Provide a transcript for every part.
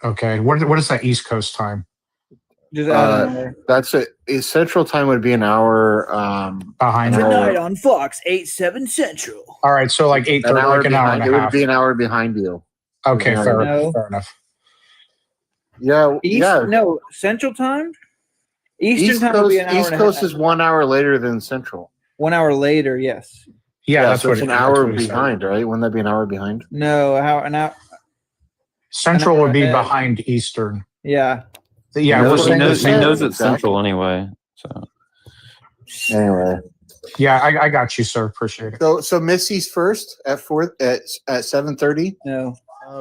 Okay. What is that East Coast time? Just add an hour. That's it. Central time would be an hour Behind an it? hour- Tonight on Fox 8/7 Central. All right, so like 8 an hour like an hour and behind. a It would half. be an hour behind you. Okay, Yeah. fair No. enough. Yeah, No, Central time. Eastern East time would be an Coast. hour East and a Coast half. is 1 hour later than Central. 1 hour later, yes. Yeah, that's so what it's an that's hour what he said. behind, right? Wouldn't that be an hour behind? No, an hour. Central would be ahead. behind Eastern. Yeah. Yeah, That's we're what saying I the just He same. knows it's Exactly. central anyway. So Anyway, Yeah, I got you, sir. Appreciate it. so Missy's first at 7:30. No.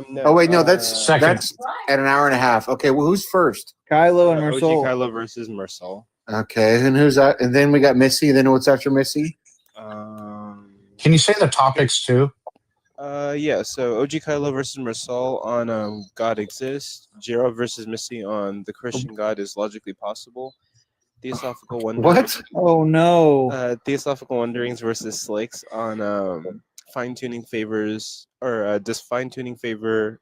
No, Oh wait, no, that's Second. that's at an hour and a half. Okay, well, who's first? Kylo and OG Marsol. Kylo versus Marsol. Okay, and who's that? And then we got Missy. Then what's after Missy? Can you say the topics too? Yeah. So OG Kylo versus Marsol on God Exists. Jiro versus Missy on the Christian God is logically possible. Theosophical Wonderings. What? Oh no. Theosophical Wonderings versus Slicks on fine tuning favors or does fine tuning favor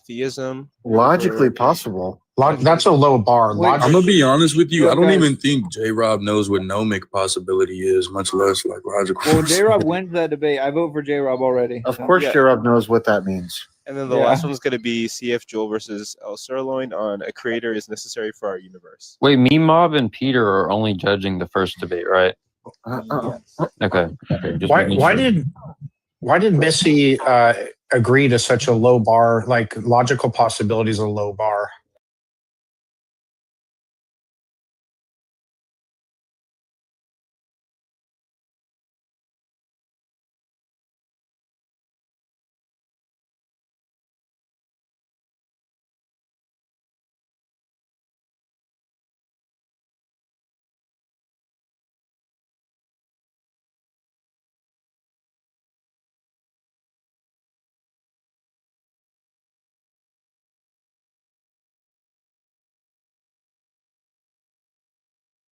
theism? Logically possible. That's a low bar. Wait, I'm gonna be honest with you. Yo, I don't guys. even think J. Rob knows what gnomic possibility is, much less like logical. Well, J Rob wins that debate. I vote for J Rob already. Of so. course, Yeah. J-Rob knows what that means. And then the Yeah. last one's going to be CF Joel versus El Sirloin on a creator is necessary for our universe. wait, me, Mob, and Peter are only judging the first debate, right? Okay. Just making sure. Why did Missy agree to such a low bar? Like logical possibilities a low bar.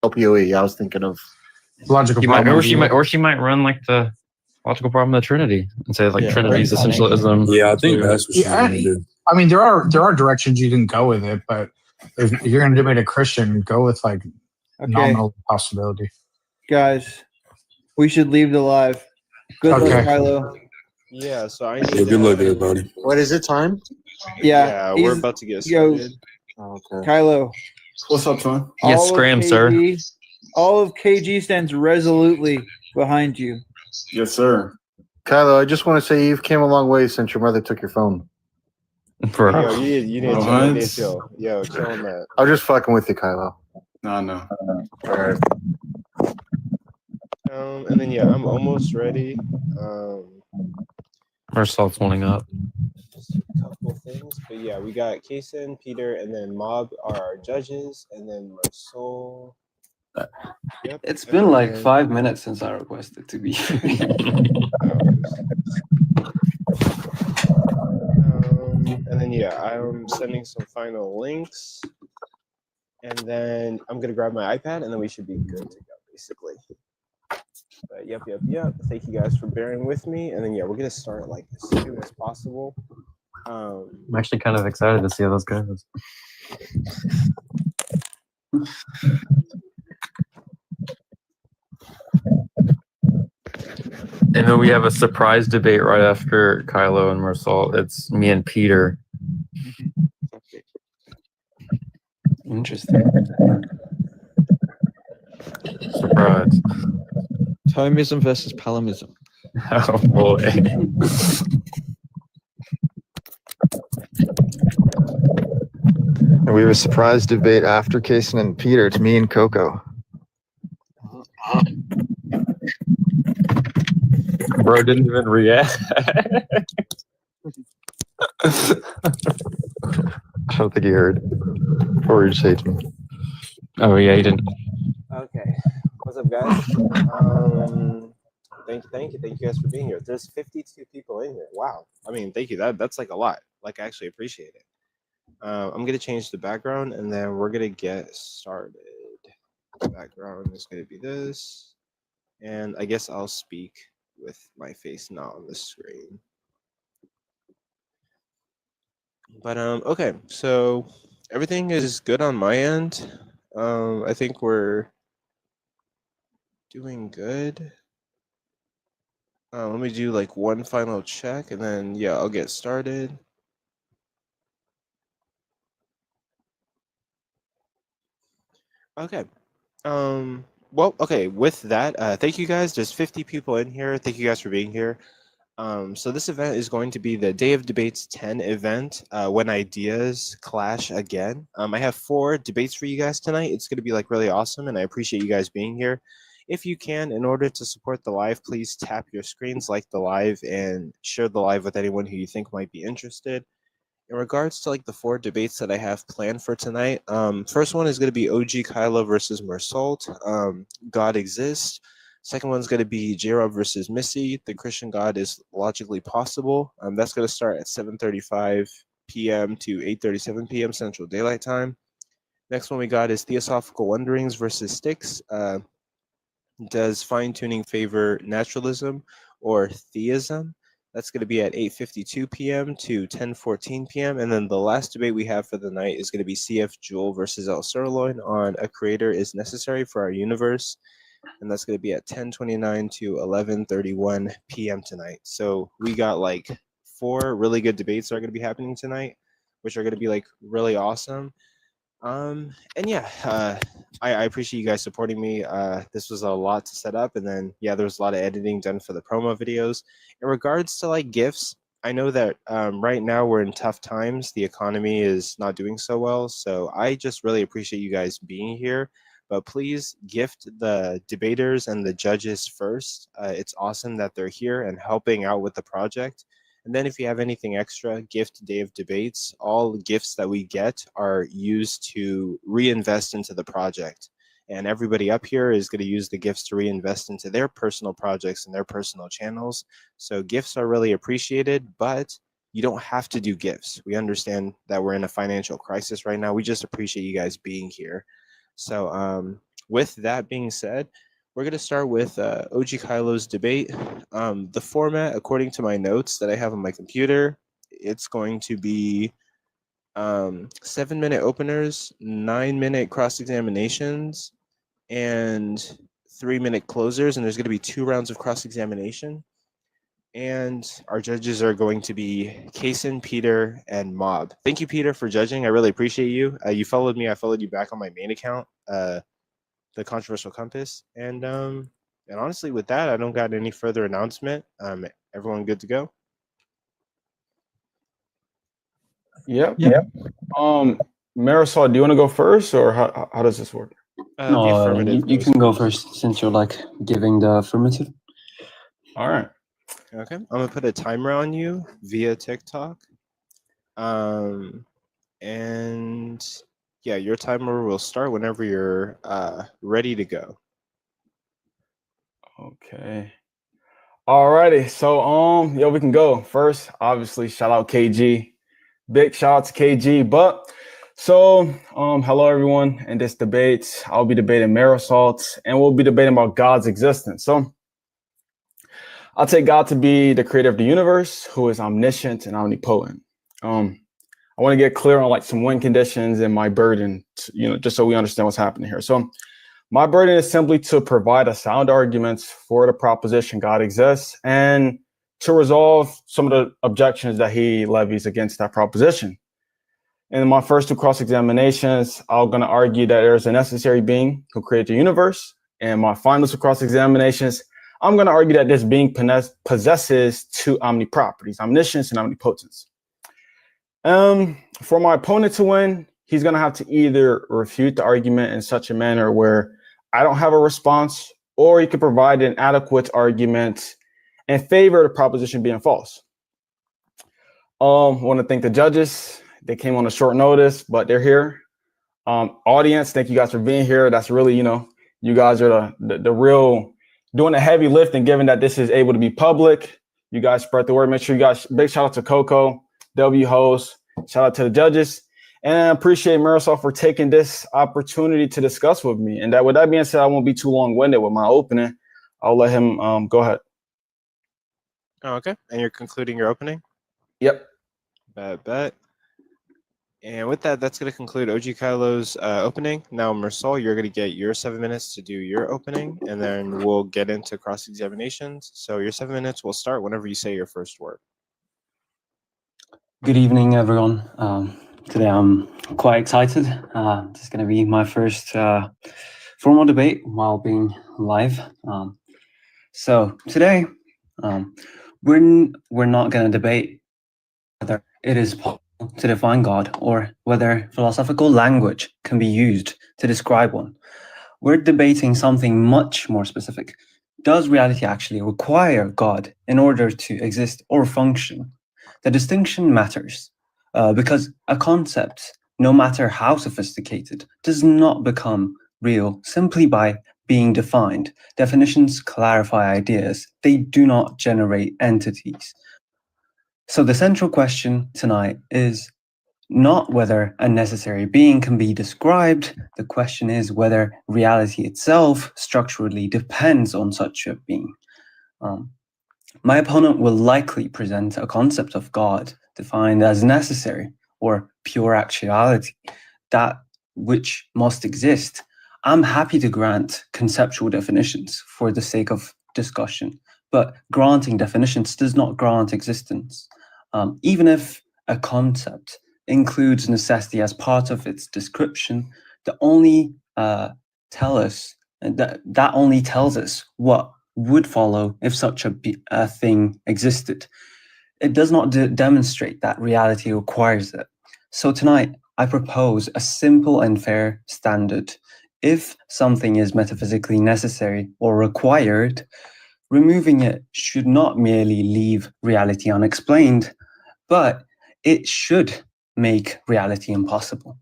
LPOE. I was thinking of. Logical She might, problem. or she might run like the logical problem of the Trinity and say like Yeah, Trinity's right. essentialism. Yeah, I think that's what she's Yeah, gonna do. I mean, there are directions you can go with it, but if you're going to debate a Christian, go with like Okay, nominal possibility. guys, we should leave the live. Good Okay. luck, Kylo. Yeah, so I Yeah, need good luck, everybody. What is it? Time? Yeah, we're he's- about to get yo, started. Okay. Kylo. What's up, son? Yes, all of scram, sir. KG All of KG stands resolutely behind you. Yes, sir. Kylo, I just want to say you've came a long way since your mother took your phone. For Yo, you need to Oh, chill. You need to Heinz. chill. Yo, chill on that. I'm just fucking with you, Kylo. No. All right. And then I'm almost ready. Marcel's wanting up. Just a couple things, but yeah, we got Kason, Peter, and then Mob are our judges, and then Marsol. Yep. It's been like 5 minutes since I requested to be. And then I'm sending some final links, and then I'm gonna grab my iPad, and then we should be good to go, basically. But yep. Thank you guys for bearing with me, and then we're gonna start like as soon as possible. I'm actually kind of excited to see how this goes. And then we have a surprise debate right after Kylo and Marcel. It's me and Peter. Interesting. Surprise. Thomism versus Palimism. Oh boy. And we have a surprise debate after Kason and Peter. It's me and Coco. Bro didn't even react. I don't think he heard. Or he'd say to me. Oh yeah, he didn't. Okay, what's up, guys? Thank you guys for being here. There's 52 people in here. Wow. I mean, thank you. That's like a lot. Like, I actually appreciate it. I'm gonna change the background, and then we're gonna get started. The background is gonna be this, and I guess I'll speak with my face not on the screen. But okay, so everything is good on my end. I think we're doing good. Let me do like one final check, and then yeah, I'll get started. Okay. Well, okay. With that, thank you guys. There's 50 people in here. Thank you guys for being here. So this event is going to be the Day of Debates 10 event, when ideas clash again. I have 4 debates for you guys tonight. It's going to be like really awesome, and I appreciate you guys being here. If you can, in order to support the live, please tap your screens, like the live, and share the live with anyone who you think might be interested. In regards to like the 4 debates that I have planned for tonight, first one is going to be OG Kylo versus Mersault, God Exists. Second one's going to be J-Rob versus Missy, The Christian God is Logically Possible. That's going to start at 7:35 p.m. to 8:37 p.m. Central Daylight Time. Next one we got is Theosophical Wonderings versus Styx. Does fine-tuning favor naturalism or theism? That's going to be at 8:52 p.m. to 10:14 p.m. And then the last debate we have for the night is going to be CF Jewel versus El Sirloin on A Creator is Necessary for Our Universe. And that's going to be at 10:29 to 11:31 p.m. tonight. So we got like 4 really good debates that are going to be happening tonight, which are going to be like really awesome. And yeah, I appreciate you guys supporting me. This was a lot to set up, and then yeah, there was a lot of editing done for the promo videos. In regards to like gifts, I know that right now we're in tough times. The economy is not doing so well, so I just really appreciate you guys being here. But please gift the debaters and the judges first. It's awesome that they're here and helping out with the project. And then if you have anything extra, gift Day of Debates. All gifts that we get are used to reinvest into the project. And everybody up here is going to use the gifts to reinvest into their personal projects and their personal channels. So gifts are really appreciated, but you don't have to do gifts. We understand that we're in a financial crisis right now. We just appreciate you guys being here. So with that being said, we're going to start with OG Kylo's debate. The format, according to my notes that I have on my computer, it's going to be 7-minute openers, 9-minute cross examinations, and 3-minute closers. And there's going to be 2 rounds of cross examination. And our judges are going to be Kaysen, Peter, and Mob. Thank you, Peter, for judging. I really appreciate you. You followed me. I followed you back on my main account, the Controversial Compass. And honestly, with that, I don't got any further announcement. Everyone good to go? Yep. Marisol, do you want to go first, or how does this work? The No, affirmative. you can go first since you're like giving the affirmative. All right. Okay, I'm gonna put a timer on you via TikTok. And yeah, your timer will start whenever you're ready to go. Okay. Alrighty. So yeah, we can go. First, obviously, shout out KG. Big shout out to KG. But so hello everyone. In this debate, I'll be debating Marisol, and we'll be debating about God's existence. So I'll take God to be the creator of the universe, who is omniscient and omnipotent. I want to get clear on like some win conditions and my burden, just so we understand what's happening here. So my burden is simply to provide a sound arguments for the proposition God exists and to resolve some of the objections that he levies against that proposition. In my first 2 cross-examinations, I'm going to argue that there's a necessary being who created the universe. And my final 2 cross-examinations, I'm going to argue that this being possesses 2 omniproperties, omniscience and omnipotence. For my opponent to win, he's going to have to either refute the argument in such a manner where I don't have a response, or he could provide an adequate argument in favor of the proposition being false. I want to thank the judges. They came on a short notice, but they're here. Audience, thank you guys for being here. That's really, you guys are the real doing the heavy lifting, given that this is able to be public. You guys spread the word. Make sure you guys, big shout out to Coco, W host, shout out to the judges, and I appreciate Marisol for taking this opportunity to discuss with me. And with that being said, I won't be too long-winded with my opening. I'll let him go ahead. Oh, okay. And you're concluding your opening? Yep. Bet. And with that, that's going to conclude OG Kylo's opening. Now, Mersal, you're going to get your 7 minutes to do your opening, and then we'll get into cross-examinations. So your 7 minutes will start whenever you say your first word. Good evening, everyone. Today I'm quite excited. This is going to be my first formal debate while being live. So today, we're not going to debate whether it is possible to define God or whether philosophical language can be used to describe one. We're debating something much more specific. Does reality actually require God in order to exist or function? The distinction matters because a concept, no matter how sophisticated, does not become real simply by being defined. Definitions clarify ideas, they do not generate entities. So the central question tonight is not whether a necessary being can be described, the question is whether reality itself structurally depends on such a being. My opponent will likely present a concept of God defined as necessary or pure actuality, that which must exist. I'm happy to grant conceptual definitions for the sake of discussion, but granting definitions does not grant existence. Even if a concept includes necessity as part of its description, that only tells us what would follow if such a thing existed. It does not demonstrate that reality requires it. So tonight, I propose a simple and fair standard. If something is metaphysically necessary or required, removing it should not merely leave reality unexplained, but it should make reality impossible.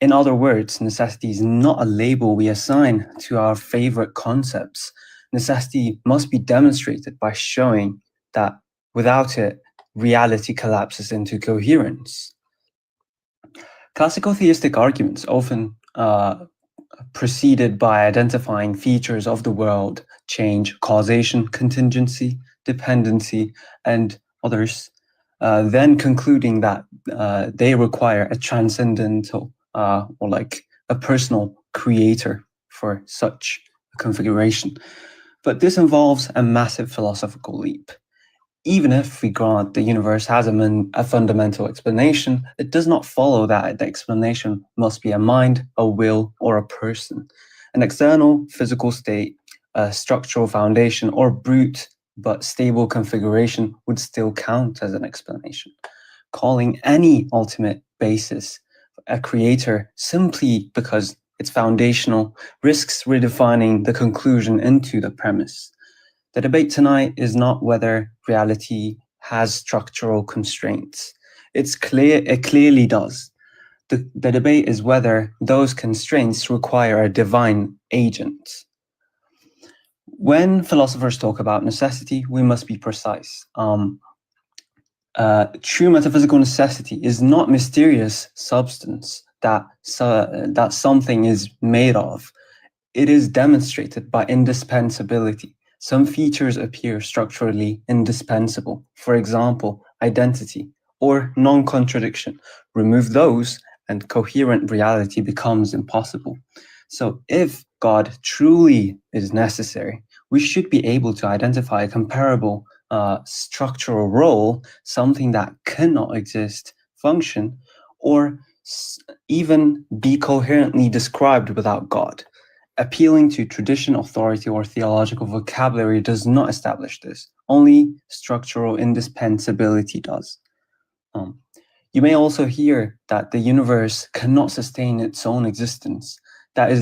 In other words, necessity is not a label we assign to our favorite concepts. Necessity must be demonstrated by showing that without it, reality collapses into coherence. Classical theistic arguments often preceded by identifying features of the world, change, causation, contingency, dependency, and others, then concluding that they require a transcendental or like a personal creator for such a configuration. But this involves a massive philosophical leap. Even if we grant the universe has a fundamental explanation, it does not follow that the explanation must be a mind, a will, or a person. An external physical state, a structural foundation, or brute but stable configuration would still count as an explanation. Calling any ultimate basis a creator simply because it's foundational risks redefining the conclusion into the premise. The debate tonight is not whether reality has structural constraints. It clearly does. The debate is whether those constraints require a divine agent. When philosophers talk about necessity, we must be precise. True metaphysical necessity is not mysterious substance that something is made of. It is demonstrated by indispensability. Some features appear structurally indispensable, for example, identity or non-contradiction. Remove those and coherent reality becomes impossible. So if God truly is necessary, we should be able to identify a comparable structural role, something that cannot exist, function, or even be coherently described without God. Appealing to tradition, authority, or theological vocabulary does not establish this. Only structural indispensability does. You may also hear that the universe cannot sustain its own existence. That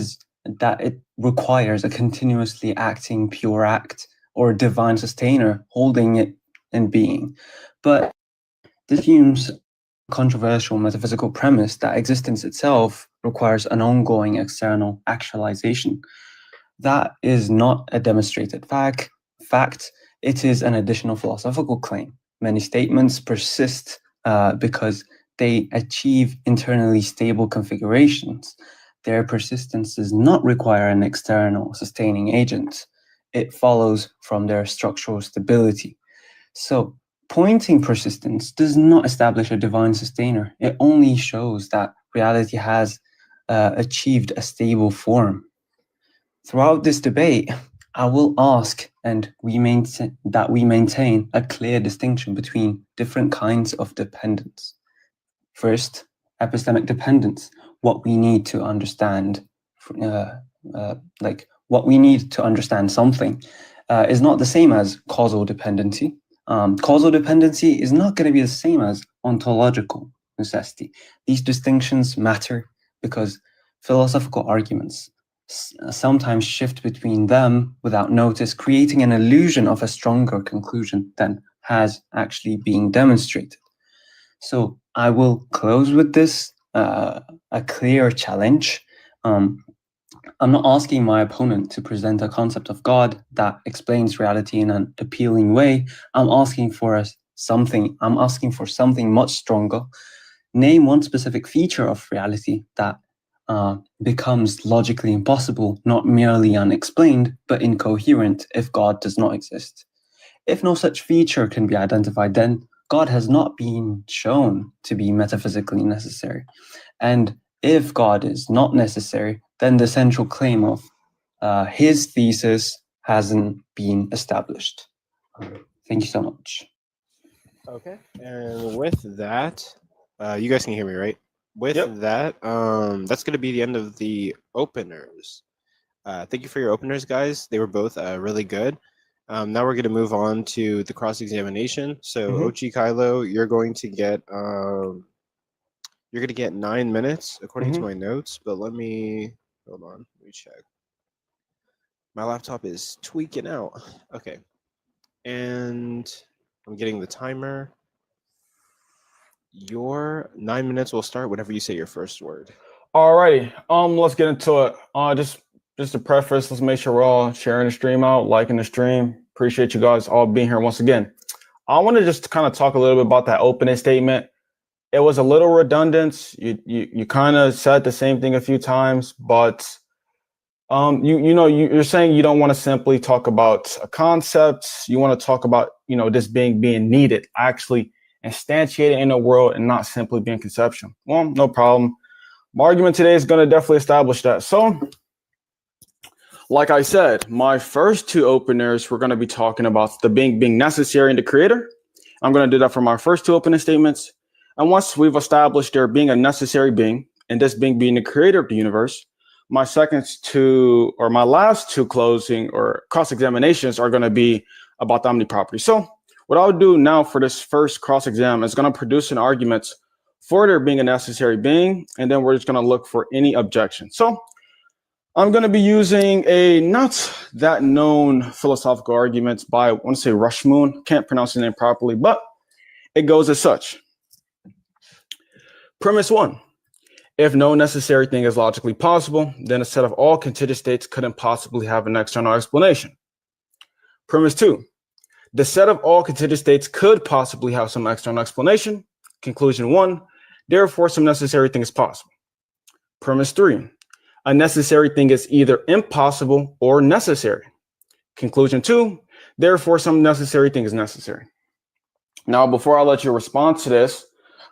it requires a continuously acting pure act or divine sustainer holding it in being. But this assumes controversial metaphysical premise that existence itself requires an ongoing external actualization. That is not a demonstrated fact. It is an additional philosophical claim. Many statements persist because they achieve internally stable configurations. Their persistence does not require an external sustaining agent. It follows from their structural stability. So Pointing persistence does not establish a divine sustainer. It only shows that reality has achieved a stable form. Throughout this debate, I will ask and we maintain a clear distinction between different kinds of dependence. First, epistemic dependence, what we need to understand, what we need to understand something, is not the same as causal dependency. Causal dependency is not going to be the same as ontological necessity. These distinctions matter because philosophical arguments sometimes shift between them without notice, creating an illusion of a stronger conclusion than has actually been demonstrated. So I will close with this, a clear challenge. I'm not asking my opponent to present a concept of God that explains reality in an appealing way. I'm asking for something much stronger. Name one specific feature of reality that becomes logically impossible, not merely unexplained, but incoherent if God does not exist. If no such feature can be identified, then God has not been shown to be metaphysically necessary. And if God is not necessary, then the central claim of his thesis hasn't been established. Thank you so much. Okay. And with that, you guys can hear me, right? With Yep. that, that's going to be the end of the openers. Thank you for your openers, guys. They were both really good. Now we're going to move on to the cross-examination. So, Ochi Kylo, you're going to get 9 minutes according to my notes. But hold on, let me check. My laptop is tweaking out. Okay, and I'm getting the timer. Your 9 minutes will start whenever you say your first word. Alrighty, let's get into it. Just to preface, let's make sure we're all sharing the stream out, liking the stream. Appreciate you guys all being here once again. I want to just kind of talk a little bit about that opening statement. It was a little redundant. You kind of said the same thing a few times, but you're saying you don't want to simply talk about a concept. You want to talk about this being needed, actually instantiated in the world, and not simply being conceptual. Well, no problem. My argument today is going to definitely establish that. So, like I said, my first two openers, we're going to be talking about the being necessary in the creator. I'm going to do that for my first two opening statements. And once we've established there being a necessary being, and this being the creator of the universe, my last two closing or cross-examinations are going to be about the omniproperty. So what I'll do now for this first cross-exam is going to produce an argument for there being a necessary being, and then we're just going to look for any objection. So I'm going to be using a not that known philosophical argument by, I want to say Rushmoon, can't pronounce his name properly, but it goes as such. Premise 1. If no necessary thing is logically possible, then a set of all contingent states couldn't possibly have an external explanation. Premise 2. The set of all contingent states could possibly have some external explanation. Conclusion 1. Therefore, some necessary thing is possible. Premise 3. A necessary thing is either impossible or necessary. Conclusion 2. Therefore, some necessary thing is necessary. Now, before I let you respond to this,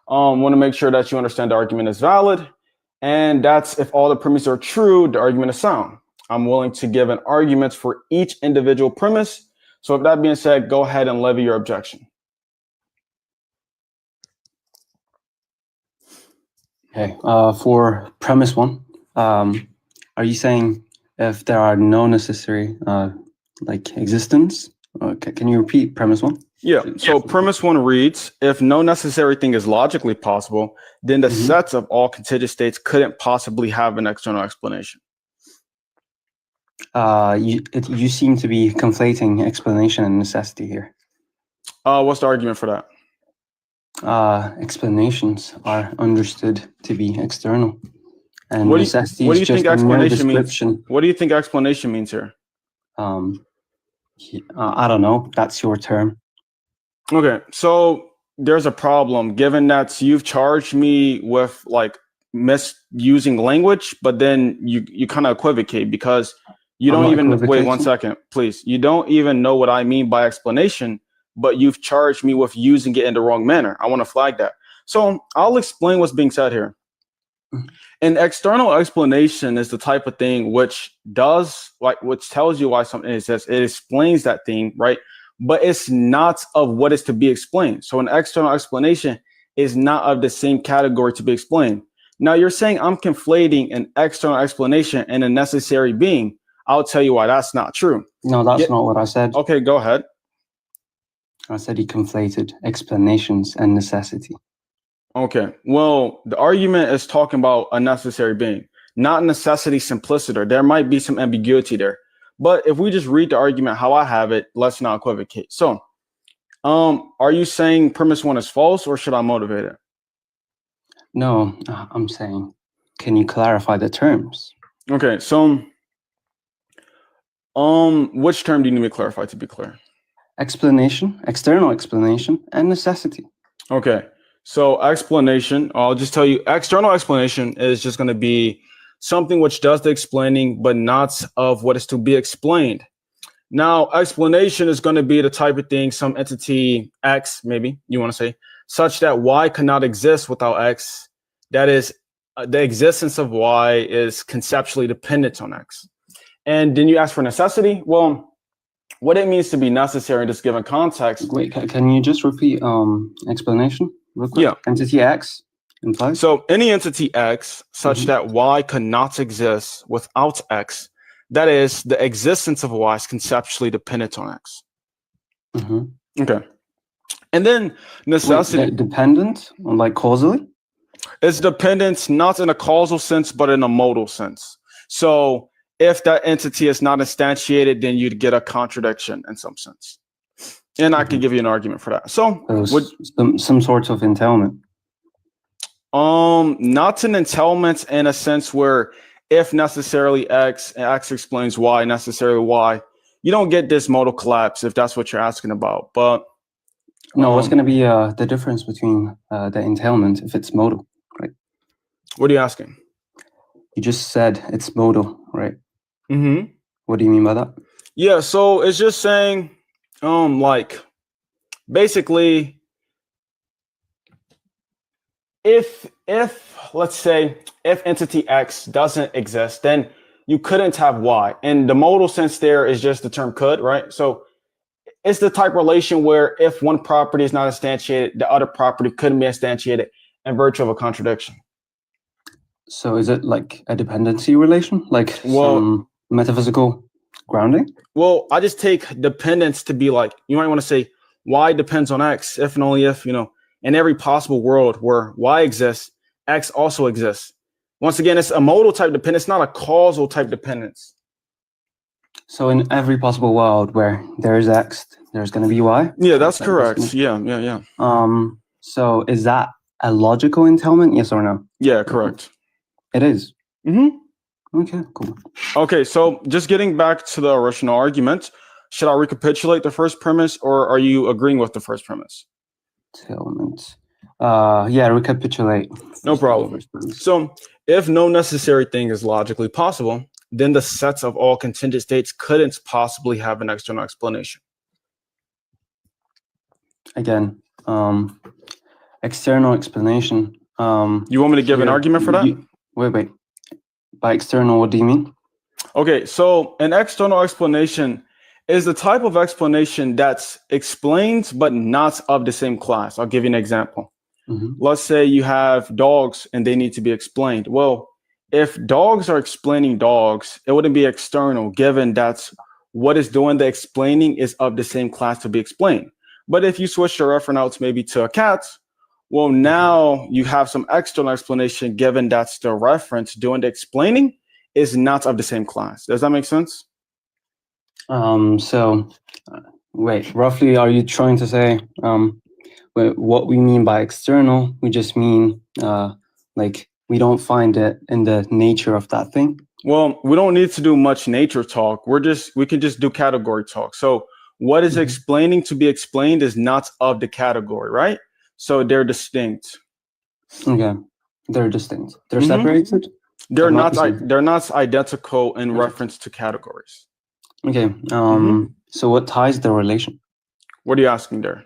I want to make sure that you understand the argument is valid. And that's if all the premises are true, the argument is sound. I'm willing to give an argument for each individual premise. So with that being said, go ahead and levy your objection. Okay, for premise 1, are you saying if there are no necessary existence? Can you repeat premise 1? Yeah, so premise 1 reads, if no necessary thing is logically possible, then the sets of all contingent states couldn't possibly have an external explanation. You seem to be conflating explanation and necessity here. What's the argument for that? Explanations are understood to be external, and What do necessity you is just think a mere explanation description. means? What do you think explanation means here? I don't know. That's your term. Okay, so there's a problem given that you've charged me with misusing language, but then you kind of equivocate because you don't even wait 1 second, please. You don't even know what I mean by explanation but you've charged me with using it in the wrong manner. I want to flag that. So I'll explain what's being said here. An external explanation is the type of thing which tells you why something exists. It explains that thing, right? But it's not of what is to be explained. So an external explanation is not of the same category to be explained. Now you're saying I'm conflating an external explanation and a necessary being. I'll tell you why that's not true. No, that's not what I said. Okay, go ahead. I said he conflated explanations and necessity. Okay, well, the argument is talking about a necessary being, not necessity simpliciter. There might be some ambiguity there. But if we just read the argument how I have it, let's not equivocate. So, are you saying premise 1 is false, or should I motivate it? No, I'm saying, can you clarify the terms? Okay, so which term do you need me to clarify to be clear? Explanation, external explanation, and necessity. Okay, so explanation, I'll just tell you, external explanation is just going to be something which does the explaining, but not of what is to be explained. Now, explanation is going to be the type of thing, some entity X, maybe you want to say, such that Y cannot exist without X. That is, the existence of Y is conceptually dependent on X. And then you ask for necessity. Well, what it means to be necessary in this given context. Wait, can you just repeat explanation real quick? Yeah. Entity X implies? So any entity X such that Y cannot exist without X, that is, the existence of Y is conceptually dependent on X. Okay. And then necessity. Wait, dependent on, like, causally? It's dependent not in a causal sense, but in a modal sense. So if that entity is not instantiated, then you'd get a contradiction in some sense. And I can give you an argument for that. So some sort of entailment. Not an entailment in a sense where if necessarily X and X explains Y, necessarily Y, you don't get this modal collapse if that's what you're asking about. But no, what's going to be the difference between the entailment if it's modal, right? What are you asking? You just said it's modal, right? Mm-hmm. What do you mean by that? Yeah, so it's just saying, like, basically, if let's say if entity X doesn't exist, then you couldn't have Y. And the modal sense there is just the term could, right? So it's the type relation where if one property is not instantiated, the other property couldn't be instantiated in virtue of a contradiction. So is it like a dependency relation, like some metaphysical grounding? Well, I just take dependence to be like, you might want to say Y depends on X if and only if, in every possible world where Y exists, X also exists. Once again, it's a modal type dependence, not a causal type dependence. So in every possible world where there is X, there's going to be Y? Yeah, that's correct. Yeah. So is that a logical entailment? Yes or no? Yeah, correct. It is. Mm-hmm. Okay, cool. Okay, so just getting back to the original argument, should I recapitulate the first premise, or are you agreeing with the first premise? Entailment. Yeah, recapitulate. No problem. So if no necessary thing is logically possible, then the sets of all contingent states couldn't possibly have an external explanation. Again, external explanation. You want me to give an argument for that? Wait. By external, what do you mean? Okay, so an external explanation is the type of explanation that's explained but not of the same class. I'll give you an example. Let's say you have dogs and they need to be explained. Well, if dogs are explaining dogs, it wouldn't be external, given that's what is doing the explaining is of the same class to be explained. But if you switch the reference maybe to a cat, well, now you have some external explanation, given that's the reference doing the explaining is not of the same class. Does that make sense? Wait, roughly, are you trying to say what we mean by external? We just mean like we don't find it in the nature of that thing? Well, we don't need to do much nature talk. We can just do category talk. So what is explaining to be explained is not of the category, right? So they're distinct. Okay, they're distinct. They're separated? They're not identical in reference to categories. Okay, so what ties the relation? What are you asking there?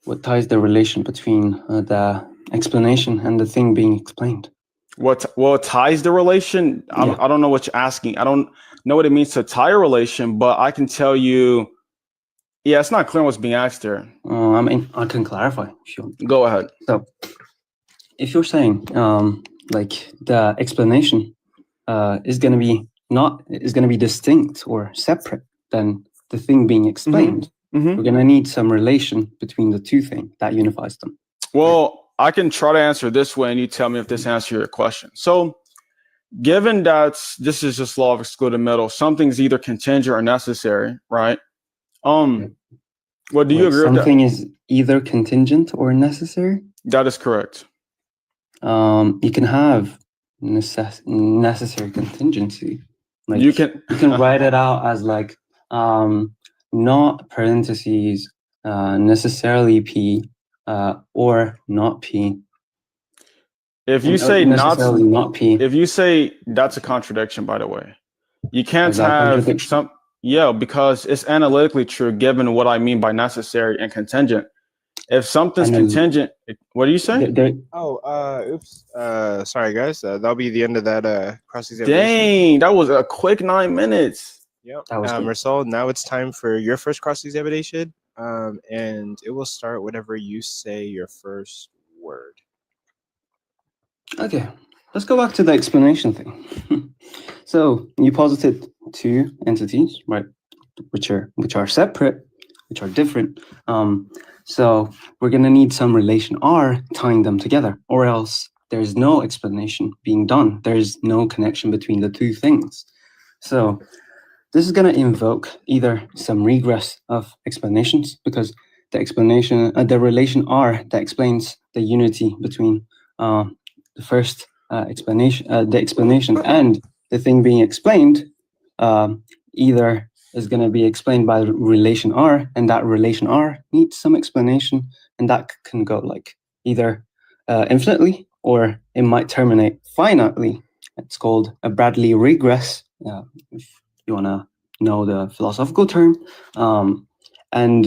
What ties the relation between the explanation and the thing being explained? What ties the relation? Yeah. I don't know what you're asking. I don't know what it means to tie a relation, but I can tell you. Yeah, it's not clear what's being asked there. I mean, I can clarify if you want. Go ahead. So, if you're saying like the explanation is going to be distinct or separate than the thing being explained, we're going to need some relation between the two things that unifies them. Well, I can try to answer this way, and you tell me if this answers your question. So, given that this is just law of excluded middle, something's either contingent or necessary, right? What do you agree with that? Something is either contingent or necessary? That is correct. You can have necessary contingency. Like You can write it out as like not parentheses necessarily P or not P. If you say not P, if you say that's a contradiction, by the way, you can't have some. Yeah, because it's analytically true given what I mean by necessary and contingent. If something's contingent, what do you say? Oops. Sorry, guys. That'll be the end of that cross-examination. Dang, that was a quick 9 minutes. Yep. Marcel, now it's time for your first cross-examination, and it will start whenever you say your first word. Okay, let's go back to the explanation thing. So you posited two entities, right, which are separate, which are different. So we're gonna need some relation R tying them together, or else there's no explanation being done. There's no connection between the two things. So this is gonna invoke either some regress of explanations, because the explanation, the relation R that explains the unity between the first explanation, the explanation and the thing being explained, either is going to be explained by the relation R, and that relation R needs some explanation, and that can go like either infinitely, or it might terminate finitely. It's called a Bradley regress, if you want to know the philosophical term. And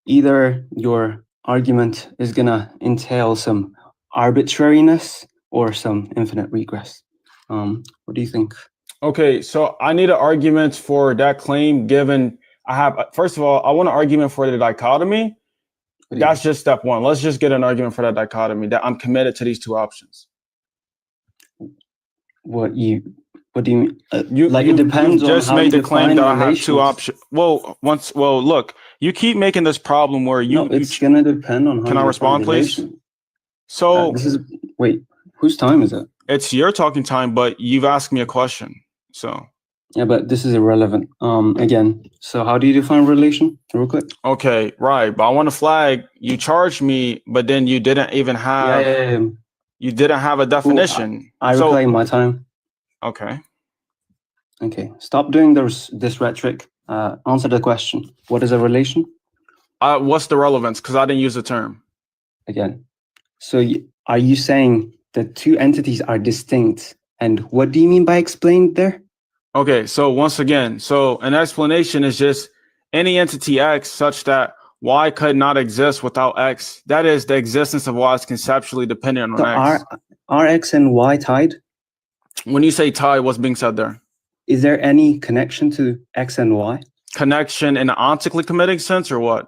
either your argument is going to entail some arbitrariness or some infinite regress. What do you think? Okay, so I need an argument for that claim given I have, first of all, I want an argument for the dichotomy. That's just step one. Let's just get an argument for that dichotomy, that I'm committed to these two options. What do you mean? It depends you just on how made you the claim that I have two relations. options. Well, look, you keep making this problem where it's going to depend on how Can I respond, please? So wait, whose time is it? It's your talking time, but you've asked me a question. So yeah, but this is irrelevant. Again, so how do you define relation, real quick? Okay, right. But I want to flag, you charged me, but then you didn't even have you didn't have a definition. I reclaim my time. Okay. Okay. Stop doing this rhetoric. Answer the question. What is a relation? What's the relevance? Because I didn't use the term. Again. So are you saying that two entities are distinct? And what do you mean by explained there? Okay, so once again, so an explanation is just any entity X such that Y could not exist without X. That is, the existence of Y is conceptually dependent on X. Are X and Y tied? When you say tied, what's being said there? Is there any connection to X and Y? Connection in an ontically committing sense or what?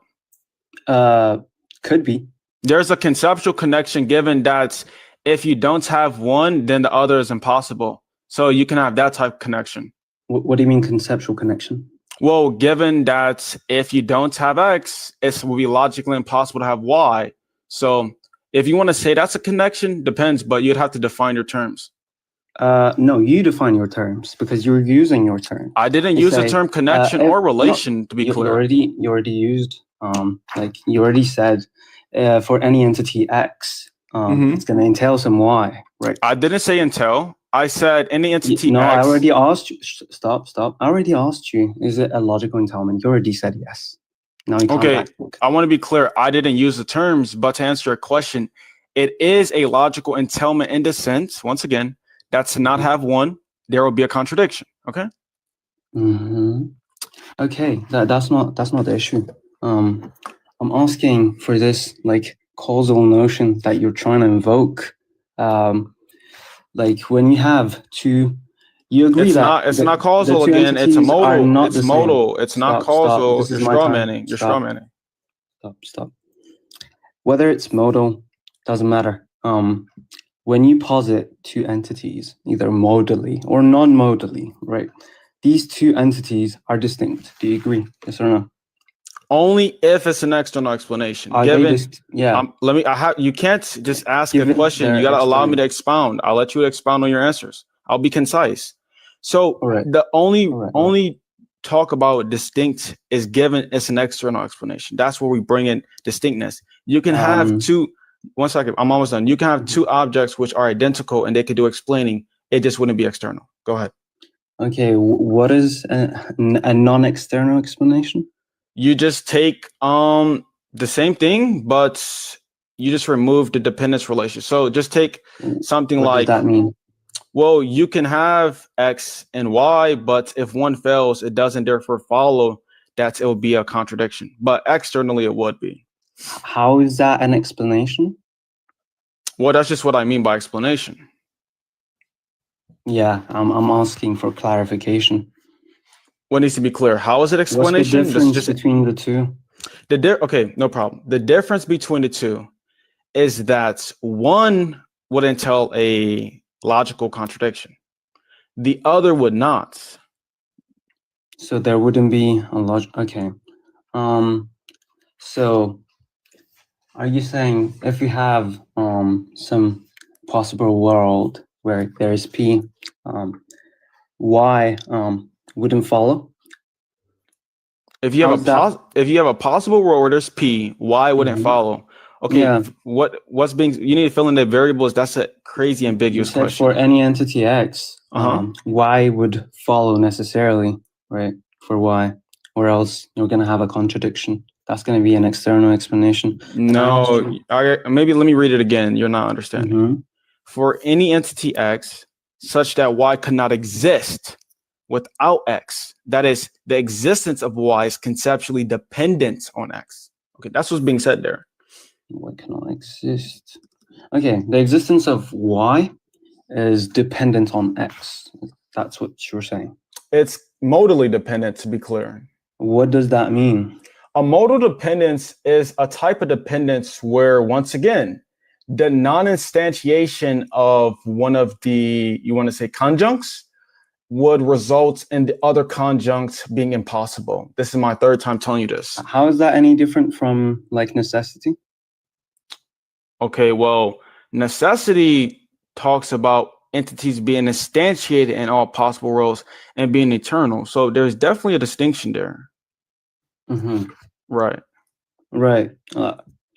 Could be. There's a conceptual connection given that if you don't have one, then the other is impossible. So you can have that type of connection. What do you mean conceptual connection? Well, given that if you don't have X, it will be logically impossible to have Y. So if you want to say that's a connection, depends, but you'd have to define your terms. No, you define your terms because you're using your term. I didn't use the term connection or relation, to be clear. You already used, like you already said, for any entity X, it's going to entail some Y, right? I didn't say entail. I said any entity No, X. I already asked you. Stop. I already asked you, is it a logical entailment? You already said yes. Now you Okay, I want to be clear. I didn't use the terms, but to answer your question, it is a logical entailment in the sense, once again, that's to not have one, there will be a contradiction, okay? Okay, that's not the issue. I'm asking for this like causal notion that you're trying to invoke. Like when you have two, you agree that It's the, not the causal two again. It's a entities are modal. not It's the same. modal. It's not Stop. causal. This You're is my straw time. manning. You're straw Stop. manning. Stop. Whether it's modal doesn't matter. When you posit two entities, either modally or non-modally, right? These two entities are distinct. Do you agree? Yes or no? Only if it's an external explanation. Are they just yeah? Let me. You can't just ask a Given question. their You gotta allow me external. to expound. I'll let you expound on your answers. I'll be concise. So All right. the only All right. only talk about distinct is given it's an external explanation. That's where we bring in distinctness. You can have two. One second. I'm almost done. You can have two objects which are identical and they could do explaining. It just wouldn't be external. Go ahead. Okay. What is a non-external explanation? You just take the same thing, but you just remove the dependence relation. So just take something what like, does that mean? Well, you can have X and Y, but if one fails, it doesn't therefore follow that it will be a contradiction. But externally, it would be. How is that an explanation? Well, that's just what I mean by explanation. Yeah, I'm asking for clarification. What needs to be clear? How is it explanation? What's the difference between the two? Okay, no problem. The difference between the two is that one would entail a logical contradiction. The other would not. So there wouldn't be a logic. Okay. So are you saying if we have some possible world where there is P, Y wouldn't follow? If you have a possible world where there's P, Y wouldn't follow. Okay, yeah. You need to fill in the variables. That's a crazy ambiguous question. For any entity X, Y would follow necessarily, right? For Y, or else you're gonna have a contradiction. That's gonna be an external explanation. No, maybe let me read it again. You're not understanding. For any entity X, such that Y could not exist without X, that is, the existence of Y is conceptually dependent on X. Okay, that's what's being said there. Y cannot exist. Okay, the existence of Y is dependent on X. That's what you're saying. It's modally dependent, to be clear. What does that mean? A modal dependence is a type of dependence where, once again, the non-instantiation of one of the, you want to say, conjuncts would result in the other conjunct being impossible. This is my third time telling you this. How is that any different from like necessity? Okay, well, necessity talks about entities being instantiated in all possible worlds and being eternal. So there's definitely a distinction there. Right.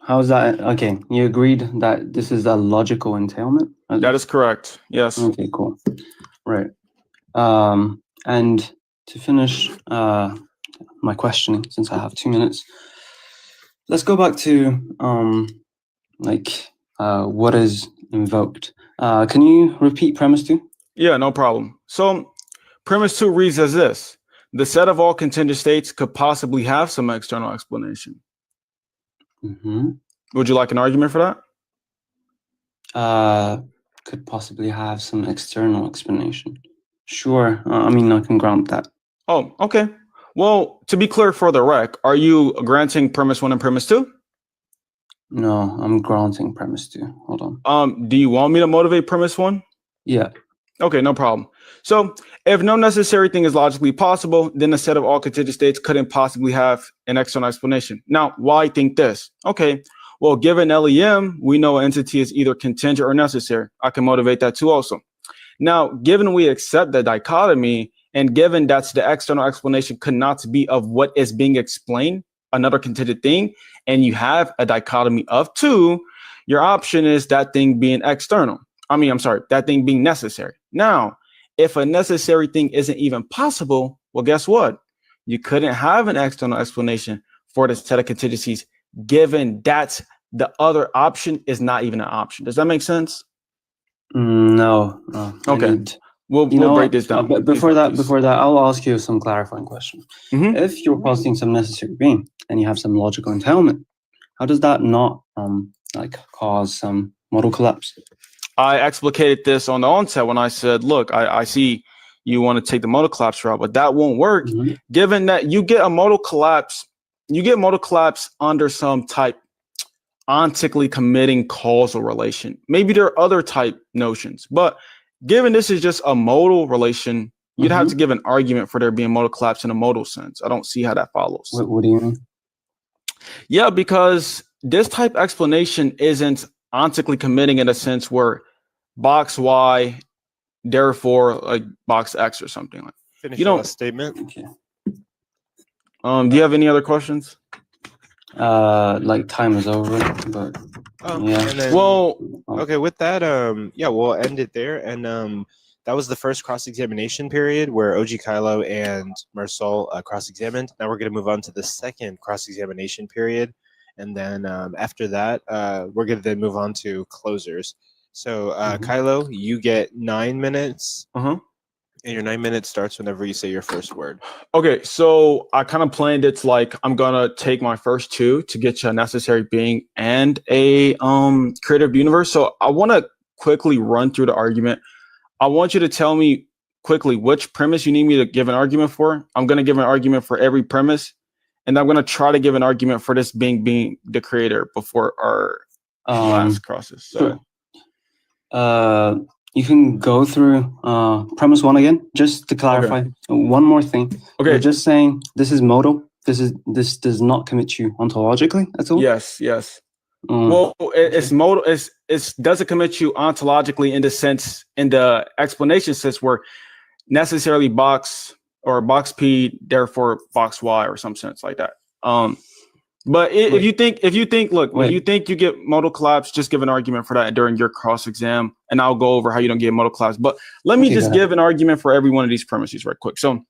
How is that? Okay, you agreed that this is a logical entailment? That is correct. Yes. Okay, cool. Right. And to finish my questioning, since I have 2 minutes, let's go back to what is invoked. Can you repeat premise 2? Yeah, no problem. So premise 2 reads as this: the set of all contingent states could possibly have some external explanation. Would you like an argument for that? Could possibly have some external explanation. Sure. I mean, I can grant that. Oh, okay. Well, to be clear for the rec, are you granting premise 1 and premise 2? No, I'm granting premise 2. Hold on. Do you want me to motivate premise 1? Yeah. Okay, no problem. So if no necessary thing is logically possible, then the set of all contingent states couldn't possibly have an external explanation. Now, why think this? Okay, well, given LEM, we know an entity is either contingent or necessary. I can motivate that too also. Now, given we accept the dichotomy, and given that's the external explanation could not be of what is being explained, another contingent thing, and you have a dichotomy of 2, your option is that thing being external. That thing being necessary. Now, if a necessary thing isn't even possible, well, guess what? You couldn't have an external explanation for the set of contingencies, given that the other option is not even an option. Does that make sense? No. Okay. We'll break this down. But before that, I'll ask you some clarifying questions. If you're posting some necessary being and you have some logical entailment, how does that not cause some model collapse? I explicated this on the onset when I said, look, I see you want to take the modal collapse route, but that won't work given that you get a modal collapse, under some type ontically committing causal relation. Maybe there are other type notions, but given this is just a modal relation, you'd have to give an argument for there being modal collapse in a modal sense. I don't see how that follows. What do you mean? Yeah, because this type explanation isn't ontically committing in a sense where box Y, therefore like box X or something like. Finish You don't statement. Okay. Do you have any other questions? Like time is over, but yeah. And then, okay, with that, yeah, we'll end it there. And that was the first cross-examination period where OG Kylo and Marisol cross-examined. Now we're going to move on to the second cross-examination period. And then after that, we're going to then move on to closers. So Kylo, you get 9 minutes. And your 9 minutes starts whenever you say your first word. Okay, so I kind of planned it's like I'm gonna take my first two to get you a necessary being and a creative universe. So I want to quickly run through the argument. I want you to tell me quickly which premise you need me to give an argument for. I'm gonna give an argument for every premise, and I'm gonna try to give an argument for this being the creator before our last crosses. So you can go through premise 1 again, just to clarify. One more thing. Okay. You're just saying this is modal. This does not commit you ontologically at all? Yes. Well, it's modal. It's doesn't commit you ontologically in the sense, in the explanation sense, where necessarily box or box P, therefore box Y, or some sense like that. But if you think, look, when you think you get modal collapse, just give an argument for that during your cross exam, and I'll go over how you don't get modal collapse. But let me just give an argument for every one of these premises right quick. So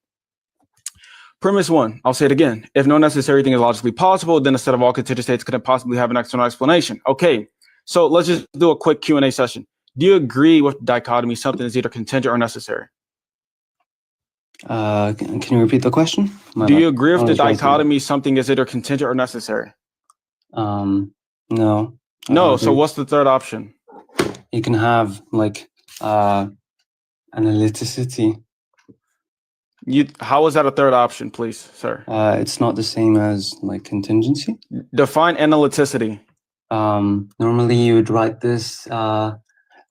premise 1, I'll say it again. If no necessary thing is logically possible, then a set of all contingent states couldn't possibly have an external explanation. Okay, so let's just do a quick Q&A session. Do you agree with dichotomy? Something is either contingent or necessary. Can you repeat the question? Do you agree with the dichotomy? Something is either contingent or necessary. No. No. So what's the third option? You can have like analyticity. How is that a third option, please, sir? It's not the same as like contingency. Define analyticity. Normally you would write this on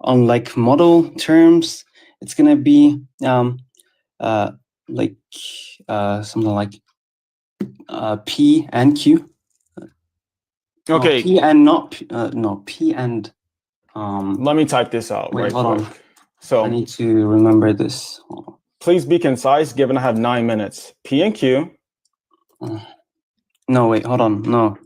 like model terms. It's gonna be something like P and Q. Okay. P and not P and let me type this out. Wait, right hold quick. on. So I need to remember this. Please be concise, given I have 9 minutes. P and Q. No, wait, hold on. No.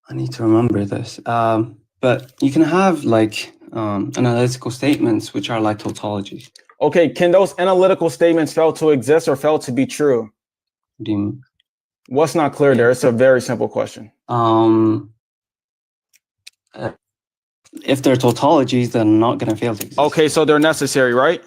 I need to remember this. But you can have like analytical statements which are like tautologies. Okay, can those analytical statements fail to exist or fail to be true? What do you mean? What's not clear there? It's a very simple question. If they're tautologies, they're not going to fail to exist. Okay, so they're necessary, right?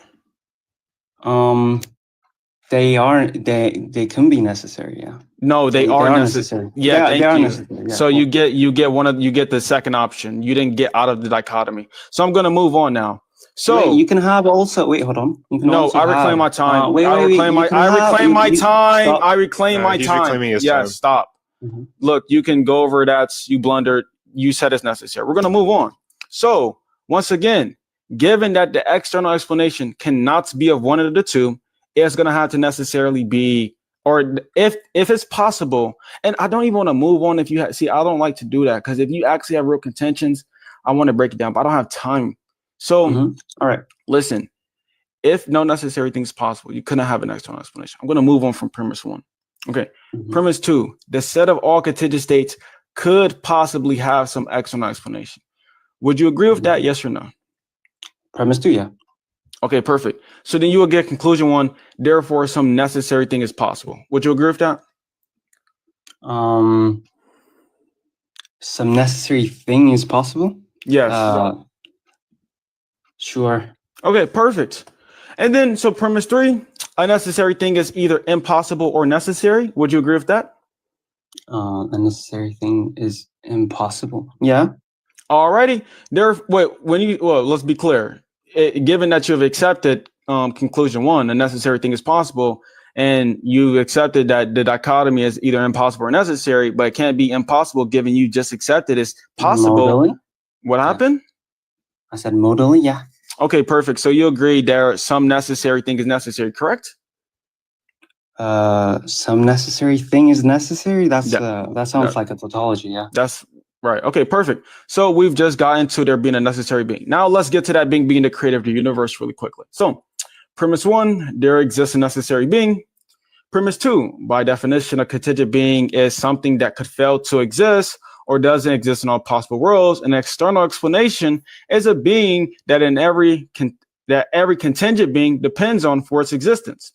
They can be necessary, yeah. No, they are necessary. Yeah, they are thank you. Necessary, yeah. So you get the second option. You didn't get out of the dichotomy. So I'm gonna move on now. So you can have also. Wait, hold on. You can I reclaim my time. I reclaim my time. Yes, stop. Look, you can go over that. You blundered. You said it's necessary. We're gonna move on. So once again, given that the external explanation cannot be of one of the two, it's gonna have to necessarily be, or if it's possible. And I don't even want to move on if you see. I don't like to do that because if you actually have real contentions, I want to break it down, but I don't have time. So, all right, listen, if no necessary thing is possible, you couldn't have an external explanation. I'm going to move on from premise 1. Okay. Premise 2, the set of all contingent states could possibly have some external explanation. Would you agree with that? Yes or no? Premise 2, yeah. Okay, perfect. So then you will get conclusion 1, therefore some necessary thing is possible. Would you agree with that? Some necessary thing is possible? Yes. Sure. Okay, perfect. And then, so premise 3, a necessary thing is either impossible or necessary. Would you agree with that? A necessary thing is impossible. Yeah. Alrighty. Let's be clear. Given that you have accepted conclusion 1, a necessary thing is possible, and you accepted that the dichotomy is either impossible or necessary, but it can't be impossible given you just accepted it's possible. Modally. What happened? I said modally, yeah. Okay, perfect. So you agree there some necessary thing is necessary, correct? Some necessary thing is necessary. That sounds Yeah. like a tautology, yeah. That's right. Okay, perfect. So we've just gotten to there being a necessary being. Now let's get to that being the creator of the universe really quickly. So premise 1, there exists a necessary being. Premise 2, by definition, a contingent being is something that could fail to exist or doesn't exist in all possible worlds. An external explanation is a being that every contingent being depends on for its existence.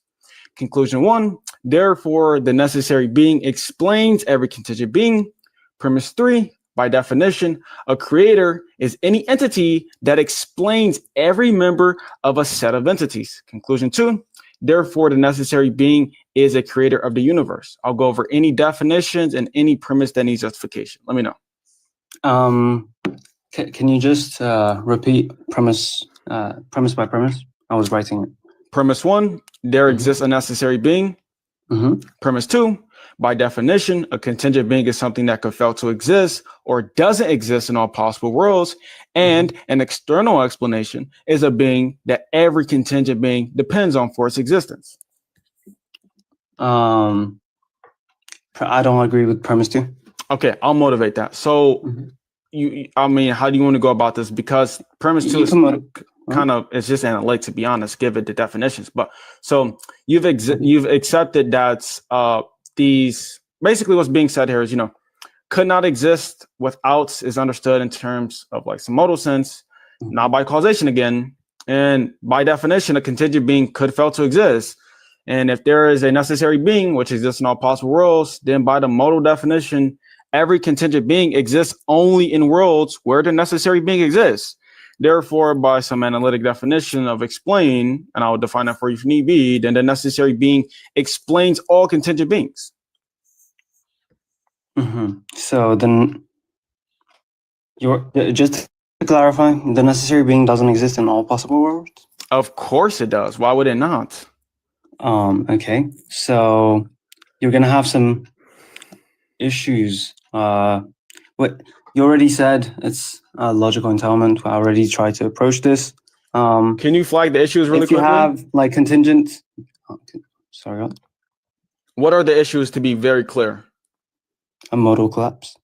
Conclusion 1, therefore, the necessary being explains every contingent being. Premise 3, by definition, a creator is any entity that explains every member of a set of entities. Conclusion 2, therefore, the necessary being is a creator of the universe. I'll go over any definitions and any premise that needs justification. Let me know. Can you just repeat premise by premise? I was writing it. Premise 1, there exists a necessary being. Premise 2, by definition, a contingent being is something that could fail to exist or doesn't exist in all possible worlds. And an external explanation is a being that every contingent being depends on for its existence. I don't agree with premise 2. Okay, I'll motivate that. So how do you want to go about this? Because premise 2 is kind of, it's just analytic, to be honest, give it the definitions. But so you've accepted that these, basically what's being said here is, could not exist without is understood in terms of like some modal sense, not by causation again. And by definition, a contingent being could fail to exist. And if there is a necessary being which exists in all possible worlds, then by the modal definition, every contingent being exists only in worlds where the necessary being exists. Therefore, by some analytic definition of explain, and I will define that for you if need be, then the necessary being explains all contingent beings. So then, just to clarify, the necessary being doesn't exist in all possible worlds? Of course it does. Why would it not? Okay, so you're gonna have some issues. What you already said, it's logical entailment. I already tried to approach this. Can you flag the issues really quickly? If you have like contingent, sorry. What are the issues, to be very clear? A modal collapse.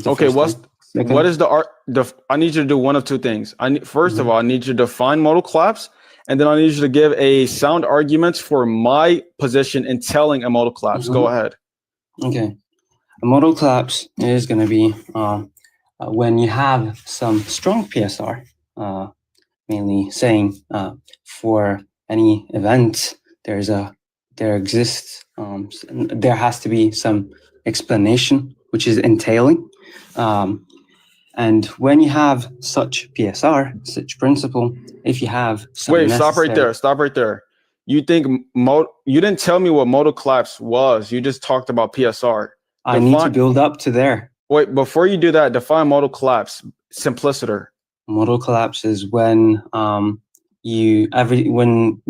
Okay, what is I need you to do one of two things. First of all, I need you to define modal collapse, and then I need you to give a sound argument for my position in telling a modal collapse. Go ahead. Okay. A modal collapse is going to be when you have some strong PSR, mainly saying for any event, there has to be some explanation, which is entailing. And when you have such PSR, such principle, if you have some Stop right there. You think you didn't tell me what modal collapse was. You just talked about PSR. I need to build up to there. Wait, before you do that, define modal collapse, simpliciter. Modal collapse is when everything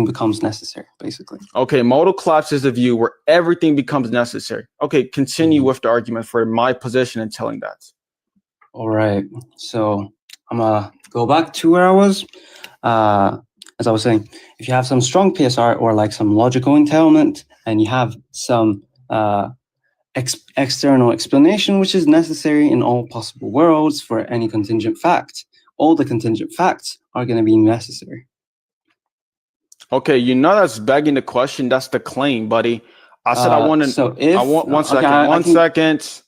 becomes necessary, basically. Okay, modal collapse is a view where everything becomes necessary. Okay, continue with the argument for my position in telling that. All right, so I'm gonna go back to where I was. As I was saying, if you have some strong PSR or like some logical entailment, and you have some external explanation, which is necessary in all possible worlds for any contingent fact, all the contingent facts are going to be necessary. Okay, that's begging the question. That's the claim, buddy. I said I want one second.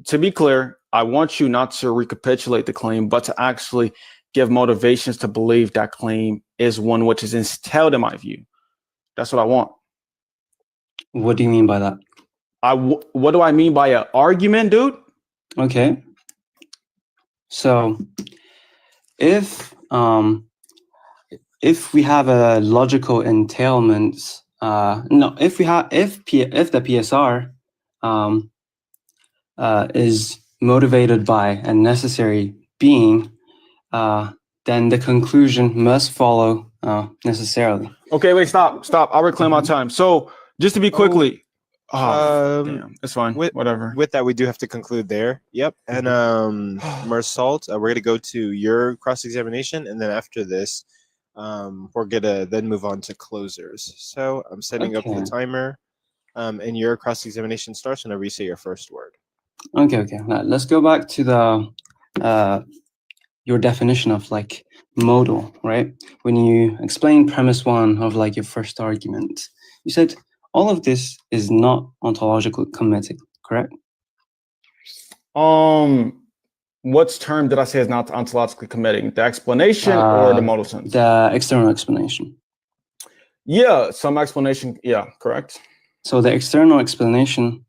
To be clear, I want you not to recapitulate the claim, but to actually give motivations to believe that claim is one which is entailed in my view. That's what I want. What do you mean by that? What do I mean by an argument, dude? Okay. So if if we have a logical entailment, no, if the PSR is motivated by a necessary being, then the conclusion must follow necessarily. Okay, wait, stop. I'll reclaim my time. So just to be quickly, damn, it's fine. Whatever. With that, we do have to conclude there. Yep. And Marsault, we're gonna go to your cross-examination, and then after this, we're gonna then move on to closers. So I'm setting up the timer, and your cross-examination starts whenever you say your first word. Okay. Now, let's go back to the your definition of like modal, right? When you explain premise one of like your first argument, you said all of this is not ontologically committed, correct? What term did I say is not ontologically committing? The explanation or the modal sense? The external explanation. Yeah, some explanation. Yeah, correct. So the external explanation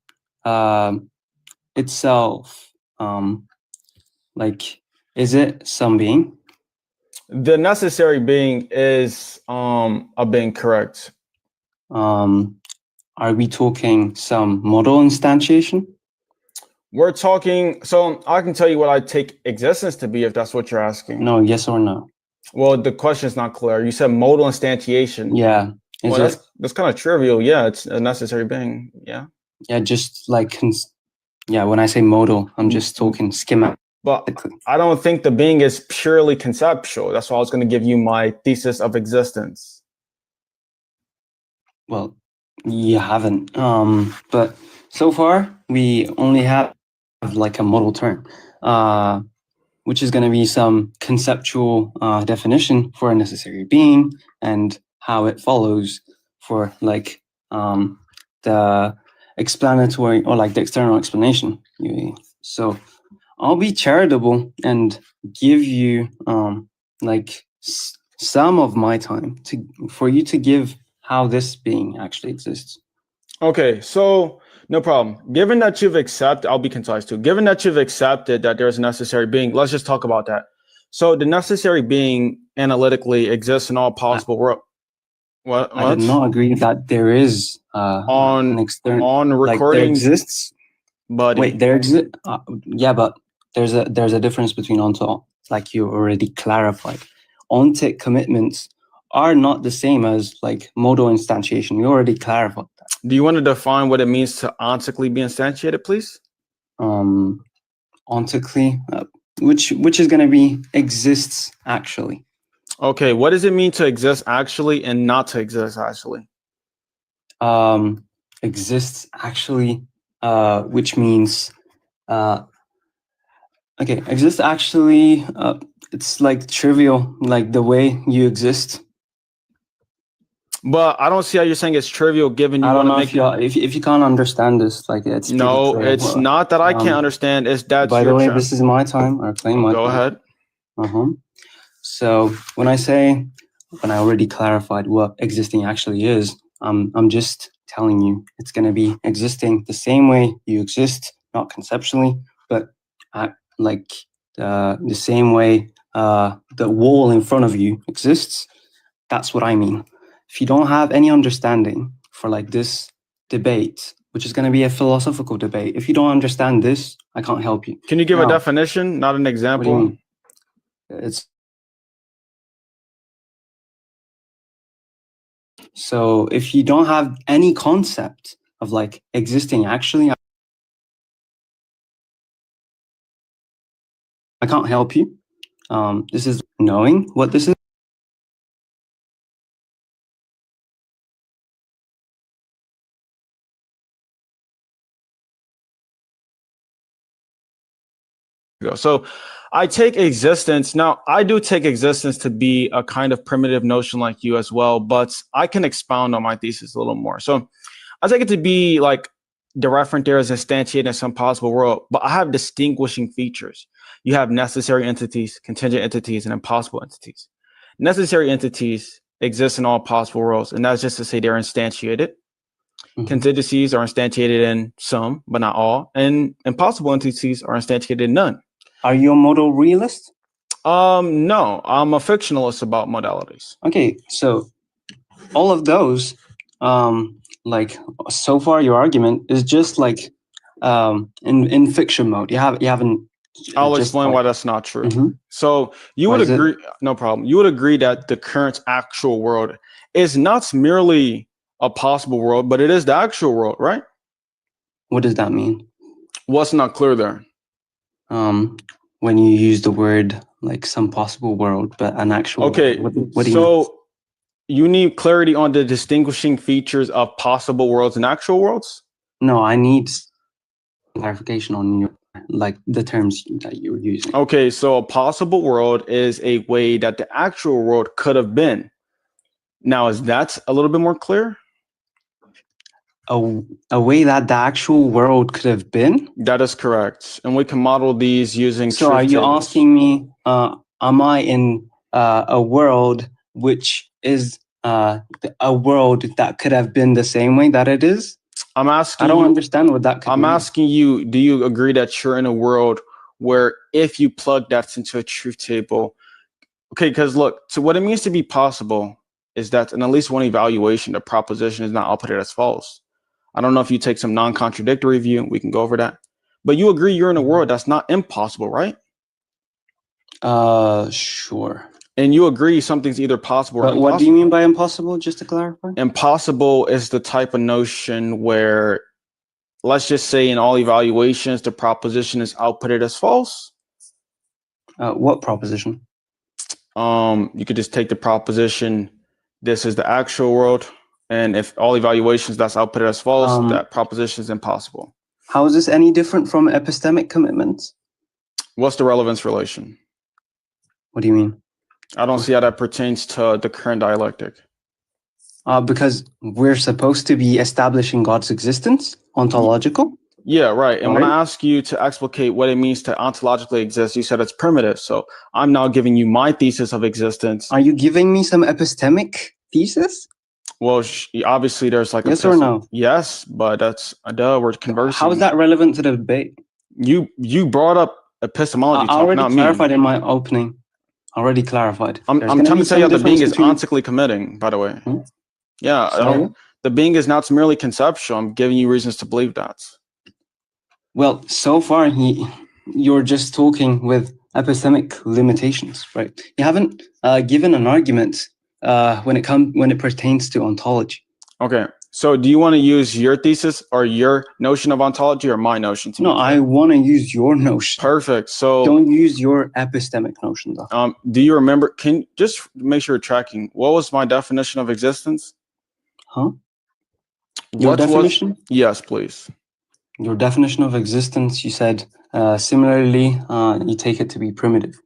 itself, like, is it some being? The necessary being is a being, correct. Are we talking some modal instantiation? We're talking, so I can tell you what I take existence to be if that's what you're asking. No, yes or no? Well, the question is not clear. You said modal instantiation. Yeah. Well, that's kind of trivial. Yeah, it's a necessary being. Yeah. Yeah, just like, when I say modal, I'm just talking schematic. But I don't think the being is purely conceptual. That's why I was going to give you my thesis of existence. Well, you haven't. But so far, we only have like a modal term, which is going to be some conceptual definition for a necessary being and how it follows for like the explanatory or like the external explanation. So I'll be charitable and give you like some of my time for you to give how this being actually exists. Okay, so no problem. Given that you've accepted, I'll be concise too. Given that you've accepted that there's a necessary being, let's just talk about that. So the necessary being analytically exists in all possible worlds. What? I did not agree that there is on recording like there exists. But wait, there exists. Yeah, but there's a difference between like you already clarified. Ontic commitments are not the same as like modal instantiation. You already clarified that. Do you want to define what it means to ontically be instantiated, please? Ontically, which is going to be exists actually. Okay, what does it mean to exist actually and not to exist actually? Exists actually, which means okay, exist actually, it's like trivial, like the way you exist. But I don't see how you're saying it's trivial given you want to make it. If you can't understand this, like it's no, it's not that I can't understand. It's that. By the way, this is my time. I claim my time. Go ahead. So when I already clarified what existing actually is, I'm just telling you it's going to be existing the same way you exist, not conceptually, but like the same way the wall in front of you exists. That's what I mean. If you don't have any understanding for like this debate, which is going to be a philosophical debate, if you don't understand this, I can't help you. Can you give a definition, not an example? What do you mean? So if you don't have any concept of like existing actually, I can't help you. This is knowing what this is. So I take existence. Now, I do take existence to be a kind of primitive notion like you as well, but I can expound on my thesis a little more. So I take it to be like the referent there is instantiated in some possible world, but I have distinguishing features. You have necessary entities, contingent entities, and impossible entities. Necessary entities exist in all possible worlds, and that's just to say they're instantiated. Contingencies are instantiated in some, but not all, and impossible entities are instantiated in none. Are you a modal realist? No, I'm a fictionalist about modalities. Okay, so all of those, like so far, your argument is just like in fiction mode. You haven't. I'll just explain like- why that's not true. Mhm. So you Why would is it? agree, no problem. You would agree that the current actual world is not merely a possible world, but it is the actual world, right? What does that mean? What's not clear there? When you use the word like some possible world, but an actual. Okay, What do you mean? so you need clarity on the distinguishing features of possible worlds and actual worlds? No, I need clarification on your like the terms that you were using. Okay, so a possible world is a way that the actual world could have been. Now, is that a little bit more clear? A way that the actual world could have been. That is correct. And we can model these using So truth are you tables. asking me, am I in a world which is a world that could have been the same way that it is? I'm asking I don't you, understand what that could I'm mean. asking you, do you agree that you're in a world where if you plug that into a truth table, okay, because look, so what it means to be possible is that in at least one evaluation, the proposition is not outputted as false. I don't know if you take some non-contradictory view, we can go over that. But you agree you're in a world that's not impossible, right? Sure. And you agree something's either possible or But impossible. what do you mean by impossible, just to clarify? Impossible is the type of notion where, let's just say in all evaluations, the proposition is outputted as false. What proposition? You could just take the proposition, this is the actual world. And if all evaluations that's outputted as false, that proposition is impossible. How is this any different from epistemic commitments? What's the relevance relation? What do you mean? I don't see how that pertains to the current dialectic. Because we're supposed to be establishing God's existence, ontological. Yeah, right. And when Right. I ask you to explicate what it means to ontologically exist, you said it's primitive. So I'm now giving you my thesis of existence. Are you giving me some epistemic thesis? Well, obviously there's like Yes or no? Yes, but that's duh. We're conversing. How is that relevant to the debate? You brought up epistemology. I already talk, not clarified me. in my opening. Already clarified. I'm There's gonna trying be to tell you some how the being is difference ontically committing. By the way, Hmm? yeah, I Sorry? don't. The being is not merely conceptual. I'm giving you reasons to believe that. Well, so far you're just talking with epistemic limitations, right? You haven't given an argument when it pertains to ontology. Okay, so do you want to use your thesis or your notion of ontology or my notion? No, I want to use your notion. Perfect. So don't use your epistemic notion, though. Do you remember? Can you just make sure you're tracking? What was my definition of existence? Huh? Your definition? Yes, please. Your definition of existence, you said similarly, you take it to be primitive.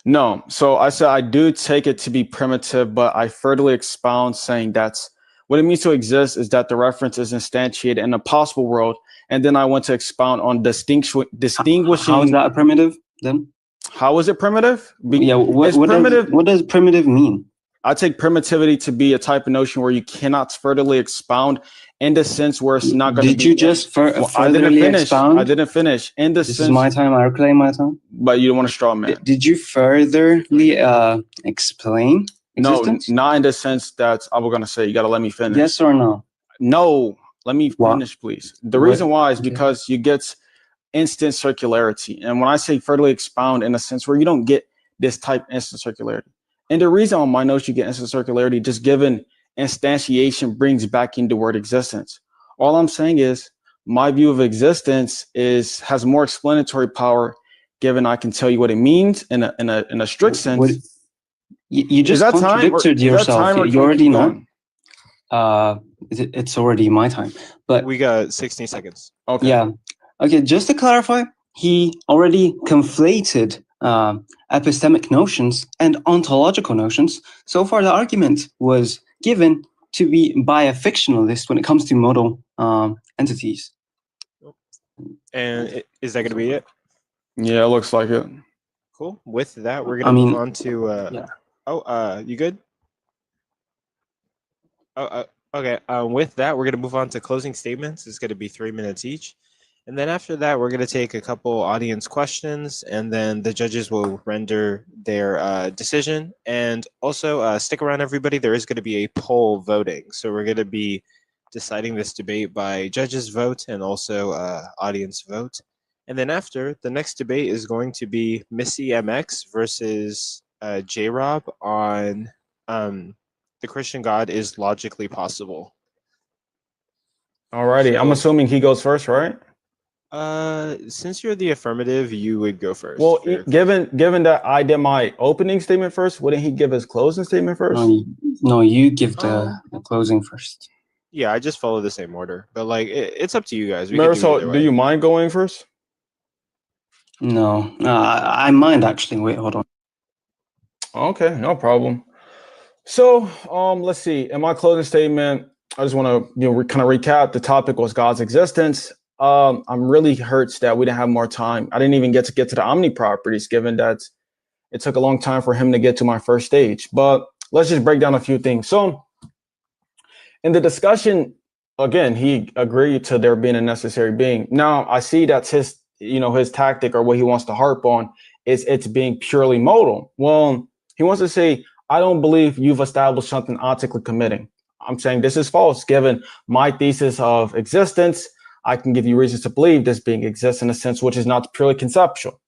No. So I said I do take it to be primitive, but I further expound saying that's what it means to exist is that the reference is instantiated in a possible world. And then I want to expound on distinguishing. How is that a primitive then? How is it primitive? What does primitive mean? I take primitivity to be a type of notion where you cannot furtherly expound in the sense where it's not going to be. Did you just furtherly expound? I didn't finish. In the This is my time. I reclaim my time. But you don't want to straw man. Did you furtherly explain existence? No, not in the sense that I was going to say. You got to let me finish. Yes or no? No, let me finish, please. The reason why is because you get instant circularity. And when I say furtherly expound in a sense where you don't get this type of instant circularity. And the reason on my notes you get instant circularity, just given instantiation brings back in the word existence. All I'm saying is my view of existence has more explanatory power, given I can tell you what it means in a strict sense. You just contradicted yourself. You already know. It's already my time. But we got 16 seconds. Okay. Yeah. Okay. Just to clarify, he already conflated epistemic notions and ontological notions. So far, the argument was given to be by a fictionalist when it comes to modal entities. And is that going to be it? Yeah, it looks like it. Cool. With that, we're going to move on to. You good? Okay. With that, we're going to move on to closing statements. It's going to be 3 minutes each. And then after that, we're going to take a couple audience questions, and then the judges will render their decision. And also, stick around, everybody. There is going to be a poll voting. So we're going to be deciding this debate by judges' vote and also audience vote. And then after, the next debate is going to be Missy MX versus J-Rob on the Christian God is logically possible. Alrighty, I'm So- assuming he goes first, right? Since you're the affirmative, you would go first. Well, for your given that I did my opening statement first, wouldn't he give his closing statement first? No, you give the closing first. Yeah, I just follow the same order, but like it's up to you guys. We can do Marisol, either do way. you mind going first? No, I mind actually. Wait, hold on. Okay, no problem. So, let's see. In my closing statement, I just want to kind of recap. The topic was God's existence. I'm really hurt that we didn't have more time. I didn't even get to the omni properties, given that it took a long time for him to get to my first stage. But let's just break down a few things. So, in the discussion, again, he agreed to there being a necessary being. Now, I see that's his tactic, or what he wants to harp on is it's being purely modal. Well, he wants to say, I don't believe you've established something ontologically committing. I'm saying this is false. Given my thesis of existence, I can give you reasons to believe this being exists in a sense which is not purely conceptual.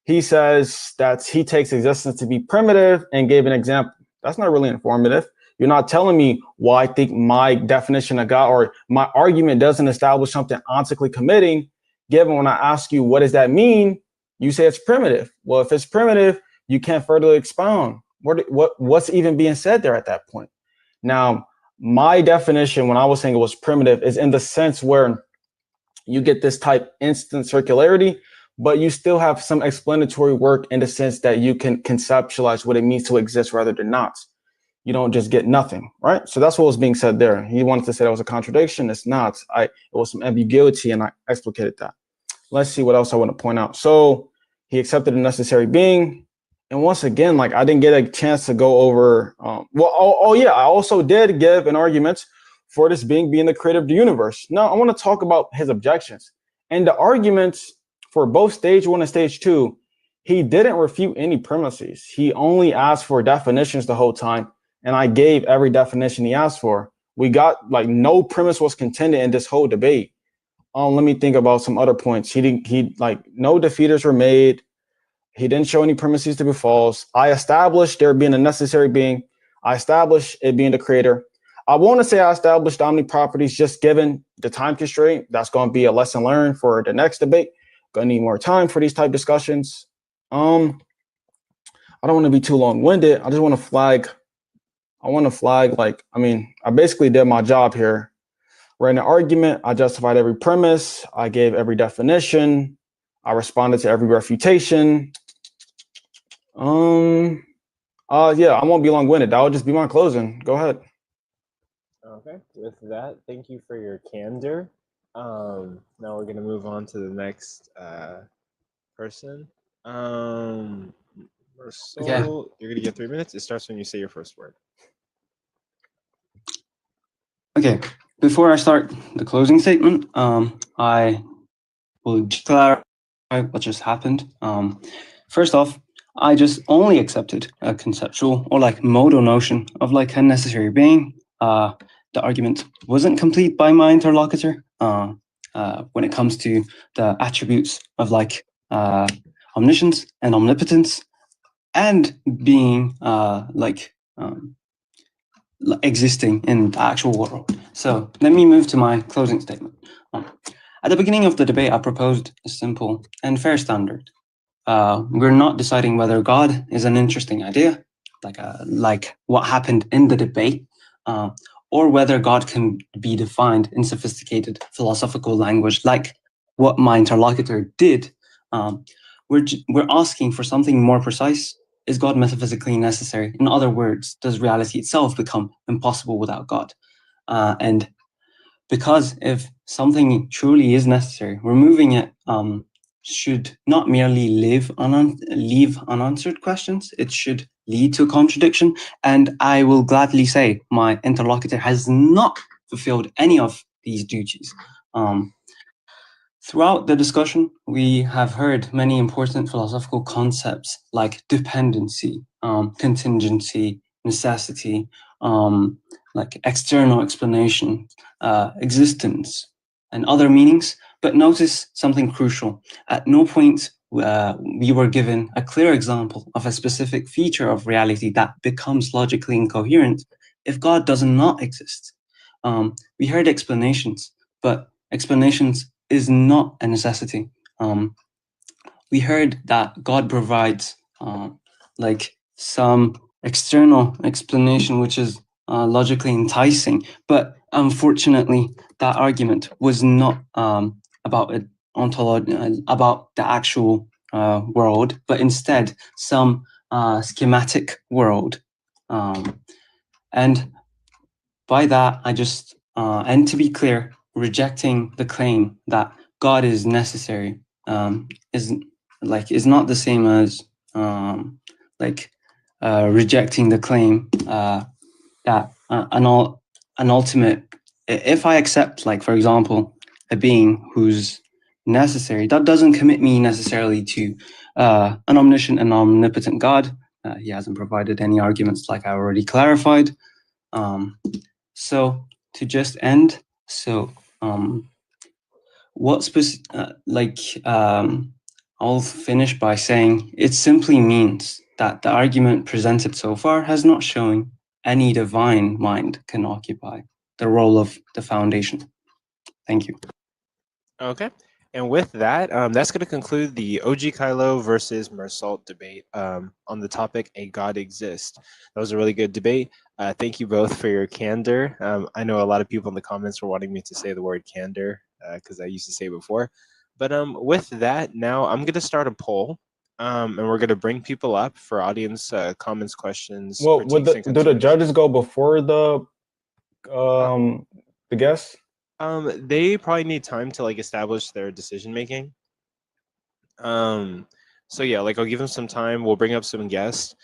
He says that he takes existence to be primitive and gave an example. That's not really informative. You're not telling me why I think my definition of God or my argument doesn't establish something ontologically committing. Given when I ask you, what does that mean? You say it's primitive. Well, if it's primitive, you can't further expound. What's even being said there at that point? Now, my definition when I was saying it was primitive is in the sense where you get this type instant circularity, but you still have some explanatory work in the sense that you can conceptualize what it means to exist rather than not. You don't just get nothing, right? So that's what was being said there. He wanted to say that was a contradiction. It's not. It was some ambiguity, and I explicated that. Let's see what else I want to point out. So he accepted a necessary being. And once again, like I didn't get a chance to go over. Yeah, I also did give an argument for this being the creator of the universe. Now I want to talk about his objections and the arguments for both stage 1 and stage 2. He didn't refute any premises. He only asked for definitions the whole time, and I gave every definition he asked for. We got like no premise was contended in this whole debate. Let me think about some other points. He no defeaters were made. He didn't show any premises to be false. I established there being a necessary being. I established it being the creator. I want to say I established omni properties just given the time constraint. That's going to be a lesson learned for the next debate. Going to need more time for these type discussions. I don't want to be too long-winded. I just want to flag. I basically did my job here. Ran an argument. I justified every premise. I gave every definition. I responded to every refutation. Yeah, I won't be long-winded. That would just be my closing. Go ahead. Okay. With that, thank you for your candor. Now we're gonna move on to the next person. Marcel, you're gonna get 3 minutes. It starts when you say your first word. Okay, before I start the closing statement, I will just clarify what just happened. First off, I just only accepted a conceptual or like modal notion of like a necessary being. The argument wasn't complete by my interlocutor when it comes to the attributes of like omniscience and omnipotence and being existing in the actual world. So let me move to my closing statement. At the beginning of the debate, I proposed a simple and fair standard. We're not deciding whether God is an interesting idea, like what happened in the debate, or whether God can be defined in sophisticated philosophical language, like what my interlocutor did. We're asking for something more precise. Is God metaphysically necessary? In other words, does reality itself become impossible without God? And because if something truly is necessary, removing it should not merely leave unanswered questions. It should lead to a contradiction. And I will gladly say my interlocutor has not fulfilled any of these duties. Throughout the discussion, we have heard many important philosophical concepts like dependency, contingency, necessity, like external explanation, existence, and other meanings. But notice something crucial. At no point we were given a clear example of a specific feature of reality that becomes logically incoherent if God does not exist. We heard explanations, but explanations is not a necessity. We heard that God provides like some external explanation which is logically enticing, but unfortunately that argument was not about it about the actual world, but instead some schematic world. And by that, I just, and to be clear, rejecting the claim that God is necessary is not the same as like rejecting the claim that an ultimate. If I accept, like for example, a being who's necessary, that doesn't commit me necessarily to an omniscient and omnipotent God. He hasn't provided any arguments, like I already clarified. So to just end, so I'll finish by saying it simply means that the argument presented so far has not shown any divine mind can occupy the role of the foundation. Thank you. Okay. And with that, that's going to conclude the OG Kylo versus Mersault debate on the topic, A God Exists. That was a really good debate. Thank you both for your candor. I know a lot of people in the comments were wanting me to say the word candor because I used to say it before. But with that, now I'm going to start a poll. And we're going to bring people up for audience comments, questions. Well, critiques, and do the concerns. judges go before the guests? They probably need time to like establish their decision making. So yeah, like I'll give them some time. We'll bring up some guests,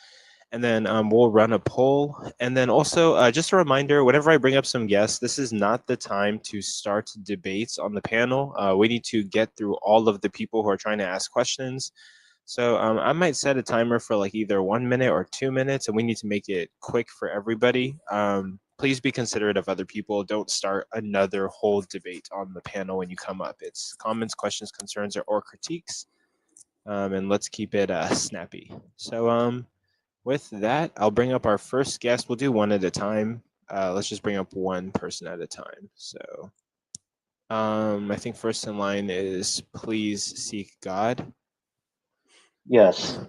and then we'll run a poll. And then also, just a reminder: whenever I bring up some guests, this is not the time to start debates on the panel. We need to get through all of the people who are trying to ask questions. So I might set a timer for like either 1 minute or 2 minutes, and we need to make it quick for everybody. Please be considerate of other people. Don't start another whole debate on the panel when you come up. It's comments, questions, concerns, or critiques. And let's keep it snappy. So with that, I'll bring up our first guest. We'll do one at a time. Let's just bring up one person at a time. So I think first in line is Please Seek God. Yes.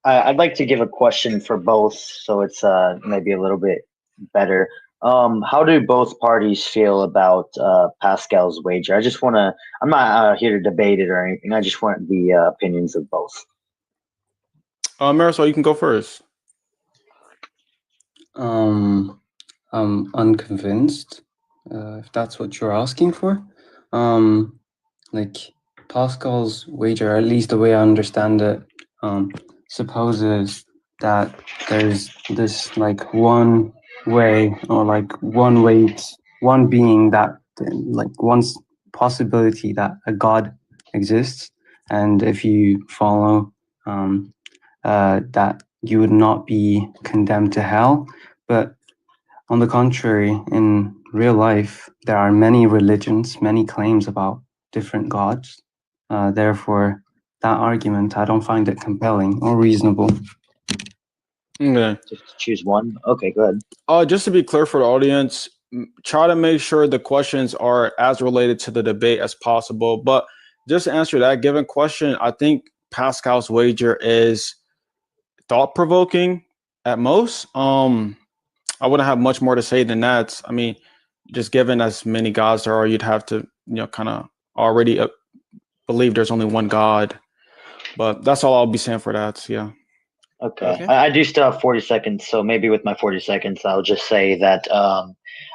I'd like to give a question for both, so it's maybe a little bit better. How do both parties feel about Pascal's wager? I'm not here to debate it or anything. I just want the opinions of both. Marisol, you can go first. I'm unconvinced, if that's what you're asking for. Like Pascal's wager, at least the way I understand it, supposes that there's this like one way or like one being that like one possibility that a God exists, and if you follow that you would not be condemned to hell. But on the contrary, in real life, there are many religions, many claims about different gods. Therefore, that argument, I don't find it compelling or reasonable. Okay. Just choose one. Okay, good. Just to be clear for the audience, try to make sure the questions are as related to the debate as possible. But just to answer that given question, I think Pascal's wager is thought-provoking at most. I wouldn't have much more to say than that. I mean, just given as many gods there are, you'd have to, kind of already believe there's only one God. But that's all I'll be saying for that. Yeah. Okay. I do still have 40 seconds, so maybe with my 40 seconds, I'll just say that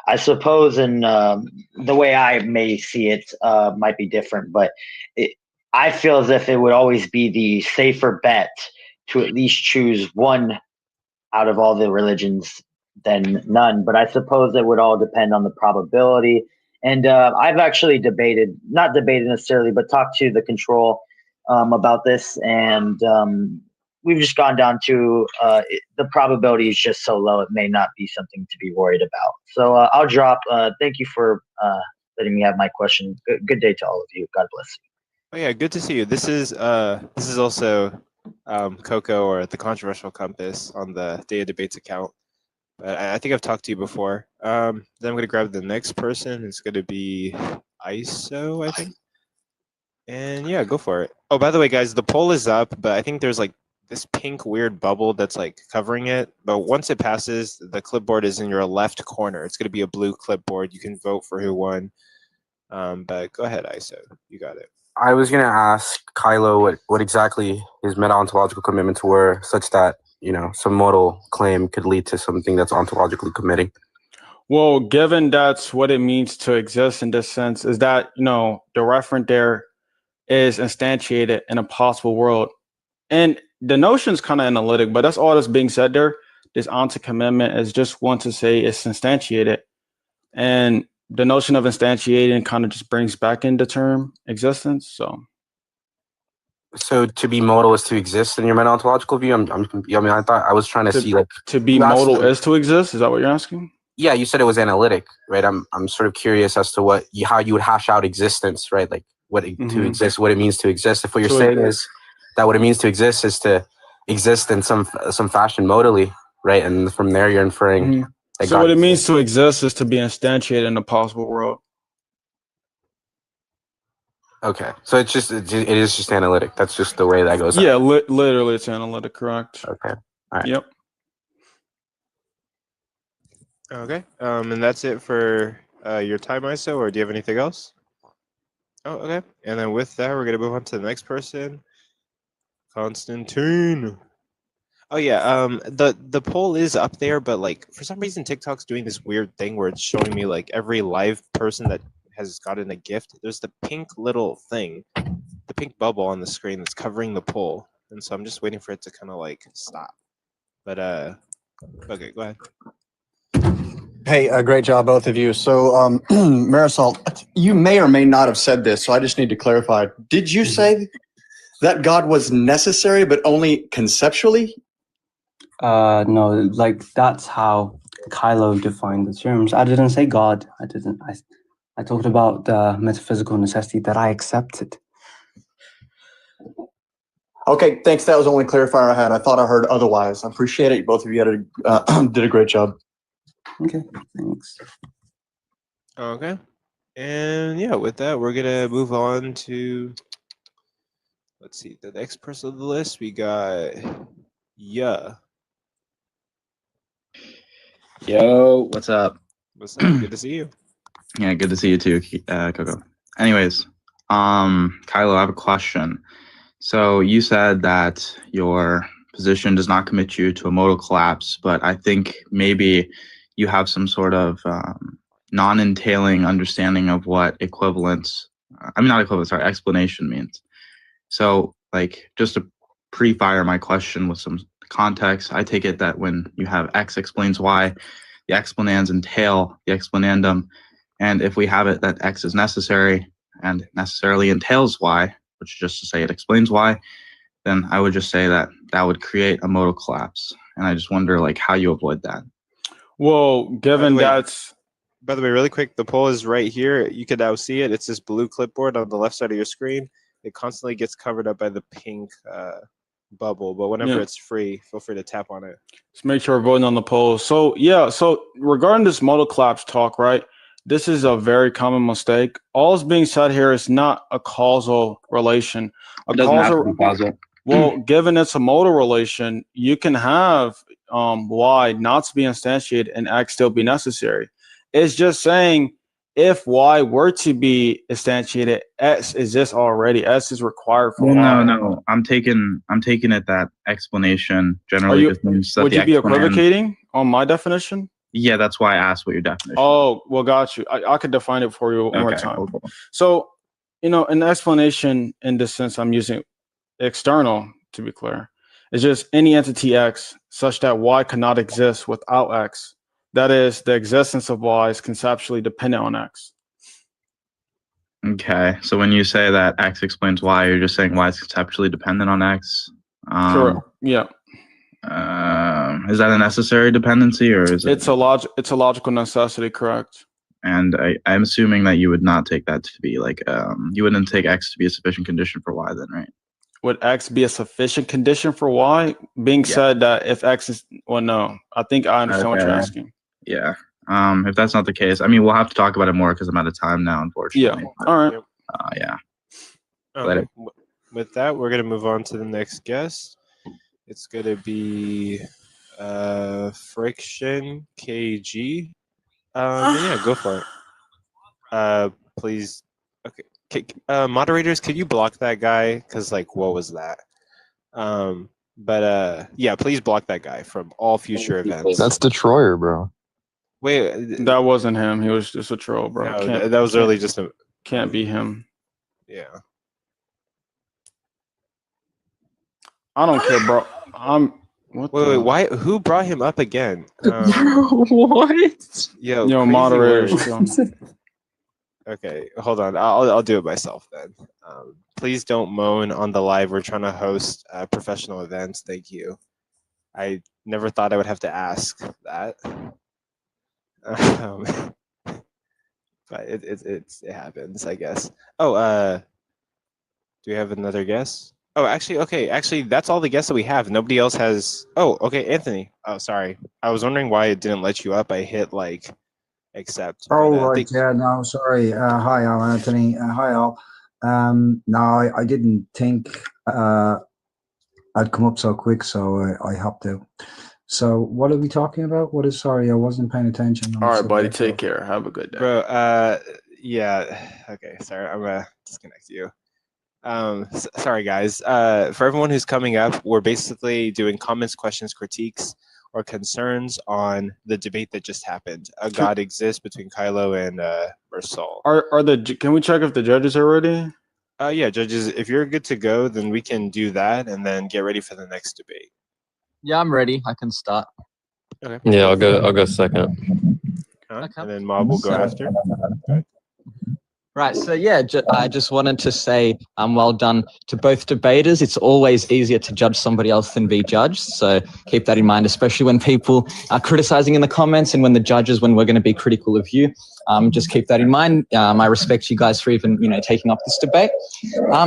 I suppose in the way I may see it might be different, but I feel as if it would always be the safer bet to at least choose one out of all the religions than none. But I suppose it would all depend on the probability And I've actually not debated necessarily, but talked to the control about this, and we've just gone down to the probability is just so low, it may not be something to be worried about. So I'll drop. Thank you for letting me have my question. Good day to all of you. God bless you. Oh yeah, good to see you. This is also Coco, or the Controversial Compass, on the Data Debates account. But I think I've talked to you before. Then I'm gonna grab the next person. It's gonna be ISO, I think. And yeah, go for it. Oh, by the way, guys, the poll is up, but I think there's like this pink weird bubble that's like covering it. But once it passes, the clipboard is in your left corner. It's gonna be a blue clipboard. You can vote for who won. But go ahead, ISO. You got it. I was going to ask Kylo what exactly his meta-ontological commitments were, such that, some modal claim could lead to something that's ontologically committing. Well, given that's what it means to exist in this sense, is that, the referent there is instantiated in a possible world. And the notion is kind of analytic, but that's all that's being said there. This onto commitment is just one to say it's instantiated. And the notion of instantiating kind of just brings back in the term existence. So to be modal is to exist in your meta-ontological view? I thought I was trying to see, like, to be modal is to exist. Is that what you're asking? Yeah, you said it was analytic, right? I'm sort of curious as to how you would hash out existence, right? Like to exist, what it means to exist. If what you're saying is that what it means to exist is to exist in some fashion modally, right? And from there you're inferring. So what it means to exist is to be instantiated in a possible world. Okay, so it is just analytic. That's just the way that goes. Yeah, literally, it's analytic, correct? Okay. All right. Yep. Okay. And that's it for your time, ISO, or do you have anything else? Oh, okay. And then with that, we're gonna move on to the next person, Constantine. Oh yeah. The poll is up there, but like for some reason TikTok's doing this weird thing where it's showing me like every live person that has gotten a gift. There's the pink little thing, the pink bubble on the screen that's covering the poll, and so I'm just waiting for it to kind of like stop. But okay, go ahead. Hey, great job, both of you. So, Marisol, you may or may not have said this, so I just need to clarify. Did you say that God was necessary, but only conceptually? No, like that's how Kylo defined the terms. I didn't say God. I talked about the metaphysical necessity that I accepted. Okay, thanks. That was the only clarifier I had. I thought I heard otherwise. I appreciate it. Both of you did a great job. Okay, thanks. Okay. And yeah, with that, we're gonna move on to, let's see, the next person on the list. We got Yo, what's up? What's up? Good to see you. Yeah, good to see you too, Coco. Anyways, Kylo, I have a question. So you said that your position does not commit you to a modal collapse, but I think maybe you have some sort of non-entailing understanding of what explanation means. So, like, just to pre-fire my question with some context, I take it that when you have X explains Y, the explanans entail the explanandum, and if we have it that X is necessary and necessarily entails Y, which is just to say it explains Y, then I would just say that would create a modal collapse. And I just wonder, like, how you avoid that. Well, given that's... By the way, really quick, the poll is right here. You can now see it. It's this blue clipboard on the left side of your screen. It constantly gets covered up by the pink bubble, but whenever it's free, feel free to tap on it. Just make sure we're voting on the poll. So regarding this modal collapse talk, right? This is a very common mistake. All is being said here is not a causal relation. It doesn't have to be causal. Well, given it's a modal relation, you can have Y not to be instantiated and X still be necessary. It's just saying if Y were to be instantiated, S exists already. S is required for Y. No. I'm taking it that explanation generally just means that would you be equivocating on my definition? Yeah, that's why I asked what your definition. Oh, well, got you. I could define it for you one more time. Cool. So, an explanation in this sense, I'm using external to be clear. It's just any entity X such that Y cannot exist without X. That is, the existence of Y is conceptually dependent on X. Okay, so when you say that X explains Y, you're just saying Y is conceptually dependent on X. Correct. Yeah. Is that a necessary dependency, or is it? It's a logical necessity. Correct. And I'm assuming that you would not take that to be like you wouldn't take X to be a sufficient condition for Y, then, right? Would X be a sufficient condition for Y? Being said that if X is, well, no. I think I understand what you're asking. Yeah. If that's not the case, I mean, we'll have to talk about it more because I'm out of time now, unfortunately. Yeah. All right. Yeah. Okay. With that, we're gonna move on to the next guest. It's gonna be Friction KG. Yeah, go for it. Please. Okay. Moderators, could you block that guy? Cause like, what was that? Yeah, please block that guy from all future events. That's Destroyer, bro. Wait, that wasn't him. He was just a troll, bro. No, that was really just a. Can't be him. Yeah. I don't care, bro. Wait, why? Who brought him up again? What? Yo, Yo, moderators. Okay, hold on. I'll do it myself then. Please don't moan on the live. We're trying to host professional events. Thank you. I never thought I would have to ask that. But it happens, I guess. Oh, do we have another guest? Oh, actually, okay. Actually, that's all the guests that we have. Nobody else has. Oh, okay, Anthony. Oh, sorry. I was wondering why it didn't let you up. I hit like accept. Oh, right. Yeah, no, sorry. Hi, all, Anthony. Hi, all. No, I didn't think I'd come up so quick, so I hopped out. So what are we talking about? Sorry, I wasn't paying attention. All right, buddy. Take care. Have a good day. Bro, yeah. Okay, sorry. I'm going to disconnect you. Sorry, guys. For everyone who's coming up, we're basically doing comments, questions, critiques, or concerns on the debate that just happened. A God exists between Kylo and Mersal. Can we check if the judges are ready? Yeah, judges, if you're good to go, then we can do that and then get ready for the next debate. Yeah, I'm ready. I can start. Okay. Yeah, I'll go second. Okay. And then Mob will go after. Right. So yeah, I just wanted to say well done to both debaters. It's always easier to judge somebody else than be judged. So keep that in mind, especially when people are criticizing in the comments and when we're going to be critical of you. Just keep that in mind. I respect you guys for even, taking up this debate.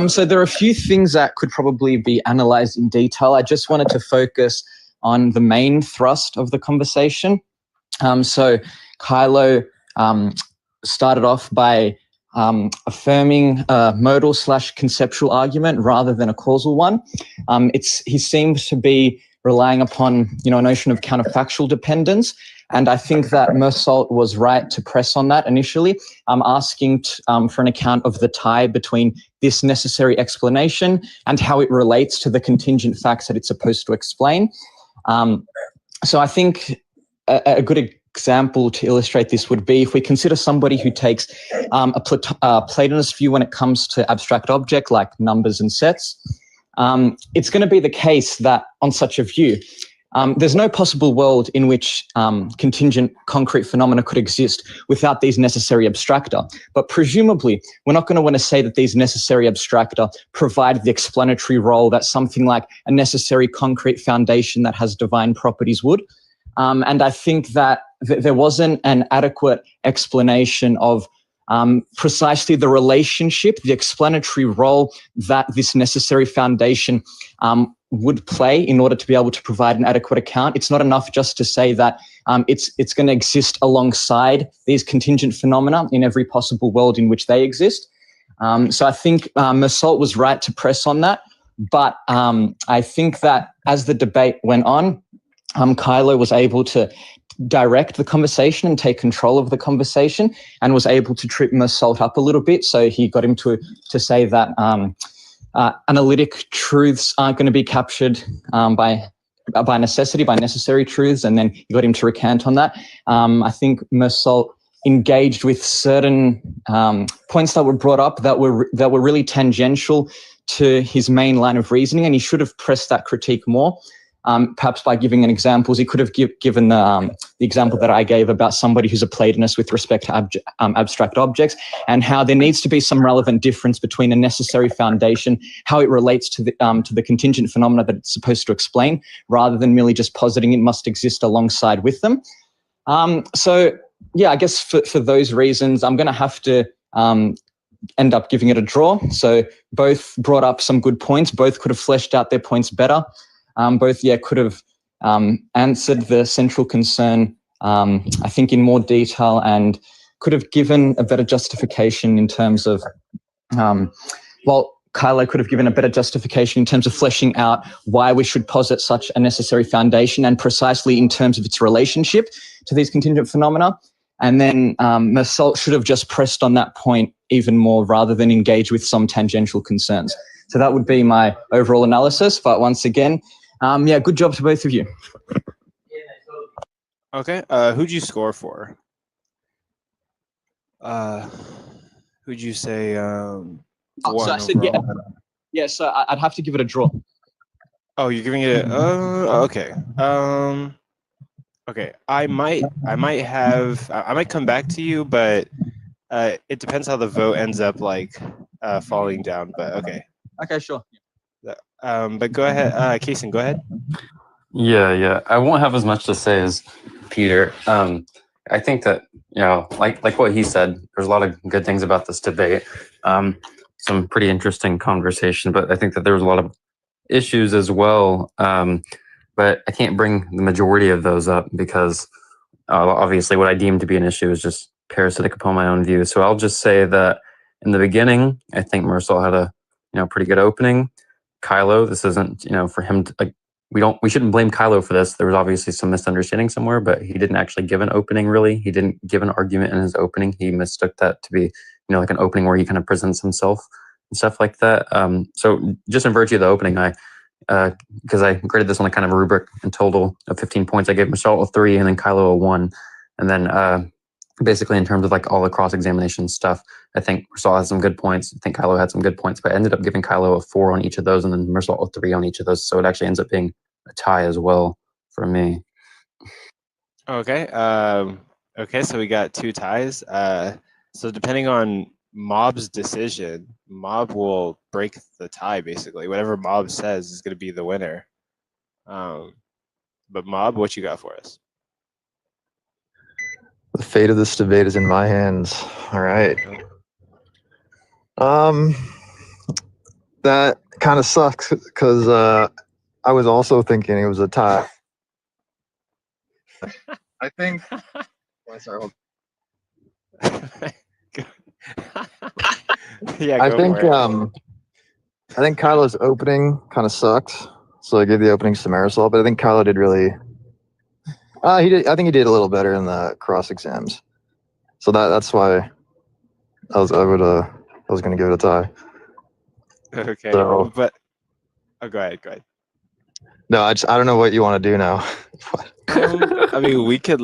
So there are a few things that could probably be analyzed in detail. I just wanted to focus on the main thrust of the conversation. So Kylo started off by affirming a modal/conceptual argument rather than a causal one. He seems to be relying upon, a notion of counterfactual dependence. And I think that Mersal was right to press on that initially, asking for an account of the tie between this necessary explanation and how it relates to the contingent facts that it's supposed to explain. So I think a good example to illustrate this would be if we consider somebody who takes a Platonist view when it comes to abstract object like numbers and sets. It's going to be the case that on such a view, there's no possible world in which contingent concrete phenomena could exist without these necessary abstracta. But presumably, we're not going to want to say that these necessary abstracta provide the explanatory role that something like a necessary concrete foundation that has divine properties would. And I think that there wasn't an adequate explanation of precisely the relationship, the explanatory role that this necessary foundation would play in order to be able to provide an adequate account. It's not enough just to say that it's going to exist alongside these contingent phenomena in every possible world in which they exist. So I think Mersal was right to press on that. But I think that as the debate went on, Kylo was able to direct the conversation and take control of the conversation and was able to trip Mersal up a little bit. So he got him to say that analytic truths aren't going to be captured by necessity, by necessary truths, and then you got him to recant on that. I think Mersal engaged with certain points that were brought up that were really tangential to his main line of reasoning, and he should have pressed that critique more. perhaps by giving an examples. He could have given the example that I gave about somebody who's a Platonist with respect to abstract objects, and how there needs to be some relevant difference between a necessary foundation, how it relates to the contingent phenomena that it's supposed to explain, rather than merely just positing it must exist alongside with them. So yeah, I guess for those reasons, I'm going to have to end up giving it a draw. So both brought up some good points. Both could have fleshed out their points better. Both, could have answered the central concern, I think, in more detail, and could have given a better justification in terms of, Kylo could have given a better justification in terms of fleshing out why we should posit such a necessary foundation, and precisely in terms of its relationship to these contingent phenomena. And then Mersault should have just pressed on that point even more rather than engage with some tangential concerns. So that would be my overall analysis. But once again, good job to both of you. Okay, who'd you score for? Who'd you say? So I said so I'd have to give it a draw. Oh, you're giving it okay. Okay, I might come back to you, but it depends how the vote ends up falling down. But okay. Okay, sure. But go ahead, Kaysen, go ahead. Yeah. I won't have as much to say as Peter. I think that, like what he said, there's a lot of good things about this debate. Some pretty interesting conversation, but I think that there's a lot of issues as well. But I can't bring the majority of those up because obviously what I deem to be an issue is just parasitic upon my own view. So I'll just say that in the beginning, I think Mersault had a pretty good opening. Kylo, this isn't for him to, we shouldn't blame Kylo for this. There was obviously some misunderstanding somewhere, but he didn't actually give an opening. Really, he didn't give an argument in his opening. He mistook that to be like an opening where he kind of presents himself and stuff like that. So just in virtue of the opening, because I graded this on a kind of a rubric in total of 15 points, I gave Mersault a 3 and then Kylo a 1. And then basically in terms of all the cross-examination stuff, I think Mersault has some good points. I think Kylo had some good points, but I ended up giving Kylo a 4 on each of those and then Mersault a 3 on each of those. So it actually ends up being a tie as well for me. Okay. Okay, so we got 2 ties. So depending on Mob's decision, Mob will break the tie, basically. Whatever Mob says is going to be the winner. But Mob, what you got for us? The fate of this debate is in my hands. All right. That kind of sucks because I was also thinking it was a tie. I think. Sorry, hold Yeah, I go think for it. I think Kylo's opening kind of sucked, so I gave the openings to Marisol. But I think Kylo did really. He did. I think he did a little better in the cross exams, so that's why I was going to give it a tie. Okay, So, but go ahead. No, I don't know what you want to do now. I mean, we could.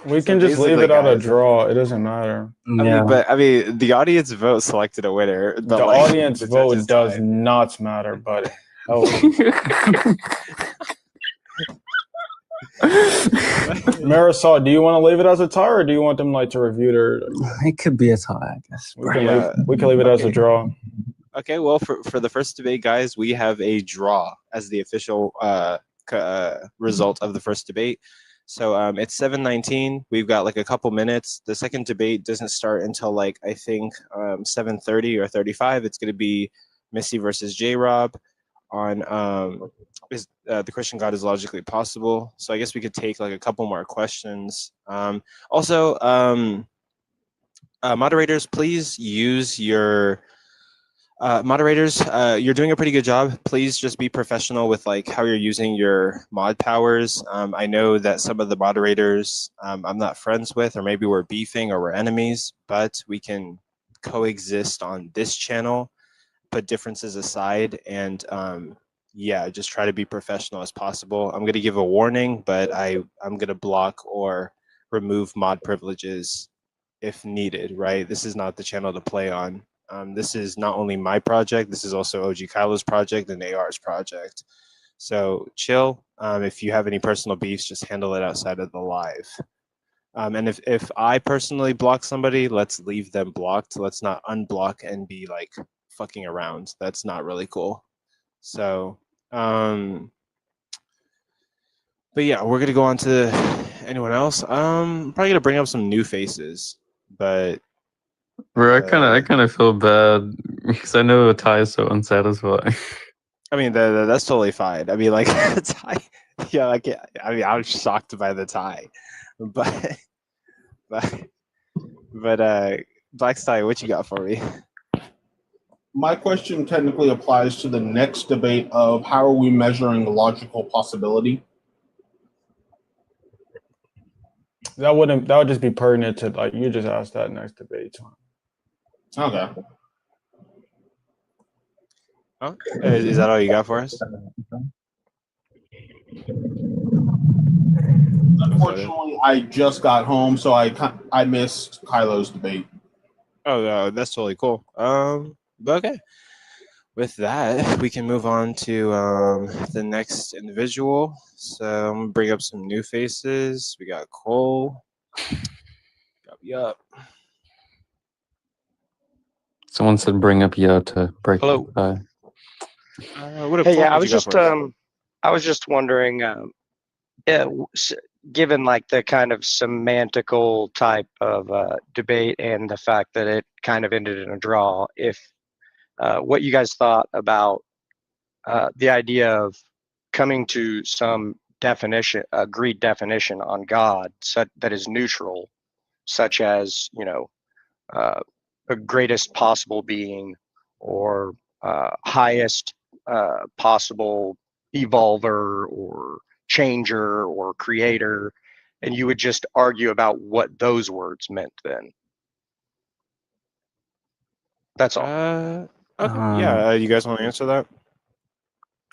We can just leave it at a draw. It doesn't matter. I mean, the audience vote selected a winner. But the audience vote does not matter, buddy. Marisol, do you want to leave it as a tie, or do you want them to review their? It could be a tie, I guess. We can leave it as a draw. Okay, well, for the first debate, guys, we have a draw as the official result of the first debate. So it's 7:19. We've got a couple minutes. The second debate doesn't start until I think 7:30 or 35. It's going to be Missy versus J-Rob on is the Christian God is logically possible. So I guess we could take a couple more questions. Also, moderators, please use your moderators. You're doing a pretty good job. Please just be professional with how you're using your mod powers. I know that some of the moderators I'm not friends with, or maybe we're beefing or we're enemies, but we can coexist on this channel, put differences aside, and just try to be professional as possible. I'm going to give a warning, but I'm going to block or remove mod privileges if needed, right? This is not the channel to play on. This is not only my project, this is also OG Kylo's project and AR's project. So chill. If you have any personal beefs, just handle it outside of the live. And if I personally block somebody, let's leave them blocked. Let's not unblock and be like fucking around. That's not really cool. So, but yeah, we're gonna go on to anyone else. I'm probably gonna bring up some new faces, but Bro, I kind of feel bad because I know Ty is so unsatisfying. I mean that's totally fine. I mean, like the tie, yeah, like I mean, I was shocked by the tie, but Black Sty, what you got for me? My question technically applies to the next debate of how are we measuring logical possibility? That would just be pertinent to like you just asked that next debate time. Okay. Oh, is that all you got for us? Unfortunately, I just got home, so I missed Kylo's debate. Oh, no, that's totally cool. But okay. With that, we can move on to the next individual. So I'm gonna bring up some new faces. We got Cole. Yup. Someone said bring up Yo to break Hello. the tie. What Hey, yeah, what you got for us? I was just wondering, given like the kind of semantical type of debate and the fact that it kind of ended in a draw, if what you guys thought about the idea of coming to some agreed definition on God that is neutral, such as, you know, the greatest possible being or highest possible evolver or changer or creator, and you would just argue about what those words meant then. That's all. Okay. Yeah. You guys want to answer that?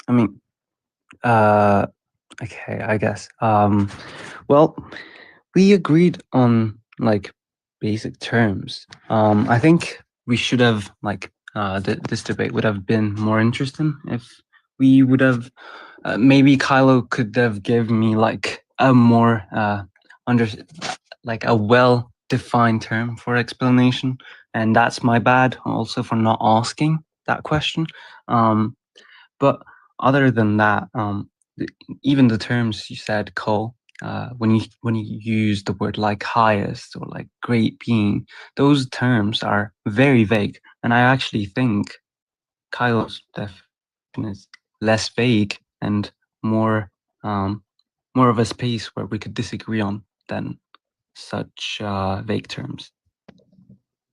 I mean, okay, I guess. Well, we agreed on like basic terms. I think we should have like this debate would have been more interesting if we would have maybe Kylo could have given me like a more like a well defined term for explanation, and that's my bad also for not asking that question. But other than that, even the terms you said, Cole, when you use the word like highest or like great being, those terms are very vague, and I actually think Kyle's definition is less vague and more more of a space where we could disagree on than such vague terms.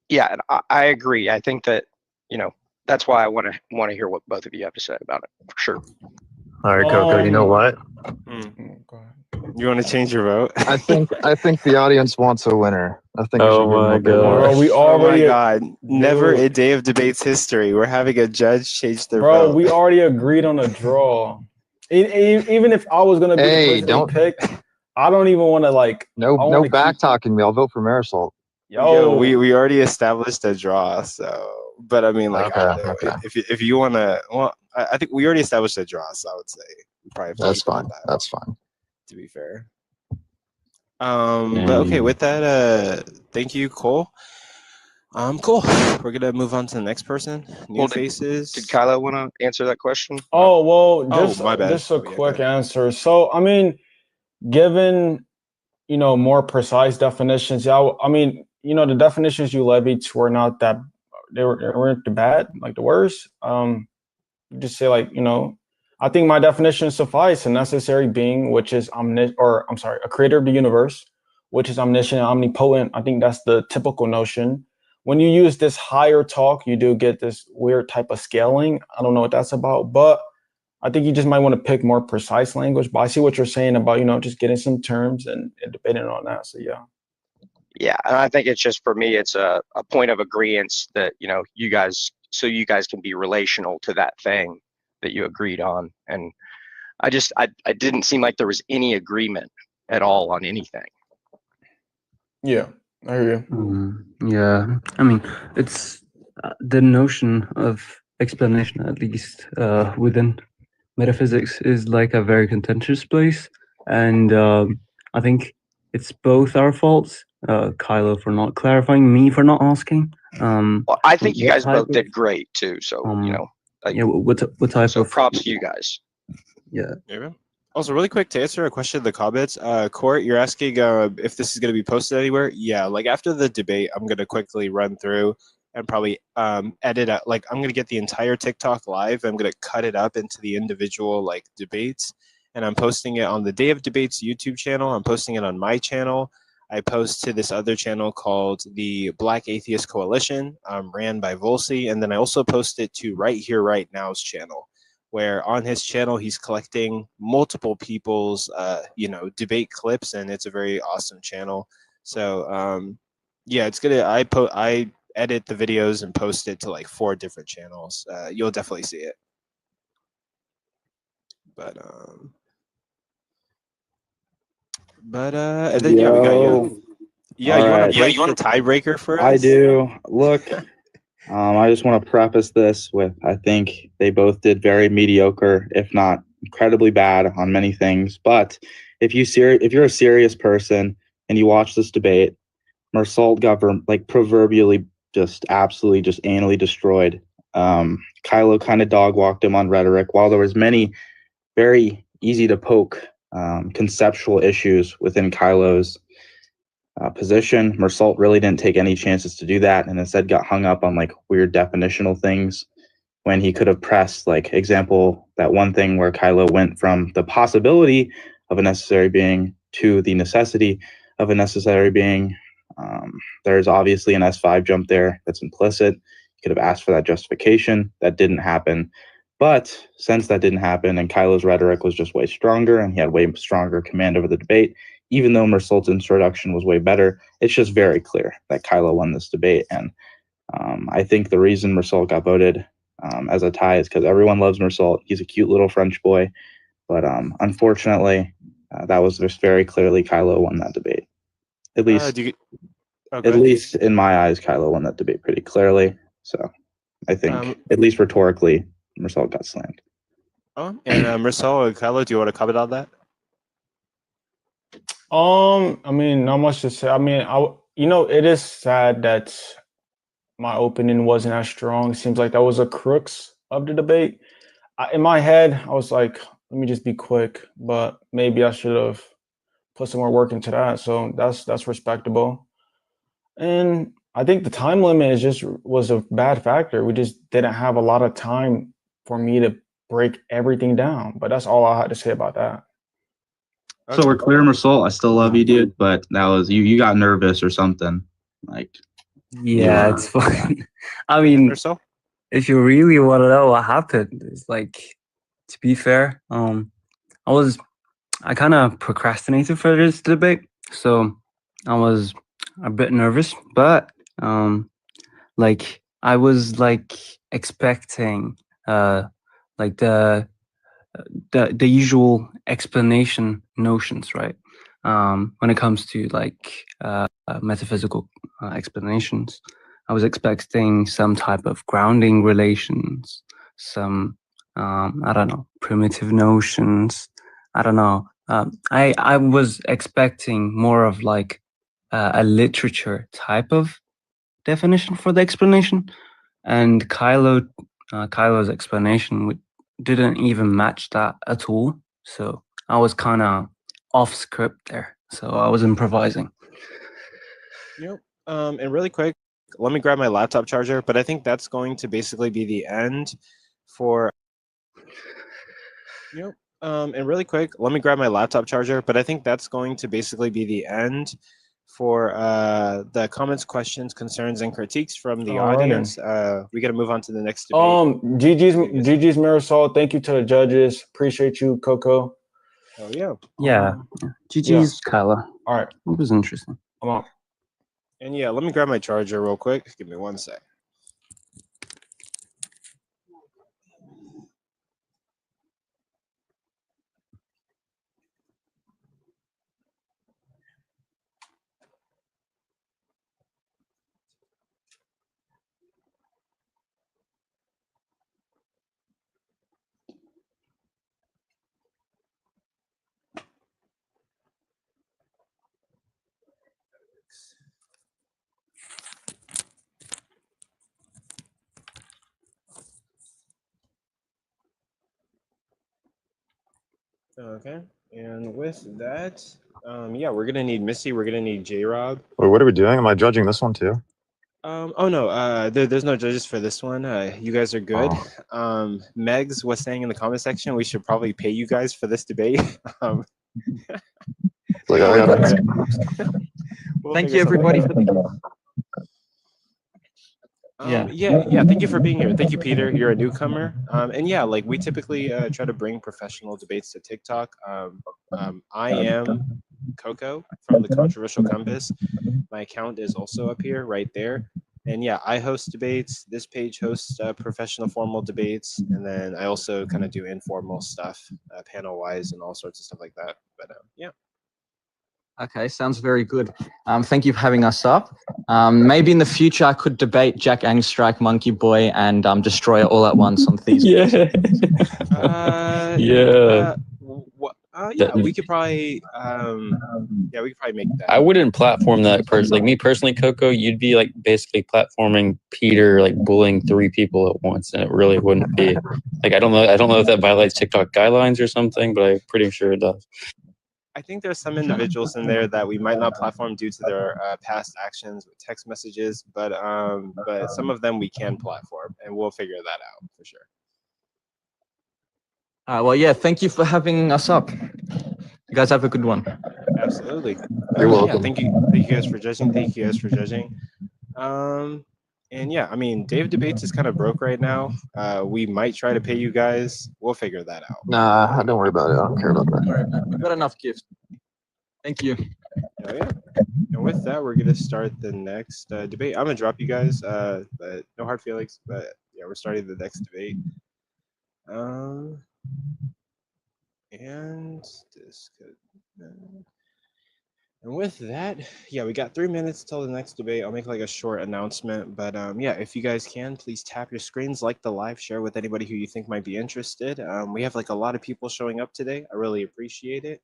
Yeah, and I agree. I think that, you know, that's why I want to hear what both of you have to say about it, for sure. All right, Coco. You know what? You want to change your vote? I think the audience wants a winner. I think we should give them a good one. Bro, we Oh already my God! Never Dude. a day of debates history. We're having a judge change their Bro, vote. we already agreed on a draw. Even if I was gonna be Hey, the person don't- picked, I don't even want to like. No back talking me. I'll vote for Marisol. Yo, we already established a draw. So, but I mean, like, I don't know. Okay. If you want to, well, I think we already established a draw. So I would say we probably have to That's keep it at fine. that, That's fine. to be fair. But okay, with that, thank you, Cole. Cool. We're gonna move on to the next person. New Well, faces. Did Kylo want to answer that question? Oh well, just my bad. just a quick answer. So I mean, given more precise definitions, yeah. I mean, the definitions you levied were not that they weren't the bad, like the worst. Just say like I think my definition suffice: a necessary being, which is a creator of the universe, which is omniscient and omnipotent. I think that's the typical notion. When you use this higher talk, you do get this weird type of scaling. I don't know what that's about, but I think you just might want to pick more precise language. But I see what you're saying about just getting some terms and debating on that. So yeah. Yeah, and I think it's just, for me, it's a point of agreement that you guys can be relational to that thing that you agreed on. And I didn't seem like there was any agreement at all on anything. Yeah, I hear you. Yeah, I mean, it's the notion of explanation, at least within metaphysics is like a very contentious place, and I think it's both our faults. Kylo for not clarifying, me for not asking. Well, I think you What guys type both of did great too. So like, yeah, what type so of props to you guys. Yeah. Also, really quick to answer a question in the comments, Court, you're asking if this is going to be posted anywhere. Yeah, like after the debate, I'm going to quickly run through and probably edit out. Like I'm going to get the entire TikTok live. I'm going to cut it up into the individual like debates, and I'm posting it on the Day of Debates YouTube channel. I'm posting it on my channel. I post to this other channel called the Black Atheist Coalition, ran by Volsi, and then I also post it to Right Here Right Now's channel, where on his channel he's collecting multiple people's debate clips, and it's a very awesome channel. So yeah, it's gonna I edit the videos and post it to like 4 different channels. You'll definitely see it. But and then yeah, we got you. Yeah, you want to break the tiebreaker for us? I do. Look, I just want to preface this with I think they both did very mediocre, if not incredibly bad on many things. But if you're a serious person and you watch this debate, Mersault got proverbially just absolutely just anally destroyed. Kylo kind of dog walked him on rhetoric, while there was many very easy to poke conceptual issues within Kylo's position. Mersault really didn't take any chances to do that, and instead got hung up on like weird definitional things when he could have pressed, like, example, that one thing where Kylo went from the possibility of a necessary being to the necessity of a necessary being. There's obviously an S5 jump there that's implicit. You could have asked for that justification. That didn't happen. But since that didn't happen and Kylo's rhetoric was just way stronger and he had way stronger command over the debate, even though Mersault's introduction was way better, it's just very clear that Kylo won this debate. And I think the reason Mersault got voted as a tie is because everyone loves Mersault. He's a cute little French boy. But unfortunately, that was just very clearly Kylo won that debate. At least, at least in my eyes, Kylo won that debate pretty clearly. So I think, at least rhetorically, Mersault got slammed. And Marcel and Kylo, do you want to comment on that? I mean, not much to say. I mean, it is sad that my opening wasn't as strong. It seems like that was a crux of the debate. In my head, I was like, let me just be quick, but maybe I should have put some more work into that. So that's respectable. And I think the time limit was a bad factor. We just didn't have a lot of time for me to break everything down. But that's all I had to say about that. So we're clear, Mersault. I still love you, dude, but that was you got nervous or something. Like, Yeah, it's fine. I mean, if you really want to know what happened, it's like, to be fair, I kind of procrastinated for this debate, so I was a bit nervous, but like I was like expecting like the usual explanation notions, right? When it comes to like metaphysical explanations, I was expecting some type of grounding relations, some I don't know, primitive notions. I don't know. I was expecting more of like a literature type of definition for the explanation, and Kylo's explanation didn't even match that at all. So I was kind of off script there. So I was improvising. Yep. And really quick, let me grab my laptop charger, but I think that's going to basically be the end for. Yep. And really quick, let me grab my laptop charger, but I think that's going to basically be the end for the comments, questions, concerns, and critiques from the audience. We got to move on to the next debate. GG's Marisol. Thank you to the judges. Appreciate you, Coco. Oh yeah. Yeah. GG's Kyla. All right. It was interesting. Come on. And yeah, let me grab my charger real quick. Give me 1 sec. Okay. And with that, yeah, we're gonna need Missy. We're gonna need J Rob. Wait, what are we doing? Am I judging this one too? Oh no, there's no judges for this one. You guys are good. Megs was saying in the comment section we should probably pay you guys for this debate. Like, I gotta. Thank you, everybody, for the yeah. Thank you for being here. Thank you, Peter. You're a newcomer. And yeah, like we typically try to bring professional debates to TikTok. I am Coco from the Controversial Compass. My account is also up here, right there. And yeah, I host debates. This page hosts professional formal debates, and then I also kind of do informal stuff, panel wise, and all sorts of stuff like that. But yeah. Okay, sounds very good. Thank you for having us up. Maybe in the future I could debate Jack Angstrike, Monkey Boy, and Destroyer all at once on these. Yeah. Yeah. Yeah, we could probably we could probably make that. I wouldn't platform that person. Like me personally, Coco, you'd be like basically platforming Peter, like bullying 3 people at once, and it really wouldn't be like I don't know if that violates TikTok guidelines or something, but I'm pretty sure it does. I think there's some individuals in there that we might not platform due to their past actions with text messages, but some of them we can platform, and we'll figure that out for sure. Well, yeah, thank you for having us up. You guys have a good one. Absolutely. You're welcome. Yeah, thank you guys for judging. Thank you guys for judging. And yeah, I mean, Dave Debates is kind of broke right now. We might try to pay you guys. We'll figure that out. Nah, don't worry about it. I don't care about that. We've got enough gifts. Thank you. Oh, yeah. And with that, we're gonna start the next debate. I'm gonna drop you guys, but no hard feelings. But yeah, we're starting the next debate. And this could. And with that, yeah, we got 3 minutes till the next debate. I'll make like a short announcement, but yeah, if you guys can, please tap your screens, like the live, share with anybody who you think might be interested. We have like a lot of people showing up today. I really appreciate it.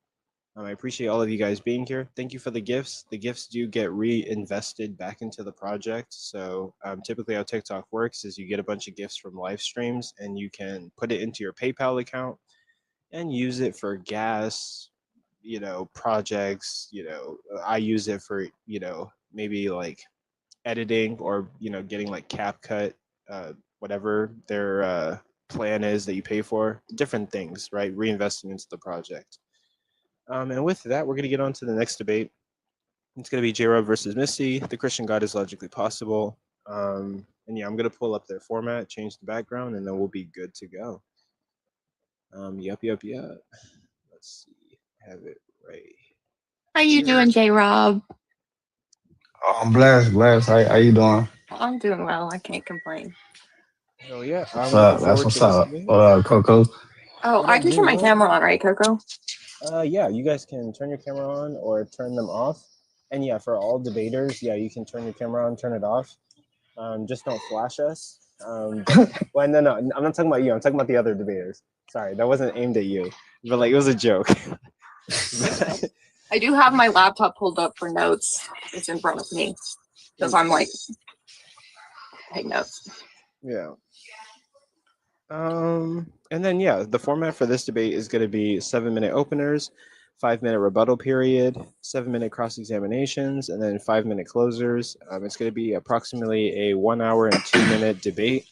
I appreciate all of you guys being here. Thank you for the gifts. The gifts do get reinvested back into the project. So typically how TikTok works is you get a bunch of gifts from live streams and you can put it into your PayPal account and use it for gas, projects. I use it for, maybe like editing or, getting like CapCut, whatever their plan is that you pay for, different things, right? Reinvesting into the project. And with that, we're going to get on to the next debate. It's going to be J-Rob versus Missy. The Christian God is logically possible. And yeah, I'm going to pull up their format, change the background, and then we'll be good to go. Yep. Let's see. Have it right. How you doing, J-Rob? Oh, I'm blessed. How you doing? I'm doing well. I can't complain. Oh yeah. What's up? That's what's up. Coco. Oh, I can turn my camera on, right, Coco? Yeah, you guys can turn your camera on or turn them off. And yeah, for all debaters, yeah, you can turn your camera on, turn it off. Just don't flash us. Well, no, I'm not talking about you. I'm talking about the other debaters. Sorry, that wasn't aimed at you, but like it was a joke. I do have my laptop pulled up for notes. It's in front of me because I'm like, take notes. Yeah. And then yeah, the format for this debate is going to be 7-minute openers, 5-minute rebuttal period, 7-minute cross examinations, and then 5-minute closers. It's going to be approximately a 1 hour and 2-minute debate.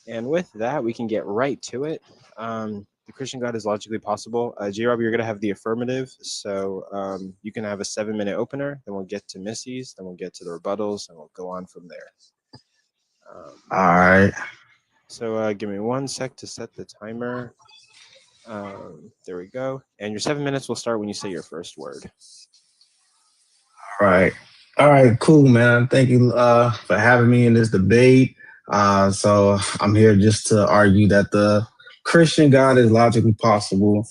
And with that, we can get right to it. The Christian God is logically possible. J-Rob, you're going to have the affirmative. So you can have a 7-minute opener, then we'll get to Missy's, then we'll get to the rebuttals, and we'll go on from there. All right. So give me 1 sec to set the timer. There we go. And your 7 minutes will start when you say your first word. All right, cool, man. Thank you for having me in this debate. So I'm here just to argue that the Christian God is logically possible.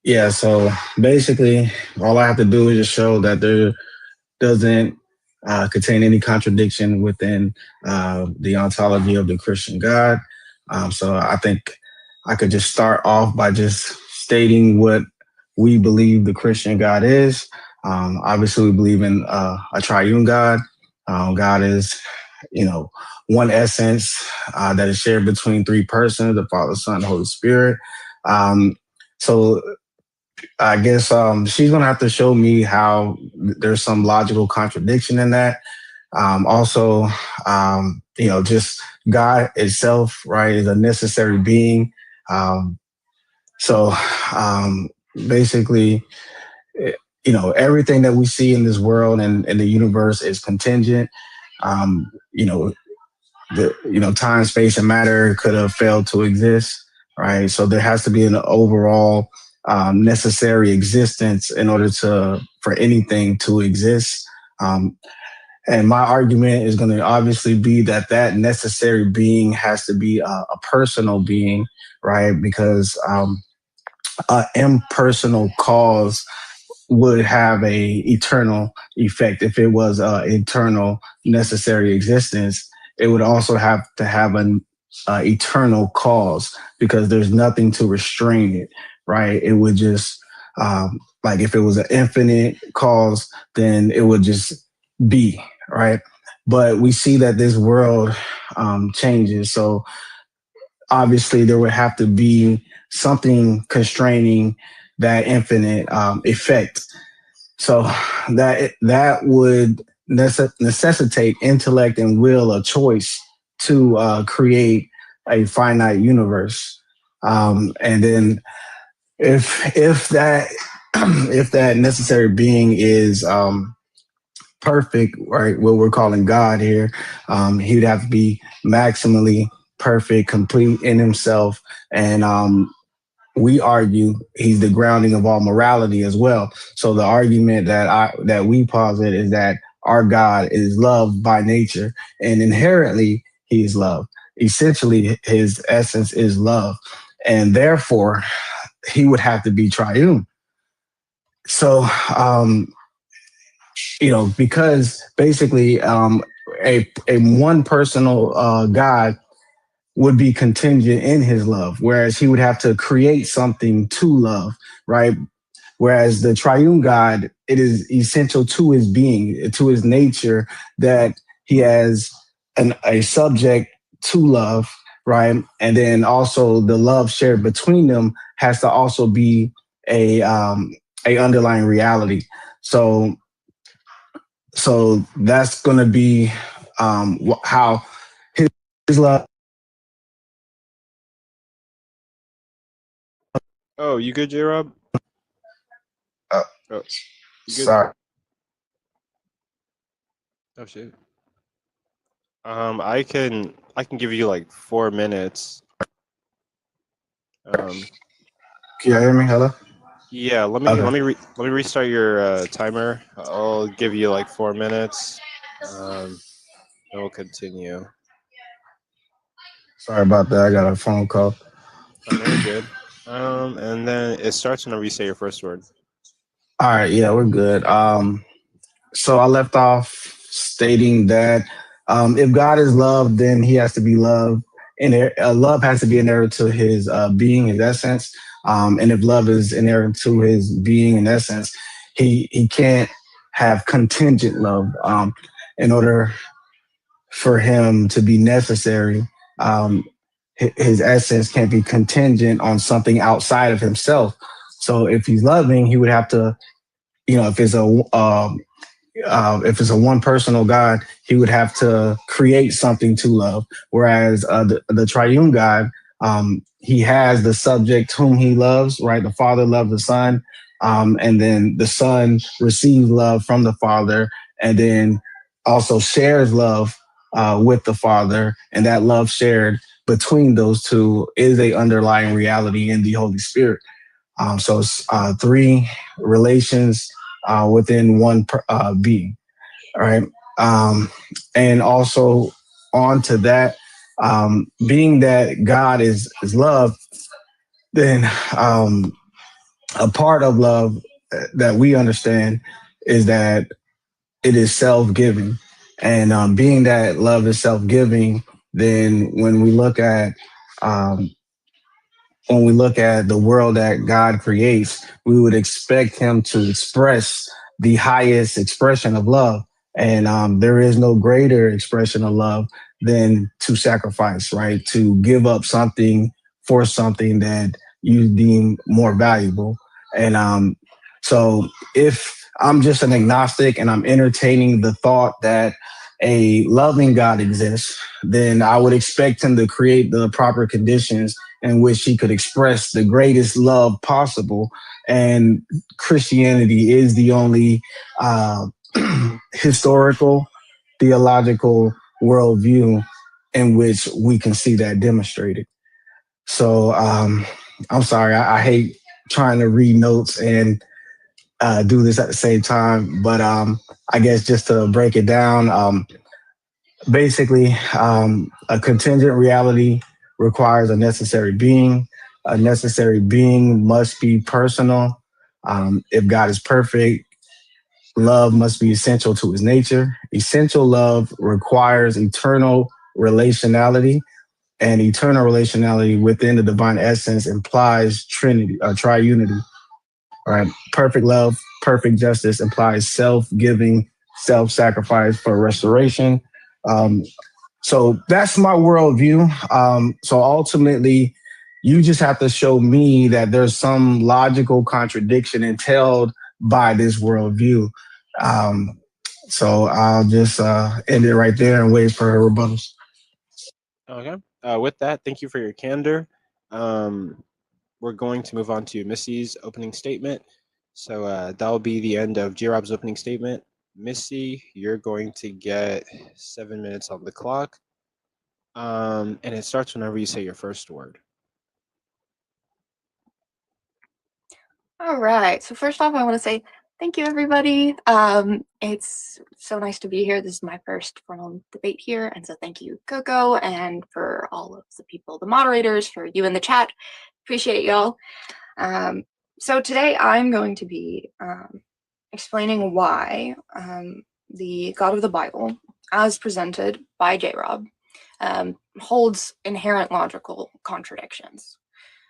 Yeah, so basically all I have to do is just show that there doesn't contain any contradiction within the ontology of the Christian God. So I think I could just start off by just stating what we believe the Christian God is. Obviously, we believe in a triune God. God is, one essence that is shared between 3 persons, the Father, Son, Holy Spirit. So I guess she's gonna have to show me how there's some logical contradiction in that. Also, just God itself, right, is a necessary being. Um, so basically, everything that we see in this world and the universe is contingent. Um, you know, time, space, and matter could have failed to exist, right? So there has to be an overall necessary existence in order for anything to exist. And my argument is going to obviously be that that necessary being has to be a personal being, right? Because an impersonal cause would have a eternal effect. If it was eternal necessary existence, it would also have to have an eternal cause because there's nothing to restrain it, right? It would just like if it was an infinite cause, then it would just be, right? But we see that this world changes, so obviously there would have to be something constraining that infinite effect. So that would necessitate intellect and will, a choice to create a finite universe. And then if that if that necessary being is perfect, right, what we're calling God here, he'd have to be maximally perfect, complete in himself, and we argue he's the grounding of all morality as well. So the argument that we posit is that our God is love by nature, and inherently he is love. Essentially, his essence is love, and therefore he would have to be triune. So, because basically, a one personal God would be contingent in his love, whereas he would have to create something to love, right? Whereas the triune God, it is essential to his being, to his nature, that he has a subject to love, right? And then also the love shared between them has to also be a underlying reality. So that's going to be how his love. Oh, you good, J Rob? Oh, you good? sorry. Oh shit. I can give you like 4 minutes. Can you hear me? Hello? Yeah, let me restart your timer. I'll give you like 4 minutes. And we'll continue. Sorry about that. I got a phone call. Oh, no, you're good. And then it starts whenever you say your first word. All right, yeah, we're good. So I left off stating that if God is love, then he has to be love, and love has to be inherent to his being, his essence. And if love is inherent to his being and essence, he can't have contingent love. In order for him to be necessary, his essence can't be contingent on something outside of himself. So if he's loving, he would have to, if it's a one personal God, he would have to create something to love. Whereas the triune God, he has the subject whom he loves, right? The Father loves the Son, and then the Son receives love from the Father, and then also shares love with the Father, and that love shared between those two is a underlying reality in the Holy Spirit. So it's three relations within one being. All right. And also on to that, being that God is love, then a part of love that we understand is that it is self-giving. And being that love is self-giving, then when we look at the world that God creates, we would expect him to express the highest expression of love. And there is no greater expression of love than to sacrifice, right? To give up something for something that you deem more valuable. And so if I'm just an agnostic and I'm entertaining the thought that a loving God exists, then I would expect him to create the proper conditions in which he could express the greatest love possible. And Christianity is the only historical, theological worldview in which we can see that demonstrated. So I'm sorry, I hate trying to read notes and do this at the same time, but I guess just to break it down, basically, a contingent reality requires a necessary being. A necessary being must be personal. If God is perfect, love must be essential to his nature. Essential love requires eternal relationality, and eternal relationality within the divine essence implies Trinity, triunity. Right? Perfect love, perfect justice implies self-giving, self-sacrifice for restoration. So that's my worldview. So ultimately, you just have to show me that there's some logical contradiction entailed by this worldview. So I'll just end it right there and wait for her rebuttals. Okay. With that, thank you for your candor. We're going to move on to Missy's opening statement. So that will be the end of J-Rob's opening statement. Missy, you're going to get 7 minutes on the clock. And it starts whenever you say your first word. All right. So first off, I want to say thank you, everybody. It's so nice to be here. This is my first formal debate here. And so thank you, Coco, and for all of the people, the moderators, for you in the chat. Appreciate y'all. So today I'm going to be explaining why the God of the Bible, as presented by J-Rob, holds inherent logical contradictions.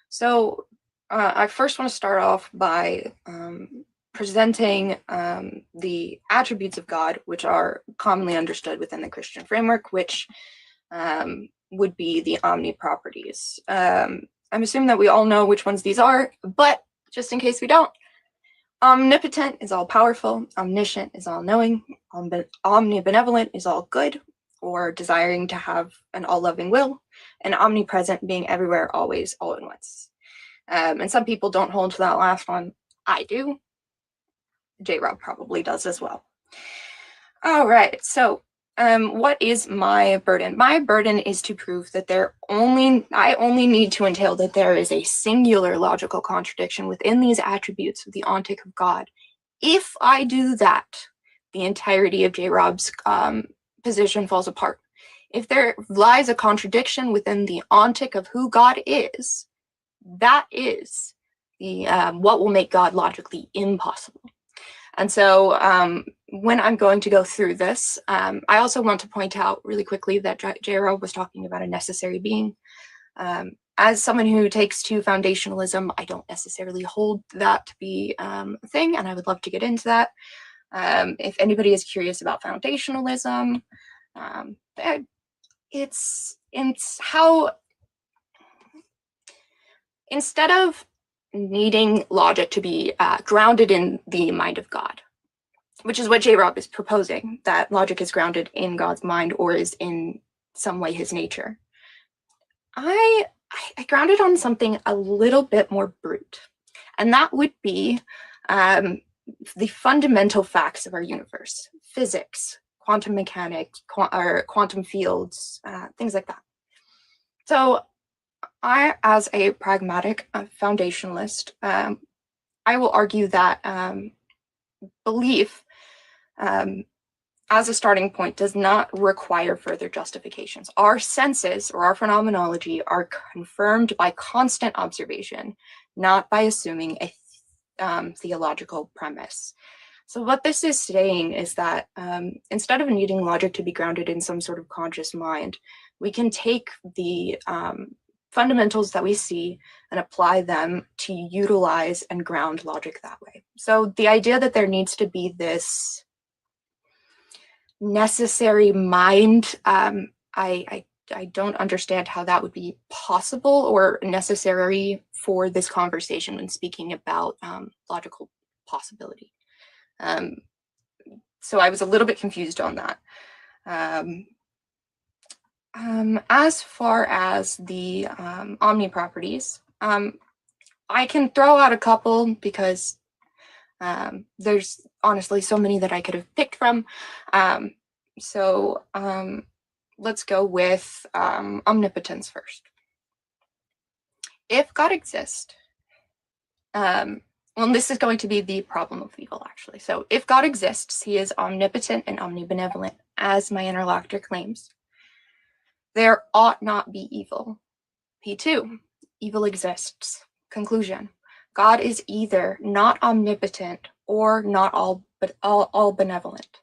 So I first want to start off by presenting the attributes of God, which are commonly understood within the Christian framework, which would be the omni-properties. I'm assuming that we all know which ones these are, but just in case we don't, omnipotent is all-powerful, omniscient is all-knowing, omnibenevolent is all-good, or desiring to have an all-loving will, and omnipresent being everywhere, always, all at once. And some people don't hold to that last one. I do. J-Rob probably does as well. All right, so what is my burden? My burden is to prove that I only need to entail that there is a singular logical contradiction within these attributes of the ontic of God. If I do that, the entirety of J-Rob's position falls apart. If there lies a contradiction within the ontic of who God is, that is the what will make God logically impossible. And so when I'm going to go through this, I also want to point out really quickly that J-Rob was talking about a necessary being. As someone who takes to foundationalism, I don't necessarily hold that to be a thing, and I would love to get into that. If anybody is curious about foundationalism, it's how, instead of needing logic to be grounded in the mind of God, which is what J-Rob is proposing, that logic is grounded in God's mind or is in some way his nature. I grounded on something a little bit more brute, and that would be the fundamental facts of our universe: physics, quantum mechanics, or quantum fields, things like that. So I, as a pragmatic foundationalist, I will argue that belief as a starting point does not require further justifications. Our senses or our phenomenology are confirmed by constant observation, not by assuming a theological premise. So what this is saying is that instead of needing logic to be grounded in some sort of conscious mind, we can take the fundamentals that we see and apply them to utilize and ground logic that way. So the idea that there needs to be this necessary mind, I don't understand how that would be possible or necessary for this conversation when speaking about logical possibility. So I was a little bit confused on that. As far as the omni properties, I can throw out a couple because there's honestly so many that I could have picked from. Let's go with omnipotence first. If God exists, well, this is going to be the problem of evil, actually. So if God exists, he is omnipotent and omnibenevolent, as my interlocutor claims. There ought not be evil. P2, evil exists. Conclusion, God is either not omnipotent or not all benevolent.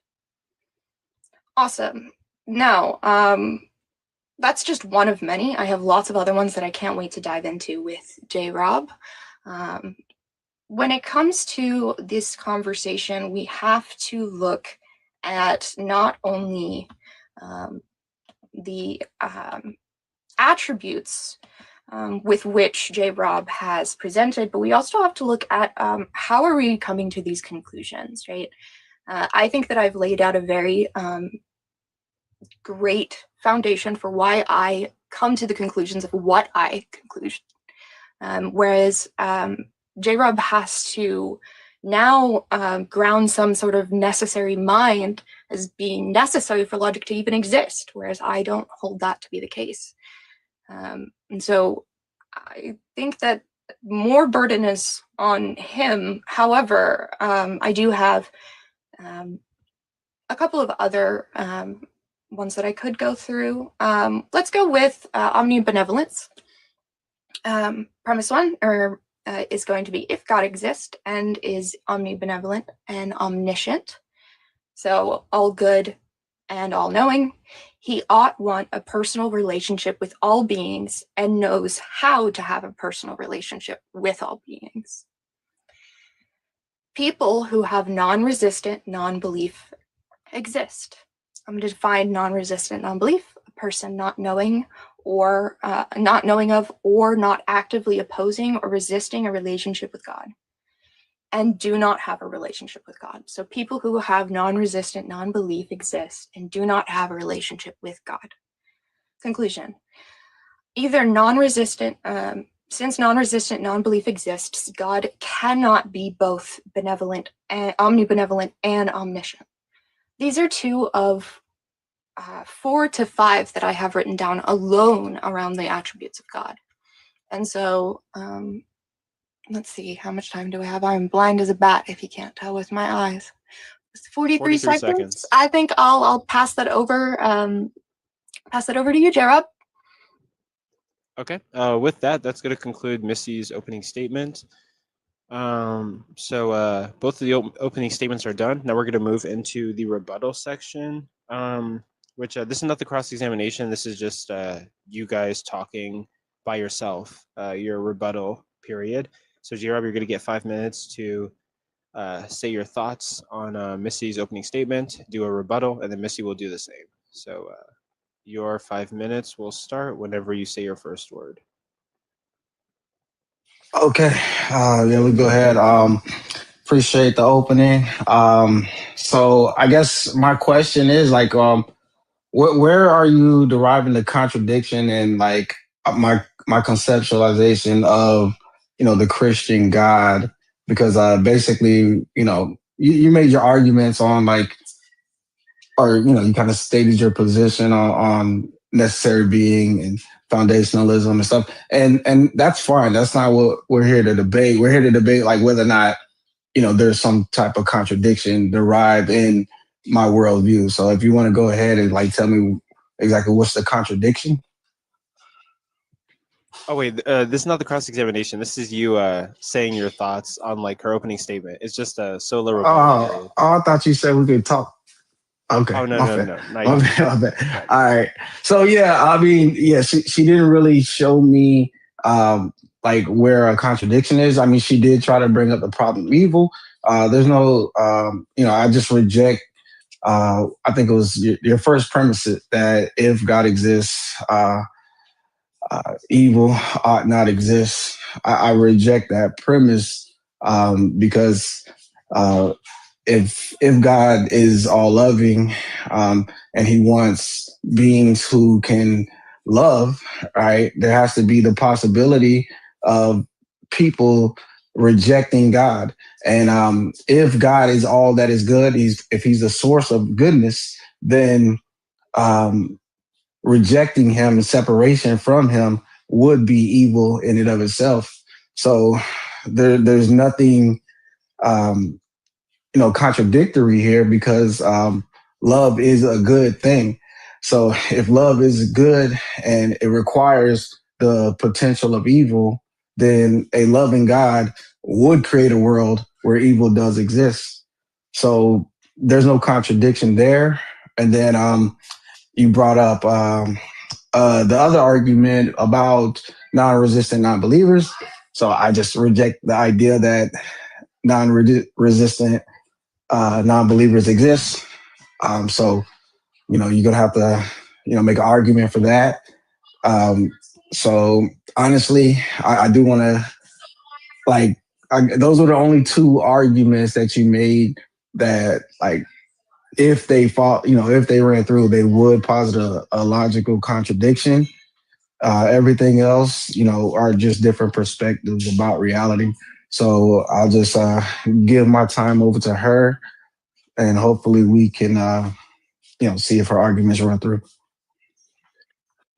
Awesome. Now, that's just one of many. I have lots of other ones that I can't wait to dive into with J-Rob. When it comes to this conversation, we have to look at not only the attributes with which J-Rob has presented, but we also have to look at how are we coming to these conclusions, right? I think that I've laid out a very great foundation for why I come to the conclusions of what I conclude. Whereas J-Rob has to now ground some sort of necessary mind as being necessary for logic to even exist, whereas I don't hold that to be the case. And so I think that more burden is on him. However, I do have a couple of other ones that I could go through. Let's go with omnibenevolence. Premise one is going to be if God exists and is omnibenevolent and omniscient, so all good and all knowing, he ought want a personal relationship with all beings and knows how to have a personal relationship with all beings. People who have non-resistant non-belief exist. I'm going to define non-resistant non-belief: a person not knowing or not knowing of or not actively opposing or resisting a relationship with God, and do not have a relationship with God. So people who have non-resistant non-belief exist and do not have a relationship with God. Conclusion: either non-resistant, since non-resistant non-belief exists, God cannot be both benevolent and omnibenevolent and omniscient. These are two of 4 to 5 that I have written down alone around the attributes of God. And so, let's see, how much time do I have? I'm blind as a bat, if you can't tell with my eyes. It's 43 seconds. I think I'll pass that over. Pass that over to you, J-Rob. Okay. With that, that's going to conclude Missy's opening statement. Both of the opening statements are done. Now we're going to move into the rebuttal section, which this is not the cross-examination. This is just you guys talking by yourself, your rebuttal period. So J-Rob, you're going to get 5 minutes to say your thoughts on Missy's opening statement, do a rebuttal, and then Missy will do the same. So your 5 minutes will start whenever you say your first word. Okay, yeah, we go ahead. Appreciate the opening. So I guess my question is like, where are you deriving the contradiction in like my conceptualization of the Christian God? Because basically, you made your arguments on like, or you kind of stated your position on necessary being and foundationalism and stuff, and that's fine. That's not what we're here to debate. We're here to debate like whether or not there's some type of contradiction derived in my worldview. So if you want to go ahead and like tell me exactly what's the contradiction. Oh wait, this is not the cross-examination. This is you saying your thoughts on like her opening statement. It's just a solo rebuttal period. I thought you said we could talk. Okay. Oh no, my bad. All right. So yeah, I mean, yeah, she didn't really show me like where a contradiction is. I mean, she did try to bring up the problem of evil. There's no I just reject I think it was your first premise that if God exists, evil ought not exist. I reject that premise because if God is all loving and He wants beings who can love, right? There has to be the possibility of people rejecting God. And if God is all that is good, if He's the source of goodness, then um, rejecting Him and separation from Him would be evil in and of itself. So there's nothing contradictory here because love is a good thing. So if love is good and it requires the potential of evil, then a loving God would create a world where evil does exist. So there's no contradiction there. And then you brought up the other argument about non-resistant non-believers. So I just reject the idea that non-resistant non-believers exist. So, you're gonna have to, make an argument for that. So honestly, I do want to those were the only two arguments that you made that if they fought, if they ran through, they would posit a logical contradiction. Everything else, are just different perspectives about reality. So I'll just give my time over to her, and hopefully we can see if her arguments run through.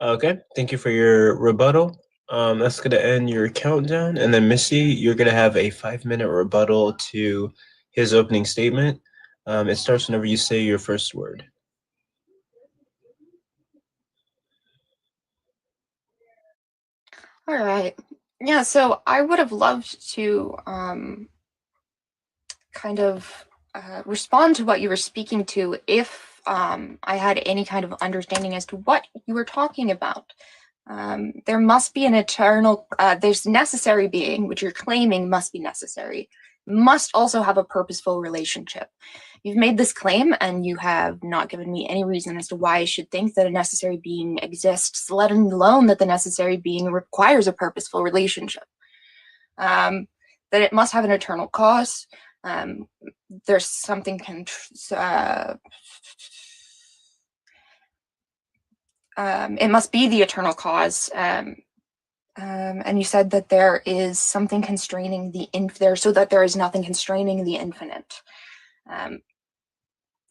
Okay, thank you for your rebuttal. That's going to end your countdown. And then, Missy, you're going to have a 5-minute rebuttal to his opening statement. It starts whenever you say your first word. All right. Yeah, so I would have loved to kind of respond to what you were speaking to if I had any kind of understanding as to what you were talking about. There must be an eternal, there's necessary being, which you're claiming must be necessary, must also have a purposeful relationship. You've made this claim and you have not given me any reason as to why I should think that a necessary being exists, let alone that the necessary being requires a purposeful relationship. That it must have an eternal cause. There's something it must be the eternal cause. And you said that there is something constraining the so that there is nothing constraining the infinite,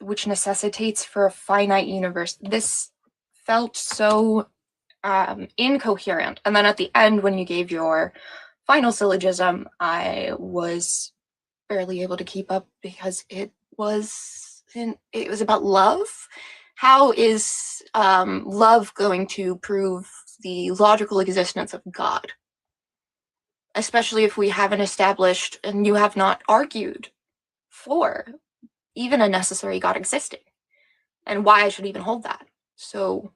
which necessitates for a finite universe. This felt so incoherent. And then at the end, when you gave your final syllogism, I was barely able to keep up because it was about love. How is love going to prove the logical existence of God? Especially if we haven't established and you have not argued for even a necessary God existing and why I should even hold that. So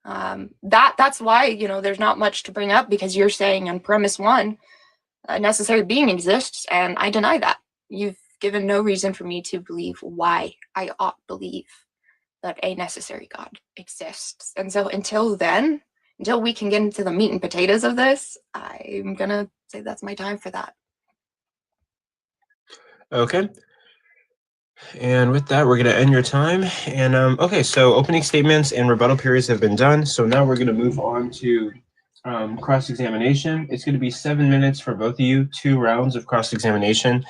that's why, there's not much to bring up, because you're saying on premise one, a necessary being exists, and I deny that. You've given no reason for me to believe why I ought believe that a necessary God exists. And so until we can get into the meat and potatoes of this, I'm gonna say that's my time for that. Okay. And with that, we're going to end your time. And okay, so opening statements and rebuttal periods have been done. So now we're going to move on to cross-examination. It's going to be 7 minutes for both of you, 2 rounds of cross-examination.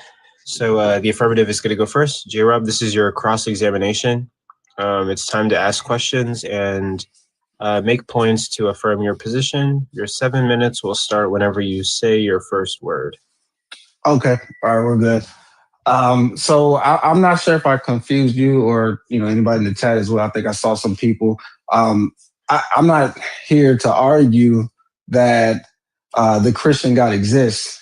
So the affirmative is going to go first. J-Rob, this is your cross-examination. It's time to ask questions and make points to affirm your position. Your 7 minutes will start whenever you say your first word. Okay. All right, we're good. So I'm not sure if I confused you or anybody in the chat as well. I think I saw some people. I'm not here to argue that the Christian God exists.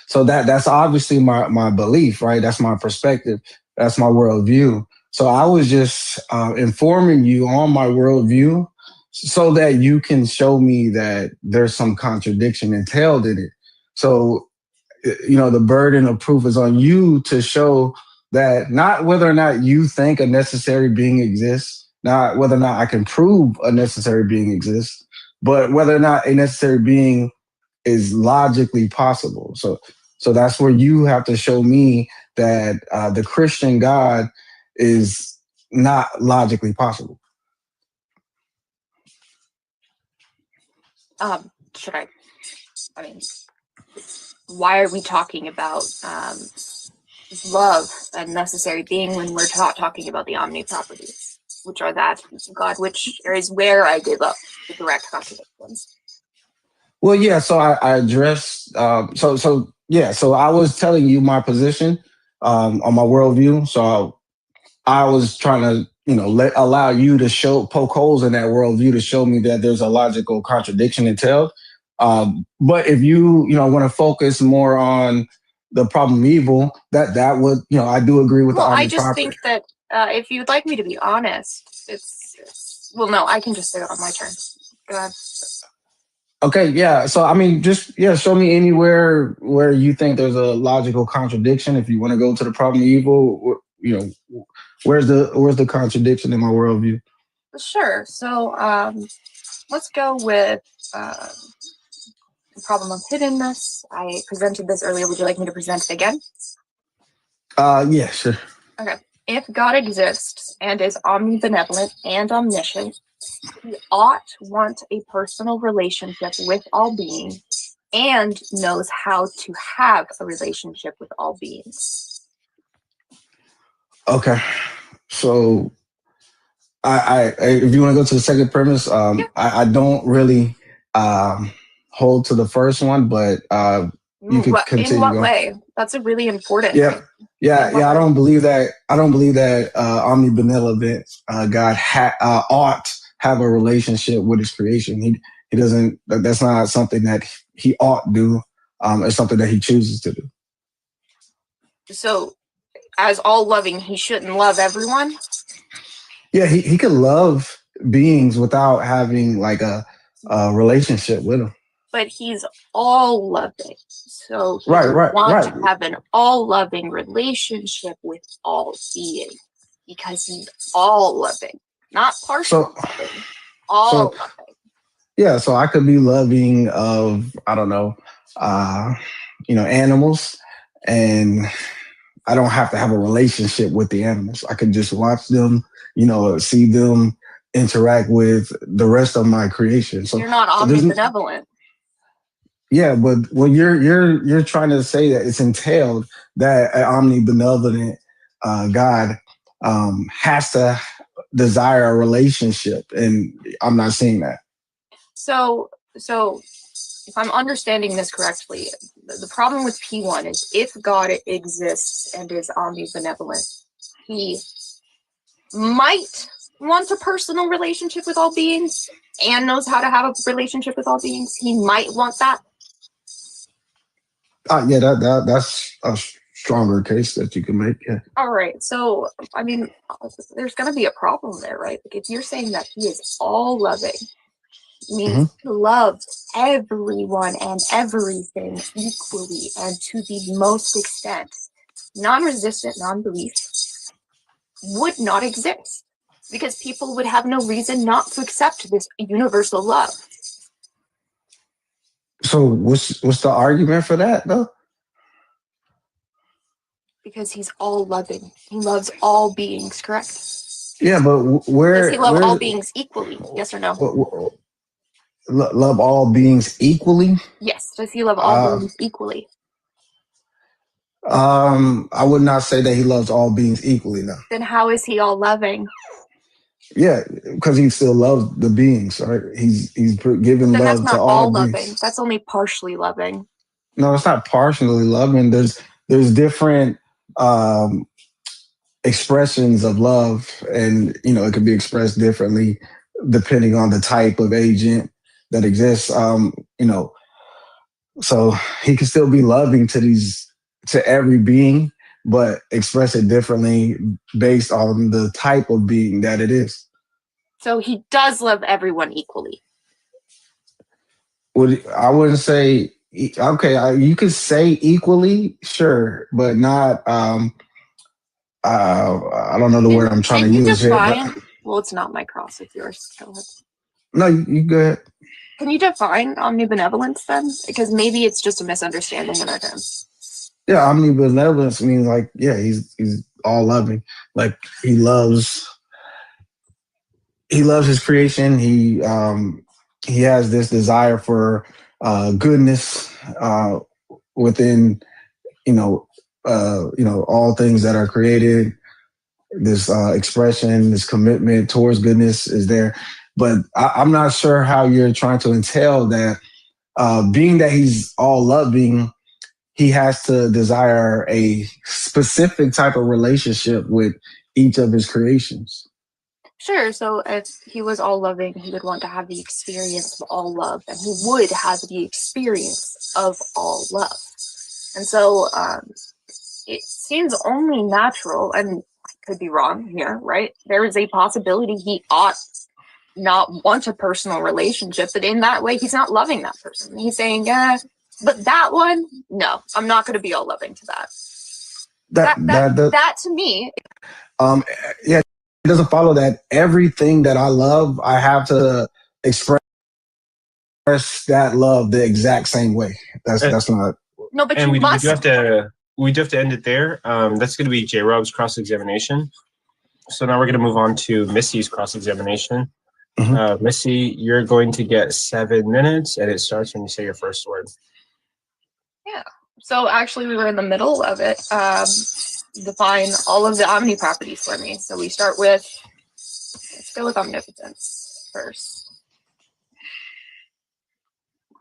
So that's obviously my belief, right? That's my perspective. That's my worldview. So I was just informing you on my worldview so that you can show me that there's some contradiction entailed in it. So the burden of proof is on you to show that not whether or not you think a necessary being exists, not whether or not I can prove a necessary being exists, but whether or not a necessary being is logically possible. So that's where you have to show me that the Christian God is not logically possible. Should I mean, why are we talking about love and necessary being when we're not talking about the omni properties, which are that God, which is where I give up the direct contradictions. Well, yeah. So I addressed. So I was telling you my position on my worldview. So I was trying to, allow you to poke holes in that worldview to show me that there's a logical contradiction entailed. But if you, want to focus more on the problem evil, that would, I do agree with Well, the I omni just property. think that if you'd like me to be honest, it's well, no, I can just say it on my turn. Go ahead. Okay, yeah. So I mean, show me anywhere where you think there's a logical contradiction. If you want to go to the problem of evil, where's the contradiction in my worldview? Sure. So let's go with the problem of hiddenness. I presented this earlier. Would you like me to present it again? Yeah, sure. Okay. If God exists and is omnibenevolent and omniscient, he ought want a personal relationship with all beings and knows how to have a relationship with all beings. Okay. So I if you want to go to the second premise, I don't really hold to the first one, but you could continue. In what going. way? That's a really important Yeah, thing. yeah. I don't believe that. I don't believe that omnibenevolent God ought have a relationship with His creation. He doesn't. That's not something that He ought do. It's something that He chooses to do. So, as all loving, He shouldn't love everyone. Yeah, he could love beings without having like a relationship with them. But He's all loving, so He Right, would want right. to have an all loving relationship with all beings because He's all loving, not partial loving, all loving. Yeah, so I could be loving of, I don't know, animals, and I don't have to have a relationship with the animals. I could just watch them, see them interact with the rest of my creation. So You're not omnibenevolent. Yeah, but when you're trying to say that it's entailed that an omnibenevolent God has to desire a relationship, and I'm not seeing that. So if I'm understanding this correctly, the problem with P1 is if God exists and is omnibenevolent, He might want a personal relationship with all beings and knows how to have a relationship with all beings. He might want that. Yeah, that's a stronger case that you can make. Yeah. All right. So, I mean, there's going to be a problem there, right? Like if you're saying that He is all loving, means He loves everyone and everything equally and to the most extent. Non-resistant non-belief would not exist because people would have no reason not to accept this universal love. So what's the argument for that though? Because He's all loving. He loves all beings, correct? Yeah, but where does He love all beings equally? Yes or no? Love all beings equally? Yes. Does He love all beings equally? I would not say that He loves all beings equally. No. Then how is He all loving? Yeah, because He still loves the beings, right? He's giving then love that's not to all beings. loving. That's only partially loving. No, it's not partially loving. There's different expressions of love, and it can be expressed differently depending on the type of agent that exists. So He can still be loving to every being, but express it differently based on the type of being that it is. So He does love everyone equally. I wouldn't say okay. You could say equally, sure, but not I don't know the word I'm trying to Can you use here, but define? Well, it's not my cross. It's yours. Go ahead. no, you go ahead. Can you define omnibenevolence then? Because maybe it's just a misunderstanding in our term. Yeah, omnibenevolence means like, yeah, he's all loving. Like he loves his creation. He has this desire for goodness within all things that are created. This expression, this commitment towards goodness is there, but I'm not sure how you're trying to entail that. Being that he's all loving, he has to desire a specific type of relationship with each of his creations. Sure. So if he was all loving, he would want to have the experience of all love, and he would have the experience of all love. And so it seems only natural, and I could be wrong here, right? There is a possibility he ought not want a personal relationship, but in that way, he's not loving that person. He's saying, but that one, no, I'm not going to be all loving to that. That to me, Yeah, it doesn't follow that everything that I love, I have to express that love the exact same way. That's not. No, but and you must. We do have to end it there. That's going to be J. Rob's cross examination. So now we're going to move on to Missy's cross examination. Missy, you're going to get 7 minutes, and it starts when you say your first word. Yeah. So actually, we were in the middle of it. Define all of the omni properties for me. So we start with, let's go with omnipotence first.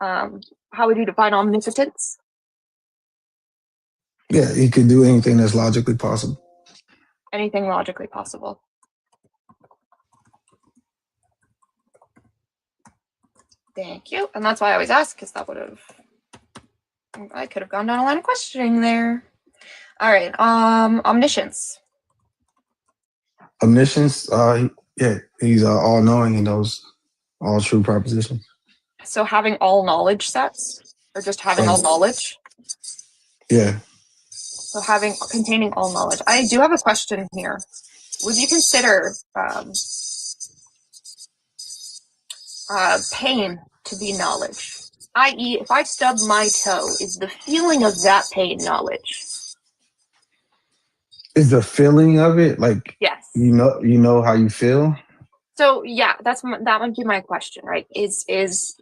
How would you define omnipotence? Yeah, he could do anything that's logically possible. Anything logically possible. Thank you. And that's why I always ask, because that would have, I could have gone down a line of questioning there. All right. Omniscience. Omniscience, yeah, he's all knowing. He knows all true propositions. So having all knowledge sets, or just having all knowledge? Yeah. So containing all knowledge. I do have a question here. Would you consider pain to be knowledge? I.e., if I stub my toe, is the feeling of that pain knowledge? Is the feeling of it like? Yes. You know how you feel. So yeah, that would be my question, right? Is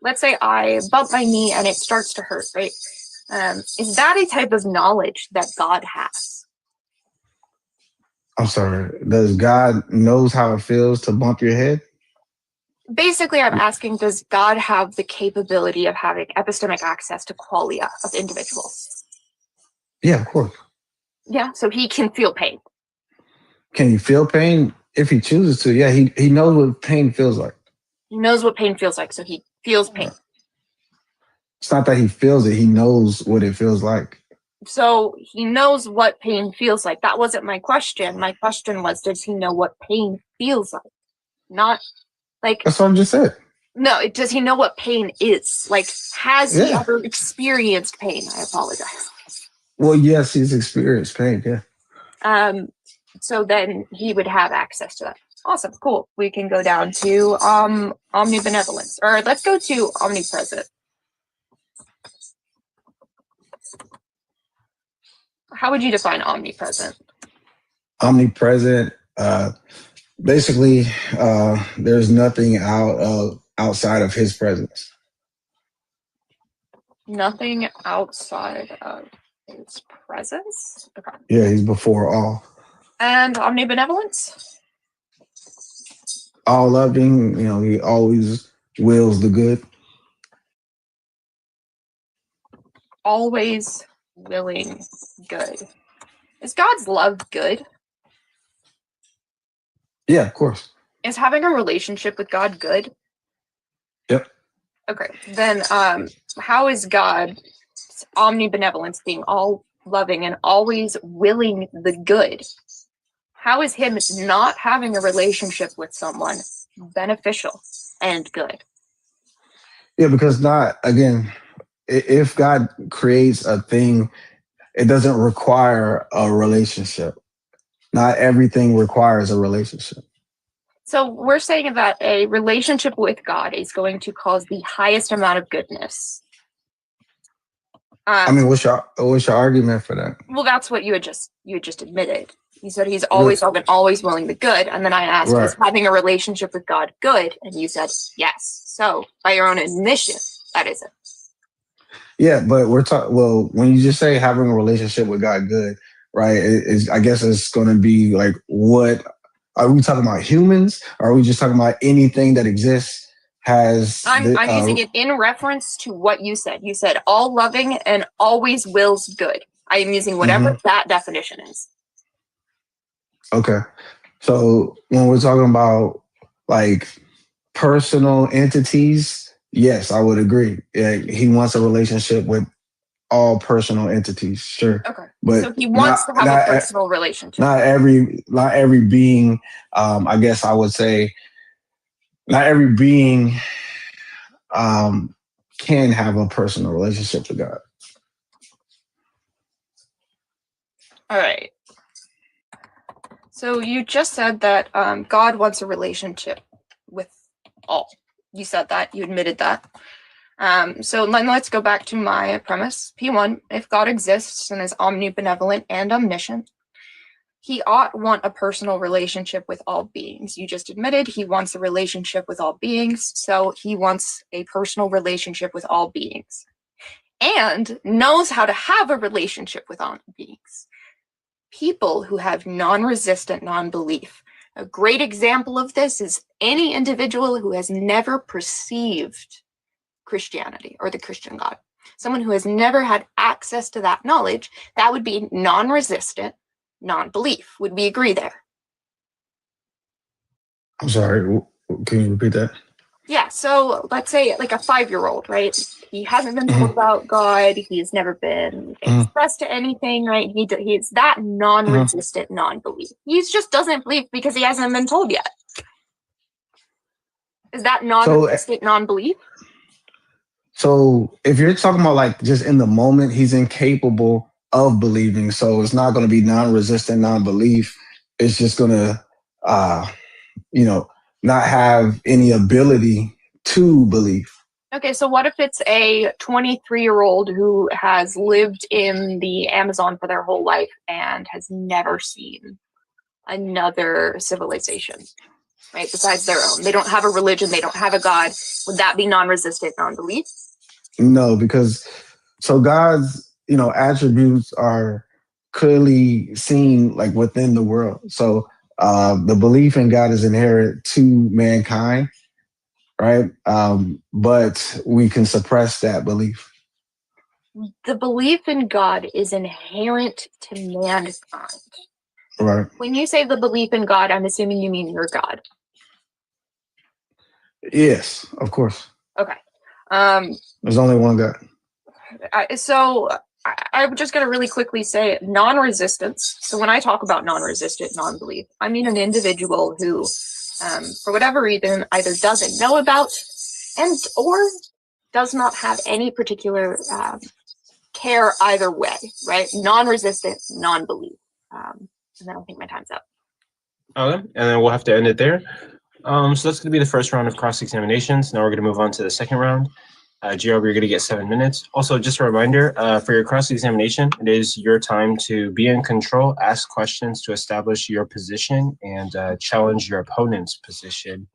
let's say I bump my knee and it starts to hurt, right? Is that a type of knowledge that God has? I'm sorry. Does God knows how it feels to bump your head? Basically, I'm asking, does God have the capability of having epistemic access to qualia of individuals? Yeah, of course. Yeah, so he can feel pain. Can he feel pain? If he chooses to, yeah, he knows what pain feels like. He knows what pain feels like, so he feels pain. It's not that he feels it, he knows what it feels like. So he knows what pain feels like. That wasn't my question. My question was, does he know what pain feels like? Not like... That's what I just said. No, does he know what pain is? Like, has he ever experienced pain? I apologize. Well, yes, he's experienced pain, yeah. So then he would have access to that. Awesome, cool. We can go down to omnibenevolence. Or let's go to omnipresent. How would you define omnipresent? Omnipresent, basically, there's nothing outside of his presence. Nothing outside of his presence? Okay. Yeah, he's before all. And omnibenevolence? All loving, he always wills the good. Always willing good. Is God's love good? Yeah, of course. Is having a relationship with God good? Yep. Okay, then how is God's omnibenevolence, being all loving and always willing the good? How is him not having a relationship with someone beneficial and good? Yeah, because if God creates a thing, it doesn't require a relationship. not everything requires a relationship. So we're saying that a relationship with God is going to cause the highest amount of goodness. I mean, what's your argument for that? Well, that's what you had just admitted. You said he's always open, always willing the good, and then I asked, Right. is having a relationship with God good? And you said yes. So by your own admission, that is it. Yeah, but we're talking. Well, when you just say having a relationship with God, good, right? I guess it's going to be like, what are we talking about? Humans? Or are we just talking about anything that exists? I'm using it in reference to what you said. You said all loving and always wills good. I am using whatever that definition is. Okay. So when we're talking about like personal entities, yes, I would agree. Yeah, he wants a relationship with all personal entities, sure. Okay. But So he wants to have a personal relationship. Not every being, I guess I would say not every being can have a personal relationship with God. All right. So you just said that God wants a relationship with all. You said that. You admitted that. So then let's go back to my premise. P1, if God exists and is omnibenevolent and omniscient, he ought want a personal relationship with all beings. You just admitted he wants a relationship with all beings, so he wants a personal relationship with all beings. And knows how to have a relationship with all beings. People who have non-resistant non-belief. A great example of this is any individual who has never perceived Christianity or the Christian God. Someone who has never had access to that knowledge, that would be non-resistant non-belief. Would we agree there? I'm sorry, can you repeat that? Yeah, so let's say like a 5-year-old, right? He hasn't been told about God. He's never been expressed to anything, right? He's that non-resistant non-belief. He just doesn't believe because he hasn't been told yet. Is that non-resistant non-belief? So if you're talking about like just in the moment, he's incapable of believing. So it's not going to be non-resistant non-belief. It's just going to, not have any ability to believe. Okay, so what if it's a 23-year-old who has lived in the Amazon for their whole life and has never seen another civilization, right, besides their own? They don't have a religion, they don't have a God. Would that be non-resistant non-belief? No, because so God's, attributes are clearly seen like within the world. So the belief in God is inherent to mankind, right? But we can suppress that belief. The belief in God is inherent to mankind. Right. When you say the belief in God, I'm assuming you mean your God. Yes, of course. Okay. There's only one God. I'm just going to really quickly say non-resistance. So when I talk about non-resistant non-belief, I mean an individual who, for whatever reason, either doesn't know about or does not have any particular care either way, right? Non-resistant non-belief. And then I think my time's up. Okay, and then we'll have to end it there. So that's going to be the first round of cross-examinations. Now we're going to move on to the second round. Gerald, you're going to get 7 minutes. Also, just a reminder, for your cross-examination, it is your time to be in control, ask questions to establish your position, and challenge your opponent's position,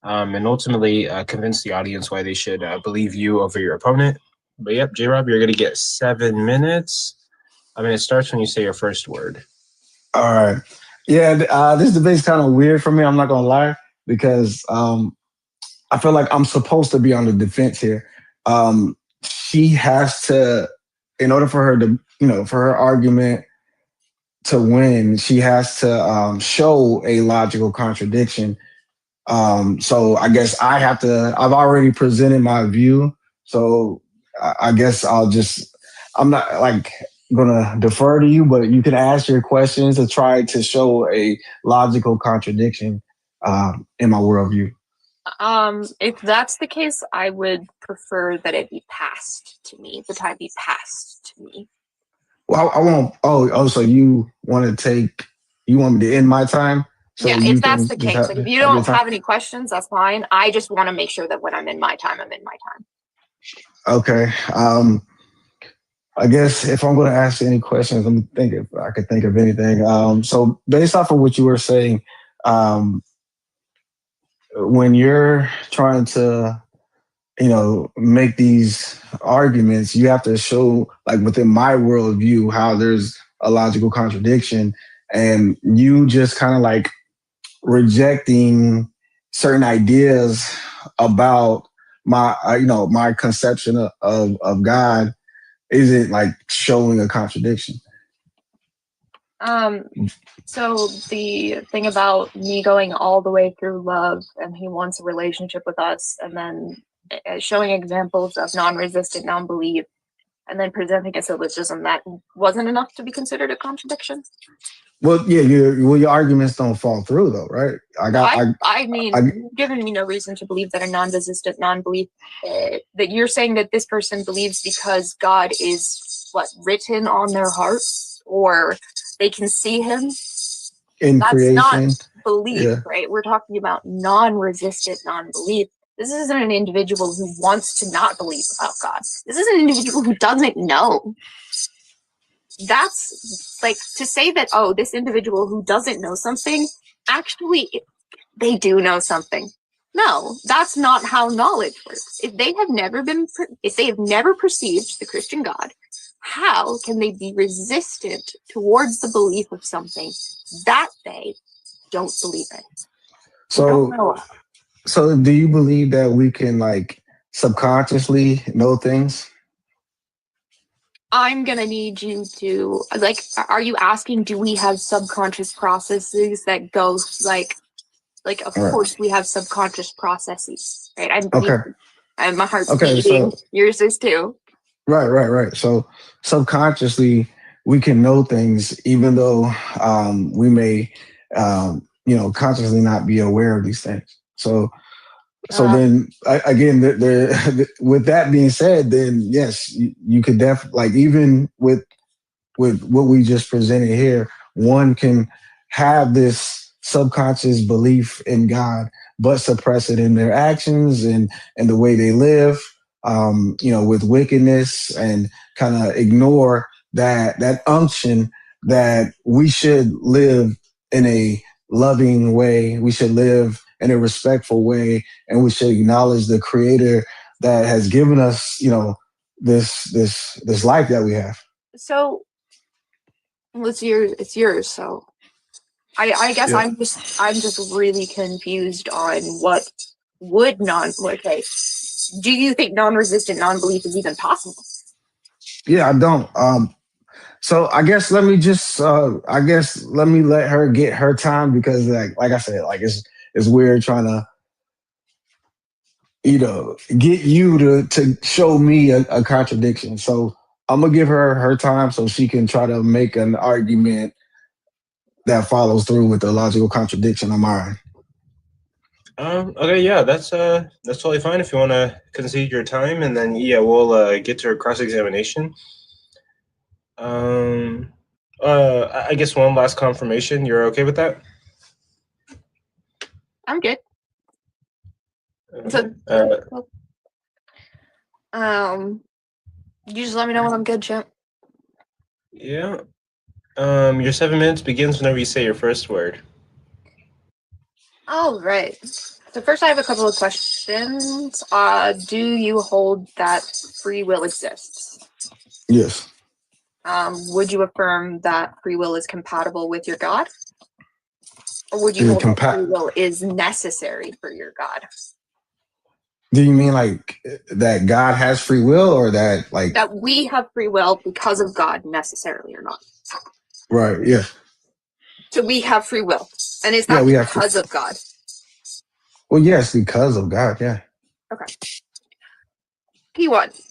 and ultimately convince the audience why they should believe you over your opponent. But yep, J-Rob, you're going to get 7 minutes. I mean, it starts when you say your first word. All right. Yeah, this debate's kind of weird for me. I'm not going to lie, because I feel like I'm supposed to be on the defense here. She has to, in order for her to, for her argument to win, she has to show a logical contradiction. So I guess I've already presented my view. So I guess I'm not like gonna defer to you, but you can ask your questions to try to show a logical contradiction in my worldview. If that's the case, I would prefer that it be passed to me, the time be passed to me. Well, I won't. Oh, so you want to take You want me to end my time so Yeah, you if that's can the just case. Like, if you have your don't time? have any questions, that's fine. I just want to make sure that when I'm in my time, I'm in my time. Okay. I guess if I'm going to ask any questions, let me think if I could think of anything. So based off of what you were saying, um, when you're trying to, make these arguments, you have to show, like within my worldview, how there's a logical contradiction, and you just kind of like rejecting certain ideas about my, my conception of God isn't like showing a contradiction. So the thing about me going all the way through love, and he wants a relationship with us, and then showing examples of non-resistant non-belief, and then presenting a syllogism, that wasn't enough to be considered a contradiction. Well, yeah, your arguments don't fall through though, right? I mean, you've given me no reason to believe that a non-resistant non-belief, that you're saying that this person believes because God is written on their hearts, or they can see him. In That's creation, not belief, yeah. right? We're talking about non-resistant non-belief. This isn't an individual who wants to not believe about God. This is an individual who doesn't know. That's like to say that, oh, this individual who doesn't know something, actually, they do know something. No, that's not how knowledge works. If they have never perceived the Christian God, how can they be resistant towards the belief of something that they don't believe in? So do you believe that we can like subconsciously know things? I'm gonna need you to, like, are you asking, do we have subconscious processes that go like of course we have subconscious processes, right? I believe my heart's beating, yours is too. Right. So subconsciously we can know things even though we may consciously not be aware of these things. So then again, with that being said, then yes, you could definitely, like, even with what we just presented here, one can have this subconscious belief in God, but suppress it in their actions and the way they live, with wickedness, and kind of ignore that unction that we should live in a loving way. We should live in a respectful way, and we should acknowledge the Creator that has given us, this life that we have. So it's yours. So I guess Yeah. I'm just really confused on what would okay. Do you think non-resistant non-belief is even possible? Yeah, I don't. So I guess let me just let me let her get her time, because like I said, like it's weird trying to get you to show me a contradiction. So I'm gonna give her her time so she can try to make an argument that follows through with the logical contradiction on mine. Okay, yeah, that's totally fine if you want to concede your time, and then we'll get to our cross-examination. I guess one last confirmation. You're okay with that? I'm good. So, you just let me know when I'm good, champ. Yeah. Your 7 minutes begins whenever you say your first word. All right. So first, I have a couple of questions. Do you hold that free will exists? Yes. Would you affirm that free will is compatible with your God? Or would you hold that free will is necessary for your God? Do you mean like that God has free will, or that like that we have free will because of God necessarily or not? Right, yeah. So we have free will. And is that because of God? Well, yes, because of God, yeah. Okay. P1.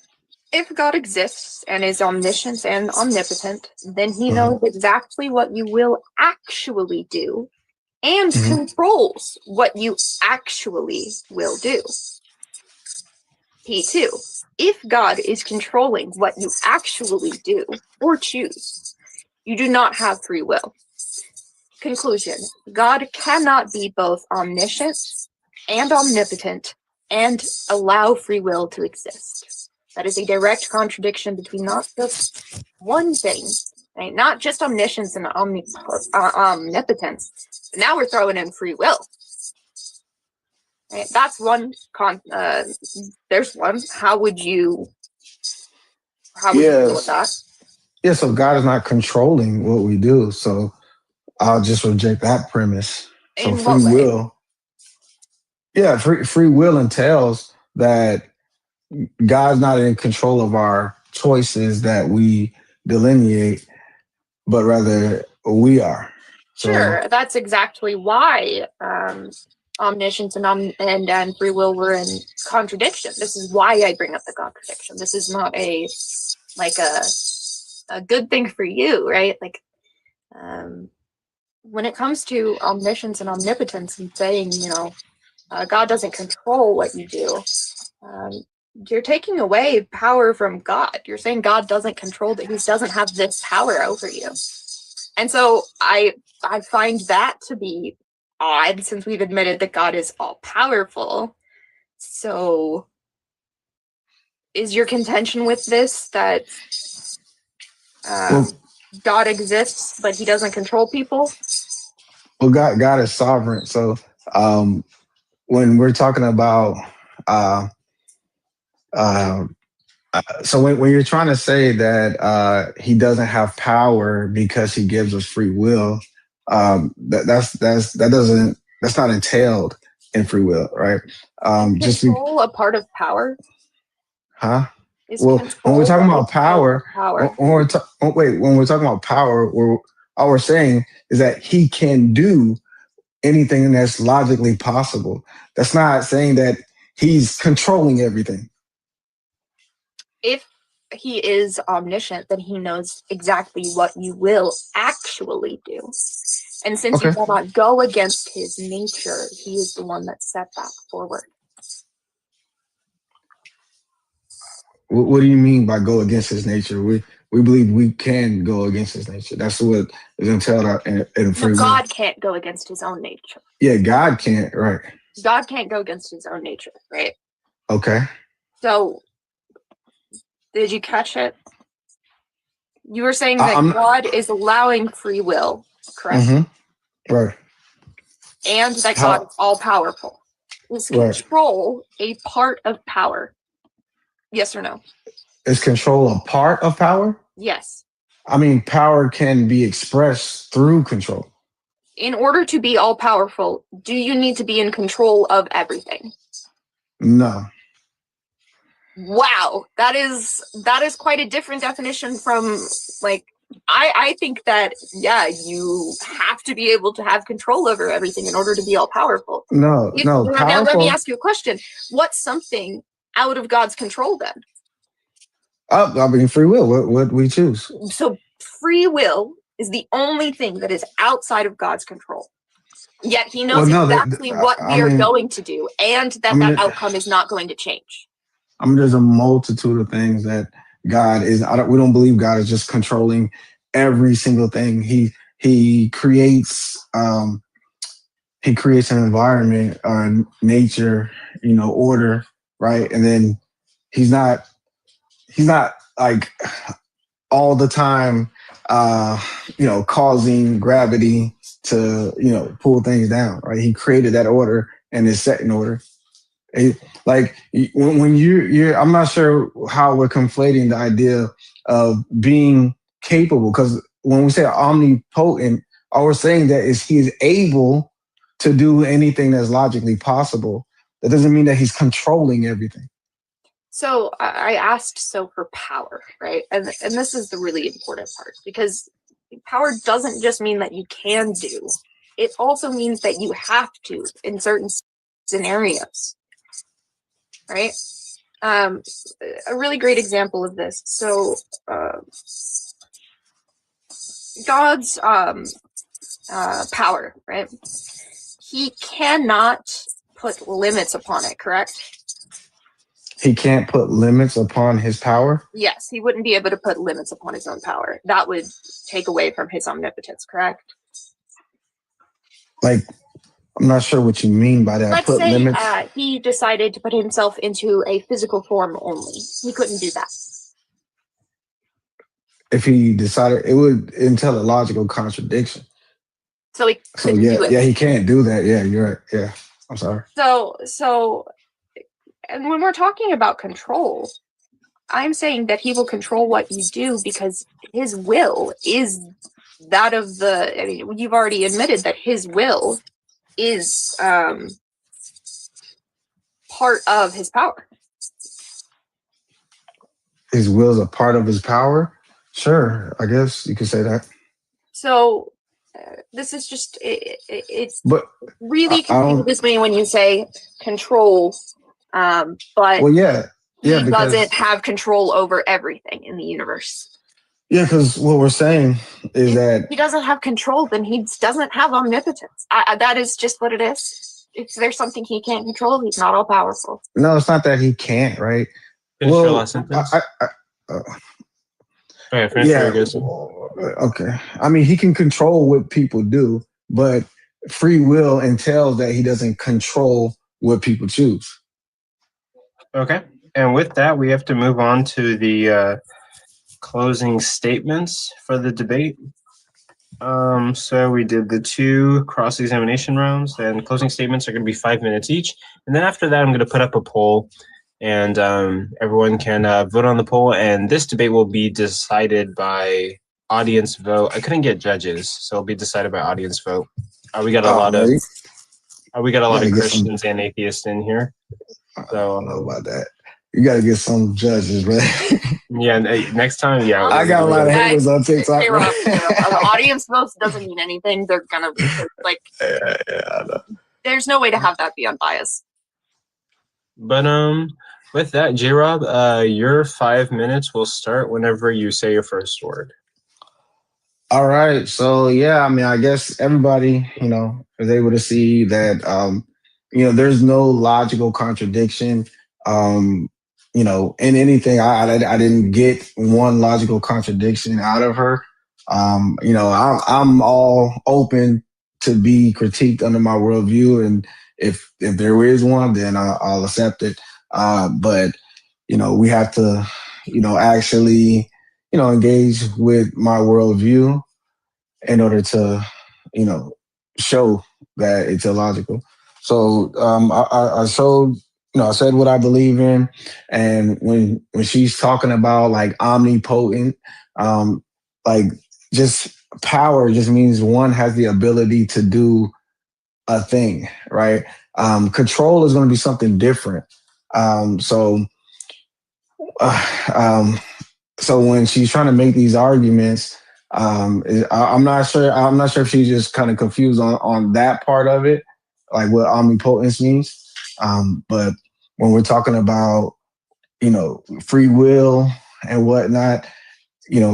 If God exists and is omniscient and omnipotent, then he knows exactly what you will actually do and controls what you actually will do. P2. If God is controlling what you actually do or choose, you do not have free will. conclusion, God cannot be both omniscient and omnipotent and allow free will to exist. That is a direct contradiction between not just one thing, right? Not just omniscience and omnipotence, but now we're throwing in free will. Right? That's one there's one. How would you deal with that? Yeah, so God is not controlling what we do. So I'll just reject that premise. So In free what way? will. Yeah, free will entails that God's not in control of our choices that we delineate, but rather we are. So, Sure, that's exactly why omniscience and free will were in contradiction. This is why I bring up the contradiction. This is not a good thing for you, right? Like when it comes to omniscience and omnipotence and saying, God doesn't control what you do, you're taking away power from God. You're saying God doesn't control that. He doesn't have this power over you. And so I find that to be odd, since we've admitted that God is all powerful. So is your contention with this that God exists, but he doesn't control people? well, God is sovereign. So when we're talking about so when you're trying to say that he doesn't have power because he gives us free will, that's not entailed in free will, right? Is control a part of power? Well, when we're talking about power, when we're talking about power, all we're saying is that he can do anything that's logically possible. That's not saying that he's controlling everything. If he is omniscient, then he knows exactly what you will actually do. And since you cannot go against his nature, he is the one that set that forward. What do you mean by go against his nature? We believe we can go against his nature. That's what is entailed in free will. God can't go against his own nature. Yeah, God can't, right. God can't go against his own nature, right? Okay. So, did you catch it? You were saying that God is allowing free will, correct? Mm-hmm. Right. And that God is all-powerful. Is control a part of power? Yes or no? Is control a part of power? Yes. I mean, power can be expressed through control. In order to be all-powerful, do you need to be in control of everything? No. Wow, that is quite a different definition from, like, I think that, yeah, you have to be able to have control over everything in order to be all-powerful. No. Now let me ask you a question. What's something out of God's control then? I mean, free will, what we choose. So free will is the only thing that is outside of God's control. Yet he knows exactly what we are going to do, and that outcome is not going to change. I mean, there's a multitude of things that God is. We don't believe God is just controlling every single thing. He creates an environment or nature, order, right? And then he's not like all the time, causing gravity to pull things down, right? He created that order and is set in order. Like when you're I'm not sure how we're conflating the idea of being capable, because when we say omnipotent, all we're saying that is he is able to do anything that's logically possible. That doesn't mean that he's controlling everything. So I asked for power, right? And this is the really important part, because power doesn't just mean that you can do. It also means that you have to in certain scenarios. Right? A really great example of this. So, God's power, right? He cannot put limits upon it, correct? He can't put limits upon his power? Yes, he wouldn't be able to put limits upon his own power. That would take away from his omnipotence, correct? Like, I'm not sure what you mean by that. Let's Put say limits. he decided to put himself into a physical form only. He couldn't do that. If he decided, it would entail a logical contradiction. So he So couldn't do it. yeah, he can't do that. Yeah, you're right. Yeah, I'm sorry. So, and when we're talking about control, I'm saying that he will control what you do because his will is that of the. I mean, you've already admitted that his will is part of his power. His will is a part of his power. Sure, I guess you could say that. So this is just it's But really I don't. confuses me when you say control, but Well, yeah, he because doesn't have control over everything in the universe. yeah, because what we're saying is If that he doesn't have control, then he doesn't have omnipotence. That is just what it is. If there's something he can't control, he's not all powerful. no, it's not that he can't, right? Finish your Well, last sentence. Yeah. Your guess. Okay. I mean, he can control what people do, but free will entails that he doesn't control what people choose. Okay. And with that, we have to move on to the closing statements for the debate. So we did the 2 cross-examination rounds, and closing statements are going to be 5 minutes each. And then after that, I'm going to put up a poll, and everyone can vote on the poll. And this debate will be decided by audience vote. I couldn't get judges, so it'll be decided by audience vote. We got a lot of Christians and atheists in here. So I don't know about that. You got to get some judges, right? Yeah, next time, yeah. I got a lot of haters on TikTok. Hey, Rob, the audience votes doesn't mean anything. They're gonna like. Yeah, I know. There's no way to have that be unbiased. But with that, J-Rob, your 5 minutes will start whenever you say your first word. All right. So yeah, I mean, I guess everybody, is able to see that there's no logical contradiction. In anything. I didn't get one logical contradiction out of her. I'm all open to be critiqued under my worldview, and if there is one, then I'll accept it. But we have to, actually, engage with my worldview in order to, show that it's illogical. So I showed, I said what I believe in, and when she's talking about like omnipotent, like just power just means one has the ability to do a thing, right? Control is going to be something different. So when she's trying to make these arguments, I'm not sure. I'm not sure if she's just kind of confused on that part of it, like what omnipotence means. But when we're talking about, free will and whatnot,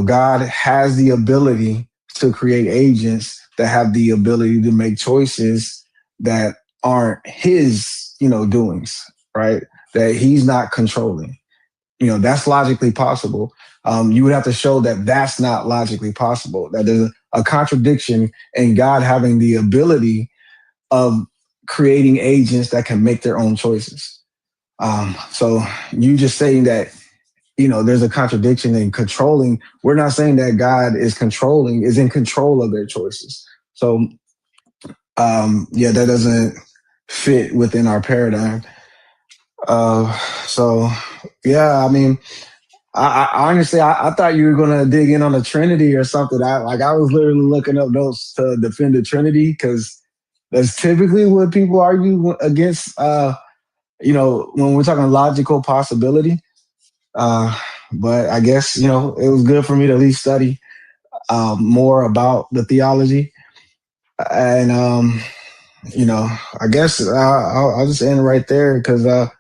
God has the ability to create agents that have the ability to make choices that aren't his, doings, right? That he's not controlling. That's logically possible. You would have to show that that's not logically possible, that there's a contradiction in God having the ability of creating agents that can make their own choices. So you just saying that, there's a contradiction in controlling. We're not saying that God is in control of their choices. So, that doesn't fit within our paradigm. I mean, I honestly, I thought you were gonna dig in on the Trinity or something. I was literally looking up notes to defend the Trinity because that's typically what people argue against. When we're talking logical possibility. But I guess it was good for me to at least study more about the theology, and I guess I'll just end right there because I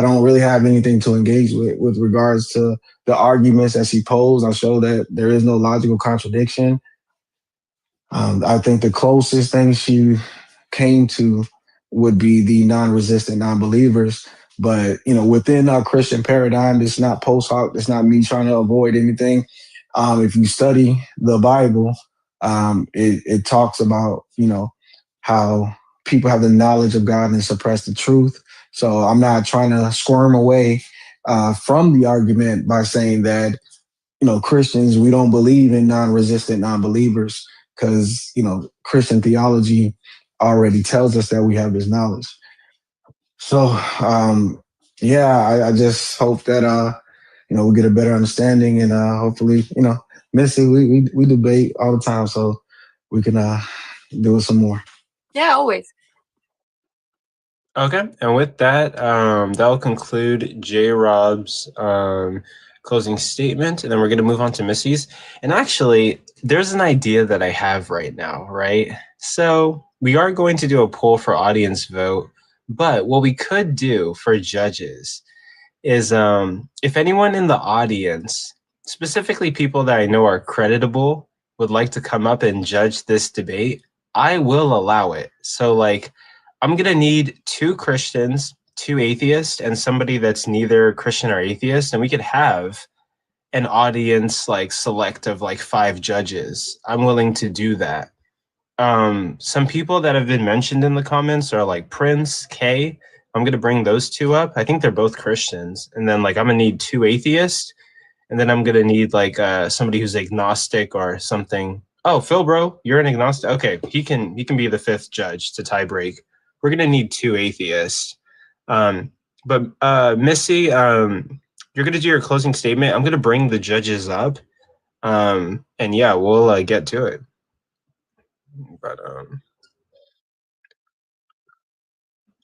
don't really have anything to engage with regards to the arguments that she posed. I show that there is no logical contradiction. I think the closest thing she came to would be the non-resistant non-believers. But, within our Christian paradigm, it's not post hoc. It's not me trying to avoid anything. If you study the Bible, it talks about, how people have the knowledge of God and suppress the truth. So I'm not trying to squirm away from the argument by saying that, Christians, we don't believe in non-resistant non-believers because, Christian theology already tells us that we have this knowledge. So, yeah, I just hope that, we get a better understanding and hopefully, Missy, we debate all the time, so we can do it some more. Yeah, always. Okay, and with that, that'll conclude J. Rob's closing statement, and then we're going to move on to Missy's. And actually, there's an idea that I have right now, right? So we are going to do a poll for audience vote, but what we could do for judges is if anyone in the audience, specifically people that I know are creditable, would like to come up and judge this debate, I will allow it. So like, I'm going to need 2 Christians, 2 atheists, and somebody that's neither Christian or atheist. And we could have an audience like select of like 5 judges. I'm willing to do that. Some people that have been mentioned in the comments are like Prince, Kay. I'm going to bring those 2 up. I think they're both Christians. And then like, I'm going to need 2 atheists. And then I'm going to need like somebody who's agnostic or something. Oh, Phil, bro, you're an agnostic. Okay, he can be the 5th judge to tie break. We're gonna need 2 atheists. But Missy, you're gonna do your closing statement. I'm gonna bring the judges up, and yeah, we'll get to it. But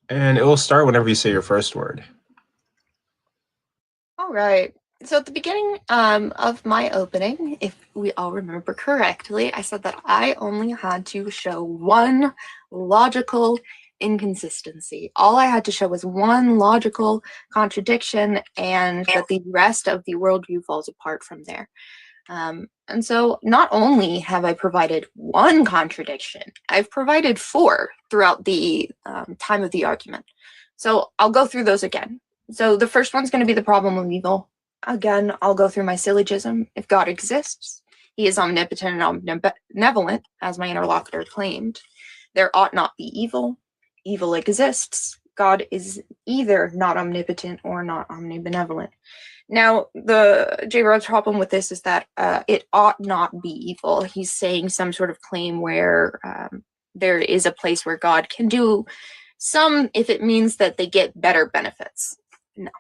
and it will start whenever you say your first word. All right. So at the beginning of my opening, if we all remember correctly, I said that I only had to show one logical inconsistency. All I had to show was one logical contradiction, and that the rest of the worldview falls apart from there. And so not only have I provided one contradiction, I've provided 4 throughout the time of the argument. So I'll go through those again. So the first one's going to be the problem of evil. Again, I'll go through my syllogism. If God exists, he is omnipotent and omnibenevolent, as my interlocutor claimed. There ought not be evil. Evil exists. God is either not omnipotent or not omnibenevolent. Now, the J. Rob's problem with this is that it ought not be evil. He's saying some sort of claim where there is a place where God can do some if it means that they get better benefits. No,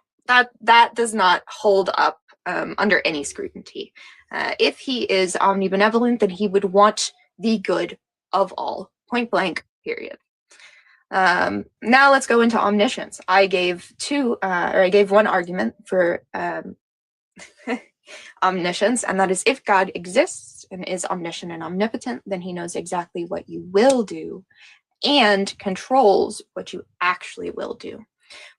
that does not hold up under any scrutiny. If he is omnibenevolent, then he would want the good of all, point blank, period. Now let's go into omniscience. I gave one argument for omniscience, and that is if God exists and is omniscient and omnipotent, then he knows exactly what you will do and controls what you actually will do.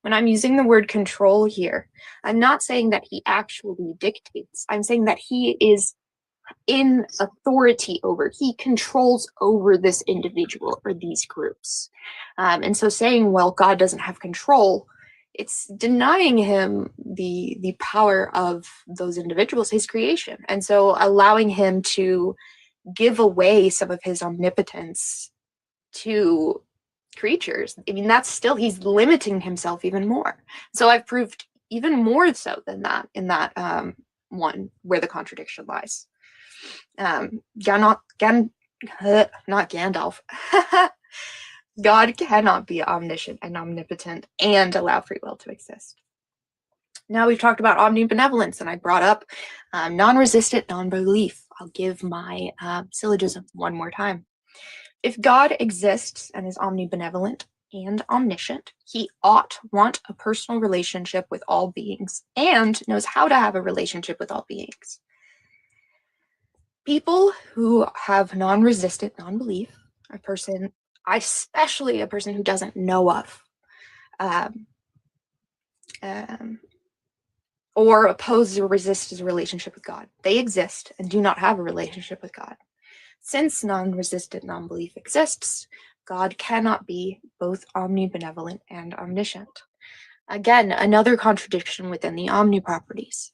When I'm using the word control here, I'm not saying that he actually dictates. I'm saying that he is in authority over, he controls over this individual or these groups. And so saying, well, God doesn't have control, it's denying him the power of those individuals, his creation. And so allowing him to give away some of his omnipotence to creatures, I mean, that's still, he's limiting himself even more. So I've proved even more so than that in that one where the contradiction lies. Not Gandalf. God cannot be omniscient and omnipotent and allow free will to exist. Now we've talked about omnibenevolence, and I brought up non-resistant non-belief. I'll give my syllogism one more time. If God exists and is omnibenevolent and omniscient, he ought want a personal relationship with all beings and knows how to have a relationship with all beings. People who have non-resistant non-belief, especially a person who doesn't know of, or oppose or resist his relationship with God. They exist and do not have a relationship with God. Since non-resistant non-belief exists, God cannot be both omnibenevolent and omniscient. Again, another contradiction within the omni-properties.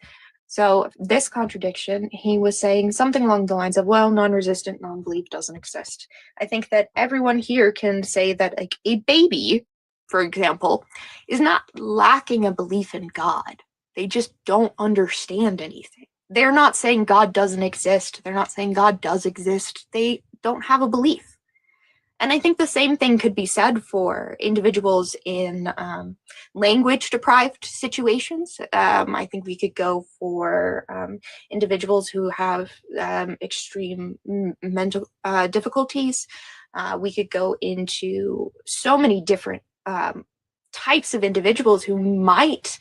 So this contradiction, he was saying something along the lines of, well, non-resistant non-belief doesn't exist. I think that everyone here can say that like a baby, for example, is not lacking a belief in God. They just don't understand anything. They're not saying God doesn't exist. They're not saying God does exist. They don't have a belief. And I think the same thing could be said for individuals in language-deprived situations. I think we could go for individuals who have extreme mental difficulties. We could go into so many different types of individuals who might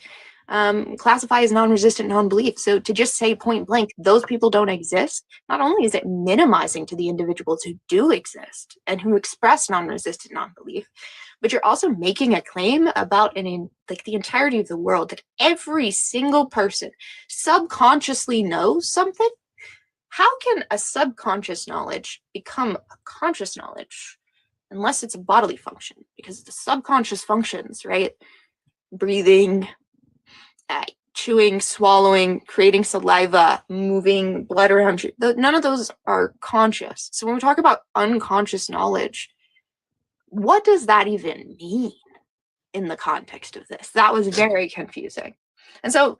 classify as non-resistant non-belief. So to just say point blank, those people don't exist, not only is it minimizing to the individuals who do exist and who express non-resistant non-belief, but you're also making a claim about like the entirety of the world, that every single person subconsciously knows something. How can a subconscious knowledge become a conscious knowledge unless it's a bodily function? Because the subconscious functions, right? Breathing, chewing, swallowing, creating saliva, moving blood around you. None of those are conscious. So when we talk about unconscious knowledge, what does that even mean in the context of this? That was very confusing. And so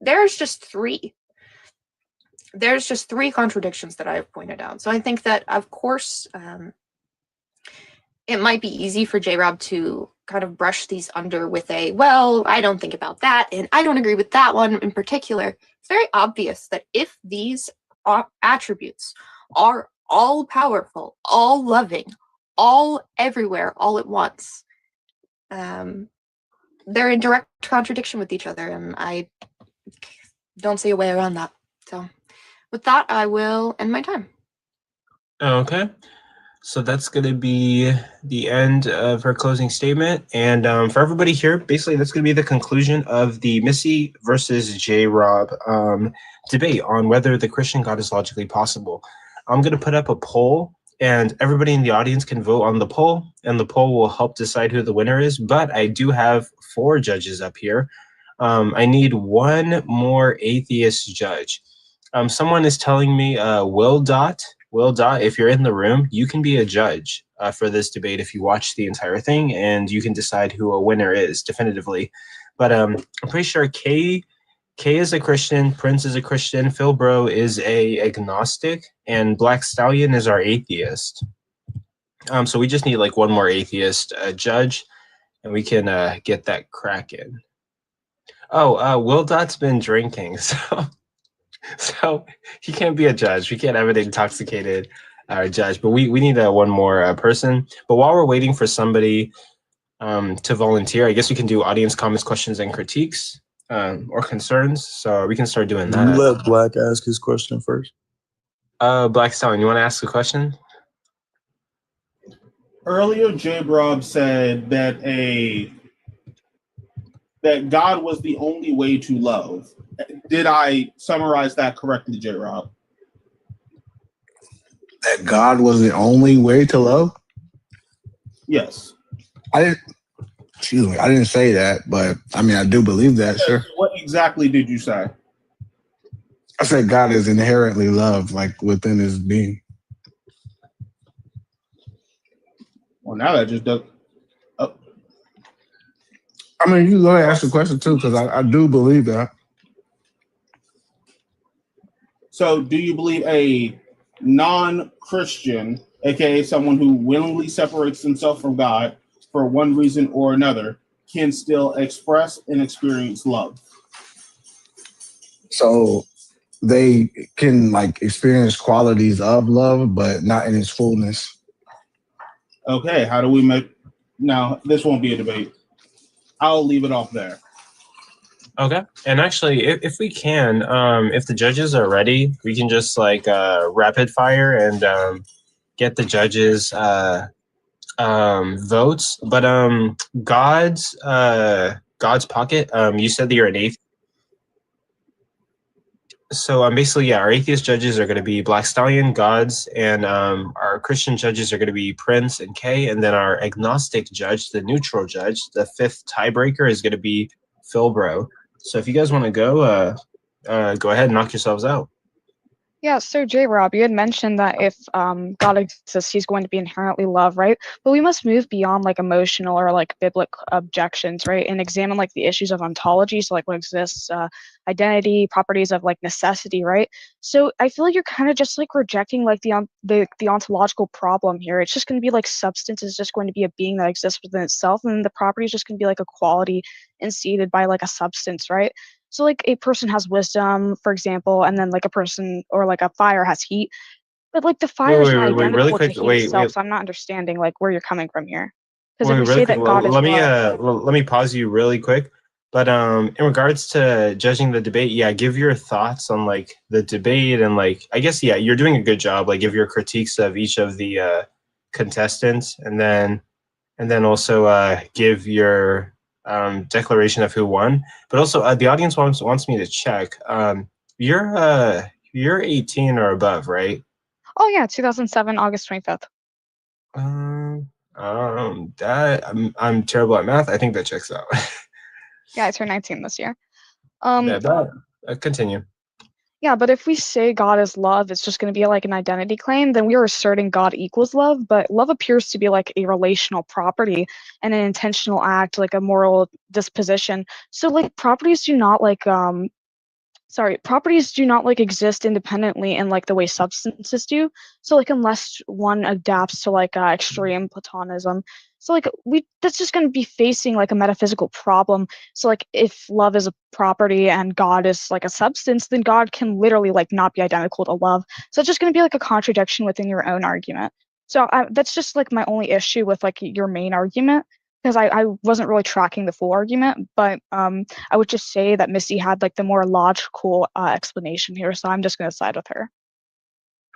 there's just three contradictions that I've pointed out. So I think that, of course, it might be easy for J-Rob to kind of brush these under with a, well, I don't think about that, and I don't agree with that one in particular. It's very obvious that if these attributes are all powerful, all loving, all everywhere, all at once, they're in direct contradiction with each other, and I don't see a way around that. So with that, I will end my time. Okay. So that's going to be the end of her closing statement. And for everybody here, basically that's going to be the conclusion of the Missy versus J-Rob debate on whether the Christian God is logically possible. I'm going to put up a poll, and everybody in the audience can vote on the poll, and the poll will help decide who the winner is. But I do have 4 judges up here. I need one more atheist judge. Someone is telling me Will Dot, if you're in the room, you can be a judge for this debate if you watch the entire thing, and you can decide who a winner is definitively. But I'm pretty sure K is a Christian, Prince is a Christian, Phil Bro is a agnostic, and Black Stallion is our atheist. So we just need like one more atheist judge, and we can get that cracking. Oh, Will Dot's been drinking, so he can't be a judge. We can't have an intoxicated judge, but we need one more person. But while we're waiting for somebody to volunteer, I guess we can do audience comments, questions, and critiques or concerns. So we can start doing that. You let Black ask his question first. Black Stallion, you want to ask a question? Earlier, J-Rob said that that God was the only way to love. Did I summarize that correctly, J-Rob? That God was the only way to love? Yes. I didn't say that, but I mean, I do believe that, sure. What exactly did you say? I said God is inherently love, like within his being. Well, now that just does. Oh. I mean, you go ahead and ask the question too, because I do believe that. So, do you believe a non-Christian, aka someone who willingly separates himself from God for one reason or another, can still express and experience love? So they can like experience qualities of love, but not in its fullness. Okay, how do we make? Now, this won't be a debate. I'll leave it off there. Okay. And actually, if we can, if the judges are ready, we can just like rapid fire and get the judges votes. But God's pocket, you said that you're an atheist. So basically, yeah, our atheist judges are going to be Black Stallion, Gods, and our Christian judges are going to be Prince and Kay, and then our agnostic judge, the neutral judge, the 5th tiebreaker is going to be Phil Bro. So if you guys want to go, go ahead and knock yourselves out. Yeah, so J-Rob, you had mentioned that if God exists, he's going to be inherently love, right? But we must move beyond like emotional or like biblical objections, right? And examine like the issues of ontology, so like what exists, identity, properties of like necessity, right? So I feel like you're kind of just like rejecting like the ontological problem here. It's just going to be like substance is just going to be a being that exists within itself, and then the property is just going to be like a quality instated by like a substance, right? So like a person has wisdom, for example, and then like a person or like a fire has heat, but like the fire is not Wait, really identical to quick. heat Wait, itself. wait, So I'm not understanding like where you're coming from here. Because if wait, we really say quick. that God is Let me love, let me pause you really quick. But in regards to judging the debate, yeah, give your thoughts on like the debate and like I guess yeah, you're doing a good job. Like give your critiques of each of the contestants, and then also give your declaration of who won. But also the audience wants me to check. You're 18 or above, right? oh yeah, 2007, August 25th. That I'm terrible at math. I think that checks out. Yeah, I turned 19 this year. Yeah, that continue. Yeah, but if we say God is love, it's just going to be like an identity claim, then we are asserting God equals love, but love appears to be like a relational property and an intentional act, like a moral disposition. So like properties do not like exist independently in like the way substances do. So like unless one adapts to like extreme platonism, so like that's just going to be facing like a metaphysical problem. So like if love is a property and God is like a substance, then God can literally like not be identical to love. So it's just going to be like a contradiction within your own argument. So that's just like my only issue with like your main argument, because I wasn't really tracking the full argument, but I would just say that Missy had like the more logical explanation here, so I'm just going to side with her.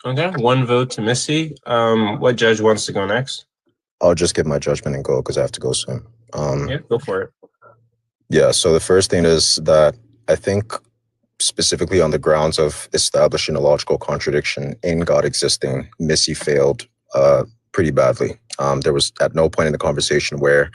Okay, one vote to Missy. What judge wants to go next? I'll just give my judgment and go because I have to go soon. Yeah, go for it. Yeah, so the first thing is that I think specifically on the grounds of establishing a logical contradiction in God existing, Missy failed pretty badly. There was at no point in the conversation where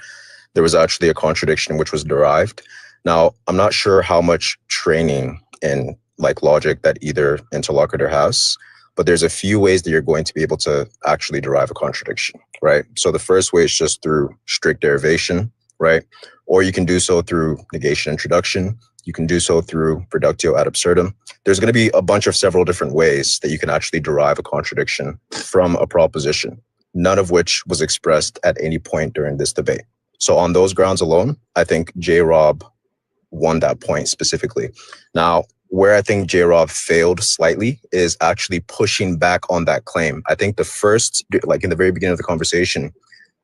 there was actually a contradiction which was derived. Now, I'm not sure how much training in like logic that either interlocutor has, but there's a few ways that you're going to be able to actually derive a contradiction, right? So the first way is just through strict derivation, right? Or you can do so through negation introduction. You can do so through reductio ad absurdum. There's going to be a bunch of several different ways that you can actually derive a contradiction from a proposition, none of which was expressed at any point during this debate. So on those grounds alone, I think J-Rob won that point specifically. Now, where I think J-Rob failed slightly is actually pushing back on that claim. I think the first, like in the very beginning of the conversation,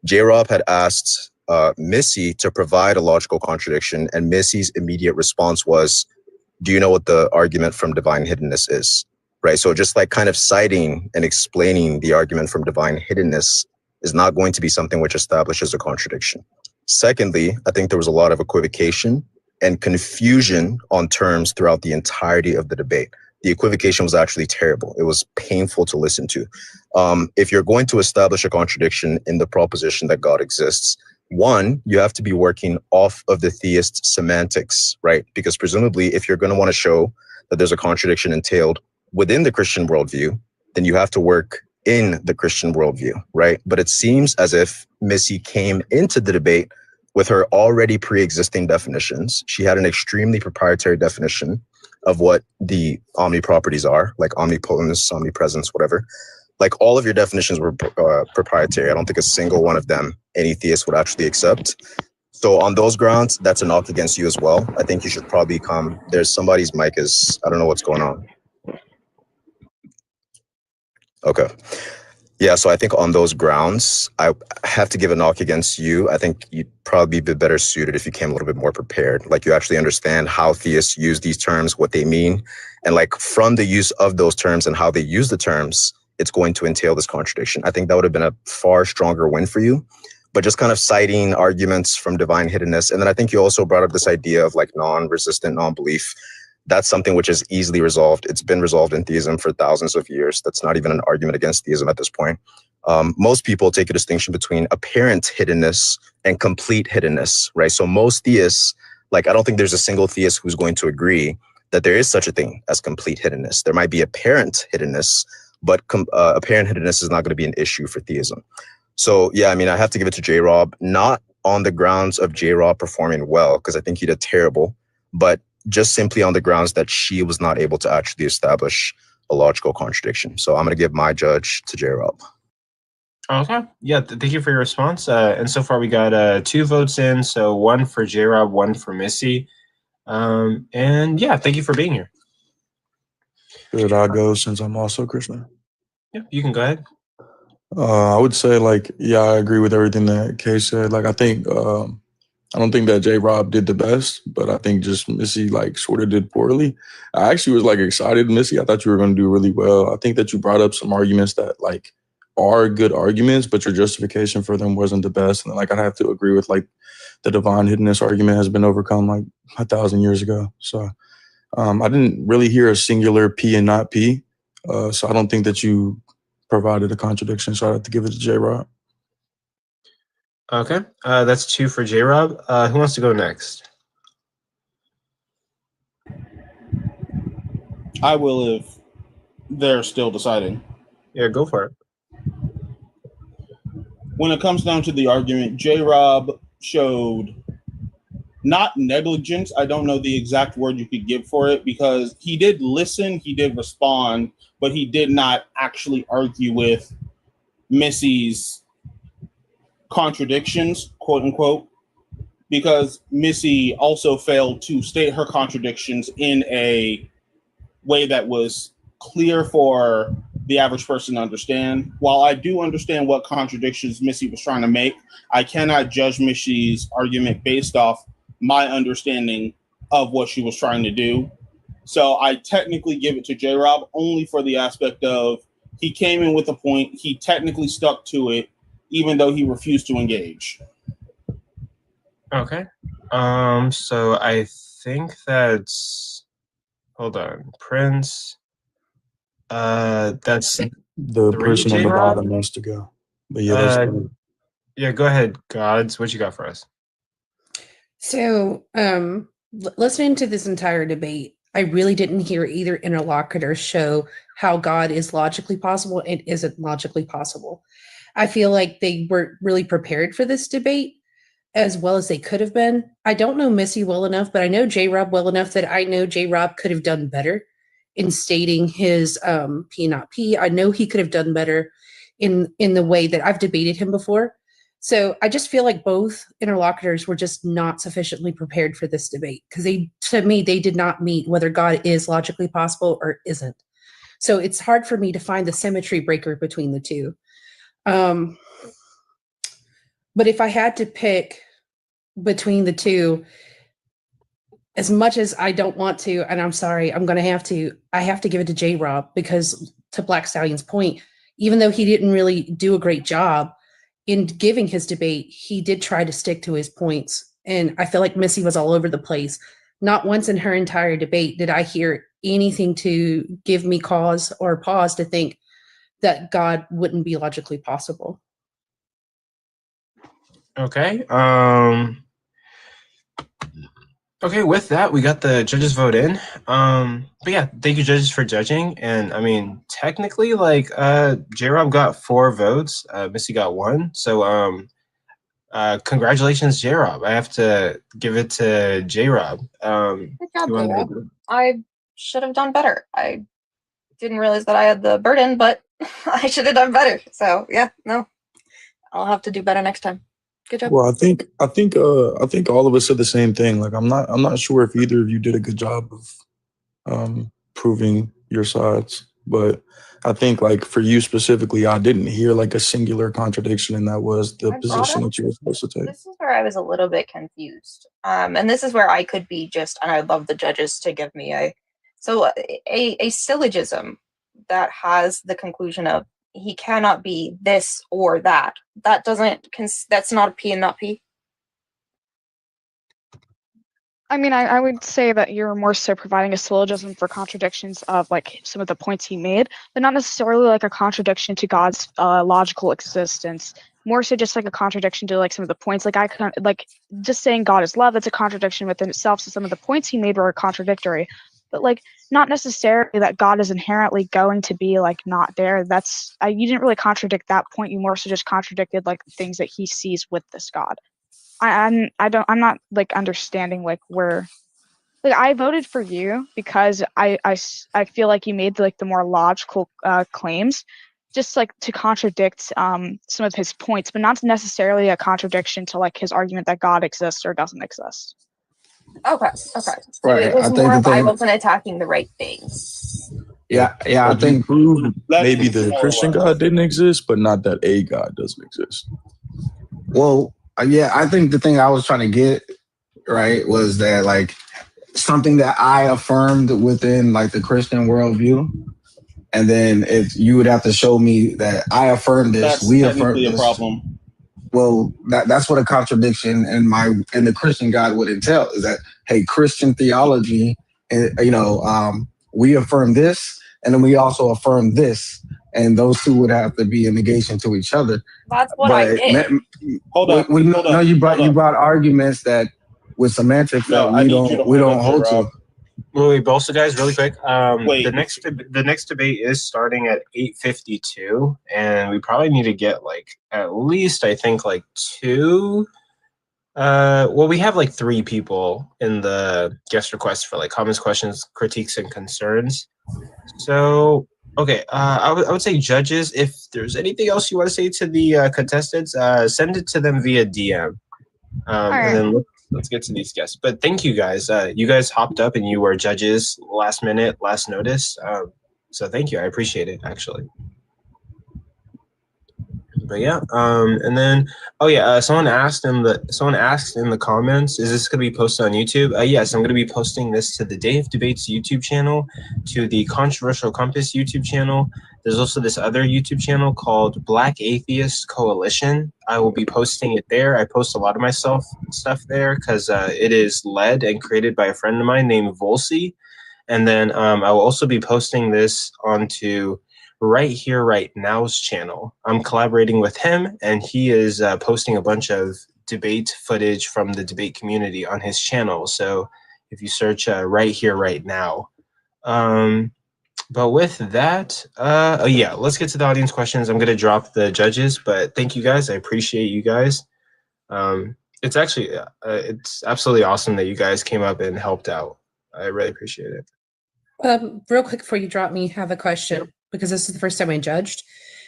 J-Rob had asked Missy to provide a logical contradiction, and Missy's immediate response was, do you know what the argument from divine hiddenness is? Right? So just like kind of citing and explaining the argument from divine hiddenness is not going to be something which establishes a contradiction. Secondly, I think there was a lot of equivocation and confusion on terms throughout the entirety of the debate. The equivocation was actually terrible. It was painful to listen to. If you're going to establish a contradiction in the proposition that God exists, one, you have to be working off of the theist semantics, right? Because presumably, if you're going to want to show that there's a contradiction entailed within the Christian worldview, then you have to work in the Christian worldview, right? But it seems as if Missy came into the debate with her already pre-existing definitions. She had an extremely proprietary definition of what the omni properties are, like omnipotence, omnipresence, whatever. Like all of your definitions were proprietary. I don't think a single one of them any theist would actually accept. So on those grounds, that's a knock against you as well. I think you should probably come. There's somebody's mic is, I don't know what's going on. Okay. Yeah, so I think on those grounds, I have to give a knock against you. I think you'd probably be better suited if you came a little bit more prepared. Like you actually understand how theists use these terms, what they mean. And like from the use of those terms and how they use the terms, it's going to entail this contradiction. I think that would have been a far stronger win for you. But just kind of citing arguments from divine hiddenness. And then I think you also brought up this idea of like non-resistant non-belief. That's something which is easily resolved. It's been resolved in theism for thousands of years. That's not even an argument against theism at this point. Most people take a distinction between apparent hiddenness and complete hiddenness, right? So most theists, like I don't think there's a single theist who's going to agree that there is such a thing as complete hiddenness. There might be apparent hiddenness, but apparent hiddenness is not going to be an issue for theism. So yeah, I mean, I have to give it to J-Rob, not on the grounds of J-Rob performing well, because I think he did terrible, but just simply on the grounds that she was not able to actually establish a logical contradiction. So I'm going to give my judge to J-Rob. Okay. Yeah. Thank you for your response. And so far we got 2 votes in. So 1 for J-Rob, 1 for Missy. And yeah, thank you for being here. Should I go since I'm also Christian? Yeah, you can go ahead. I would say, like, yeah, I agree with everything that Kay said. Like, I think, I don't think that J-Rob did the best, but I think just Missy, like, sort of did poorly. I actually was, like, excited, Missy. I thought you were going to do really well. I think that you brought up some arguments that, like, are good arguments, but your justification for them wasn't the best. And, like, I'd have to agree with, like, the divine hiddenness argument has been overcome, like, 1,000 years ago. So I didn't really hear a singular P and not P. So I don't think that you provided a contradiction, so I have to give it to J-Rob. Okay. That's 2 for J-Rob. Who wants to go next? I will if they're still deciding. Yeah, go for it. When it comes down to the argument, J-Rob showed not negligence. I don't know the exact word you could give for it, because he did listen, he did respond, but he did not actually argue with Missy's contradictions, quote unquote, because Missy also failed to state her contradictions in a way that was clear for the average person to understand. While I do understand what contradictions Missy was trying to make, I cannot judge Missy's argument based off my understanding of what she was trying to do. So I technically give it to J-Rob only for the aspect of he came in with a point, he technically stuck to it, even though he refused to engage. Okay. So I think that's, hold on, Prince. That's The 3, person on the J-Rob. bottom wants to go. But yeah, that's Yeah, go ahead, Gods. What you got for us? So, listening to this entire debate, I really didn't hear either interlocutor show how God is logically possible and isn't logically possible. I feel like they weren't really prepared for this debate as well as they could have been. I don't know Missy well enough, but I know J-Rob well enough that I know J-Rob could have done better in stating his P not P. I know he could have done better in the way that I've debated him before. So I just feel like both interlocutors were just not sufficiently prepared for this debate, because to me, they did not meet whether God is logically possible or isn't. So it's hard for me to find the symmetry breaker between the two. But if I had to pick between the two, as much as I don't want to, and I'm sorry, I have to give it to J-Rob, because to Black Stallion's point, even though he didn't really do a great job in giving his debate, he did try to stick to his points. And I feel like Missy was all over the place. Not once in her entire debate did I hear anything to give me cause or pause to think that God wouldn't be logically possible. Okay. Okay, with that, we got the judges vote in. But yeah, thank you, judges, for judging. And I mean, technically, like, J-Rob got 4 votes, Missy got 1. So congratulations, J-Rob. I have to give it to J-Rob. Good job, J-Rob. I should have done better. I didn't realize that I had the burden, but I should have done better. So yeah, no, I'll have to do better next time. Good job. Well, I think all of us said the same thing. Like, I'm not sure if either of you did a good job of proving your sides, but I think, like, for you specifically, I didn't hear like a singular contradiction, and that was the position that you were supposed to take. This is where I was a little bit confused. And this is where I could be just, and I'd love the judges to give me a syllogism that has the conclusion of he cannot be this or that. That's not a P and not P. I mean, I would say that you're more so providing a syllogism for contradictions of like some of the points he made, but not necessarily like a contradiction to God's logical existence. More so just like a contradiction to like some of the points. Like just saying God is love, that's a contradiction within itself. So some of the points he made were contradictory. but like not necessarily that God is inherently going to be like not there. That's you didn't really contradict that point. You more so just contradicted like the things that he sees with this God. I'm not like understanding like where. Like I voted for you because I feel like you made like the more logical claims, just like to contradict some of his points, but not necessarily a contradiction to like his argument that God exists or doesn't exist. Okay. So Right. it was I think more the of I thing. wasn't attacking the right things. Yeah. I But you think. proved Let's maybe the Christian God didn't exist, but not that a God doesn't exist. Well, yeah. I think the thing I was trying to get right was that like something that I affirmed within like the Christian worldview. And then if you would have to show me that I affirmed this, That's we technically affirmed a this. problem. Well, that's what a contradiction in the Christian God would entail is that, hey, Christian theology, we affirm this, and then we also affirm this, and those two would have to be a negation to each other. That's what I did. Hold up. No, you brought arguments that with semantics No, that I we need you to don't up, hold J-Rob. to. Wait, but also, guys, really quick. Wait. The next debate is starting at 8:52, and we probably need to get like at least I think like two. Well, we have like 3 people in the guest request for like comments, questions, critiques, and concerns. So, okay, I would say judges. If there's anything else you want to say to the contestants, send it to them via DM. And then let's get to these guests. But thank you guys. You guys hopped up and you were judges last minute, last notice. So thank you. I appreciate it actually. But yeah, and then someone asked in the comments, is this gonna be posted on YouTube? Yes, I'm gonna be posting this to the Day of Debates YouTube channel, to the Controversial Compass YouTube channel. There's also this other YouTube channel called Black Atheist Coalition. I will be posting it there. I post a lot of my stuff there because it is led and created by a friend of mine named Volsi. And then I will also be posting this onto Right Here, Right Now's channel. I'm collaborating with him, and he is posting a bunch of debate footage from the debate community on his channel. So if you search Right Here, Right Now. But with that, let's get to the audience questions. I'm going to drop the judges, but thank you guys. I appreciate you guys. It's actually, it's absolutely awesome that you guys came up and helped out. I really appreciate it. Real quick before you drop me, have a question because this is the first time I judged.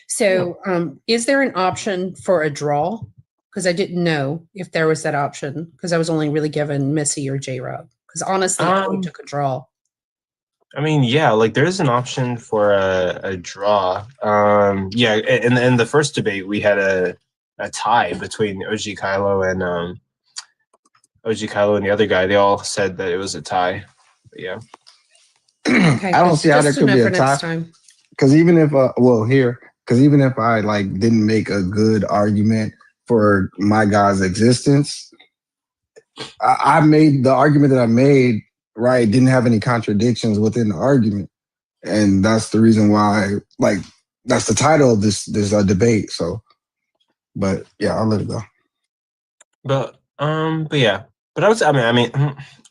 So, is there an option for a draw? Because I didn't know if there was that option because I was only really given Missy or J-Rob. Because honestly, I would took a draw. I mean, yeah, like there's an option for a draw. In the first debate, we had a tie between OG Kylo and the other guy. They all said that it was a tie. But yeah. Okay, I don't see how there could be a tie. Because even if even if I like didn't make a good argument for my God's existence, I made the argument that I made right didn't have any contradictions within the argument, and that's the reason why that's the title of this debate. So, but yeah, I'll let it go. But yeah. But I mean,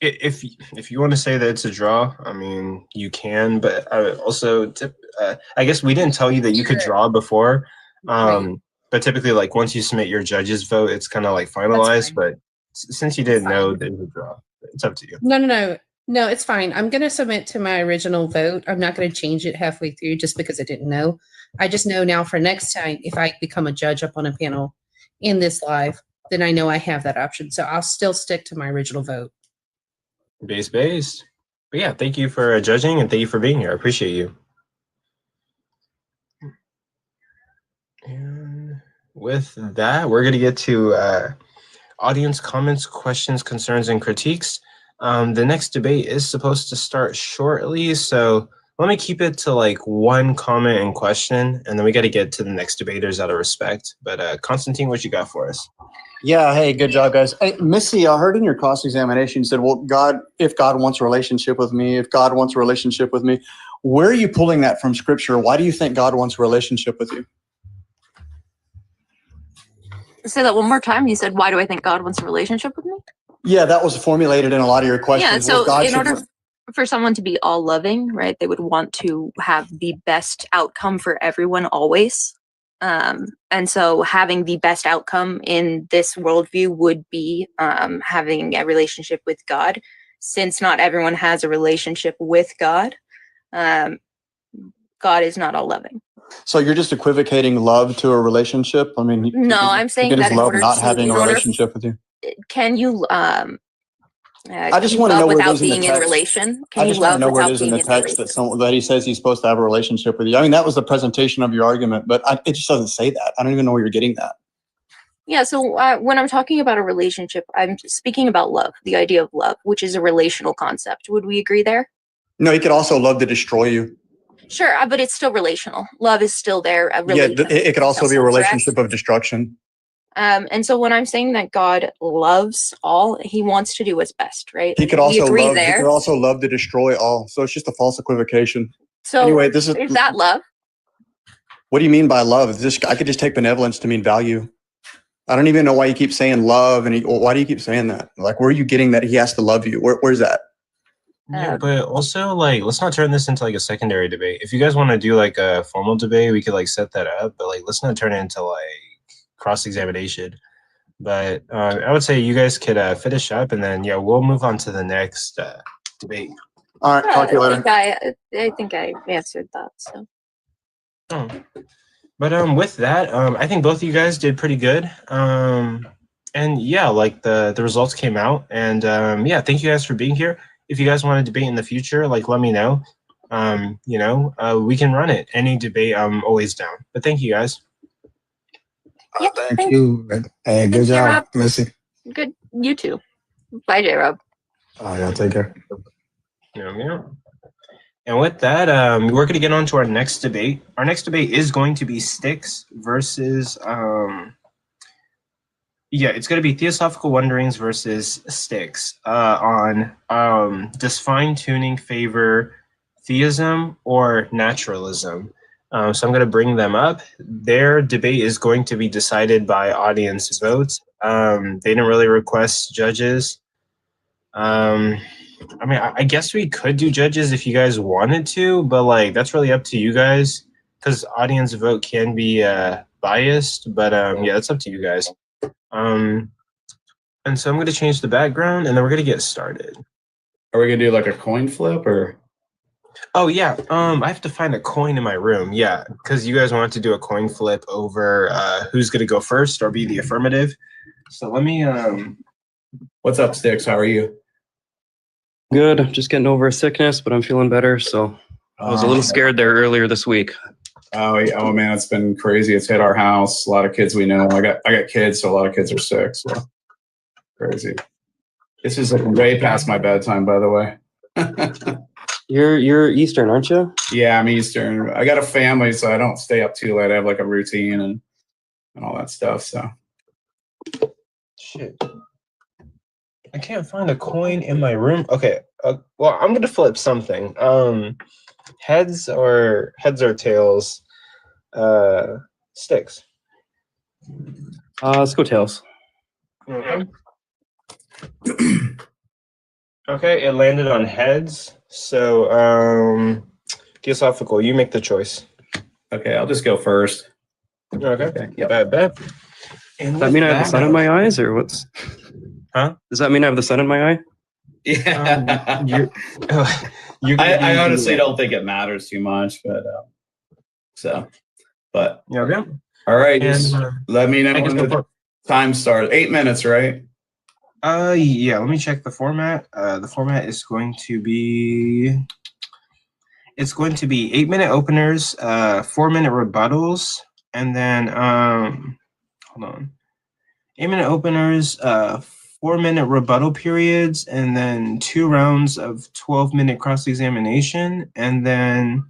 if you want to say that it's a draw, I mean, you can. But I guess we didn't tell you that you could draw before. But typically, like once you submit your judge's vote, it's kind of like finalized. But since you didn't know, there's a draw. It's up to you. No, it's fine. I'm going to submit to my original vote. I'm not going to change it halfway through just because I didn't know. I just know now for next time, if I become a judge up on a panel in this live, then I know I have that option. So I'll still stick to my original vote. Based. But yeah, thank you for judging and thank you for being here. I appreciate you. And with that, we're going to get to audience comments, questions, concerns, and critiques. The next debate is supposed to start shortly, so let me keep it to like one comment and question, and then we got to get to the next debaters out of respect. But Constantine, what you got for us? Yeah, hey, good job, guys. Hey, Missy, I heard in your cross-examination you said, well, if God wants a relationship with me, where are you pulling that from Scripture? Why do you think God wants a relationship with you? Say that one more time. You said, why do I think God wants a relationship with me? Yeah, that was formulated in a lot of your questions. Yeah, so for someone to be all loving, right, they would want to have the best outcome for everyone always. And so having the best outcome in this worldview would be having a relationship with God. Since not everyone has a relationship with God, God is not all loving. So you're just equivocating love to a relationship? I mean, No, I'm saying that in love order not to, having a in order, relationship with you. can you I just can you want to love know where it without is in the being in text. relation? Can I you just want to love know where it without is in being the in text relation? that he says he's supposed to have a relationship with you. I mean, that was the presentation of your argument, but it just doesn't say that. I don't even know where you're getting that. Yeah, so when I'm talking about a relationship, I'm speaking about love, the idea of love, which is a relational concept. Would we agree there? No, he could also love to destroy you. Sure, but it's still relational. Love is still there. Yeah, it could also be a relationship of destruction. And so when I'm saying that God loves all, he wants to do what's best, right? He could We also agree love. He there. could also love to destroy all. So it's just a false equivocation. So anyway, this is that love? What do you mean by love? I could just take benevolence to mean value. I don't even know why you keep saying love, and why do you keep saying that? Like, where are you getting that he has to love you? Where's that? Yeah, but also like let's not turn this into like a secondary debate. If you guys want to do like a formal debate, we could like set that up. But like let's not turn it into like cross-examination. But I would say you guys could finish up, and then yeah, we'll move on to the next debate. All right, talk to you later. I think I answered that. So. Oh. But with that, I think both of you guys did pretty good. And yeah, like the results came out, and yeah, thank you guys for being here. If you guys want to debate in the future, like let me know. We can run it. Any debate, I'm always down. But thank you guys. Yeah, Thank you. Hey, good job, Missy. Good. You too. Bye, J-Rob. Oh, yeah, take care. Yeah. And with that, we're going to get on to our next debate. Our next debate is going to be Styx versus, it's going to be Theosophical Wonderings versus Styx on does fine-tuning favor theism or naturalism? So I'm going to bring them up. Their debate is going to be decided by audience votes. They didn't really request judges. I mean, I guess we could do judges if you guys wanted to, but like that's really up to you guys because audience vote can be biased. But yeah, that's up to you guys. And so I'm going to change the background, and then we're going to get started. Are we going to do like a coin flip or? Oh yeah, I have to find a coin in my room. Yeah, because you guys wanted to do a coin flip over who's going to go first or be the affirmative. So let me. What's up, Styx? How are you? Good. I'm just getting over a sickness, but I'm feeling better. So I was a little scared there earlier this week. Oh man, it's been crazy. It's hit our house. A lot of kids we know. I got kids, so a lot of kids are sick. So crazy. This is way past my bedtime, by the way. You're Eastern, aren't you? Yeah, I'm Eastern. I got a family, so I don't stay up too late. I have like a routine and all that stuff. So shit. I can't find a coin in my room. Okay. Well, I'm gonna flip something. Heads or tails? Sticks. Let's go tails. Okay. Okay, it landed on heads. So, Theosophical, you make the choice. Okay, I'll just go first. Okay. Yep. Bet. Does that mean I have the sun in my eyes, or what's? Huh? Does that mean I have the sun in my eye? Yeah. I honestly don't think it matters too much, but yeah. All right, And, just let me know when the time starts. 8 minutes, right? Yeah. Let me check the format. The format is going to be. It's going to be 8-minute openers, 4-minute rebuttals, and then hold on. 8-minute openers, 4-minute rebuttal periods, and then 2 rounds of 12-minute cross-examination, and then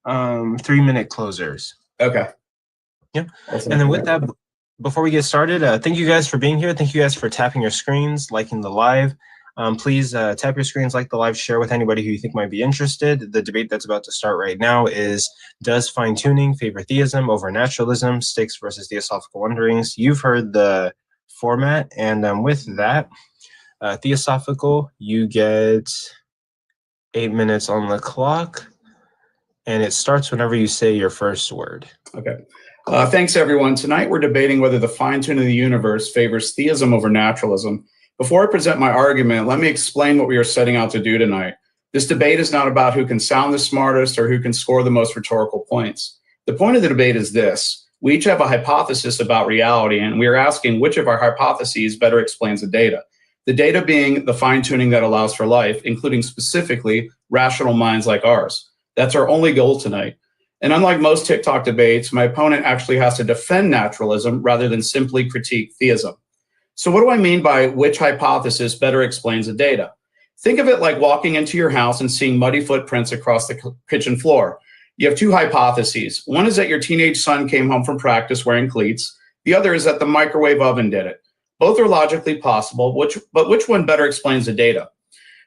3-minute closers. Okay. Yeah. And then with that, before we get started, thank you guys for being here. Thank you guys for tapping your screens, liking the live. Please tap your screens, like the live, share with anybody who you think might be interested. The debate that's about to start right now is, does fine-tuning favor theism over naturalism? Styx versus Theosophical Wonderings. You've heard the format, and with that, Theosophical, you get 8 minutes on the clock, and it starts whenever you say your first word. Okay. Thanks, everyone. Tonight we're debating whether the fine-tuning of the universe favors theism over naturalism. Before I present my argument, let me explain what we are setting out to do tonight. This debate is not about who can sound the smartest or who can score the most rhetorical points. The point of the debate is this. We each have a hypothesis about reality, and we are asking which of our hypotheses better explains the data. The data being the fine-tuning that allows for life, including specifically rational minds like ours. That's our only goal tonight. And unlike most TikTok debates, my opponent actually has to defend naturalism rather than simply critique theism. So what do I mean by which hypothesis better explains the data? Think of it like walking into your house and seeing muddy footprints across the kitchen floor. You have two hypotheses. One is that your teenage son came home from practice wearing cleats. The other is that the microwave oven did it. Both are logically possible, but which one better explains the data?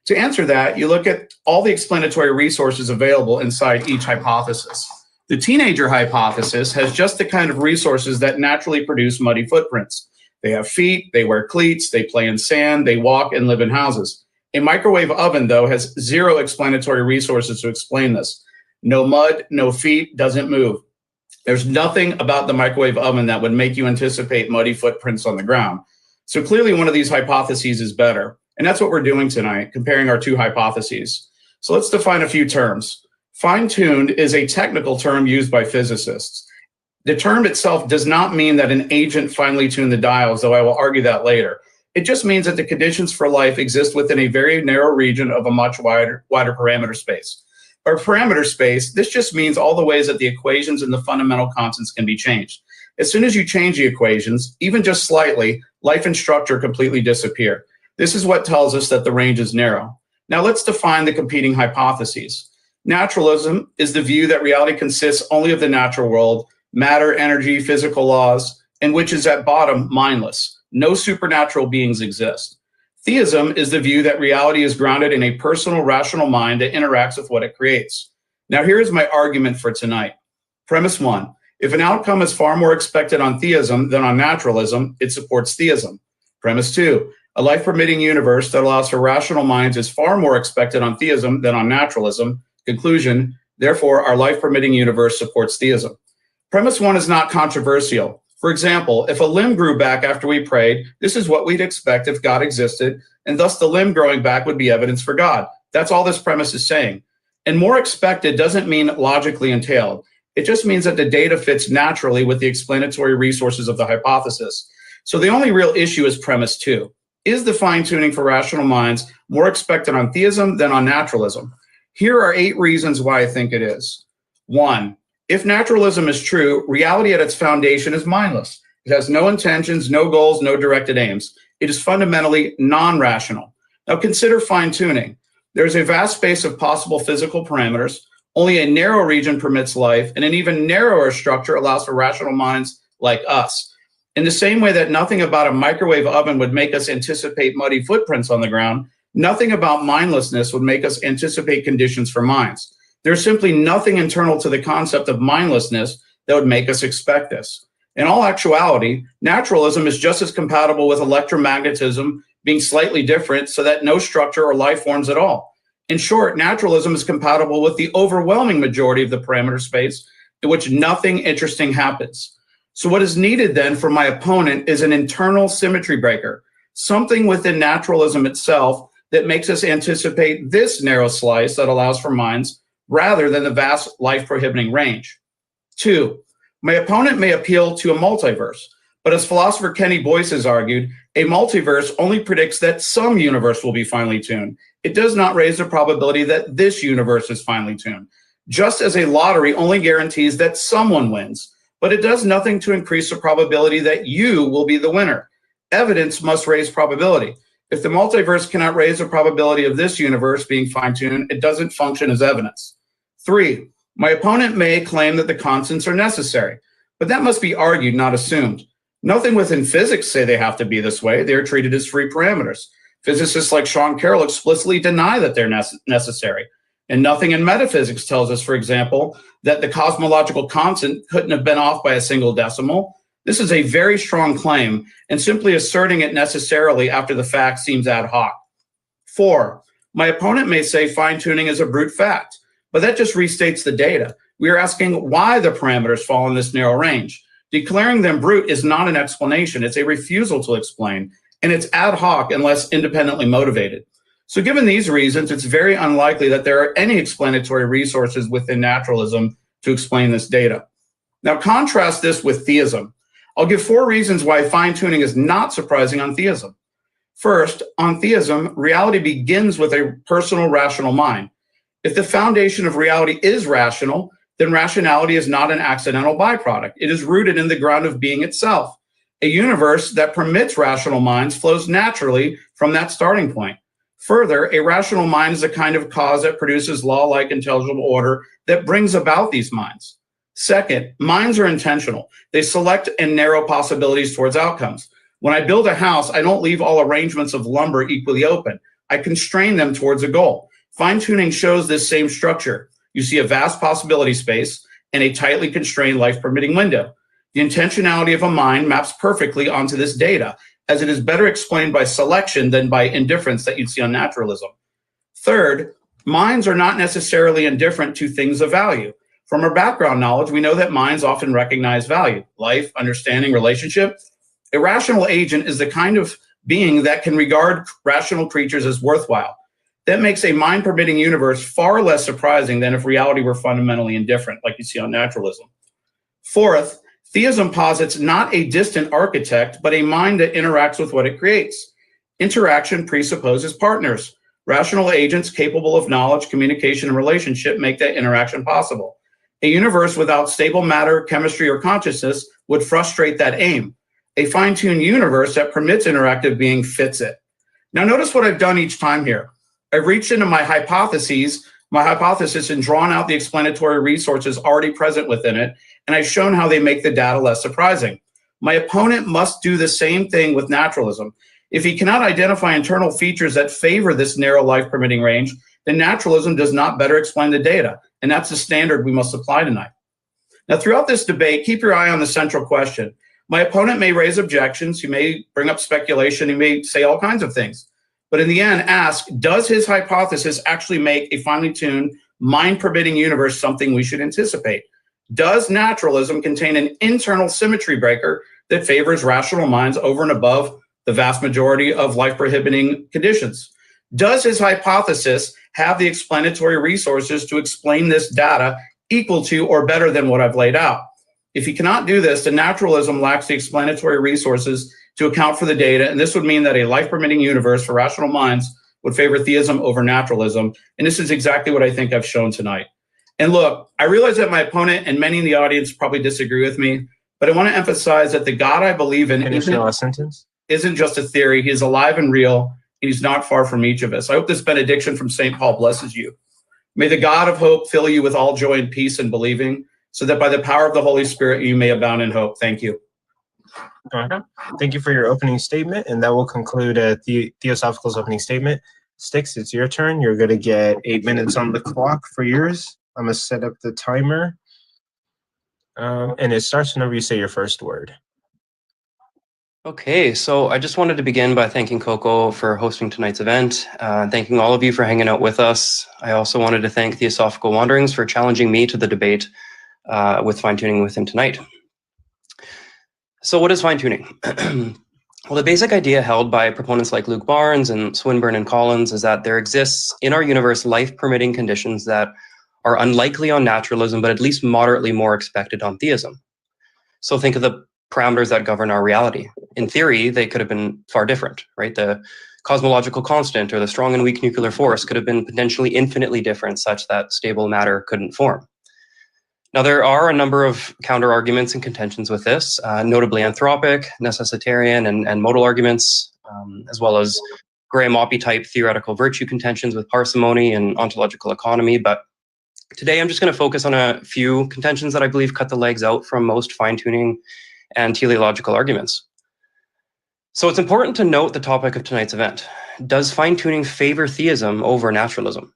To answer that, you look at all the explanatory resources available inside each hypothesis. The teenager hypothesis has just the kind of resources that naturally produce muddy footprints. They have feet, they wear cleats, they play in sand, they walk and live in houses. A microwave oven, though, has zero explanatory resources to explain this. No mud, no feet, doesn't move. There's nothing about the microwave oven that would make you anticipate muddy footprints on the ground. So clearly one of these hypotheses is better. And that's what we're doing tonight, comparing our two hypotheses. So let's define a few terms. Fine-tuned is a technical term used by physicists. The term itself does not mean that an agent finely tuned the dials, though I will argue that later. It just means that the conditions for life exist within a very narrow region of a much wider parameter space. By parameter space, this just means all the ways that the equations and the fundamental constants can be changed. As soon as you change the equations, even just slightly, life and structure completely disappear. This is what tells us that the range is narrow. Now let's define the competing hypotheses. Naturalism is the view that reality consists only of the natural world, matter, energy, physical laws, and which is at bottom mindless. No supernatural beings exist. Theism is the view that reality is grounded in a personal, rational mind that interacts with what it creates. Now here is my argument for tonight. Premise one, if an outcome is far more expected on theism than on naturalism, it supports theism. Premise two, a life-permitting universe that allows for rational minds is far more expected on theism than on naturalism. Conclusion, therefore, our life-permitting universe supports theism. Premise one is not controversial. For example, if a limb grew back after we prayed, this is what we'd expect if God existed, and thus the limb growing back would be evidence for God. That's all this premise is saying. And more expected doesn't mean logically entailed. It just means that the data fits naturally with the explanatory resources of the hypothesis. So the only real issue is premise two. Is the fine-tuning for rational minds more expected on theism than on naturalism? Here are 8 reasons why I think it is. 1, if naturalism is true, reality at its foundation is mindless. It has no intentions, no goals, no directed aims. It is fundamentally non-rational. Now consider fine-tuning. There's a vast space of possible physical parameters. Only a narrow region permits life, and an even narrower structure allows for rational minds like us. In the same way that nothing about a microwave oven would make us anticipate muddy footprints on the ground, nothing about mindlessness would make us anticipate conditions for minds. There's simply nothing internal to the concept of mindlessness that would make us expect this. In all actuality, naturalism is just as compatible with electromagnetism being slightly different so that no structure or life forms at all. In short, naturalism is compatible with the overwhelming majority of the parameter space in which nothing interesting happens. So what is needed then from my opponent is an internal symmetry breaker, something within naturalism itself that makes us anticipate this narrow slice that allows for minds rather than the vast life-prohibiting range. 2, my opponent may appeal to a multiverse, but as philosopher Kenny Boyce has argued, a multiverse only predicts that some universe will be finely tuned. It does not raise the probability that this universe is finely tuned. Just as a lottery only guarantees that someone wins, but it does nothing to increase the probability that you will be the winner. Evidence must raise probability. If the multiverse cannot raise the probability of this universe being fine-tuned, it doesn't function as evidence. 3, my opponent may claim that the constants are necessary, but that must be argued, not assumed. Nothing within physics say they have to be this way. They are treated as free parameters. Physicists like Sean Carroll explicitly deny that they're necessary. And nothing in metaphysics tells us, for example, that the cosmological constant couldn't have been off by a single decimal. This is a very strong claim, and simply asserting it necessarily after the fact seems ad hoc. 4, My opponent may say fine-tuning is a brute fact, but that just restates the data. We are asking why the parameters fall in this narrow range. Declaring them brute is not an explanation, it's a refusal to explain, and it's ad hoc unless independently motivated. So given these reasons, it's very unlikely that there are any explanatory resources within naturalism to explain this data. Now contrast this with theism. I'll give 4 reasons why fine-tuning is not surprising on theism. First, on theism, reality begins with a personal rational mind. If the foundation of reality is rational, then rationality is not an accidental byproduct. It is rooted in the ground of being itself. A universe that permits rational minds flows naturally from that starting point. Further, a rational mind is a kind of cause that produces law-like intelligible order that brings about these minds. Second, minds are intentional. They select and narrow possibilities towards outcomes. When I build a house, I don't leave all arrangements of lumber equally open. I constrain them towards a goal. Fine-tuning shows this same structure. You see a vast possibility space and a tightly constrained life-permitting window. The intentionality of a mind maps perfectly onto this data, as it is better explained by selection than by indifference that you'd see on naturalism. Third, minds are not necessarily indifferent to things of value. From our background knowledge, we know that minds often recognize value, life, understanding, relationship. A rational agent is the kind of being that can regard rational creatures as worthwhile. That makes a mind-permitting universe far less surprising than if reality were fundamentally indifferent, like you see on naturalism. Fourth, theism posits not a distant architect, but a mind that interacts with what it creates. Interaction presupposes partners. Rational agents capable of knowledge, communication, and relationship make that interaction possible. A universe without stable matter, chemistry, or consciousness would frustrate that aim. A fine-tuned universe that permits interactive being fits it. Now notice what I've done each time here. I've reached into my hypothesis, and drawn out the explanatory resources already present within it, and I've shown how they make the data less surprising. My opponent must do the same thing with naturalism. If he cannot identify internal features that favor this narrow life-permitting range, then naturalism does not better explain the data, and that's the standard we must apply tonight. Now, throughout this debate, keep your eye on the central question. My opponent may raise objections, he may bring up speculation, he may say all kinds of things. But in the end, ask, does his hypothesis actually make a finely tuned, mind-permitting universe something we should anticipate? Does naturalism contain an internal symmetry breaker that favors rational minds over and above the vast majority of life-prohibiting conditions? Does his hypothesis have the explanatory resources to explain this data equal to or better than what I've laid out? If he cannot do this, then naturalism lacks the explanatory resources to account for the data, and this would mean that a life-permitting universe for rational minds would favor theism over naturalism, and this is exactly what I think I've shown tonight. And look, I realize that my opponent and many in the audience probably disagree with me, but I want to emphasize that the God I believe in isn't just a theory. He is alive and real, and he's not far from each of us. I hope this benediction from St. Paul blesses you. May the God of hope fill you with all joy and peace in believing, so that by the power of the Holy Spirit you may abound in hope. Thank you. Okay. Thank you for your opening statement, and that will conclude Theosophical's opening statement. Styx, it's your turn. You're going to get 8 minutes on the clock for yours. I'm going to set up the timer, and it starts whenever you say your first word. Okay, so I just wanted to begin by thanking Coco for hosting tonight's event, thanking all of you for hanging out with us. I also wanted to thank Theosophical Wanderings for challenging me to the debate with fine-tuning with him tonight. So what is fine-tuning? Well, the basic idea held by proponents like Luke Barnes and Swinburne and Collins is that there exists in our universe life-permitting conditions that are unlikely on naturalism, but at least moderately more expected on theism. So think of the parameters that govern our reality. In theory, they could have been far different, right? The cosmological constant or the strong and weak nuclear force could have been potentially infinitely different, such that stable matter couldn't form. Now, there are a number of counter-arguments and contentions with this, notably anthropic, necessitarian, and modal arguments, as well as Graham-Oppy type theoretical virtue contentions with parsimony and ontological economy. But today I'm just going to focus on a few contentions that I believe cut the legs out from most fine-tuning and teleological arguments. So it's important to note the topic of tonight's event. Does fine-tuning favor theism over naturalism?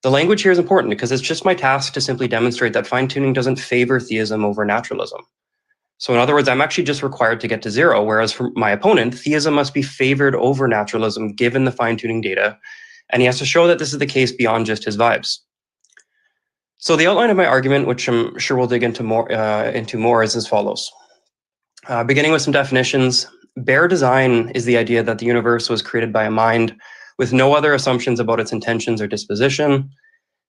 The language here is important because it's just my task to simply demonstrate that fine-tuning doesn't favor theism over naturalism. So in other words, I'm actually just required to get to 0, whereas for my opponent, theism must be favored over naturalism given the fine-tuning data and he has to show that this is the case beyond just his vibes. So the outline of my argument, which I'm sure we'll dig into more, is as follows. Beginning with some definitions, bare design is the idea that the universe was created by a mind with no other assumptions about its intentions or disposition.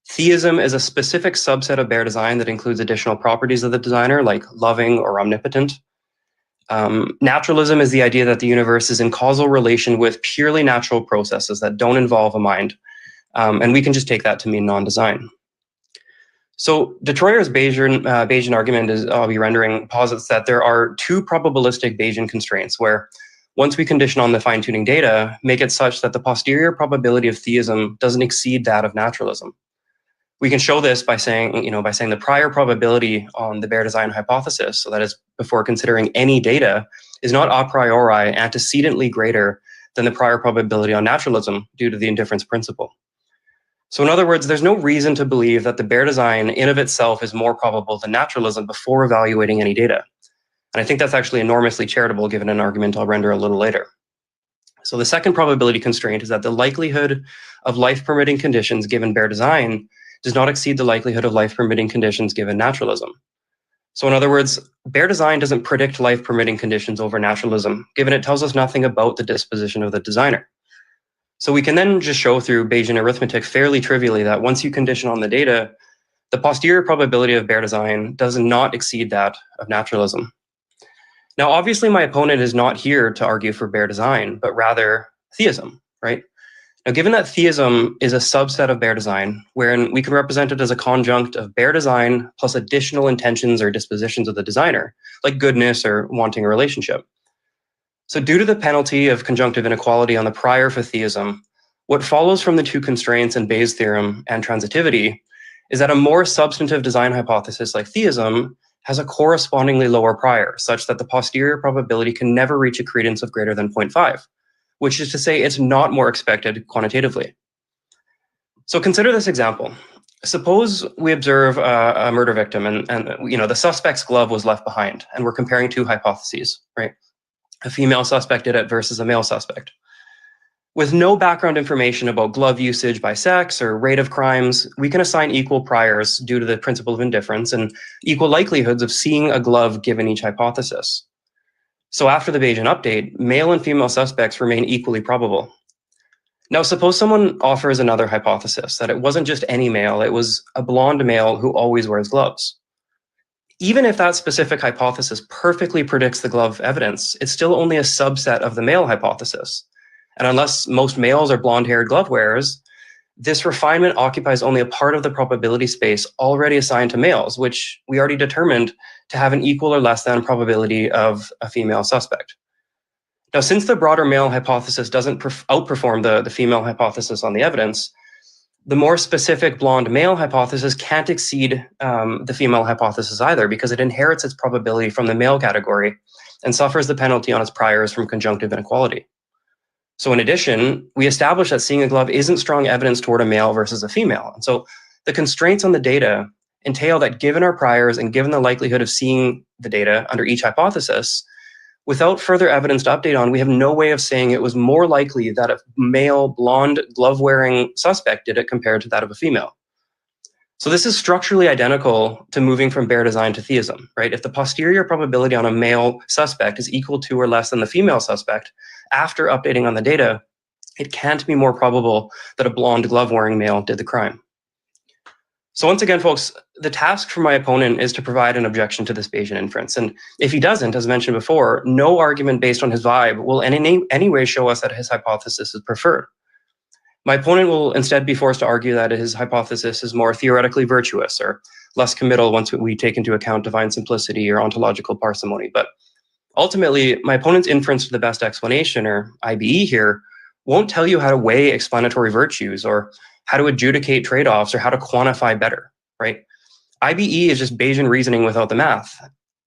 Theism is a specific subset of bare design that includes additional properties of the designer, like loving or omnipotent. Naturalism is the idea that the universe is in causal relation with purely natural processes that don't involve a mind, and we can just take that to mean non-design. So de Troyer's Bayesian argument is, I'll be rendering, posits that there are two probabilistic Bayesian constraints where once we condition on the fine-tuning data, make it such that the posterior probability of theism doesn't exceed that of naturalism. We can show this by saying, the prior probability on the bare design hypothesis, so that is before considering any data, is not a priori antecedently greater than the prior probability on naturalism due to the indifference principle. So in other words, there's no reason to believe that the bare design in of itself is more probable than naturalism before evaluating any data. And I think that's actually enormously charitable given an argument I'll render a little later. So the second probability constraint is that the likelihood of life-permitting conditions given bare design does not exceed the likelihood of life-permitting conditions given naturalism. So in other words, bare design doesn't predict life-permitting conditions over naturalism, given it tells us nothing about the disposition of the designer. So we can then just show through Bayesian arithmetic fairly trivially that once you condition on the data, the posterior probability of bare design does not exceed that of naturalism. Now, obviously, my opponent is not here to argue for bare design, but rather theism, right? Now, given that theism is a subset of bare design, wherein we can represent it as a conjunct of bare design plus additional intentions or dispositions of the designer, like goodness or wanting a relationship. So due to the penalty of conjunctive inequality on the prior for theism, what follows from the two constraints in Bayes' theorem and transitivity is that a more substantive design hypothesis like theism has a correspondingly lower prior, such that the posterior probability can never reach a credence of greater than 0.5, which is to say it's not more expected quantitatively. So consider this example. Suppose we observe a murder victim and the suspect's glove was left behind, and we're comparing two hypotheses, right? A female suspect did it versus a male suspect. With no background information about glove usage by sex or rate of crimes, we can assign equal priors due to the principle of indifference and equal likelihoods of seeing a glove given each hypothesis. So after the Bayesian update, male and female suspects remain equally probable. Now, suppose someone offers another hypothesis, that it wasn't just any male, it was a blonde male who always wears gloves. Even if that specific hypothesis perfectly predicts the glove evidence, it's still only a subset of the male hypothesis. And unless most males are blonde-haired glove wearers, this refinement occupies only a part of the probability space already assigned to males, which we already determined to have an equal or less than probability of a female suspect. Now, since the broader male hypothesis doesn't outperform the female hypothesis on the evidence, the more specific blonde male hypothesis can't exceed the female hypothesis either, because it inherits its probability from the male category and suffers the penalty on its priors from conjunctive inequality. So in addition, we established that seeing a glove isn't strong evidence toward a male versus a female. And so the constraints on the data entail that given our priors and given the likelihood of seeing the data under each hypothesis, without further evidence to update on, we have no way of saying it was more likely that a male blonde glove-wearing suspect did it compared to that of a female. So this is structurally identical to moving from bare design to theism, right? If the posterior probability on a male suspect is equal to or less than the female suspect, after updating on the data, it can't be more probable that a blonde glove-wearing male did the crime. So once again, folks, the task for my opponent is to provide an objection to this Bayesian inference. And if he doesn't, as mentioned before, no argument based on his vibe will in any way show us that his hypothesis is preferred. My opponent will instead be forced to argue that his hypothesis is more theoretically virtuous or less committal once we take into account divine simplicity or ontological parsimony. But ultimately, my opponent's inference to the best explanation, or IBE here, won't tell you how to weigh explanatory virtues or how to adjudicate trade-offs or how to quantify better, right? IBE is just Bayesian reasoning without the math,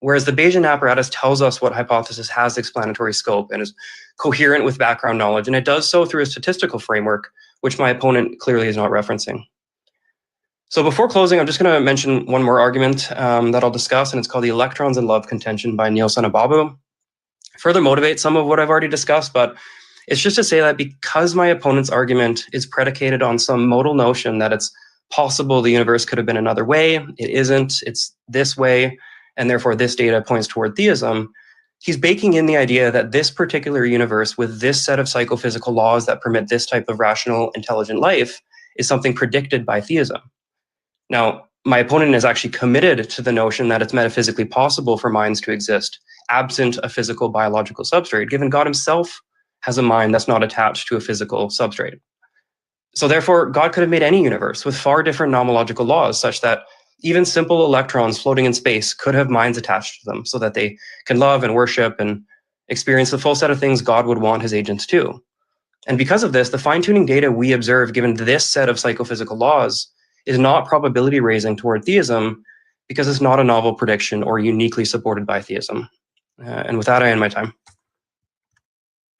whereas the Bayesian apparatus tells us what hypothesis has explanatory scope and is coherent with background knowledge, and it does so through a statistical framework, which my opponent clearly is not referencing. So before closing, I'm just going to mention one more argument that I'll discuss, and it's called the electrons and love contention by Neil Sanababu. Further motivate some of what I've already discussed, but It's just to say that because my opponent's argument is predicated on some modal notion that it's possible the universe could have been another way, it isn't, it's this way, and therefore this data points toward theism, he's baking in the idea that this particular universe with this set of psychophysical laws that permit this type of rational, intelligent life is something predicted by theism. Now, my opponent is actually committed to the notion that it's metaphysically possible for minds to exist absent a physical biological substrate, given God himself has a mind that's not attached to a physical substrate. So therefore, God could have made any universe with far different nomological laws, such that even simple electrons floating in space could have minds attached to them so that they can love and worship and experience the full set of things God would want his agents to. And because of this, the fine-tuning data we observe given this set of psychophysical laws is not probability raising toward theism because it's not a novel prediction or uniquely supported by theism. And with that, I end my time.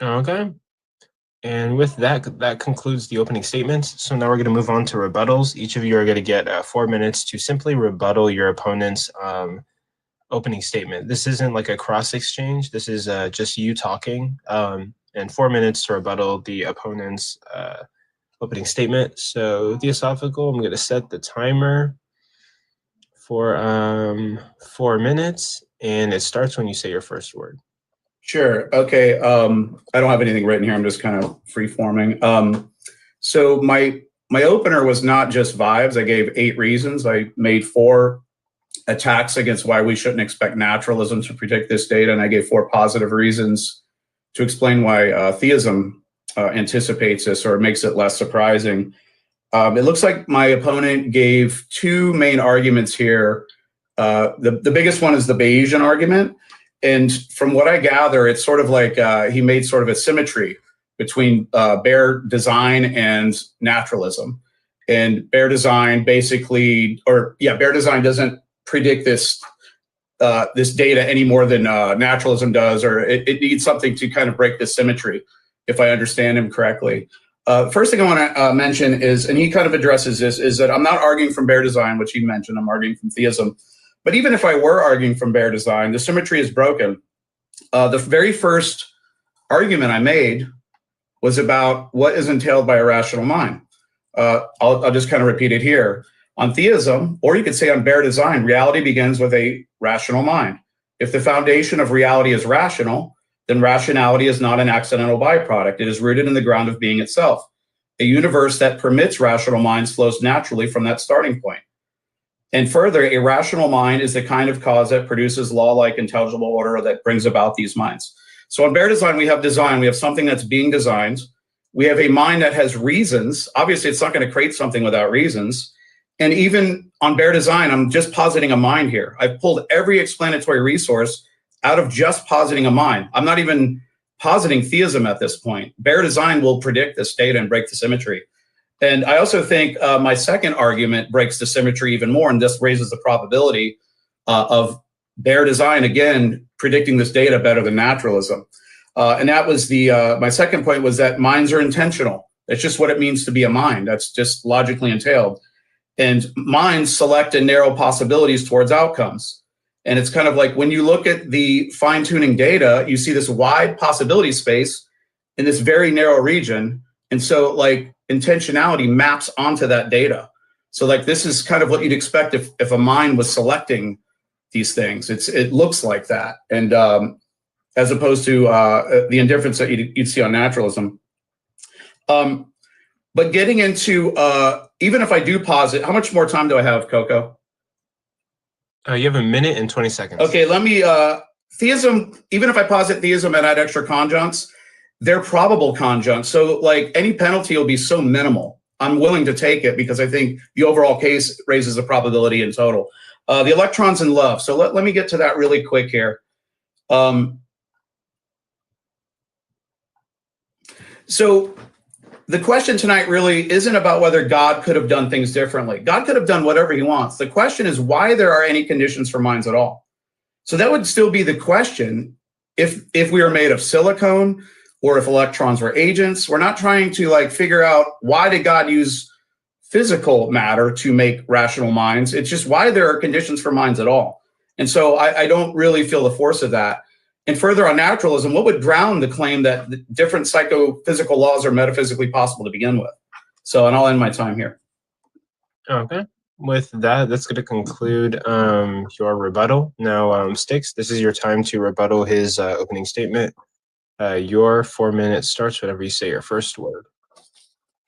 Okay. And with that, that concludes the opening statements. So now we're going to move on to rebuttals. Each of you are going to get 4 minutes to simply rebuttal your opponent's opening statement. This isn't like a cross exchange. This is just you talking, and 4 minutes to rebuttal the opponent's opening statement. So Theosophical, I'm going to set the timer for 4 minutes, and it starts when you say your first word. Sure. Okay. I don't have anything written here. I'm just kind of free forming. So my opener was not just vibes. I gave 8 reasons. I made 4 attacks against why we shouldn't expect naturalism to predict this data, and I gave 4 positive reasons to explain why theism anticipates this or makes it less surprising. It looks like my opponent gave 2 main arguments here. The biggest one is the Bayesian argument. And from what I gather, it's sort of like he made sort of a symmetry between bare design and naturalism. And bare design basically, bare design doesn't predict this this data any more than naturalism does, or it needs something to kind of break this symmetry, if I understand him correctly. First thing I want to mention is, and he kind of addresses this, is that I'm not arguing from bare design, which he mentioned. I'm arguing from theism. But even if I were arguing from bare design, the symmetry is broken. The very first argument I made was about what is entailed by a rational mind. I'll just kind of repeat it here. On theism, or you could say on bare design, reality begins with a rational mind. If the foundation of reality is rational, then rationality is not an accidental byproduct. It is rooted in the ground of being itself. A universe that permits rational minds flows naturally from that starting point. And further, a rational mind is the kind of cause that produces law-like intelligible order that brings about these minds. So on bare design, we have something that's being designed. We have a mind that has reasons. Obviously, it's not going to create something without reasons. And even on bare design, I'm just positing a mind here. I've pulled every explanatory resource out of just positing a mind. I'm not even positing theism at this point. Bare design will predict this data and break the symmetry. And I also think my second argument breaks the symmetry even more, and this raises the probability of bare design, again, predicting this data better than naturalism. And that was my second point, was that minds are intentional. That's just what it means to be a mind. That's just logically entailed. And minds select and narrow possibilities towards outcomes. And it's kind of like when you look at the fine-tuning data, you see this wide possibility space in this very narrow region. And so like intentionality maps onto that data. So like this is kind of what you'd expect if a mind was selecting these things. It looks like that. And as opposed to the indifference that you'd see on naturalism. But getting into, even if I do posit, how much more time do I have, Coco? You have 1 minute and 20 seconds. Okay, let me, theism, even if I posit theism and add extra conjuncts, they're probable conjuncts. So like any penalty will be so minimal. I'm willing to take it because I think the overall case raises the probability in total. The electrons in love. So let me get to that really quick here. So the question tonight really isn't about whether God could have done things differently. God could have done whatever he wants. The question is why there are any conditions for minds at all. So that would still be the question if we were made of silicone or if electrons were agents. We're not trying to like figure out why did God use physical matter to make rational minds. It's just why there are conditions for minds at all. And so I don't really feel the force of that. And further on naturalism, what would ground the claim that the different psychophysical laws are metaphysically possible to begin with? So, and I'll end my time here. Okay. With that, that's going to conclude your rebuttal. Now, Sticks, this is your time to rebuttal his opening statement. Your 4 minutes starts whenever you say your first word.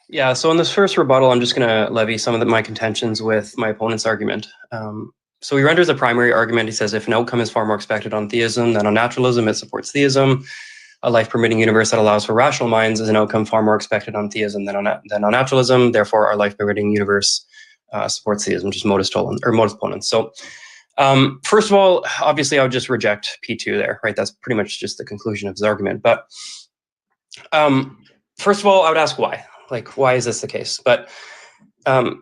Yeah, so in this first rebuttal, I'm just going to levy some of my contentions with my opponent's argument. So he renders a primary argument. He says, if an outcome is far more expected on theism than on naturalism, it supports theism. A life-permitting universe that allows for rational minds is an outcome far more expected on theism than on naturalism. Therefore, our life-permitting universe supports theism, just modus ponens. So first of all, obviously, I would just reject P2 there, right? That's pretty much just the conclusion of his argument. But first of all, I would ask why. Like, why is this the case? But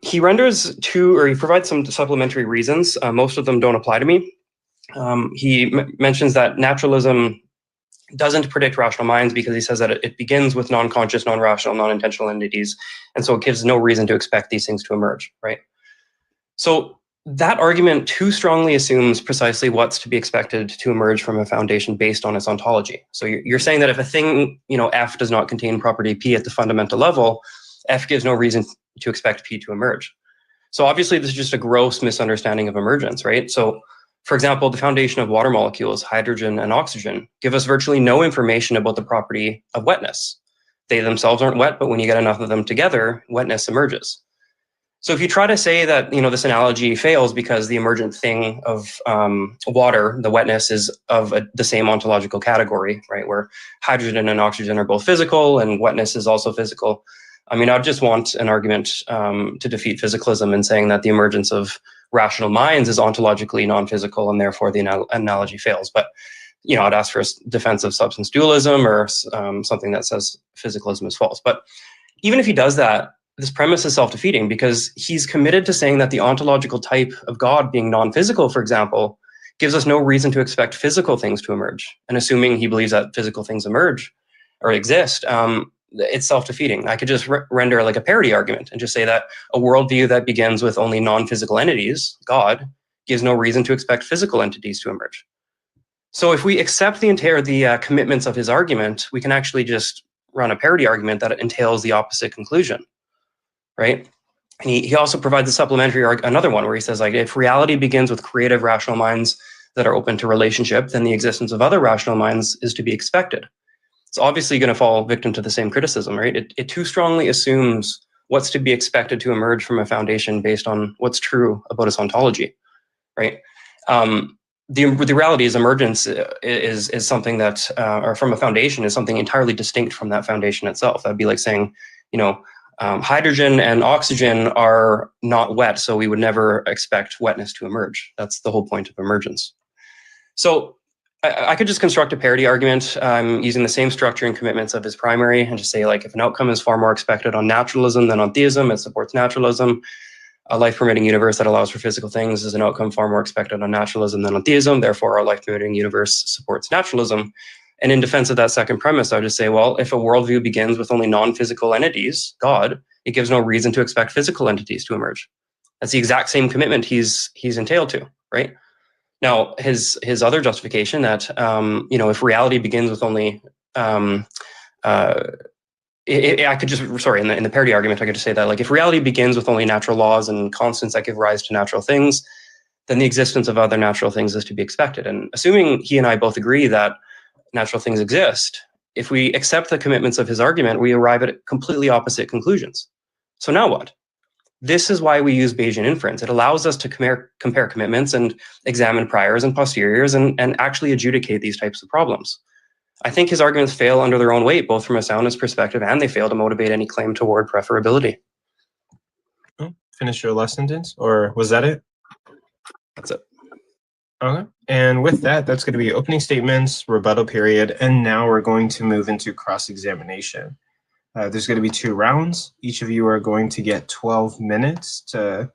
he provides some supplementary reasons. Most of them don't apply to me. He mentions that naturalism doesn't predict rational minds because he says that it begins with non-conscious, non-rational, non-intentional entities, and so it gives no reason to expect these things to emerge, right? So that argument too strongly assumes precisely what's to be expected to emerge from a foundation based on its ontology. So you're saying that if a thing, F does not contain property P at the fundamental level, F gives no reason to expect P to emerge. So obviously this is just a gross misunderstanding of emergence, right? So for example, the foundation of water molecules, hydrogen and oxygen, give us virtually no information about the property of wetness. They themselves aren't wet, but when you get enough of them together, wetness emerges. So if you try to say that this analogy fails because the emergent thing of water, the wetness, is of the same ontological category, right, where hydrogen and oxygen are both physical and wetness is also physical. I mean, I'd just want an argument to defeat physicalism in saying that the emergence of rational minds is ontologically non-physical and therefore the analogy fails. But I'd ask for a defense of substance dualism or something that says physicalism is false. But even if he does that, this premise is self-defeating because he's committed to saying that the ontological type of God being non-physical, for example, gives us no reason to expect physical things to emerge. And assuming he believes that physical things emerge or exist, it's self-defeating. I could just render like a parity argument and just say that a worldview that begins with only non-physical entities, God, gives no reason to expect physical entities to emerge. So if we accept the commitments of his argument, we can actually just run a parity argument that entails the opposite conclusion, right? And he also provides a supplementary another one where he says, like, if reality begins with creative rational minds that are open to relationship, then the existence of other rational minds is to be expected. It's obviously going to fall victim to the same criticism, right? It too strongly assumes what's to be expected to emerge from a foundation based on what's true about its ontology, right? The reality is emergence is something that, or from a foundation, is something entirely distinct from that foundation itself. That'd be like saying, hydrogen and oxygen are not wet, so we would never expect wetness to emerge. That's the whole point of emergence. So I could just construct a parity argument using the same structure and commitments of his primary and just say, like, if an outcome is far more expected on naturalism than on theism, it supports naturalism. A life-permitting universe that allows for physical things is an outcome far more expected on naturalism than on theism. Therefore, our life-permitting universe supports naturalism. And in defense of that second premise, I would just say, well, if a worldview begins with only non-physical entities, God, it gives no reason to expect physical entities to emerge. That's the exact same commitment he's entailed to, right? Now, his other justification that if reality begins with only I could just, in the parity argument, I could just say that, like, if reality begins with only natural laws and constants that give rise to natural things, then the existence of other natural things is to be expected. And assuming he and I both agree that natural things exist, if we accept the commitments of his argument, we arrive at completely opposite conclusions. So now what? This is why we use Bayesian inference. It allows us to compare commitments and examine priors and posteriors and actually adjudicate these types of problems. I think his arguments fail under their own weight, both from a soundness perspective and they fail to motivate any claim toward preferability. Finish your last sentence, or was that it? That's it. Okay. And with that, that's going to be opening statements, rebuttal period, and now we're going to move into cross-examination. There's going to be 2 rounds. Each of you are going to get 12 minutes to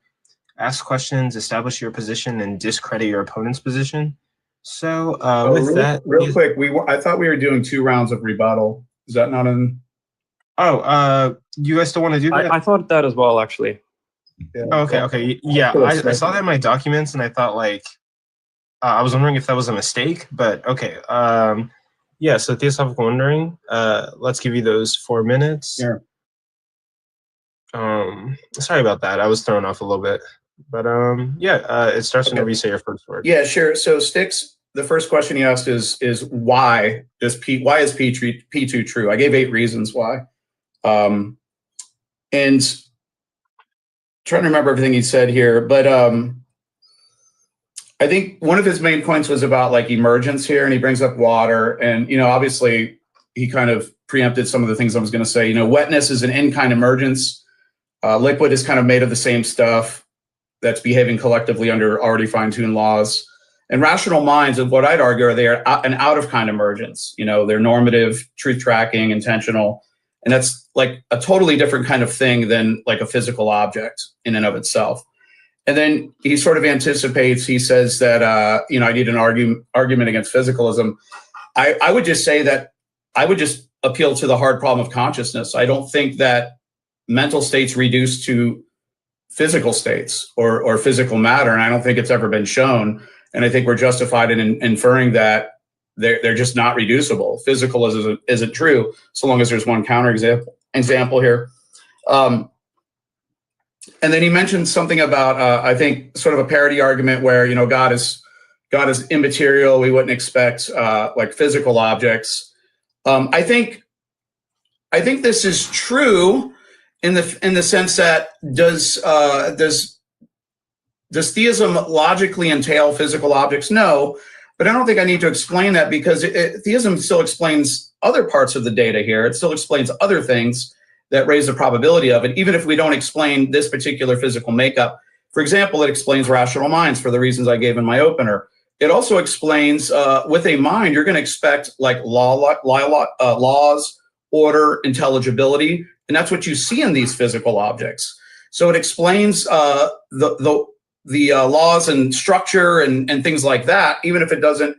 ask questions, establish your position, and discredit your opponent's position. So real quick, I thought we were doing 2 rounds of rebuttal. Is that not in? Oh, you guys still want to do that? I thought that as well, actually. Yeah, okay. Yeah, I saw that in my documents, and I thought, like, I was wondering if that was a mistake, but okay. Yeah, so theosophical wondering. Let's give you those 4 minutes. Sure. Sorry about that. I was thrown off a little bit. But yeah, it starts whenever you say your first word. Yeah, sure. So Sticks, the first question he asked is why is P2 true? I gave 8 reasons why. And trying to remember everything he said here, but I think one of his main points was about like emergence here, and he brings up water, and obviously he kind of preempted some of the things I was going to say. Wetness is an in-kind emergence. Liquid is kind of made of the same stuff that's behaving collectively under already fine-tuned laws. And rational minds, of what I'd argue, are they are an out-of-kind emergence. They're normative, truth-tracking, intentional, and that's like a totally different kind of thing than like a physical object in and of itself. And then he sort of anticipates, he says that, I need an argument against physicalism. I would just say that I would just appeal to the hard problem of consciousness. I don't think that mental states reduce to physical states or physical matter, and I don't think it's ever been shown. And I think we're justified in inferring that they're just not reducible. Physical isn't true, so long as there's one counter example here. And then he mentioned something about, I think, sort of a parody argument where, God is immaterial. We wouldn't expect like physical objects. I think this is true in the sense that does theism logically entail physical objects? No, but I don't think I need to explain that, because theism still explains other parts of the data here. It still explains other things that raise the probability of it, even if we don't explain this particular physical makeup. For example, it explains rational minds for the reasons I gave in my opener. It also explains, with a mind, you're going to expect like laws, order, intelligibility, and that's what you see in these physical objects. So it explains the laws and structure and things like that, even if it doesn't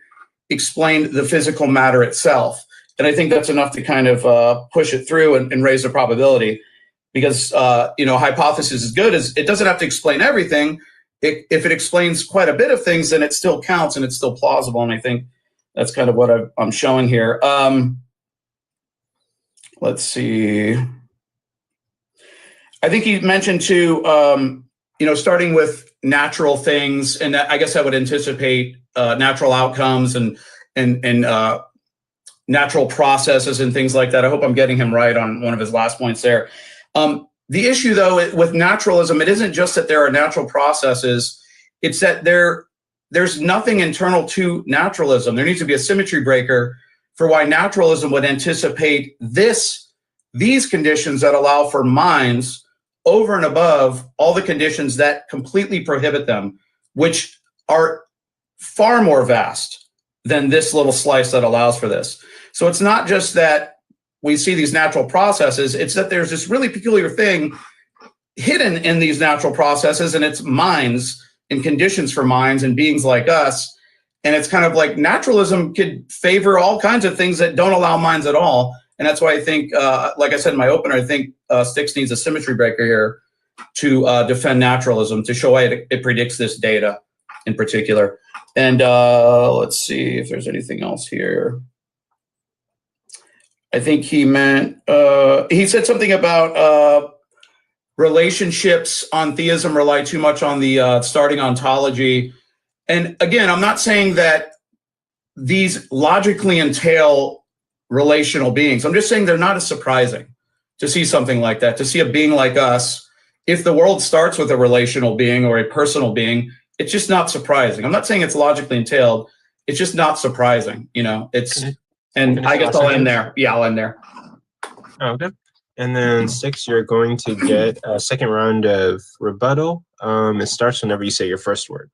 explain the physical matter itself. And I think that's enough to kind of push it through and raise the probability, because hypothesis is good. It doesn't have to explain everything. If it explains quite a bit of things, then it still counts and it's still plausible. And I think that's kind of what I'm showing here. Let's see. I think he mentioned too, starting with natural things, and I guess I would anticipate natural outcomes and natural processes and things like that. I hope I'm getting him right on one of his last points there. The issue, though, with naturalism, it isn't just that there are natural processes. It's that there's nothing internal to naturalism. There needs to be a symmetry breaker for why naturalism would anticipate these conditions that allow for minds over and above all the conditions that completely prohibit them, which are far more vast than this little slice that allows for this. So it's not just that we see these natural processes, it's that there's this really peculiar thing hidden in these natural processes, and it's minds and conditions for minds and beings like us. And it's kind of like naturalism could favor all kinds of things that don't allow minds at all. And that's why I think, like I said in my opener, I think Styx needs a symmetry breaker here to defend naturalism, to show why it predicts this data in particular. And let's see if there's anything else here. I think he meant, he said something about relationships on theism rely too much on the starting ontology. And again, I'm not saying that these logically entail relational beings. I'm just saying they're not as surprising to see something like that, to see a being like us. If the world starts with a relational being or a personal being, it's just not surprising. I'm not saying it's logically entailed. It's just not surprising. And I guess I'll end there. Yeah, I'll end there. Okay. And then Styx, you're going to get a second round of rebuttal. It starts whenever you say your first word.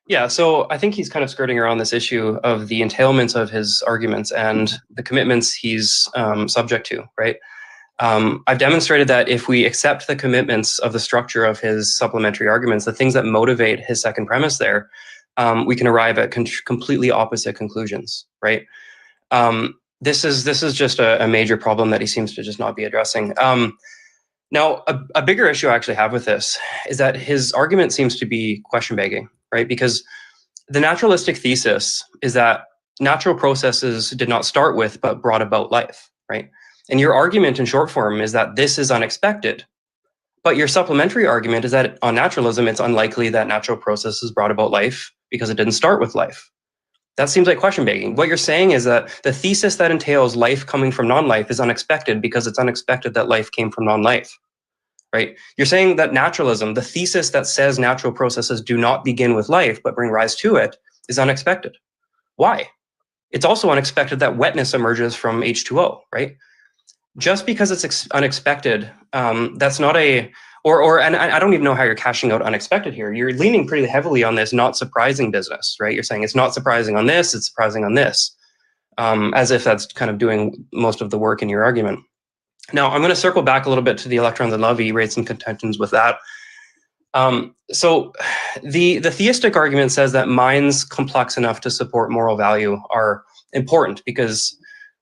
Yeah, so I think he's kind of skirting around this issue of the entailments of his arguments and the commitments he's subject to, right? I've demonstrated that if we accept the commitments of the structure of his supplementary arguments, the things that motivate his second premise there, we can arrive at completely opposite conclusions, right? This is just a major problem that he seems to just not be addressing. Now, a bigger issue I actually have with this is that his argument seems to be question begging, right? Because The naturalistic thesis is that natural processes did not start with, but brought about life, right? And your argument in short form is that this is unexpected. But your supplementary argument is that on naturalism, it's unlikely that natural processes brought about life because it didn't start with life. That seems like question begging. What you're saying is that the thesis that entails life coming from non-life is unexpected because it's unexpected that life came from non-life, right? You're saying that naturalism, the thesis that says natural processes do not begin with life but bring rise to it, is unexpected. Why? It's also unexpected that wetness emerges from H2O, right? Just because it's unexpected, that's not a, and I don't even know how you're cashing out unexpected here. You're leaning pretty heavily on this not surprising business, right? You're saying it's not surprising on this, it's surprising on this, as if that's kind of doing most of the work in your argument. Now, I'm going to circle back a little bit to the electrons and love. You raised some contentions with that. So the theistic argument says that minds complex enough to support moral value are important because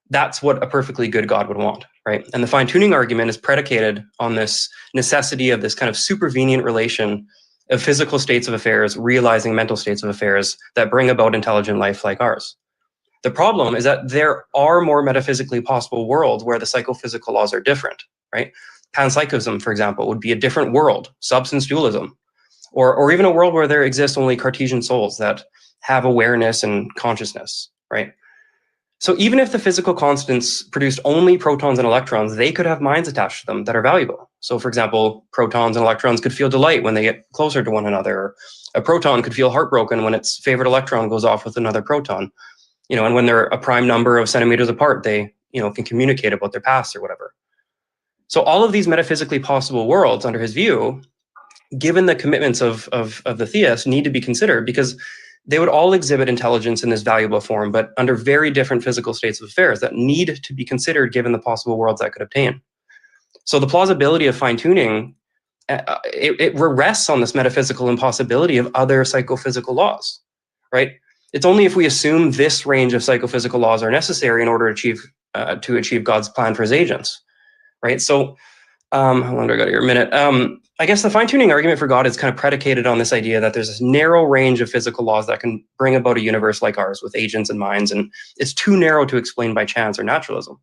that's what a perfectly good God would want, right? And the fine-tuning argument is predicated on this necessity of this kind of supervenient relation of physical states of affairs realizing mental states of affairs that bring about intelligent life like ours. The problem is that there are more metaphysically possible worlds where the psychophysical laws are different, right? Panpsychism, for example, would be a different world, substance dualism, or even a world where there exist only Cartesian souls that have awareness and consciousness, right? So even if the physical constants produced only protons and electrons, they could have minds attached to them that are valuable. So for example, protons and electrons could feel delight when they get closer to one another. Or a proton could feel heartbroken when its favorite electron goes off with another proton. And when they're a prime number of centimeters apart, they, can communicate about their past or whatever. So all of these metaphysically possible worlds, under his view, given the commitments of the theist, need to be considered because they would all exhibit intelligence in this valuable form, but under very different physical states of affairs that need to be considered given the possible worlds that could obtain. So the plausibility of fine-tuning, it rests on this metaphysical impossibility of other psychophysical laws, right? It's only if we assume this range of psychophysical laws are necessary in order to achieve God's plan for his agents, right? So how long do I got here? A minute. I guess the fine-tuning argument for God is kind of predicated on this idea that there's this narrow range of physical laws that can bring about a universe like ours with agents and minds, and it's too narrow to explain by chance or naturalism.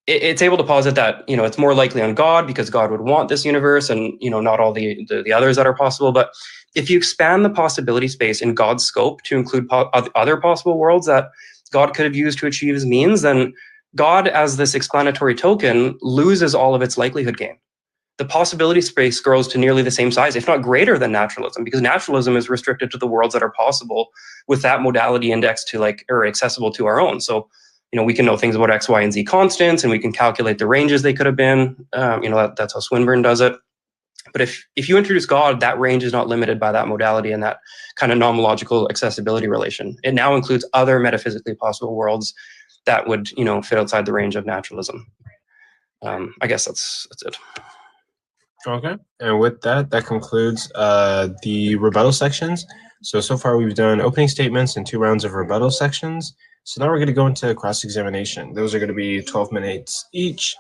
It's able to posit that it's more likely on God because God would want this universe, and not all the others that are possible. But if you expand the possibility space in God's scope to include other possible worlds that God could have used to achieve his means, then God, as this explanatory token, loses all of its likelihood gain. The possibility space grows to nearly the same size, if not greater than naturalism, because naturalism is restricted to the worlds that are possible with that modality index to or accessible to our own. So, we can know things about X, Y, and Z constants, and we can calculate the ranges they could have been. That's how Swinburne does it. But if you introduce God, that range is not limited by that modality and that kind of nomological accessibility relation. It now includes other metaphysically possible worlds that would, fit outside the range of naturalism. I guess that's it. Okay, and with that concludes the rebuttal sections. So far we've done opening statements and 2 rounds of rebuttal sections. So now we're going to go into cross-examination. Those are going to be 12 minutes each.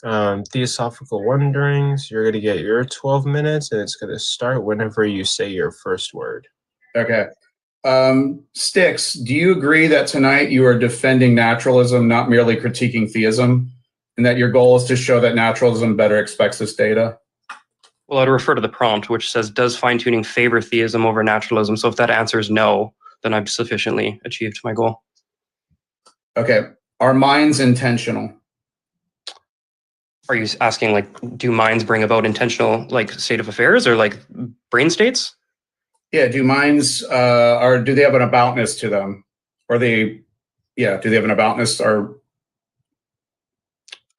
Theosophical wonderings, you're going to get your 12 minutes, and it's going to start whenever you say your first word. Okay. Styx, do you agree that tonight you are defending naturalism, not merely critiquing theism, and that your goal is to show that naturalism better expects this data? Well, I'd refer to the prompt, which says, does fine-tuning favor theism over naturalism? So if that answer is no, then I've sufficiently achieved my goal. Okay. Are minds intentional? Are you asking, do minds bring about intentional, state of affairs or, brain states? Yeah, do minds, or do they have an aboutness to them? Or do they have an aboutness or?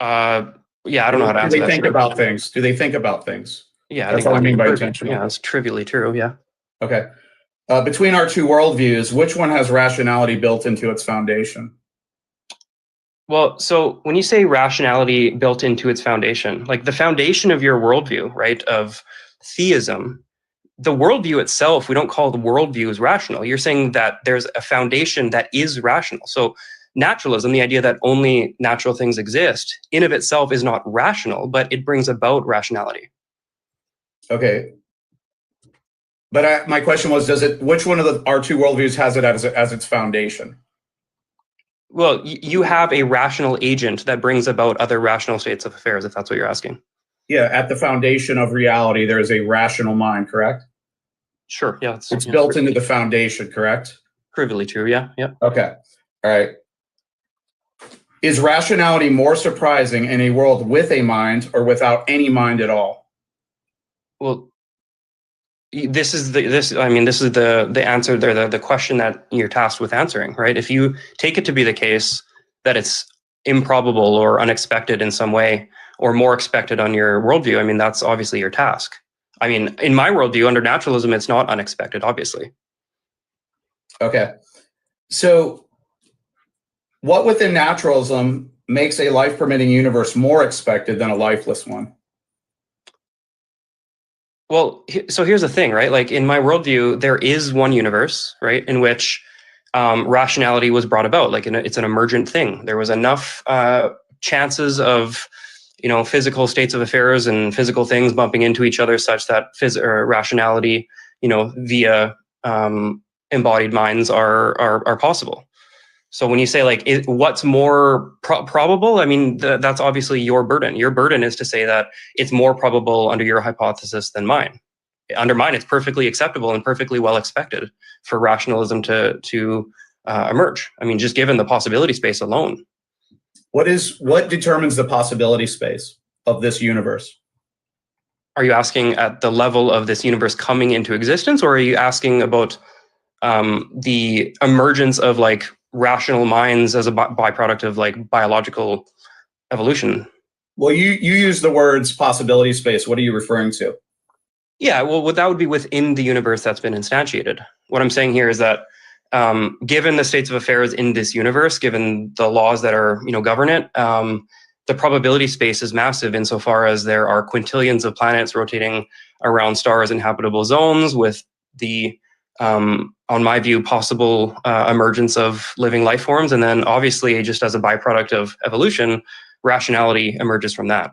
Yeah, I don't know how to answer that. Do they think about things? Do they think about things? Yeah, That's what I mean by intentional. Yeah, it's trivially true, yeah. Okay. Between our two worldviews, which one has rationality built into its foundation? Well, so when you say rationality built into its foundation, the foundation of your worldview, right, of theism, the worldview itself, we don't call the worldview as rational. You're saying that there's a foundation that is rational. So naturalism, the idea that only natural things exist, in of itself is not rational, but it brings about rationality. Okay. But my question was, which one of our two worldviews has it as its foundation? Well, you have a rational agent that brings about other rational states of affairs, if that's what you're asking. Yeah, at the foundation of reality, there is a rational mind, correct? Sure, yeah. It's built into the foundation, correct? Trivially true, yeah. Okay, all right. Is rationality more surprising in a world with a mind or without any mind at all? Well, this is the answer there, the question that you're tasked with answering, right? If you take it to be the case that it's improbable or unexpected in some way, or more expected on your worldview, I mean, that's obviously your task. I mean, in my worldview, under naturalism, it's not unexpected, obviously. Okay. So what within naturalism makes a life-permitting universe more expected than a lifeless one? Well, so here's the thing, right? Like in my worldview, there is one universe, right, in which rationality was brought about. Like it's an emergent thing. There was enough chances of, physical states of affairs and physical things bumping into each other such that rationality, via embodied minds are possible. So when you say like, what's more probable? I mean, that's obviously your burden. Your burden is to say that it's more probable under your hypothesis than mine. Under mine, it's perfectly acceptable and perfectly well expected for rationalism to emerge. I mean, just given the possibility space alone. What determines the possibility space of this universe? Are you asking at the level of this universe coming into existence, or are you asking about the emergence of like rational minds as a byproduct of like biological evolution? Well, you use the words possibility space. What are you referring to? Yeah, well, that would be within the universe that's been instantiated. What I'm saying here is that given the states of affairs in this universe, given the laws that are govern it, the probability space is massive insofar as there are quintillions of planets rotating around stars in habitable zones with the on my view, possible emergence of living life forms. And then obviously, just as a byproduct of evolution, rationality emerges from that.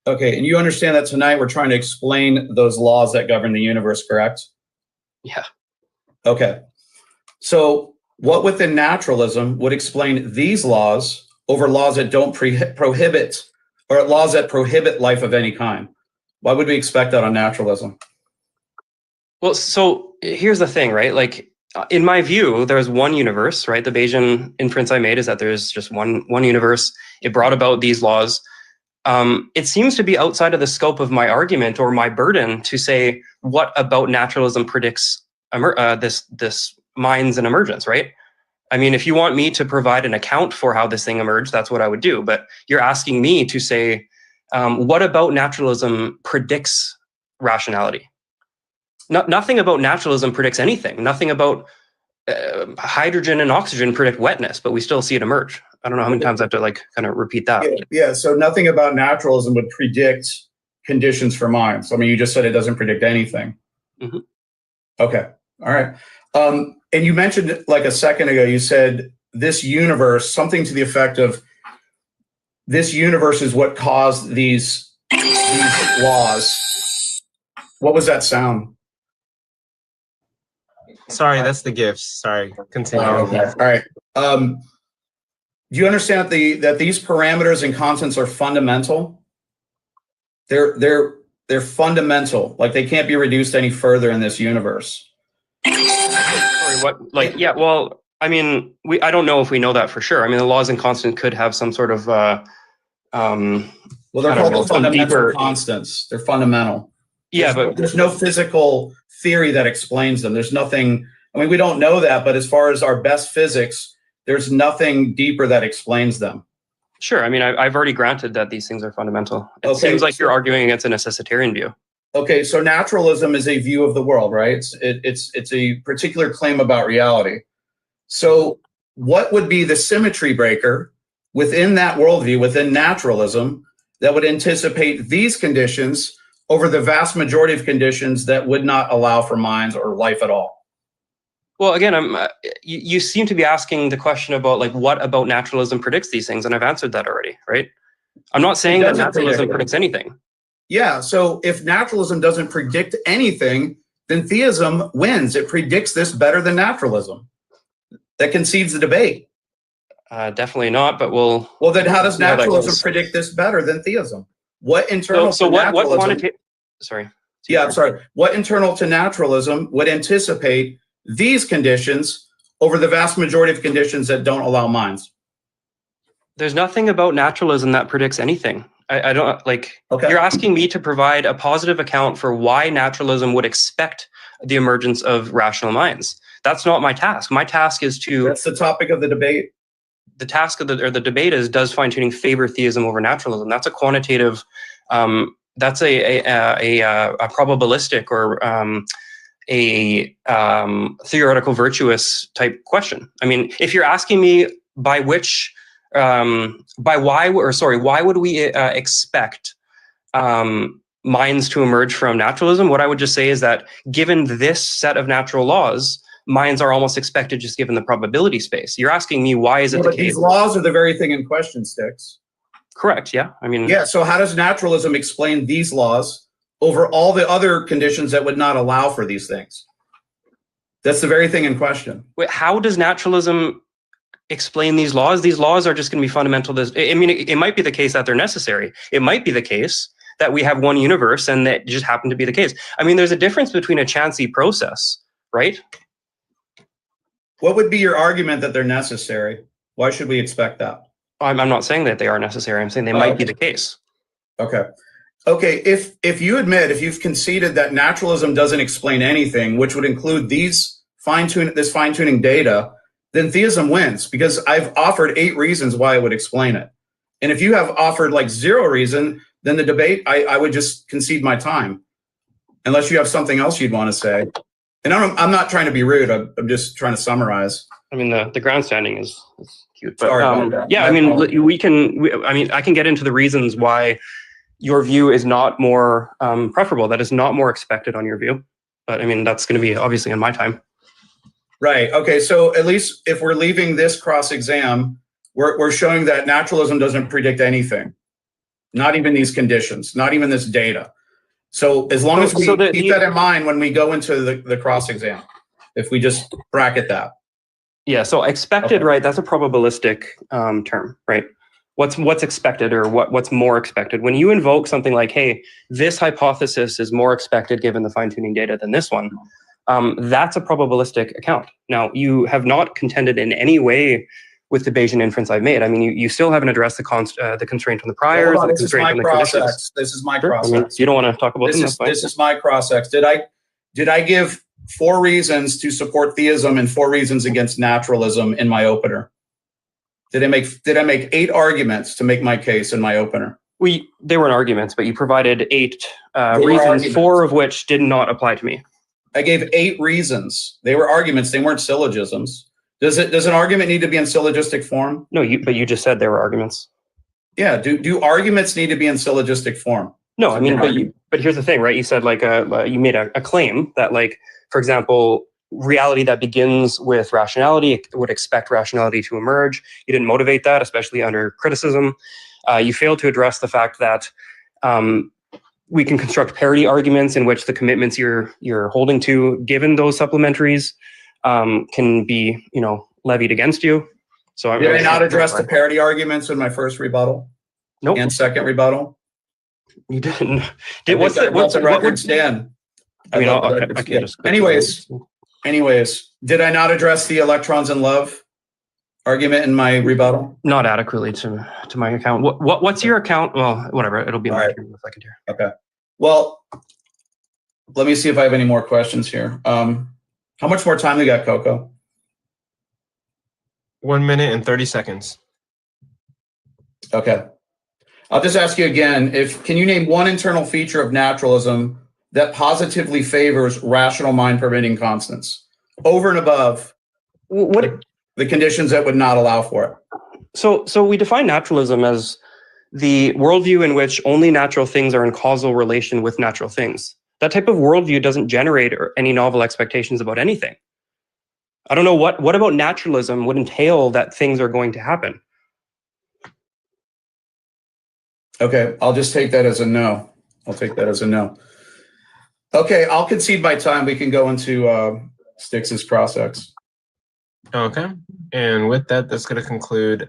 Okay, and you understand that tonight we're trying to explain those laws that govern the universe, correct? Yeah. Okay. So what within naturalism would explain these laws over laws that don't prohibit, or laws that prohibit life of any kind? Why would we expect that on naturalism? Well, so here's the thing, right? Like in my view, there's one universe, right? The Bayesian inference I made is that there's just one universe. It brought about these laws. It seems to be outside of the scope of my argument or my burden to say what about naturalism predicts this minds and emergence, right? I mean, if you want me to provide an account for how this thing emerged, that's what I would do. But you're asking me to say, what about naturalism predicts rationality? Nothing about naturalism predicts anything. Nothing about hydrogen and oxygen predict wetness, but we still see it emerge. I don't know how many times I have to like kind of repeat that. Yeah, so nothing about naturalism would predict conditions for minds. I mean, you just said it doesn't predict anything. Mm-hmm. Okay, all right. And you mentioned like a second ago, you said this universe, something to the effect of this universe is what caused these laws. What was that sound? Sorry, that's the gifts. Sorry, continue. Okay. All right. Do you understand that these parameters and constants are fundamental? They're fundamental. Like they can't be reduced any further in this universe. Sorry, what? Like, yeah. Well, I mean, I don't know if we know that for sure. I mean, the laws and constants could have some sort of well, they're called fundamental constants. They're fundamental. Yeah, but there's no physical theory that explains them. There's nothing. I mean, we don't know that, but as far as our best physics, there's nothing deeper that explains them. Sure. I mean, I've already granted that these things are fundamental. It seems like you're arguing against a necessitarian view. Okay, so naturalism is a view of the world, right? It's a particular claim about reality. So what would be the symmetry breaker within that worldview, within naturalism, that would anticipate these conditions over the vast majority of conditions that would not allow for minds or life at all? Well, again, you seem to be asking the question about like what about naturalism predicts these things, and I've answered that already, right? I'm not saying that naturalism predicts anything. Yeah, so if naturalism doesn't predict anything, then theism wins. It predicts this better than naturalism. That concedes the debate. Definitely not, but we'll. Well, then how does see how that naturalism goes. predict this better than theism? What internal So to what naturalism? quantitative? Sorry. Yeah, I'm sorry. What internal to naturalism would anticipate these conditions over the vast majority of conditions that don't allow minds? There's nothing about naturalism that predicts anything. I don't like. Okay. You're asking me to provide a positive account for why naturalism would expect the emergence of rational minds. That's not my task. My task is to. That's the topic of the debate. The task of the debate is, does fine-tuning favor theism over naturalism? That's a quantitative. That's a probabilistic or a theoretical virtuous type question. I mean, if you're asking me by which, why would we expect minds to emerge from naturalism? What I would just say is that given this set of natural laws, minds are almost expected just given the probability space. You're asking me why is it the But case? these laws are the very thing in question, Sticks. Correct. Yeah. I mean. Yeah. So how does naturalism explain these laws over all the other conditions that would not allow for these things? That's the very thing in question. Wait, how does naturalism explain these laws? These laws are just going to be fundamental. I mean, it might be the case that they're necessary. It might be the case that we have one universe and that just happened to be the case. I mean, there's a difference between a chancy process, right? What would be your argument that they're necessary? Why should we expect that? I'm not saying that they are necessary. I'm saying they might be the case. Okay. Okay. If you admit, if you've conceded that naturalism doesn't explain anything, which would include this fine-tuning data, then theism wins because I've offered 8 reasons why I would explain it. And if you have offered like 0 reason, then the debate, I would just concede my time, unless you have something else you'd want to say. And I'm not trying to be rude. I'm just trying to summarize. I mean, the grandstanding is cute, but Sorry about that. yeah, I mean, I can get into the reasons why your view is not more preferable. That is not more expected on your view. But I mean, that's going to be obviously in my time. Right. Okay. So at least if we're leaving this cross exam, we're showing that naturalism doesn't predict anything, not even these conditions, not even this data. So as long as we keep that in mind when we go into the cross exam, if we just bracket that. Yeah. So expected, right? That's a probabilistic term, right? What's expected or what's more expected? When you invoke something like, hey, this hypothesis is more expected given the fine-tuning data than this one, that's a probabilistic account. Now, you have not contended in any way with the Bayesian inference I've made. I mean, you still haven't addressed the constraint on the priors, the constraint on the conditions. This is my Sure. cross-ex. I mean, if you don't want to talk about them, that's fine. This is my cross-ex. Did I give 4 reasons to support theism and 4 reasons against naturalism in my opener? Did I make 8 arguments to make my case in my opener? They weren't arguments, but you provided 8 were reasons, arguments. 4 of which did not apply to me. I gave 8 reasons. They were arguments. They weren't syllogisms. Does an argument need to be in syllogistic form? No, but you just said they were arguments. Yeah. Do arguments need to be in syllogistic form? No, I mean, but here's the thing, right? You said like you made a claim that, like, for example, reality that begins with rationality would expect rationality to emerge. You didn't motivate that, especially under criticism. You failed to address the fact that we can construct parity arguments in which the commitments you're holding to, given those supplementaries, can be levied against you. So did I not address the parity arguments in my first rebuttal? Nope. And second rebuttal? You didn't. What's the record stand? I mean, I can just. Anyways, did I not address the electrons in love argument in my rebuttal? Not adequately to my account. What's your account? Well, whatever. It'll be my turn in a second here. Okay. Well, let me see if I have any more questions here. How much more time we got, Coco? 1 minute and 30 seconds. Okay. I'll just ask you again, can you name one internal feature of naturalism that positively favors rational mind permitting constants over and above the conditions that would not allow for it? So we define naturalism as the worldview in which only natural things are in causal relation with natural things. That type of worldview doesn't generate any novel expectations about anything. I don't know what about naturalism would entail that things are going to happen. Okay, I'll just take that as a no. I'll take that as a no. Okay, I'll concede my time. We can go into Styx's cross-ex. Okay. And with that, that's going to conclude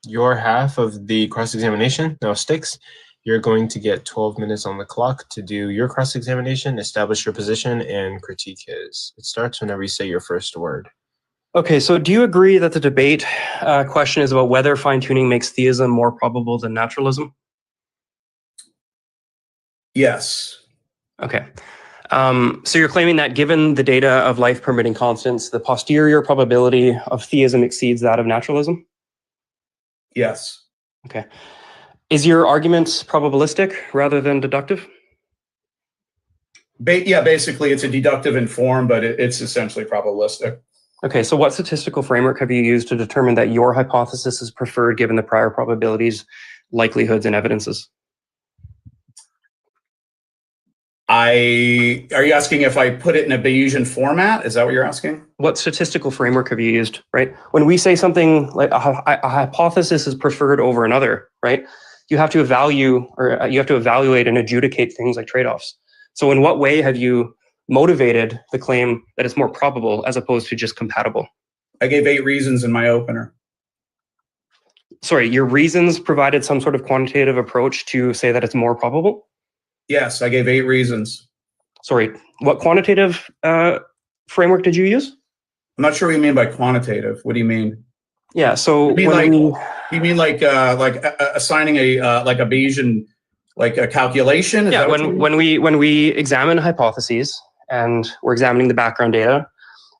your half of the cross-examination. Now, Styx, you're going to get 12 minutes on the clock to do your cross-examination, establish your position, and critique his. It starts whenever you say your first word. Okay, so do you agree that the debate question is about whether fine-tuning makes theism more probable than naturalism? Yes. Okay. So you're claiming that given the data of life permitting constants, the posterior probability of theism exceeds that of naturalism? Yes. Okay. Is your argument probabilistic rather than deductive? Yeah, basically it's a deductive in form, but it's essentially probabilistic. Okay, so what statistical framework have you used to determine that your hypothesis is preferred given the prior probabilities, likelihoods, and evidences? Are you asking if I put it in a Bayesian format? Is that what you're asking? What statistical framework have you used, right? When we say something like a hypothesis is preferred over another, right? You have to evaluate and adjudicate things like trade-offs. So in what way have you motivated the claim that it's more probable as opposed to just compatible? I gave 8 reasons in my opener. Sorry, your reasons provided some sort of quantitative approach to say that it's more probable? Yes, I gave 8 reasons. Sorry, what quantitative framework did you use? I'm not sure what you mean by quantitative. What do you mean? Yeah, so you mean like assigning a like a Bayesian, like a calculation? Is yeah, that what you mean? when we examine hypotheses and we're examining the background data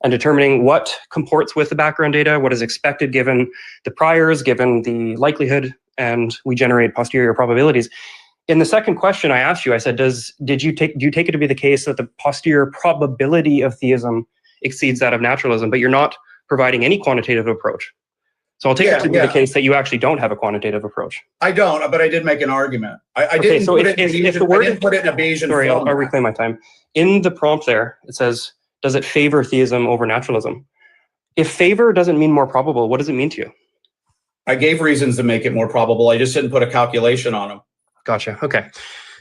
and determining what comports with the background data, what is expected given the priors, given the likelihood, and we generate posterior probabilities. In the second question I asked you, I said, do you take it to be the case that the posterior probability of theism exceeds that of naturalism? But you're not providing any quantitative approach. So I'll take it to be the case that you actually don't have a quantitative approach. I don't, but I did make an argument. I Okay, didn't so put it in a Bayesian sorry, I'll format. reclaim my time. In the prompt there, it says, does it favor theism over naturalism? If favor doesn't mean more probable, what does it mean to you? I gave reasons to make it more probable. I just didn't put a calculation on them. Gotcha. Okay.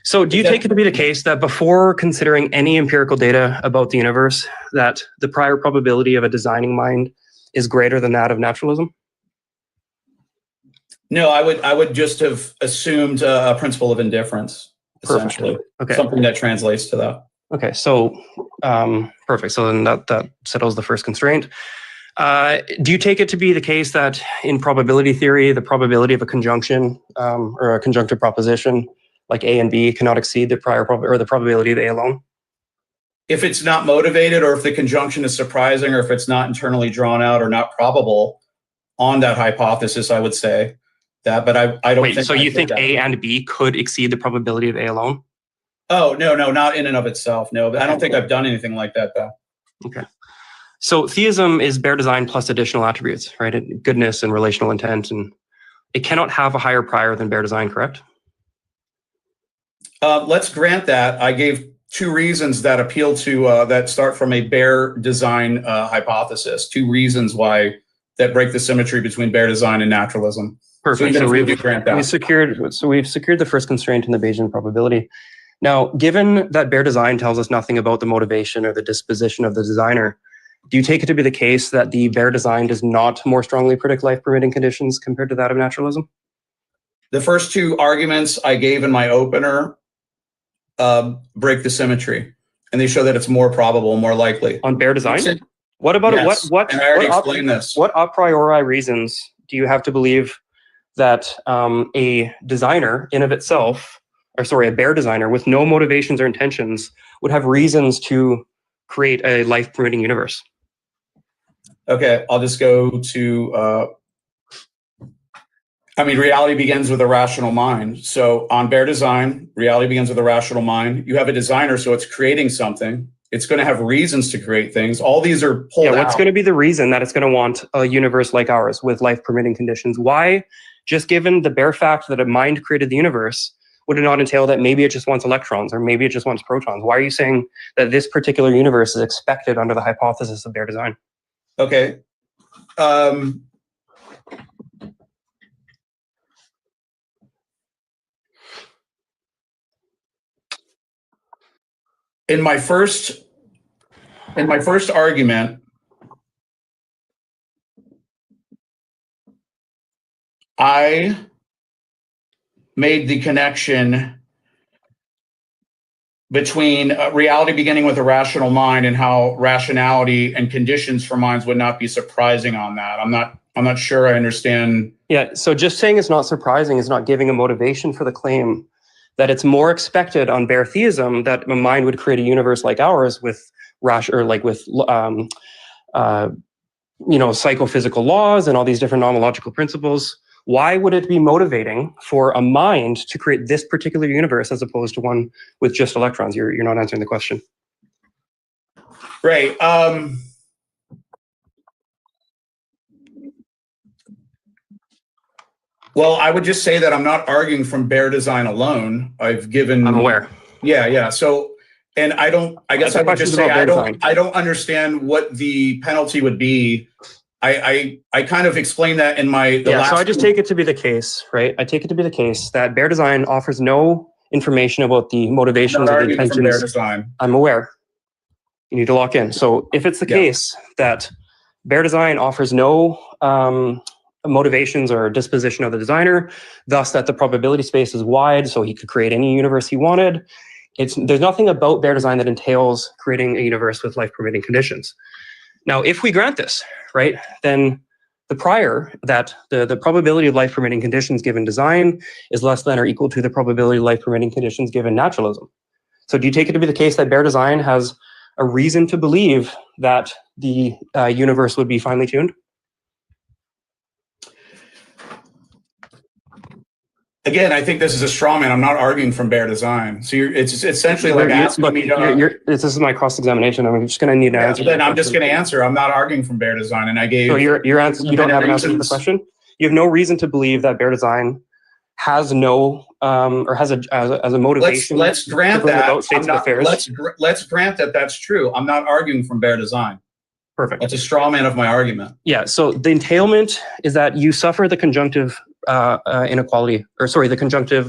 So do you take it to be the case that before considering any empirical data about the universe, that the prior probability of a designing mind is greater than that of naturalism? No, I would just have assumed a principle of indifference, essentially. Okay. Something that translates to that. Okay, so perfect. So then that settles the first constraint. Do you take it to be the case that in probability theory, the probability of a conjunction or a conjunctive proposition like A and B cannot exceed the prior or the probability of A alone? If it's not motivated, or if the conjunction is surprising, or if it's not internally drawn out or not probable on that hypothesis, I would say that. But I don't think. So you think A and B could exceed the probability of A alone? Oh, no, not in and of itself. No, I don't think I've done anything like that, though. Okay. So theism is bare design plus additional attributes, right? Goodness and relational intent, and it cannot have a higher prior than bare design, correct? Let's grant that. I gave 2 reasons that appeal to that start from a bare design hypothesis. 2 reasons why that break the symmetry between bare design and naturalism. Perfect. So, we've secured the first constraint in the Bayesian probability. Now, given that bare design tells us nothing about the motivation or the disposition of the designer, do you take it to be the case that the bare design does not more strongly predict life permitting conditions compared to that of naturalism? The first 2 arguments I gave in my opener break the symmetry, and they show that it's more probable, more likely. On bare design? What about yes. what? And I already explained this. What a priori reasons do you have to believe that a designer in of itself, or sorry, a bare designer with no motivations or intentions would have reasons to create a life permitting universe? Okay, I'll just go to reality begins with a rational mind. So on bare design, reality begins with a rational mind. You have a designer, so it's creating something. It's going to have reasons to create things. All these are pulled out. What's going to be the reason that it's going to want a universe like ours with life permitting conditions? Why, just given the bare fact that a mind created the universe, would it not entail that maybe it just wants electrons or maybe it just wants protons? Why are you saying that this particular universe is expected under the hypothesis of bare design? Okay. in my first argument, I made the connection between reality beginning with a rational mind and how rationality and conditions for minds would not be surprising on that. I'm not sure I understand. Yeah, so just saying it's not surprising is not giving a motivation for the claim that it's more expected on bare theism that a mind would create a universe like ours with psychophysical laws and all these different nomological principles. Why would it be motivating for a mind to create this particular universe as opposed to one with just electrons? You're not answering the question. Right. Well, I would just say that I'm not arguing from bare design alone. I'm aware. Yeah. So, and I guess I would just say I don't understand what the penalty would be. I kind of explained that in So I just take it to be the case, right? I take it to be the case that bare design offers no information about the motivations or the intentions. From bare design. I'm aware. You need to lock in. So if it's the case that bare design offers no motivations or disposition of the designer, thus that the probability space is wide, so he could create any universe he wanted. There's nothing about bare design that entails creating a universe with life permitting conditions. Now, if we grant this, right, then the prior that the probability of life permitting conditions given design is less than or equal to the probability of life permitting conditions given naturalism. So do you take it to be the case that bare design has a reason to believe that the universe would be finely tuned? Again, I think this is a straw man. I'm not arguing from bare design. So it's essentially like asking me to. This is my cross-examination. I'm just going to need an answer. Then I'm just going to answer. I'm not arguing from bare design, and I gave. So your answer. You don't have an answer to the question. You have no reason to believe that bare design has no or has a motivation. Let's grant that. Let's grant that that's true. I'm not arguing from bare design. Perfect. That's a straw man of my argument. Yeah. So the entailment is that you suffer the conjunctive the conjunctive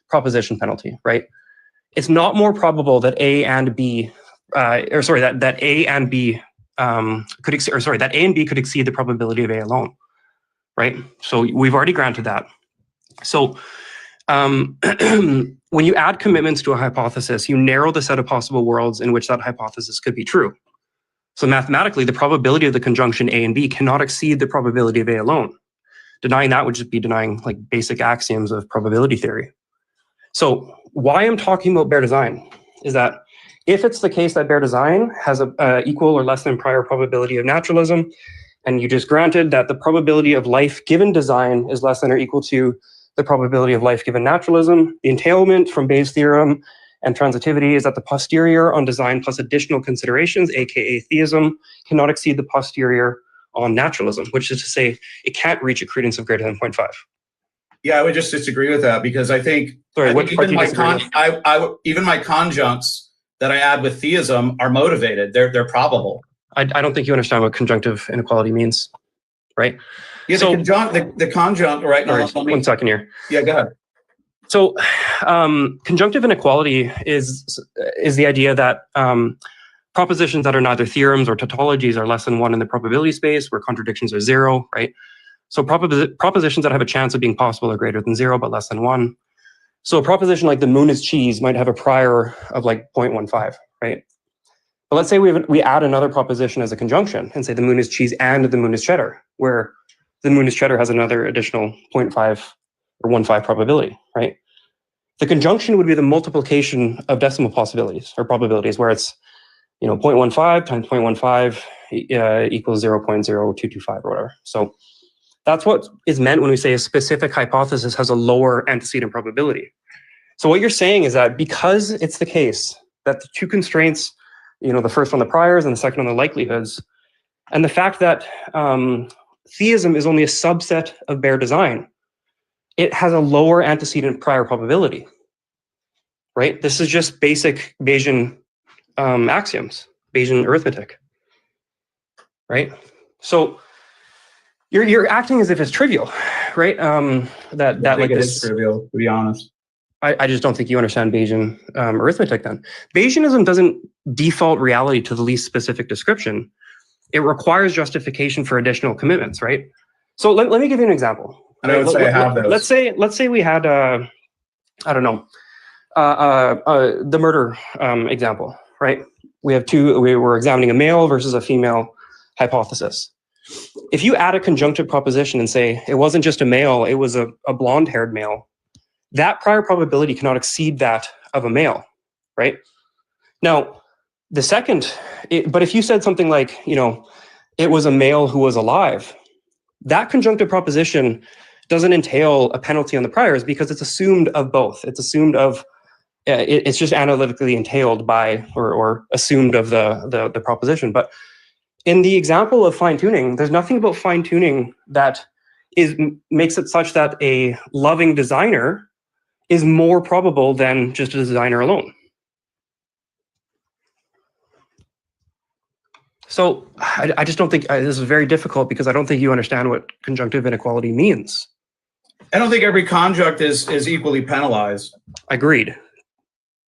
proposition penalty, right? It's not more probable that A and B, that A and B that A and B could exceed the probability of A alone, right? So we've already granted that. So when you add commitments to a hypothesis, you narrow the set of possible worlds in which that hypothesis could be true. So mathematically, the probability of the conjunction A and B cannot exceed the probability of A alone. Denying that would just be denying like basic axioms of probability theory. So why I'm talking about bare design is that if it's the case that bare design has a equal or less than prior probability of naturalism, and you just granted that the probability of life given design is less than or equal to the probability of life given naturalism, the entailment from Bayes' theorem and transitivity is that the posterior on design plus additional considerations, aka theism, cannot exceed the posterior on naturalism, which is to say it can't reach a credence of greater than 0.5. Yeah, I would just disagree with that because I think, even my conjuncts that I add with theism are motivated. They're probable. I don't think you understand what conjunctive inequality means, right? Yeah, so, the conjunct, right? All right, 1 second here. Yeah, go ahead. So conjunctive inequality is the idea that propositions that are neither theorems or tautologies are less than 1 in the probability space, where contradictions are 0, right? So propositions that have a chance of being possible are greater than 0, but less than 1. So a proposition like the moon is cheese might have a prior of like 0.15, right? But let's say we add another proposition as a conjunction and say the moon is cheese and the moon is cheddar, where the moon is cheddar has another additional 0.5 or 1.5 probability, right? The conjunction would be the multiplication of decimal possibilities or probabilities, where it's 0.15 times 0.15 equals 0.0225 or whatever. So that's what is meant when we say a specific hypothesis has a lower antecedent probability. So what you're saying is that because it's the case that the two constraints, the first on the priors and the second on the likelihoods, and the fact that theism is only a subset of bare design, it has a lower antecedent prior probability, right? This is just basic Bayesian axioms, Bayesian arithmetic, right? So you're acting as if it's trivial, right? That like it is trivial, to be honest. I just don't think you understand Bayesian arithmetic then. Bayesianism doesn't default reality to the least specific description. It requires justification for additional commitments, right? So let me give you an example. And I would say I have those. Let's say we had, I don't know, the murder example, right? We were examining a male versus a female hypothesis. If you add a conjunctive proposition and say it wasn't just a male, it was a blonde-haired male, that prior probability cannot exceed that of a male, right? Now, the second, but if you said something like, it was a male who was alive, that conjunctive proposition doesn't entail a penalty on the priors because it's assumed of both. It's assumed of, it's just analytically entailed by or assumed of the proposition. But in the example of fine tuning, there's nothing about fine tuning that makes it such that a loving designer is more probable than just a designer alone. So I just don't think this is very difficult because I don't think you understand what conjunctive inequality means. I don't think every conjunct is equally penalized. Agreed.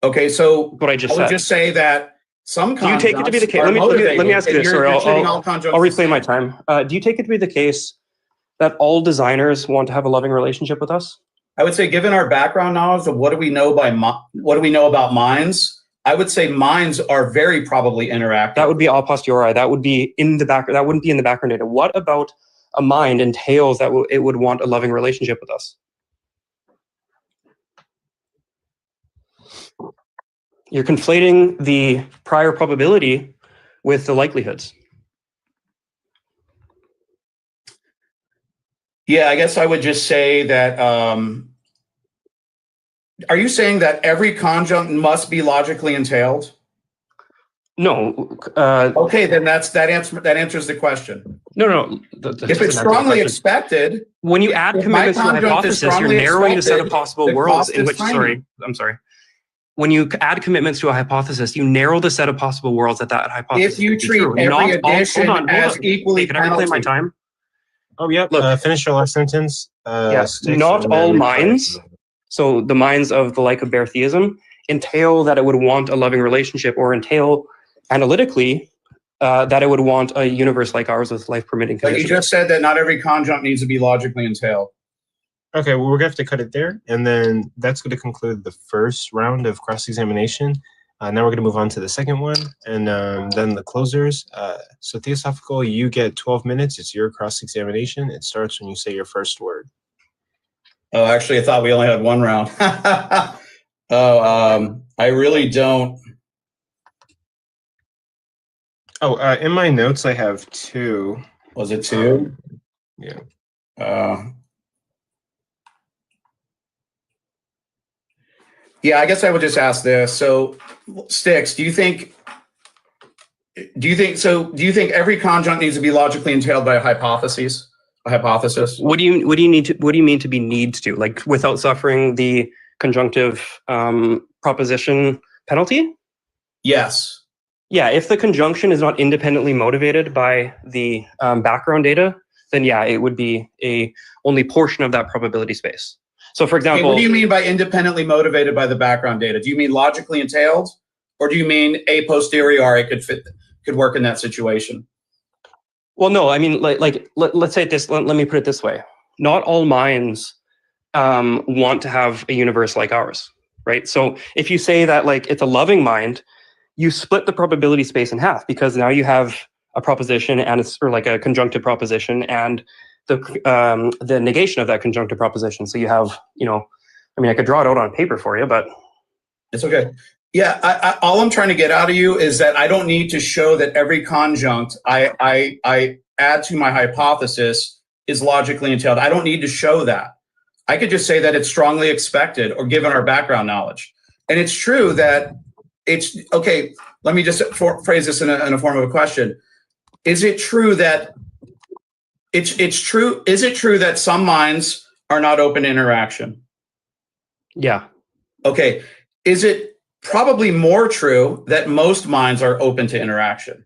Okay, so what I would just say that some do you take it to be the case? are Let me ask you motivated, this. and Sorry, you're treating all I'll conjuncts reclaim my time. Do you take it to be the case that all designers want to have a loving relationship with us? I would say, given our background knowledge of what do we know about minds, I would say minds are very probably interactive. That would be a posteriori. That would be in the back. That wouldn't be in the background data. What about a mind entails that it would want a loving relationship with us? You're conflating the prior probability with the likelihoods. Yeah, I guess I would just say that. Are you saying that every conjunct must be logically entailed? No. Okay, then that answers the question. No. If it's strongly expected, when you add commitments to a hypothesis, you're narrowing the set of possible worlds in which. I'm sorry. When you add commitments to a hypothesis, you narrow the set of possible worlds that hypothesis. If you treat every addition as equally can I reclaim my time? Oh yeah. Look, finish your last sentence. Yes, not all minds. So the minds of the like of bare theism entail that it would want a loving relationship, or entail analytically that it would want a universe like ours with life permitting But conditions. you just said that not every conjunct needs to be logically entailed. Okay, well, we're gonna have to cut it there, and then that's going to conclude the first round of cross-examination. Now we're going to move on to the second one, and then the closers. So Theosophical, you get 12 minutes. It's your cross-examination. It starts when you say your first word. Oh, actually, I thought we only had one round. I really don't. Oh, in my notes, I have 2. Was it 2? Yeah. Yeah, I guess I would just ask this. So, Styx, do you think every conjunct needs to be logically entailed by a hypothesis? What do you mean to be needs to, like without suffering the conjunctive proposition penalty? Yes. Yeah, if the conjunction is not independently motivated by the background data, then yeah, it would be a only portion of that probability space. So for example, what do you mean by independently motivated by the background data? Do you mean logically entailed, or do you mean a posteriori could work in that situation? Well, no, I mean, let's say this. Let me put it this way: not all minds want to have a universe like ours, right? So if you say that like it's a loving mind, you split the probability space in half, because now you have a proposition and it's or like a conjunctive proposition and the negation of that conjunctive proposition. So you have, I mean, I could draw it out on paper for you, but it's okay. Yeah, all I'm trying to get out of you is that I don't need to show that every conjunct I add to my hypothesis is logically entailed. I don't need to show that. I could just say that it's strongly expected, or given our background knowledge. And it's true that it's okay. Let me just phrase this in a form of a question. Is it true that it's true? Is it true that some minds are not open to interaction? Yeah. Okay. Is it probably more true that most minds are open to interaction?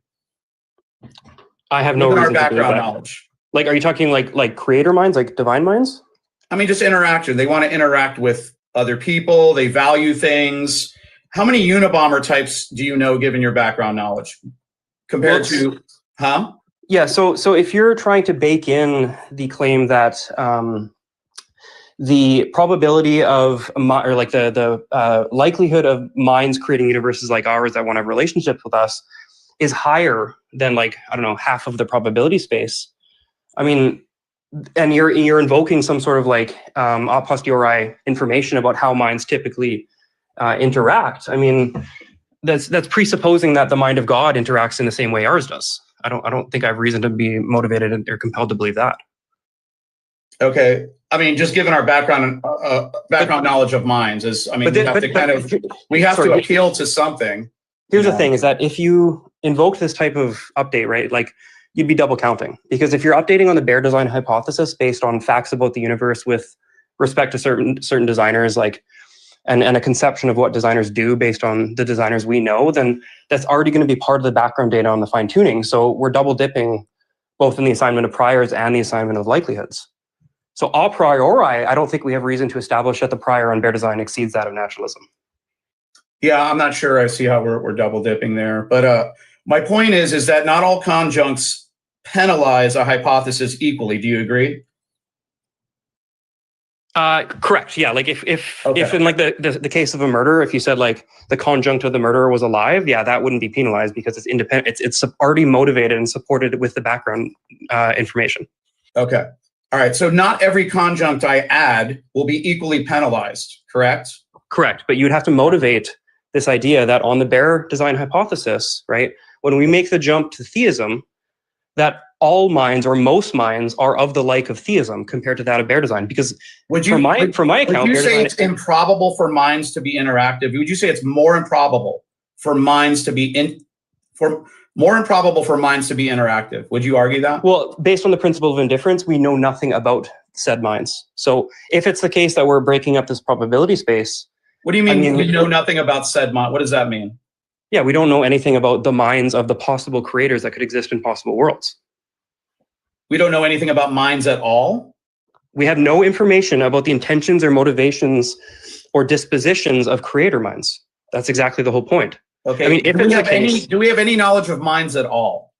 I have no reason our background to believe that. knowledge. Like, are you talking like creator minds, like divine minds? I mean, just interaction. They want to interact with other people, they value things. How many Unabomber types do you know, given your background knowledge, compared to, huh? Yeah, so if you're trying to bake in the claim that the probability of or like the likelihood of minds creating universes like ours that want to have relationships with us is higher than, like, I don't know, half of the probability space. I mean, and you're invoking some sort of like a posteriori information about how minds typically interact. I mean, that's presupposing that the mind of God interacts in the same way ours does. I don't think I have reason to be motivated or compelled to believe that. Okay, I mean, just given our background knowledge of minds is, I mean, we have to appeal to something. Here's the thing: is that if you invoke this type of update, right, like, you'd be double counting, because if you're updating on the Bear design hypothesis based on facts about the universe with respect to certain designers, like, and a conception of what designers do based on the designers we know, then that's already going to be part of the background data on the fine tuning. So we're double dipping both in the assignment of priors and the assignment of likelihoods. So a priori, I don't think we have reason to establish that the prior on Bear design exceeds that of naturalism. Yeah, I'm not sure I see how we're double dipping there. But my point is that not all conjuncts penalize a hypothesis equally. Do you agree? Correct. Yeah. Like if in like the case of a murder, if you said like the conjunct of the murderer was alive, yeah, that wouldn't be penalized because it's independent. It's already motivated and supported with the background information. Okay. All right. So not every conjunct I add will be equally penalized, correct? Correct. But you'd have to motivate this idea that on the Bear design hypothesis, right, when we make the jump to theism, that all minds or most minds are of the like of theism compared to that of Bear design. Because from my account, would you say it's improbable for minds to be interactive? Would you say it's more improbable for minds to be interactive? Would you argue that? Well, based on the principle of indifference, we know nothing about said minds. So if it's the case that we're breaking up this probability space, what do you mean we know nothing about said mind? What does that mean? Yeah, we don't know anything about the minds of the possible creators that could exist in possible worlds. We don't know anything about minds at all? We have no information about the intentions or motivations or dispositions of creator minds. That's exactly the whole point. Okay. I mean, if it's the case, do we have any knowledge of minds at all?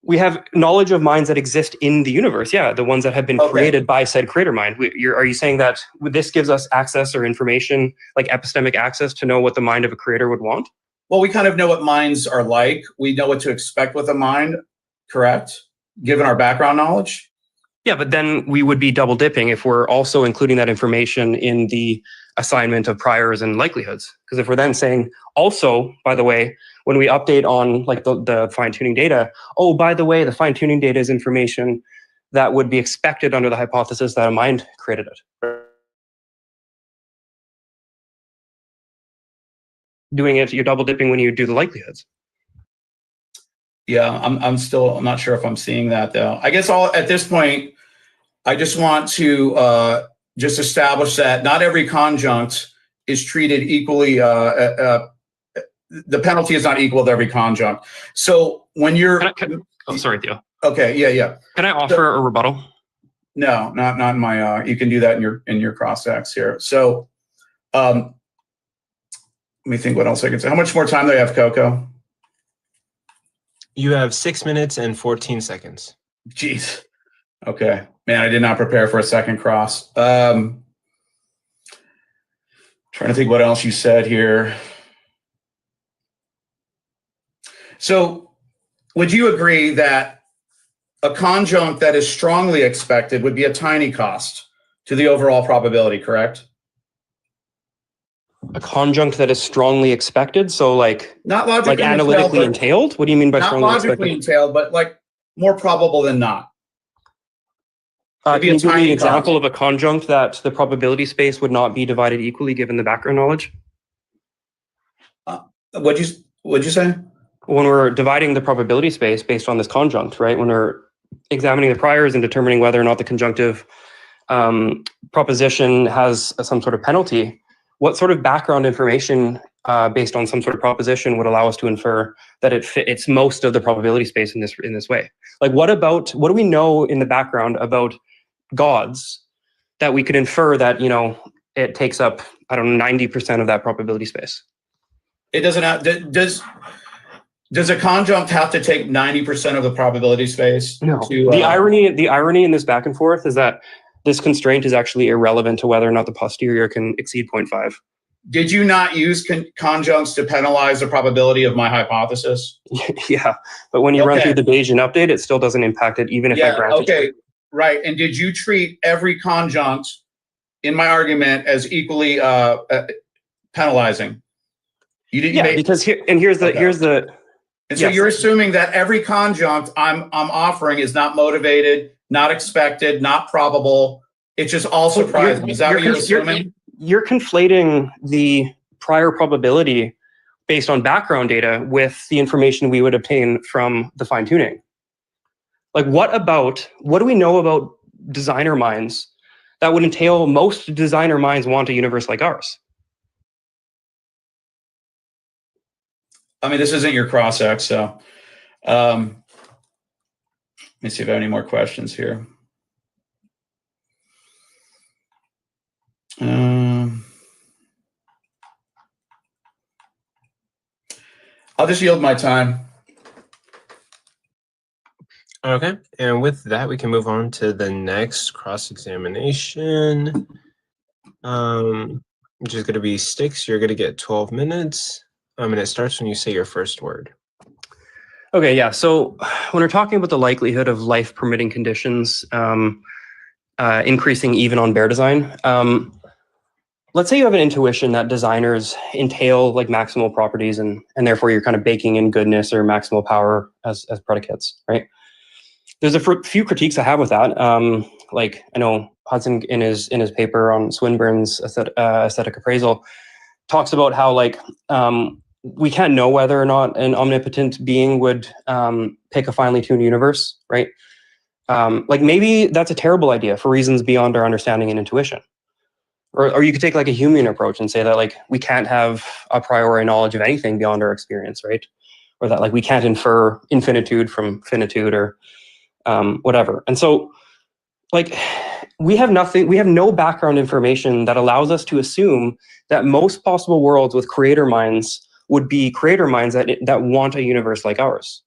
We have knowledge of minds that exist in the universe. Yeah, the ones that have been created by said creator mind. Are you saying that this gives us access or information, like epistemic access, to know what the mind of a creator would want? Well, we kind of know what minds are like. We know what to expect with a mind, correct? Given our background knowledge? Yeah, but then we would be double dipping if we're also including that information in the assignment of priors and likelihoods. Because if we're then saying, also, by the way, when we update on like the fine-tuning data, oh, by the way, the fine-tuning data is information that would be expected under the hypothesis that a mind created it. Doing it, you're double dipping when you do the likelihoods. Yeah, I'm not sure if I'm seeing that though. I guess at this point, I just want to just establish that not every conjunct is treated equally. The penalty is not equal to every conjunct. So when you're, oh, sorry, Theo. Okay, yeah. Can I offer a rebuttal? No, not in my. You can do that in your cross-ex here. So, let me think what else I can say. How much more time do I have, Coco? You have 6 minutes and 14 seconds. Jeez. Okay, man, I did not prepare for a second cross. Trying to think what else you said here. So, would you agree that a conjunct that is strongly expected would be a tiny cost to the overall probability, correct? A conjunct that is strongly expected, so like not logically, like analytically entailed. What do you mean by strongly expected? Not logically entailed, but like more probable than not. Can you give me an example of a conjunct that the probability space would not be divided equally given the background knowledge? What'd you say? When we're dividing the probability space based on this conjunct, right? When we're examining the priors and determining whether or not the conjunctive proposition has some sort of penalty, what sort of background information based on some sort of proposition would allow us to infer that it's most of the probability space in this way? Like, what do we know in the background about gods that we could infer that, you know, it takes up I don't know, 90% of that probability space. It doesn't have, does a conjunct have to take 90% of the probability space? No. To, The irony in this back and forth is that this constraint is actually irrelevant to whether or not the posterior can exceed 0.5. Did you not use conjuncts to penalize the probability of my hypothesis? Yeah, but when you run through the Bayesian update, it still doesn't impact it, even if I grant it. Okay, right. And did you treat every conjunct in my argument as equally penalizing? You didn't. Yeah, because here's the. And so you're assuming that every conjunct I'm offering is not motivated, not expected, not probable. It's just all surprising. Is that what you're assuming? You're conflating the prior probability based on background data with the information we would obtain from the fine tuning. Like, what do we know about designer minds that would entail most designer minds want a universe like ours? I mean, this isn't your cross-ex, so let me see if I have any more questions here. I'll just yield my time. Okay, and with that, we can move on to the next cross-examination, which is going to be Sticks. You're going to get 12 minutes, and it starts when you say your first word. Okay, yeah. So when we're talking about the likelihood of life permitting conditions increasing even on B.A.A.S.H design, let's say you have an intuition that designers entail like maximal properties and therefore you're kind of baking in goodness or maximal power as predicates, right? There's a few critiques I have with that. Like I know Hudson in his paper on Swinburne's aesthetic appraisal talks about how like we can't know whether or not an omnipotent being would pick a finely tuned universe, right? Like maybe that's a terrible idea for reasons beyond our understanding and intuition. Or you could take like a Humean approach and say that like we can't have a priori knowledge of anything beyond our experience, right? Or that like we can't infer infinitude from finitude or whatever. And so like we have no background information that allows us to assume that most possible worlds with creator minds would be creator minds that want a universe like ours,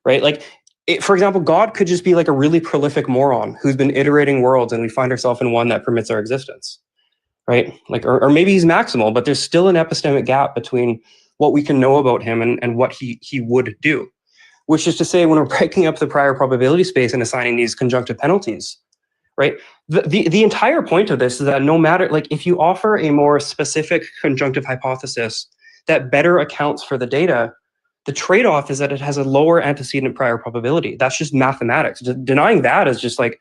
right? Like for example, God could just be like a really prolific moron who's been iterating worlds and we find ourselves in one that permits our existence. Right? Like, or maybe he's maximal, but there's still an epistemic gap between what we can know about him and what he would do. Which is to say, when we're breaking up the prior probability space and assigning these conjunctive penalties, right? The entire point of this is that no matter, like if you offer a more specific conjunctive hypothesis that better accounts for the data, the trade-off is that it has a lower antecedent prior probability. That's just mathematics. Denying that is just like,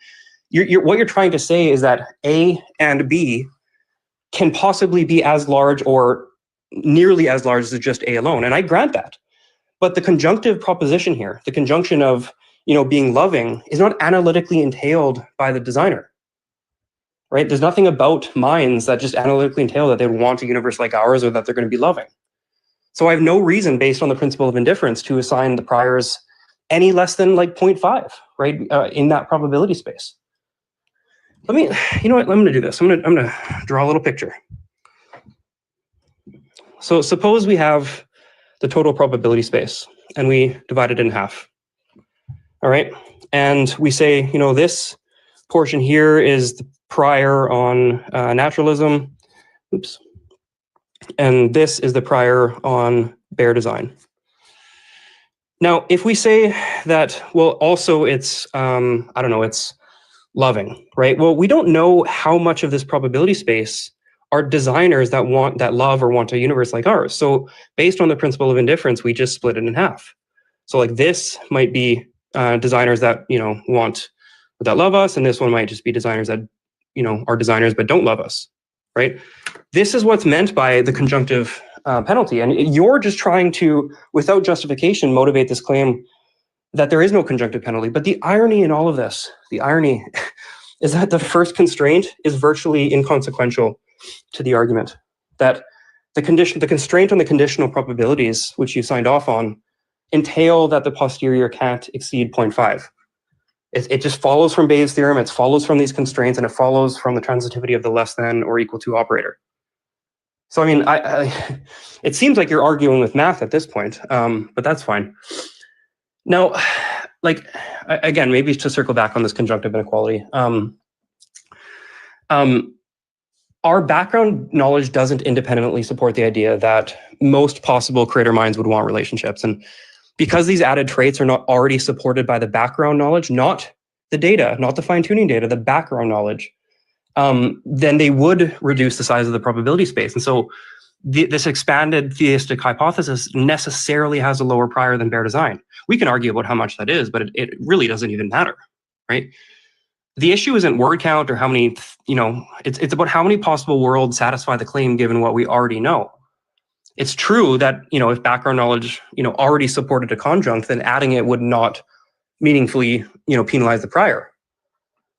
what you're trying to say is that A and B can possibly be as large or nearly as large as just A alone. And I grant that. But the conjunctive proposition here, the conjunction of, being loving is not analytically entailed by the designer, right? There's nothing about minds that just analytically entail that they would want a universe like ours or that they're going to be loving. So I have no reason based on the principle of indifference to assign the priors any less than like 0.5, right? In that probability space. You know what, I'm going to do this. I'm going to draw a little picture. So suppose we have the total probability space and we divide it in half. All right. And we say, this portion here is the prior on naturalism. Oops. And this is the prior on B.A.A.S.H design. Now, if we say that, well, also it's, it's loving, right? Well, we don't know how much of this probability space are designers that love or want a universe like ours. So based on the principle of indifference, we just split it in half. So like this might be designers that, that love us. And this one might just be designers that, are designers but don't love us, right? This is what's meant by the conjunctive penalty. And you're just trying to, without justification, motivate this claim that there is no conjunctive penalty. But the irony in all of this, is that the first constraint is virtually inconsequential to the argument. That the constraint on the conditional probabilities, which you signed off on, entail that the posterior can't exceed 0.5. It just follows from Bayes' theorem, it follows from these constraints, and it follows from the transitivity of the less than or equal to operator. So, I mean, it seems like you're arguing with math at this point, but that's fine. Now, like, again, maybe to circle back on this conjunctive inequality, our background knowledge doesn't independently support the idea that most possible creator minds would want relationships. And because these added traits are not already supported by the background knowledge, not the data, not the fine-tuning data, the background knowledge, then they would reduce the size of the probability space. And so this expanded theistic hypothesis necessarily has a lower prior than bare design. We can argue about how much that is, but it really doesn't even matter, right? The issue isn't word count or how many, it's about how many possible worlds satisfy the claim given what we already know. It's true that, if background knowledge, already supported a conjunct, then adding it would not meaningfully, penalize the prior.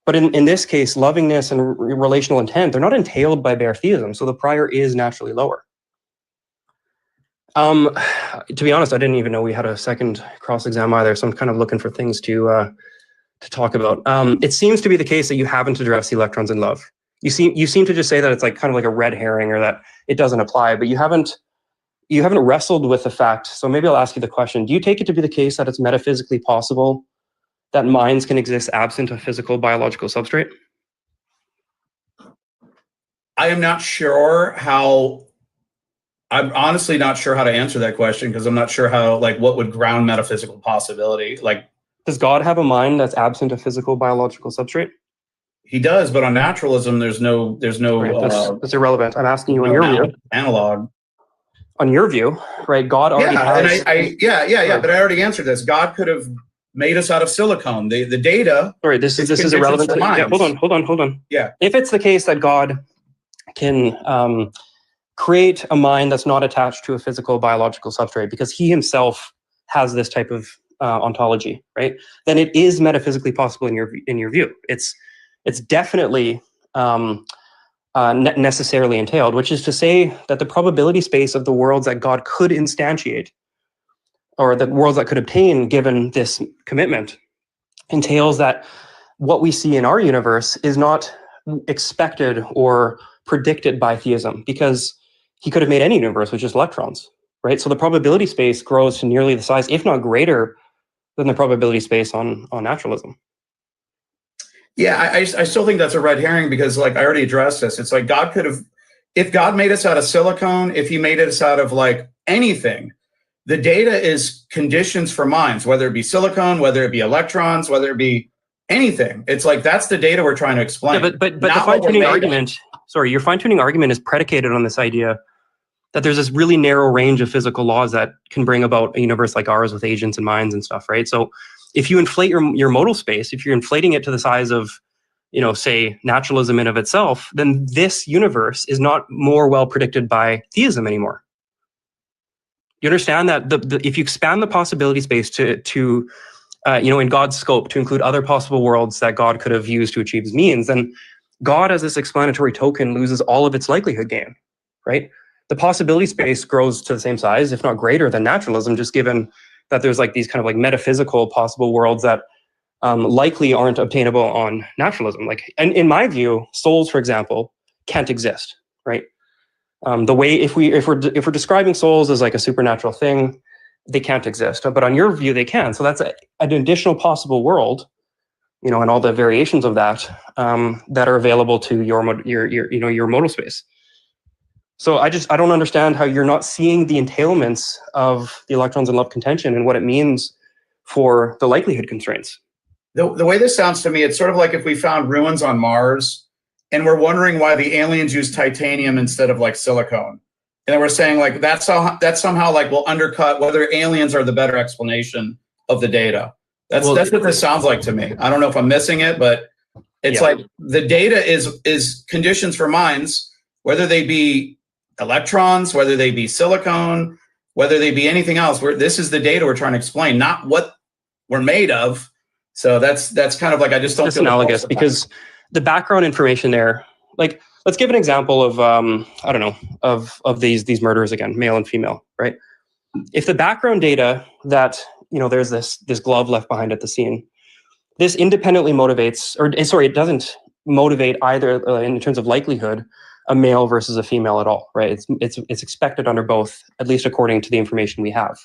But in this case, lovingness and relational intent, they're not entailed by bare theism, so the prior is naturally lower. To be honest, I didn't even know we had a second cross-exam either, so I'm kind of looking for things to talk about. It seems to be the case that you haven't addressed the electrons in love. You seem to just say that it's like kind of like a red herring or that it doesn't apply, but you haven't wrestled with the fact. So maybe I'll ask you the question: do you take it to be the case that it's metaphysically possible that minds can exist absent a physical biological substrate? I am not sure how. I'm honestly not sure how to answer that question because I'm not sure how, like, what would ground metaphysical possibility. Like, does God have a mind that's absent a physical biological substrate? He does, but on naturalism, there's no. Right, that's irrelevant. I'm asking you on your view. Analog. On your view, right? God already has. But I already answered this. God could have made us out of silicone. The data. Sorry, this is irrelevant. Yeah, hold on. Yeah. If it's the case that God can create a mind that's not attached to a physical biological substrate because he himself has this type of ontology, right? Then it is metaphysically possible in your view. It's definitely necessarily entailed, which is to say that the probability space of the worlds that God could instantiate, or the worlds that could obtain given this commitment, entails that what we see in our universe is not expected or predicted by theism, because he could have made any universe with just electrons, right? So the probability space grows to nearly the size, if not greater, than the probability space on naturalism. Yeah, I still think that's a red herring because, like, I already addressed this. It's like God could have, if God made us out of silicone, if he made us out of like anything, the data is conditions for minds, whether it be silicone, whether it be electrons, whether it be anything. It's like that's the data we're trying to explain. Yeah, but the fine-tuning argument, your fine-tuning argument is predicated on this idea that there's this really narrow range of physical laws that can bring about a universe like ours with agents and minds and stuff, right? So if you inflate your modal space, if you're inflating it to the size of, say, naturalism in of itself, then this universe is not more well predicted by theism anymore. You understand that if you expand the possibility space to in God's scope to include other possible worlds that God could have used to achieve his means, then God as this explanatory token loses all of its likelihood gain, right? The possibility space grows to the same size, if not greater than naturalism, just given that there's like these kind of like metaphysical possible worlds that likely aren't obtainable on naturalism. Like, and in my view, souls, for example, can't exist, right? The way if we're describing souls as like a supernatural thing, they can't exist. But on your view, they can. So that's an additional possible world, and all the variations of that that are available to your modal space. So I don't understand how you're not seeing the entailments of the electrons in love contention and what it means for the likelihood constraints. The way this sounds to me, it's sort of like if we found ruins on Mars and we're wondering why the aliens use titanium instead of like silicone. And then we're saying like that somehow like will undercut whether aliens are the better explanation of the data. That's what this sounds like to me. I don't know if I'm missing it, but it's like the data is conditions for minds, whether they be electrons, whether they be silicone, whether they be anything else. This is the data we're trying to explain, not what we're made of. So that's kind of like, I just don't feel analogous because the background information there, like, let's give an example of I don't know, of these murderers again, male and female, right? If the background data that there's this glove left behind at the scene, this independently motivates, it doesn't motivate either in terms of likelihood a male versus a female at all, right? It's expected under both, at least according to the information we have,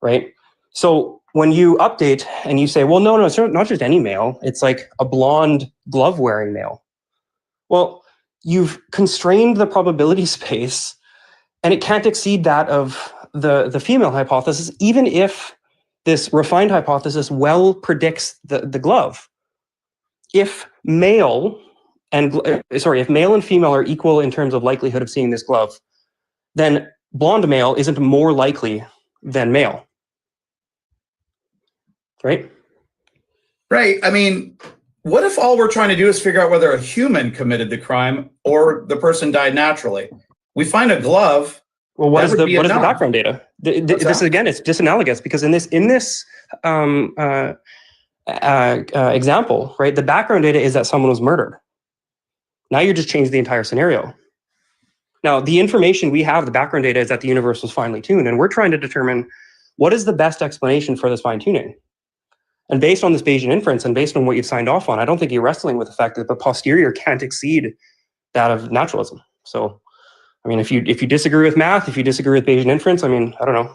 right? So when you update and you say, well, no, it's not just any male, it's like a blonde glove-wearing male. Well, you've constrained the probability space, and it can't exceed that of the female hypothesis, even if this refined hypothesis well predicts the glove. If male and female are equal in terms of likelihood of seeing this glove, then blonde male isn't more likely than male. Right? Right. I mean, what if all we're trying to do is figure out whether a human committed the crime or the person died naturally? We find a glove. Well, what is the background data? This again, it's disanalogous because in this example, right, the background data is that someone was murdered. Now you just changed the entire scenario. Now the information we have, the background data, is that the universe was finely tuned, and we're trying to determine what is the best explanation for this fine tuning. And based on this Bayesian inference and based on what you've signed off on, I don't think you're wrestling with the fact that the posterior can't exceed that of naturalism. So, I mean, if you disagree with math, if you disagree with Bayesian inference, I mean, I don't know.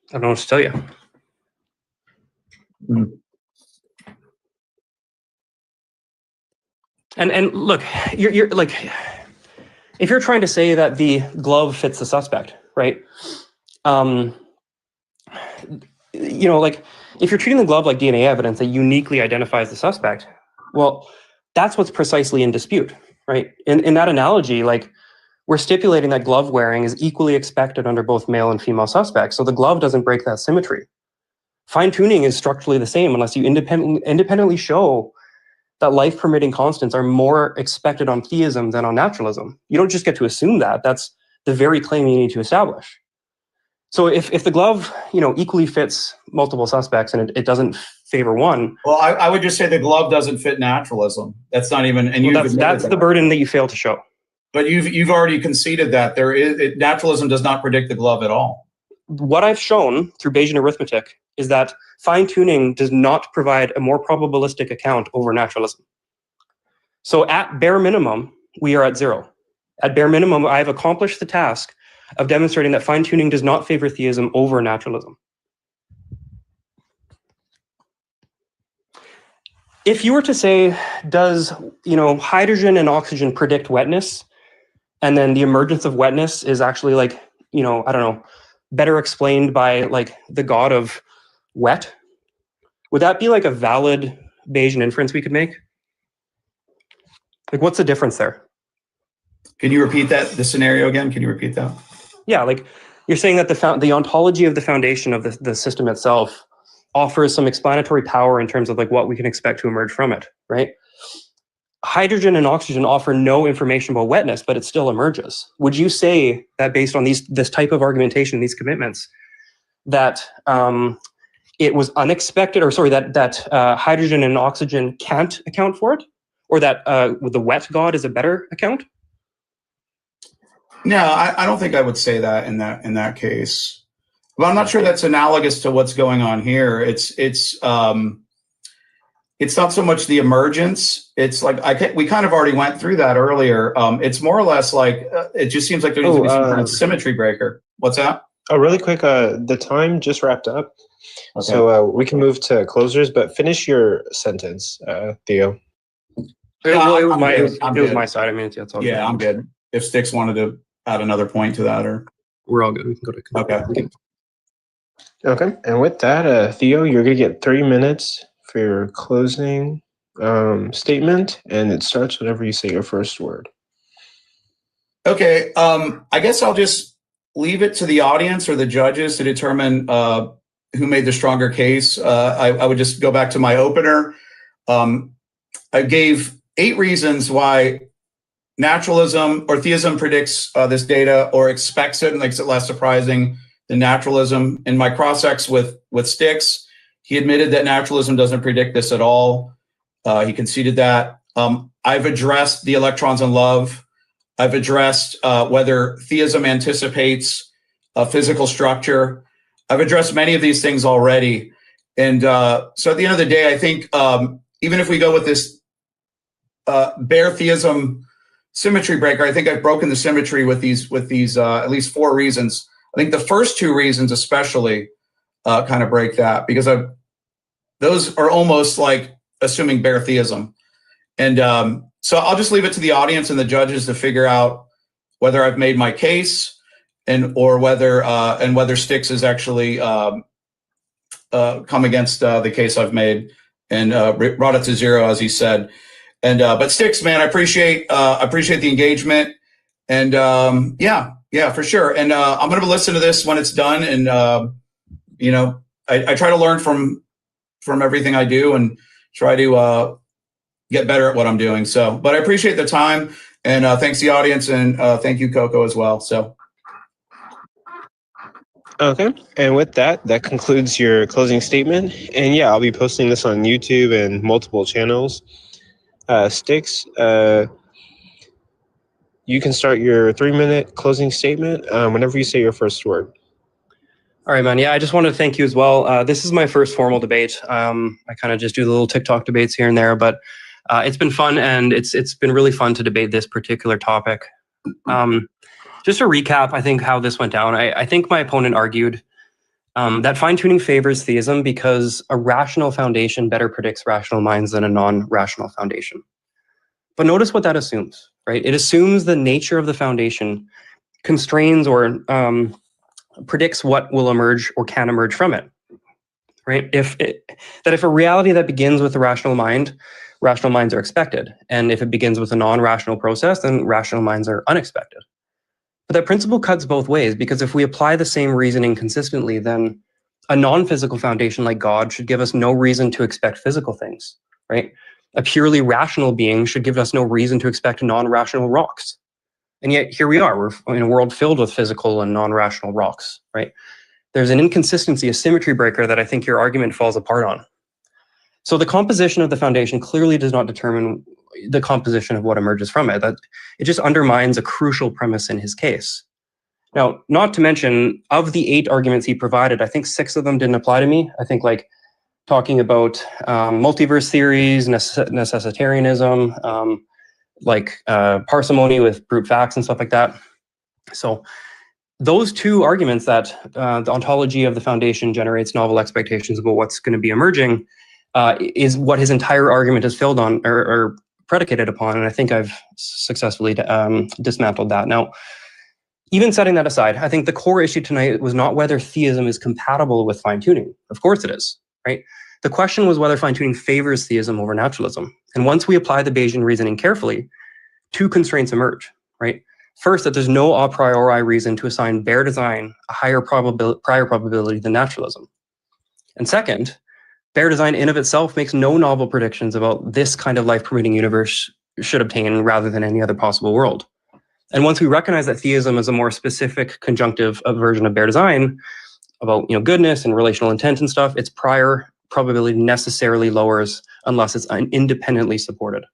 I don't know what to tell you. And look, you're like, if you're trying to say that the glove fits the suspect, right? You know, like if you're treating the glove like DNA evidence that uniquely identifies the suspect, well, that's what's precisely in dispute, right? In that analogy, like we're stipulating that glove wearing is equally expected under both male and female suspects. So the glove doesn't break that symmetry. Fine tuning is structurally the same unless you independently show that life permitting constants are more expected on theism than on naturalism. You don't just get to assume that. That's the very claim you need to establish. So if the glove, you know, equally fits multiple suspects and it doesn't favor one. Well, I would just say the glove doesn't fit naturalism. That's not even, and well, that's the burden that you fail to show. But you've already conceded that naturalism does not predict the glove at all. What I've shown through Bayesian arithmetic is that fine tuning does not provide a more probabilistic account over naturalism. So at bare minimum, we are at zero. At bare minimum, I have accomplished the task of demonstrating that fine tuning does not favor theism over naturalism. If you were to say, does, you know, hydrogen and oxygen predict wetness, and then the emergence of wetness is actually like, you know, I don't know, better explained by like the god of wet, would that be like a valid Bayesian inference we could make? Like, what's the difference there? Can you repeat the scenario again? Can you repeat that? Yeah, like you're saying that the ontology of the foundation of the system itself offers some explanatory power in terms of like what we can expect to emerge from it, right? Hydrogen and oxygen offer no information about wetness, but it still emerges. Would you say that based on this type of argumentation, these commitments, that it was unexpected, or sorry, that hydrogen and oxygen can't account for it, or that the wet god is a better account? No, I don't think I would say that in that case. But I'm not sure that's analogous to what's going on here. It's not so much the emergence. It's like we kind of already went through that earlier. It's more or less like it just seems like there needs to be some kind of symmetry breaker. What's that? Oh, really quick. The time just wrapped up, Okay. so we can move to closers. But finish your sentence, Theo. It was good. my side. I mean, it's all good. Yeah, I'm good. If Sticks wanted to add another point to that, or we're all good. We can go to okay. Okay, and with that, Theo, you're gonna get 3 minutes for your closing statement, and it starts whenever you say your first word. Okay, I guess I'll just leave it to the audience or the judges to determine who made the stronger case. I would just go back to my opener. I gave 8 reasons why naturalism or theism predicts this data or expects it and makes it less surprising than naturalism. In my cross-ex with Sticks, he admitted that naturalism doesn't predict this at all. He conceded that. I've addressed the electrons in love. I've addressed whether theism anticipates a physical structure. I've addressed many of these things already. And so at the end of the day, I think even if we go with this bare theism symmetry breaker. I think I've broken the symmetry with these at least 4 reasons. I think the first 2 reasons especially kind of break that, because those are almost like assuming bare theism. And so I'll just leave it to the audience and the judges to figure out whether I've made my case or whether Styx has actually come against the case I've made and brought it to 0, as he said. And but Styx, man, I appreciate the engagement. And yeah, for sure. And I'm going to listen to this when it's done. And I try to learn from everything I do and try to get better at what I'm doing. So, but I appreciate the time, and thanks to the audience, and thank you, Coco, as well. So. Okay, and with that concludes your closing statement. And yeah, I'll be posting this on YouTube and multiple channels. Styx, you can start your 3-minute closing statement whenever you say your first word. All right, man. Yeah, I just wanted to thank you as well. This is my first formal debate. I kind of just do the little TikTok debates here and there, but it's been fun, and it's been really fun to debate this particular topic. Just to recap, I think how this went down. I think my opponent argued that fine-tuning favors theism because a rational foundation better predicts rational minds than a non-rational foundation. But notice what that assumes, right? It assumes the nature of the foundation constrains or predicts what will emerge or can emerge from it, right? If a reality that begins with a rational mind, rational minds are expected. And if it begins with a non-rational process, then rational minds are unexpected. But that principle cuts both ways, because if we apply the same reasoning consistently, then a non-physical foundation like God should give us no reason to expect physical things, right? A purely rational being should give us no reason to expect non-rational rocks. And yet here we are, we're in a world filled with physical and non-rational rocks, right? There's an inconsistency, a symmetry breaker that I think your argument falls apart on. So the composition of the foundation clearly does not determine the composition of what emerges from it. That it just undermines a crucial premise in his case. Now, not to mention, of the 8 arguments he provided, I think 6 of them didn't apply to me. I think like talking about multiverse theories, necessitarianism, parsimony with brute facts and stuff like that. So those 2 arguments, that the ontology of the foundation generates novel expectations about what's going to be emerging, is what his entire argument is filled on or predicated upon. And I think I've successfully dismantled that. Now, even setting that aside, I think the core issue tonight was not whether theism is compatible with fine-tuning. Of course it is, right? The question was whether fine-tuning favors theism over naturalism. And once we apply the Bayesian reasoning carefully, 2 constraints emerge, right? First, that there's no a priori reason to assign bare design a higher prior probability than naturalism. And second, bare design in of itself makes no novel predictions about this kind of life-permitting universe should obtain rather than any other possible world. And once we recognize that theism is a more specific conjunctive version of bare design about goodness and relational intent and stuff, its prior probability necessarily lowers unless it's independently supported.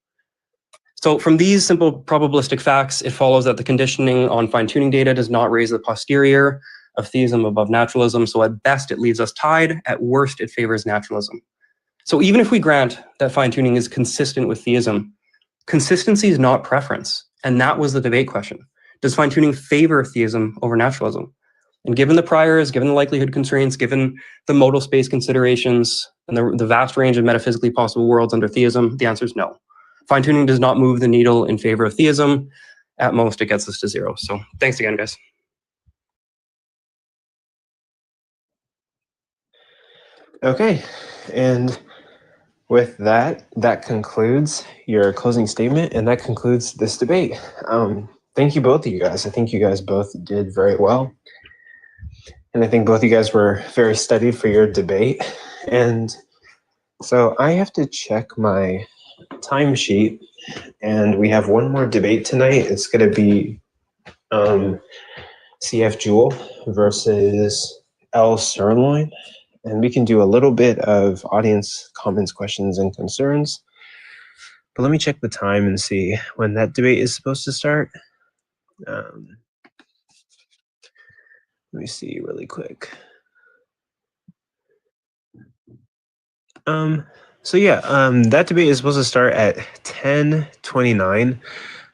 So from these simple probabilistic facts, it follows that the conditioning on fine-tuning data does not raise the posterior of theism above naturalism. So at best, it leaves us tied. At worst, it favors naturalism. So even if we grant that fine-tuning is consistent with theism, consistency is not preference. And that was the debate question. Does fine-tuning favor theism over naturalism? And given the priors, given the likelihood constraints, given the modal space considerations, and the vast range of metaphysically possible worlds under theism, the answer is no. Fine-tuning does not move the needle in favor of theism. At most, it gets us to 0. So thanks again, guys. Okay, and with that concludes your closing statement, and that concludes this debate. Thank you, both of you guys. I think you guys both did very well. And I think both of you guys were very studied for your debate. And so I have to check my timesheet, and we have one more debate tonight. It's going to be CF Jewel versus L Sirloin. And we can do a little bit of audience comments, questions, and concerns. But let me check the time and see when that debate is supposed to start. Let me see really quick. So yeah, that debate is supposed to start at 10:29.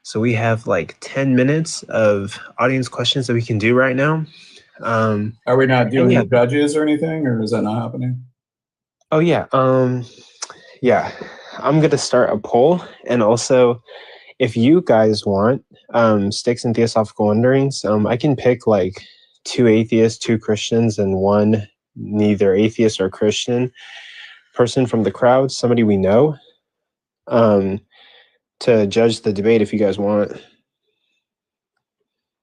So we have like 10 minutes of audience questions that we can do right now. Are we not doing yeah. the judges or anything, or is that not happening? Oh yeah. Yeah. I'm gonna start a poll, and also, if you guys want sticks and theosophical wonderings, I can pick like 2 atheists, 2 Christians, and 1 neither atheist or Christian person from the crowd, somebody we know, to judge the debate if you guys want.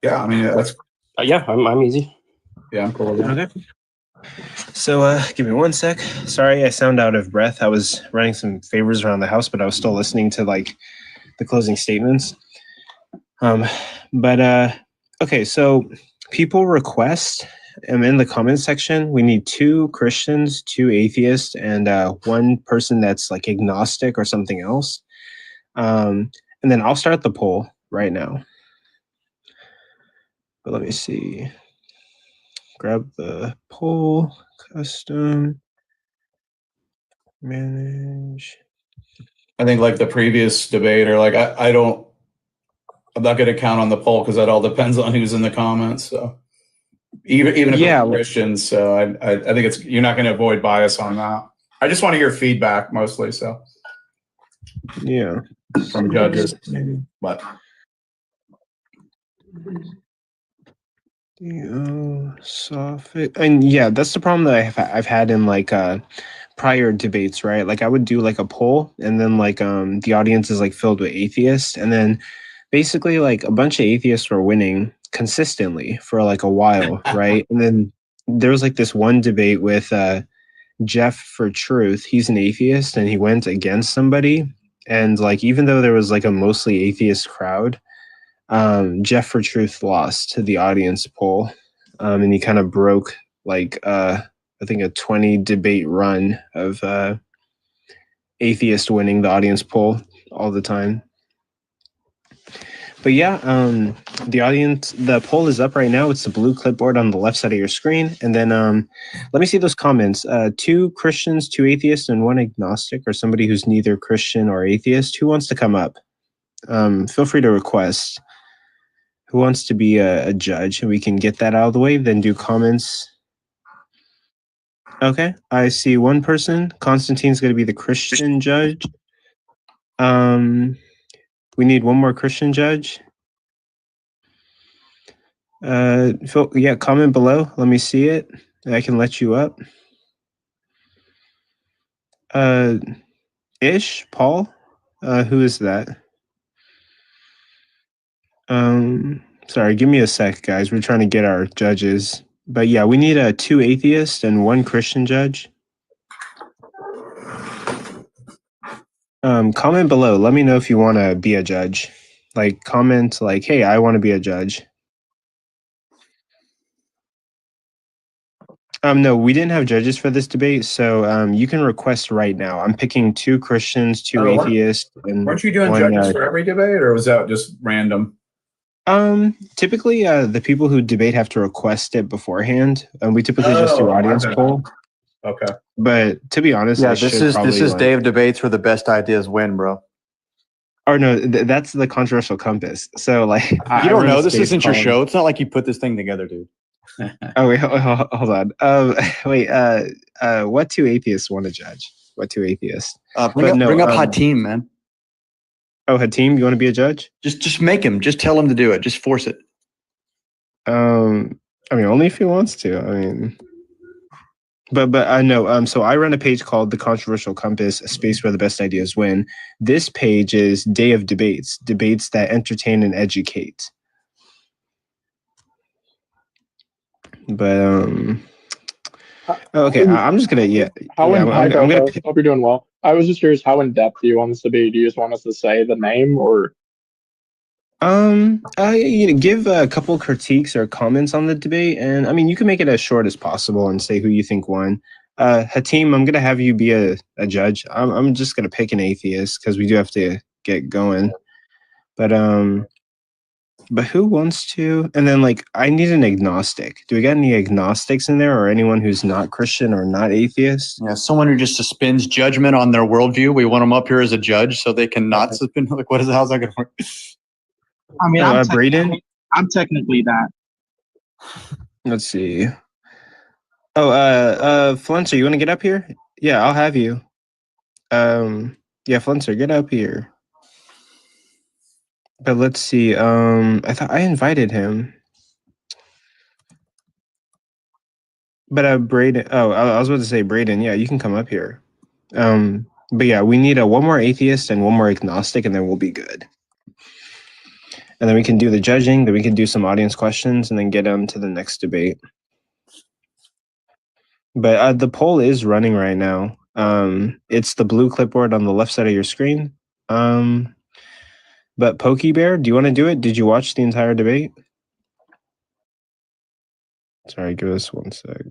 Yeah, I mean that's yeah, I'm easy. Yeah, I'm cool with that. Okay. So give me 1 sec. Sorry, I sound out of breath. I was running some favors around the house, but I was still listening to like the closing statements. Okay, so people request in the comment section, we need 2 Christians, 2 atheists, and 1 person that's like agnostic or something else. And then I'll start the poll right now. But let me see. Grab the poll, custom, manage. I think like the previous debate, or like I'm not going to count on the poll because that all depends on who's in the comments. So even if it's Christians, so I think you're not going to avoid bias on that. I just want to hear feedback mostly. So yeah, from judges maybe, but. And yeah, that's the problem that I've had in like prior debates, right? Like I would do like a poll, and then like the audience is like filled with atheists, and then basically like a bunch of atheists were winning consistently for like a while, right? And then there was like this one debate with Jeff for Truth. He's an atheist, and he went against somebody, and like even though there was like a mostly atheist crowd, Jeff for Truth lost to the audience poll, and he kind of broke like I think a 20 debate run of atheist winning the audience poll all the time. But yeah, the poll is up right now. It's the blue clipboard on the left side of your screen, and then let me see those comments. 2 Christians, 2 atheists, and 1 agnostic, or somebody who's neither Christian or atheist. Who wants to come up? Feel free to request. Who wants to be a judge? And we can get that out of the way, then do comments. Okay, I see 1 person. Constantine's going to be the Christian judge. We need 1 more Christian judge. Yeah, comment below. Let me see it. I can let you up. Ish, Paul. Who is that? Sorry, give me a sec, guys. We're trying to get our judges. But yeah, we need 2 atheists and 1 Christian judge. Comment below. Let me know if you want to be a judge. Like comment like, hey, I want to be a judge. No, we didn't have judges for this debate, so you can request right now. I'm picking 2 Christians, 2 atheists, and weren't you doing 1, judges for every debate, or was that just random? Typically, the people who debate have to request it beforehand, and we typically just do audience poll. Okay. But to be honest, Yeah, I this should is probably, like, day of debates where the best ideas win, bro. Or no, that's the controversial compass. So like, You don't know. This isn't your show. It's not like you put this thing together, dude. Oh wait, hold on. Wait, what 2 atheists want to judge? What 2 atheists? Bring up Hatim, man. Oh, Hatim, you want to be a judge? Just make him. Just tell him to do it. Just force it. I mean, only if he wants to. I mean, but I know. So I run a page called The Controversial Compass, a space where the best ideas win. This page is Day of Debates, debates that entertain and educate. But okay, I'm just gonna Hi, Coco. Hope you're doing well. I was just curious, how in depth do you want this to be? Do you just want us to say the name, or? Give a couple critiques or comments on the debate, and I mean, you can make it as short as possible and say who you think won. Hatim, I'm gonna have you be a judge. I'm just gonna pick an atheist because we do have to get going. But who wants to? And then like, I need an agnostic. Do we got any agnostics in there, or anyone who's not Christian or not atheist? Yeah, someone who just suspends judgment on their worldview. We want them up here as a judge so they can not suspend. Like, how's that going to work? I mean, Braden? I'm technically that. Let's see. Flunser, you want to get up here? Yeah, I'll have you. Yeah, Flunser, get up here. But let's see. I thought I invited him. But Braden. Oh, I was about to say Braden. Yeah, you can come up here. But yeah, we need one more atheist and one more agnostic, and then we'll be good. And then we can do the judging. Then we can do some audience questions, and then get on to the next debate. But the poll is running right now. It's the blue clipboard on the left side of your screen. But Pokey Bear, do you want to do it? Did you watch the entire debate? Sorry, give us 1 sec.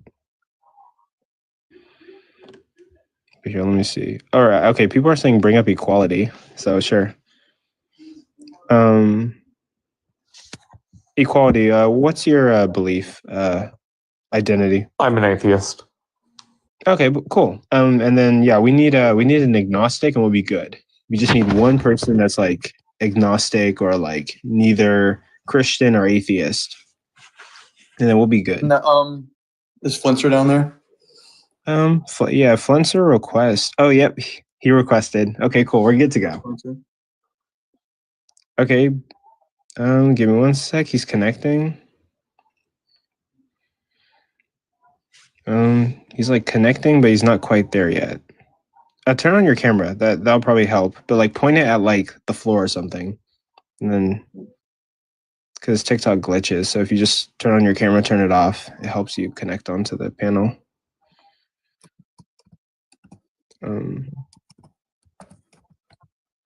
Here, let me see. All right, okay. People are saying bring up equality, so sure. Equality. What's your belief? Identity. I'm an atheist. Okay, cool. And then yeah, we need an agnostic, and we'll be good. We just need one person that's like agnostic or like neither Christian or atheist, and then we'll be good. No, is Flinster down there? Yeah, Flunser request. Oh, yep, he requested. Okay, cool. We're good to go. Okay, give me 1 sec. He's connecting. He's like connecting, but he's not quite there yet. Turn on your camera. That'll probably help. But like point it at like the floor or something, and then because TikTok glitches. So if you just turn on your camera, turn it off, it helps you connect onto the panel.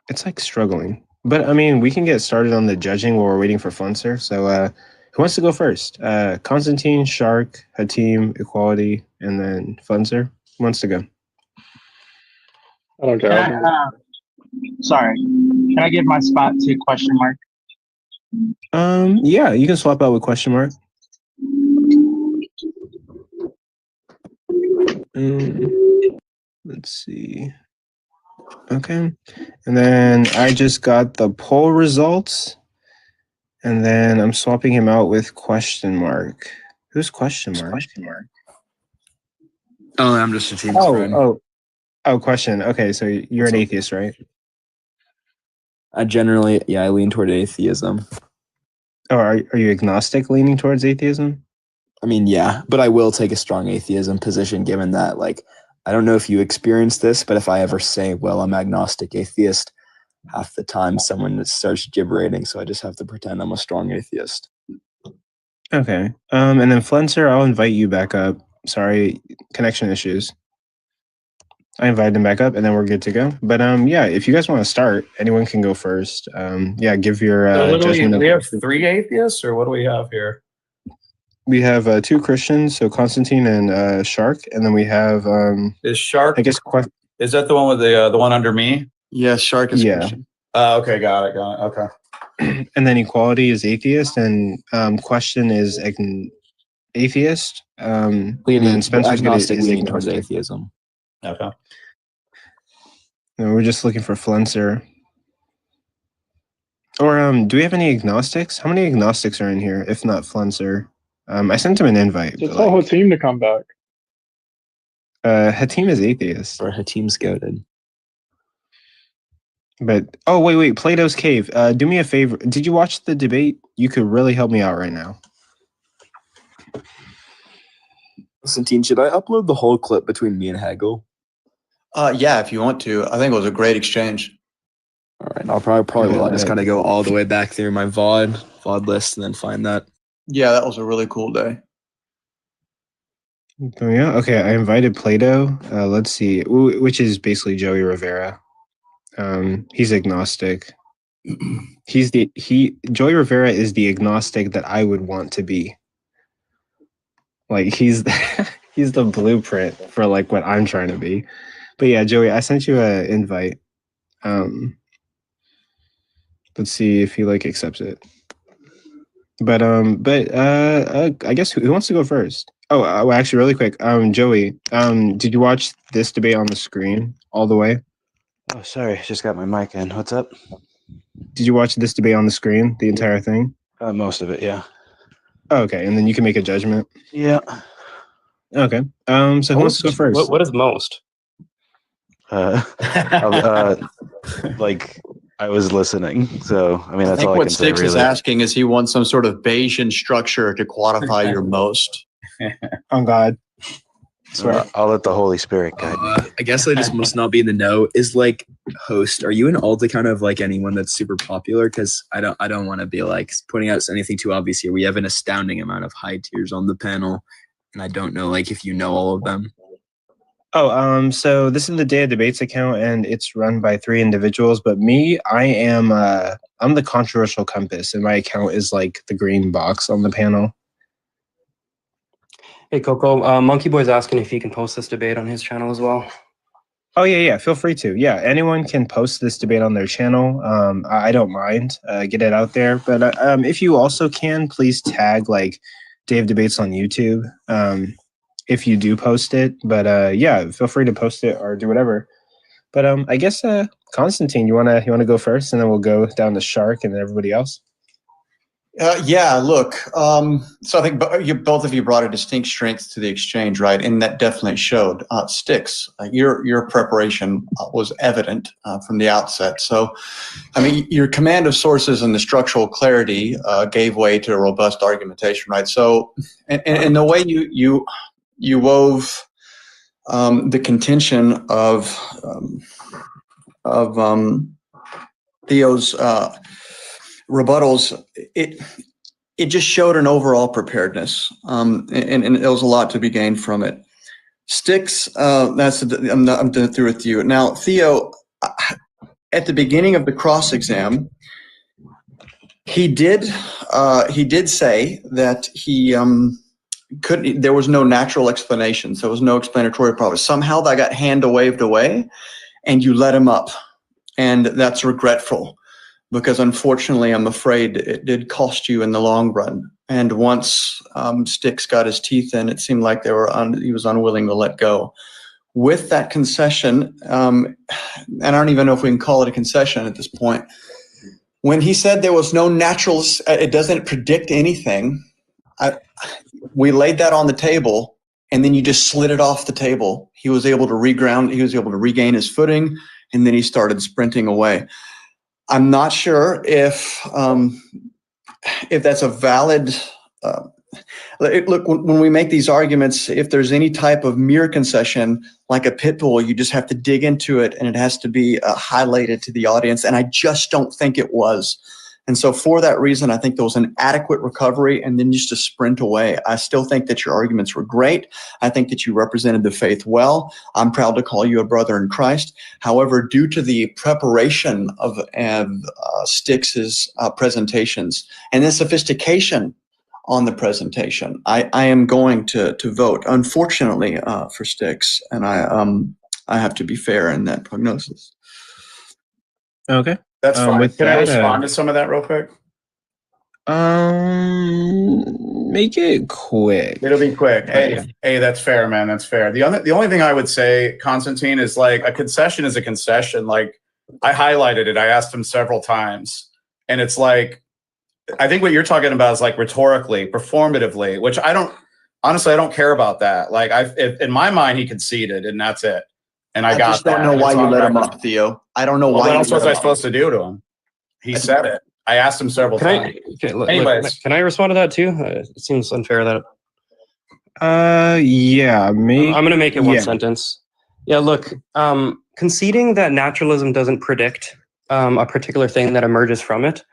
It's like struggling, but I mean, we can get started on the judging while we're waiting for Flunser. So who wants to go first? Constantine, Shark, Hatim, Equality, and then Flunser. Who wants to go? I don't care. Can I, sorry. Can I give my spot to question mark? Yeah, you can swap out with question mark. Let's see. Okay. And then I just got the poll results. And then I'm swapping him out with question mark. Who's question mark? Oh, I'm just a team friend. Oh, question. Okay, so you're an atheist, right? I generally, I lean toward atheism. Oh, are you agnostic leaning towards atheism? I mean, yeah, but I will take a strong atheism position given that, like, I don't know if you experienced this, but if I ever say, well, I'm agnostic atheist, half the time someone starts gibberating, so I just have to pretend I'm a strong atheist. Okay. And then Flenser, I'll invite you back up. Sorry, connection issues. I invited him back up, and then we're good to go. But yeah, if you guys want to start, anyone can go first. Yeah, give your judgment. We have 3 atheists, or what do we have here? We have 2 Christians, so Constantine and Shark, and then we have Is Shark? I guess Is that the one with the one under me? Yes, Shark is Yeah. Christian. Okay, got it. Okay. And then Equality is atheist, and Question is atheist. And then Spencer's agnostic is leaning towards agnostic. atheism. Okay. No, we're just looking for Flenser. Or do we have any agnostics? How many agnostics are in here, if not Flenser? I sent him an invite. Just tell Hatim to come back. Hatim is atheist. Or Hatim's goated. But wait, Plato's Cave. Do me a favor. Did you watch the debate? You could really help me out right now. Constantine, should I upload the whole clip between me and Hagel? Yeah, if you want to. I think it was a great exchange. All right, I'll probably will. I just gotta go all the way back through my VOD list and then find that. Yeah, that was a really cool day. Oh, yeah. Okay, I invited Plato. Let's see, which is basically Joey Rivera. He's agnostic. Joey Rivera is the agnostic that I would want to be. Like he's the blueprint for like what I'm trying to be. But yeah, Joey, I sent you an invite. Let's see if he like accepts it. But I guess who wants to go first? Oh, actually, really quick. Joey, did you watch this debate on the screen all the way? Oh, sorry, just got my mic in. What's up? Did you watch this debate on the screen, the entire thing? Most of it, yeah. Okay, and then you can make a judgment. Yeah. Okay. So who wants to go first? What is most? Like I was listening, so I mean I that's think all I what can say. Sticks is Really, asking is he wants some sort of Bayesian structure to quantify your most. On God. Swear. I'll let the Holy Spirit guide me. I guess I just must not be in the know. Is like host, are you an alt account of like anyone that's super popular? Because I don't want to be like pointing out anything too obvious here. We have an astounding amount of high tiers on the panel, and I don't know like if you know all of them. Oh, so this is the Day of Debates account, and it's run by 3 individuals. But me, I'm the controversial compass, and my account is like the green box on the panel. Hey, Coco, Monkey Boy's asking if he can post this debate on his channel as well. Oh yeah, feel free to. Yeah, anyone can post this debate on their channel. I don't mind. Get it out there. But if you also can, please tag like Day of Debates on YouTube. If you do post it. But yeah, feel free to post it or do whatever. But I guess Constantine, you wanna go first, and then we'll go down to Shark and then everybody else. Yeah, look. So I think both of you brought a distinct strength to the exchange, right? And that definitely showed. Sticks, your preparation was evident from the outset. So, I mean, your command of sources and the structural clarity gave way to a robust argumentation, right? So, and the way you wove the contention of Theo's rebuttals, it just showed an overall preparedness, and there was a lot to be gained from it. Sticks, I'm done through with you now. Theo, at the beginning of the cross exam, he did say that he couldn't. There was no natural explanation. So there was no explanatory process. Somehow that got waved away, and you let him up, and that's regretful. Because unfortunately, I'm afraid it did cost you in the long run. And once Sticks got his teeth in, it seemed like he was unwilling to let go. With that concession, and I don't even know if we can call it a concession at this point, when he said there was no natural, it doesn't predict anything, we laid that on the table, and then you just slid it off the table. He was able to reground, he was able to regain his footing, and then he started sprinting away. I'm not sure if that's a valid. Look, when we make these arguments, if there's any type of mere concession, like a pit bull, you just have to dig into it, and it has to be highlighted to the audience. And I just don't think it was. And so for that reason, I think there was an adequate recovery, and then just to sprint away. I still think that your arguments were great. I think that you represented the faith well. I'm proud to call you a brother in Christ. However, due to the preparation of Sticks's presentations and the sophistication on the presentation, I am going to vote, unfortunately, for Sticks, and I have to be fair in that prognosis. Okay. That's fine. Can I respond to some of that real quick? Make it quick. It'll be quick. Hey, that's fair, man. That's fair. The only thing I would say, Constantine, is like a concession is a concession. Like I highlighted it. I asked him several times, and it's like I think what you're talking about is like rhetorically, performatively, which I don't care about that. Like in my mind, he conceded, and that's it. And I just don't know why you let him up, Theo. I don't know why. What else was I supposed to do to him? He said it. I asked him several times. Anyways, can I respond to that too? It seems unfair that. Yeah, me. I'm going to make it one sentence. Yeah, look, conceding that naturalism doesn't predict a particular thing that emerges from it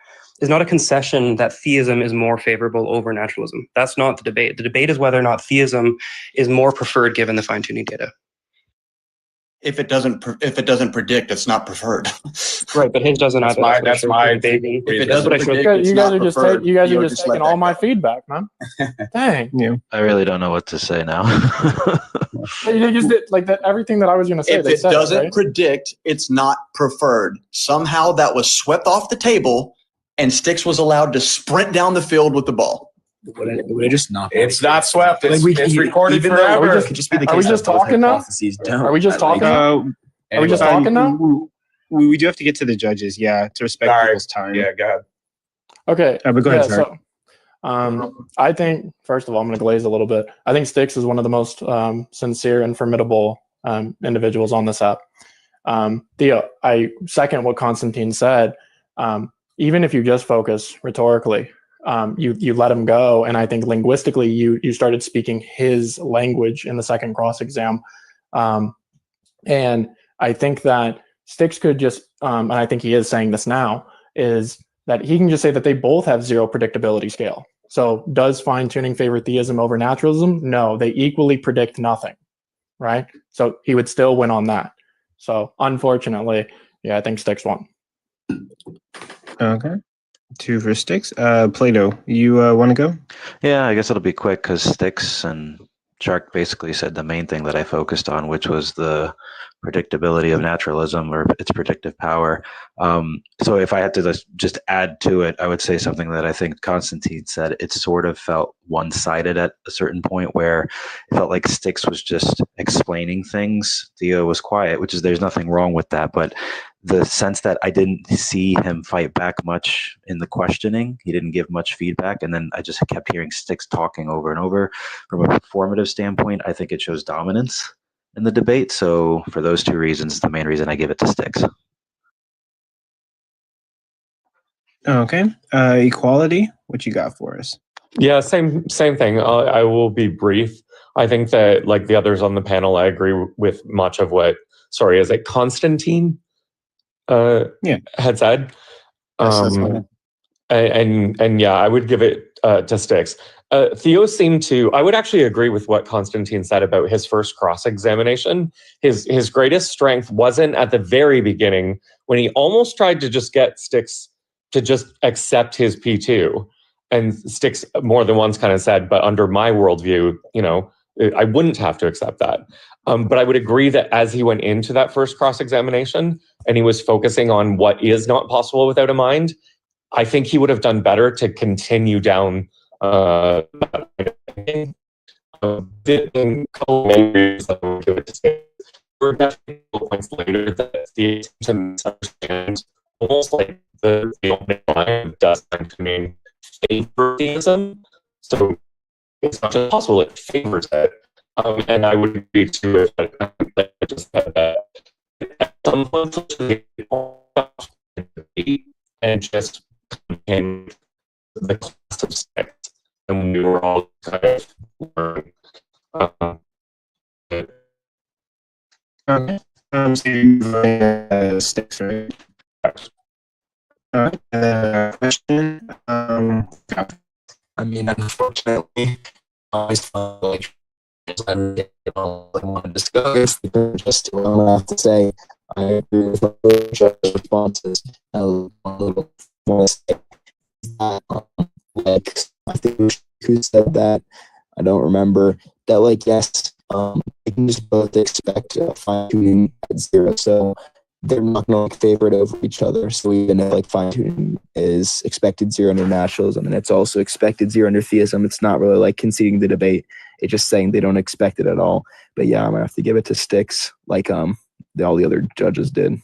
is not a concession that theism is more favorable over naturalism. That's not the debate. The debate is whether or not theism is more preferred given the fine-tuning data. If it doesn't predict, it's not preferred. Right, but his doesn't either. That's my If it doesn't predict, you guys are just taking all my feedback, man. Dang. Yeah. I really don't know what to say now. You just did like that. Everything that I was going to say. If it doesn't predict, it's not preferred. Somehow that was swept off the table, and Sticks was allowed to sprint down the field with the ball. Would it just not? It's not swept. It's recorded forever. Are we just talking now? Are we just talking now? Are we just talking now? we do have to get to the judges, yeah, to respect All right. people's time. Yeah, go ahead. Okay. But go ahead, sorry. So, I think first of all, I'm going to glaze a little bit. I think Styx is one of the most sincere and formidable individuals on this app. Theo, I second what Constantine said. Even if you just focus rhetorically, you let him go, and I think linguistically, you started speaking his language in the second cross exam, and I think that Styx could just, and I think he is saying this now, is that he can just say that they both have zero predictability scale. So does fine tuning favor theism over naturalism? No, they equally predict nothing, right? So he would still win on that. So unfortunately, yeah, I think Styx won. Okay. 2 for Styx. Plato, you want to go? Yeah, I guess it'll be quick because Styx and Shark basically said the main thing that I focused on, which was the predictability of naturalism or its predictive power. So if I had to just add to it, I would say something that I think Constantine said. It sort of felt one-sided at a certain point where it felt like Styx was just explaining things. Theo was quiet, which is there's nothing wrong with that, but the sense that I didn't see him fight back much in the questioning. He didn't give much feedback. And then I just kept hearing Styx talking over and over. From a performative standpoint, I think it shows dominance in the debate. So for those 2 reasons, the main reason I give it to Styx. Okay. Equality, what you got for us? Yeah, same thing. I will be brief. I think that, like the others on the panel, I agree with much of what, is it Constantine had said? And yeah, I would give it to Styx. Theo seemed to, I would actually agree with what Constantine said about his first cross-examination. His greatest strength wasn't at the very beginning when he almost tried to just get Styx to just accept his P2. And Styx more than once kind of said, but under my worldview, I wouldn't have to accept that. But I would agree that as he went into that first cross-examination and he was focusing on what is not possible without a mind, I think he would have done better to continue down that thinking. A couple of main reasons that we do it to say, we're definitely points later that the to misunderstand almost like the opening line does to mean favor theism. So it's not just possible, it favors it. And I would agree to it that just that at some point and just in the class of Styx, and we were all kind of learning. Okay. So you Styx, right? All right. Question. I mean, unfortunately, I always felt like I want to discuss. Just what I'm going to have to say, I agree with the responses. A little more like I think who said that, I don't remember, that like yes, they can just both expect fine tuning at 0, so they're not going to favor it over each other. So even if like fine tuning is expected 0 under naturalism and it's also expected 0 under theism, it's not really like conceding the debate. It's just saying they don't expect it at all. But yeah, I'm gonna have to give it to Styx, like all the other judges did.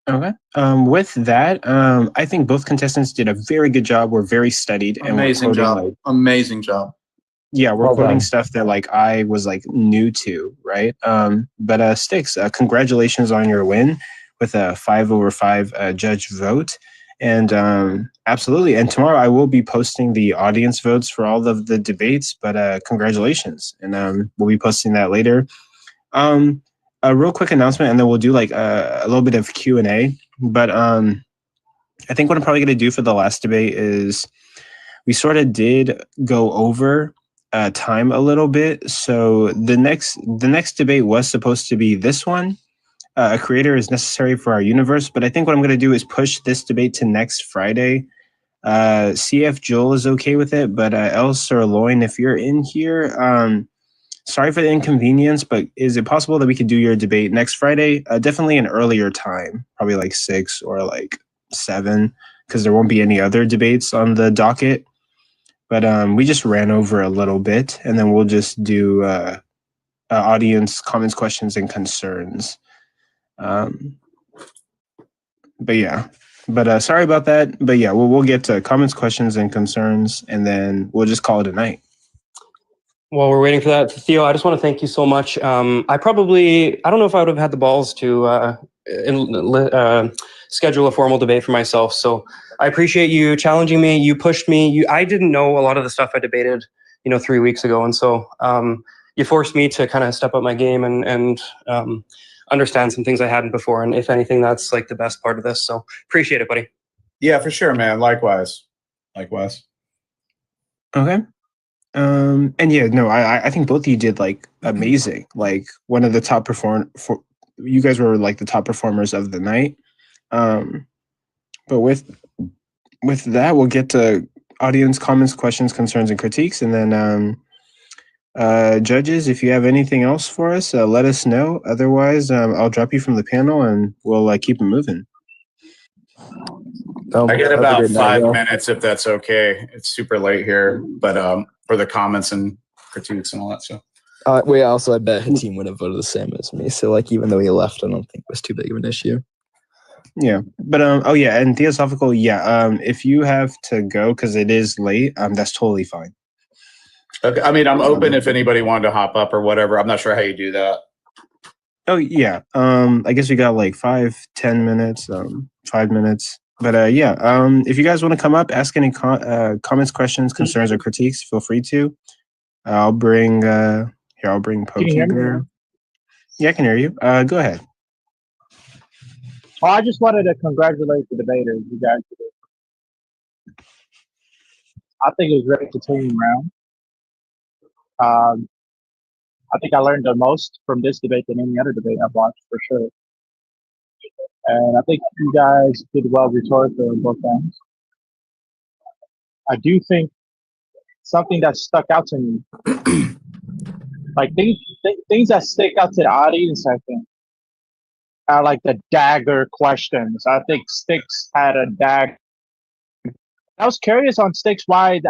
Okay. With that, I think both contestants did a very good job. We're very studied. Amazing job. Amazing job. Yeah, we're Well quoting done. stuff that like I was like new to, right? But Styx, congratulations on your win with a 5/5 judge vote. And absolutely. And tomorrow I will be posting the audience votes for all of the debates, but congratulations. And we'll be posting that later. A real quick announcement, and then we'll do like a little bit of Q&A. But I think what I'm probably going to do for the last debate is we sort of did go over time a little bit. So the next debate was supposed to be this one. A creator is necessary for our universe. But I think what I'm going to do is push this debate to next Friday. See if Joel is okay with it. But Else or Loin, if you're in here, sorry for the inconvenience, but is it possible that we could do your debate next Friday? Definitely an earlier time, probably like 6 or like 7, because there won't be any other debates on the docket. But we just ran over a little bit, and then we'll just do audience comments, questions, and concerns. Sorry about that. But yeah, we'll get to comments, questions, and concerns, and then we'll just call it a night. While we're waiting for that, Theo, I just want to thank you so much. I don't know if I would have had the balls to schedule a formal debate for myself. So I appreciate you challenging me. You pushed me. I didn't know a lot of the stuff I debated, 3 weeks ago. And so you forced me to kind of step up my game and understand some things I hadn't before. And if anything, that's like the best part of this. So appreciate it, buddy. Yeah, for sure, man. Likewise. Likewise. Okay. And yeah, no, I think both of you did like amazing. Like one of the top you guys were like the top performers of the night. But with that, we'll get to audience comments, questions, concerns, and critiques, and then judges, if you have anything else for us, let us know. Otherwise, I'll drop you from the panel, and we'll keep it moving. I get about 5 minutes if that's okay. It's super late here, but for the comments and critiques and all that stuff. I bet Hatim would have voted the same as me. So even though he left, I don't think it was too big of an issue. Yeah, but and Theosophical, if you have to go because it is late, that's totally fine. Okay, I mean, I'm open if anybody wanted to hop up or whatever. I'm not sure how you do that. Oh yeah, I guess we got like 5-10 minutes, 5 minutes. But if you guys want to come up, ask any comments, questions, concerns, or critiques, feel free to. I'll bring Pokey here. Yeah, I can hear you. Go ahead. Well, I just wanted to congratulate the debaters. You guys did it. I think it was very entertaining round. I think I learned the most from this debate than any other debate I've watched for sure. And I think you guys did well rhetorically on both ends. I do think something that stuck out to me, like things that stick out to the audience, I think, are like the dagger questions. I think Sticks had a dagger. I was curious on Sticks why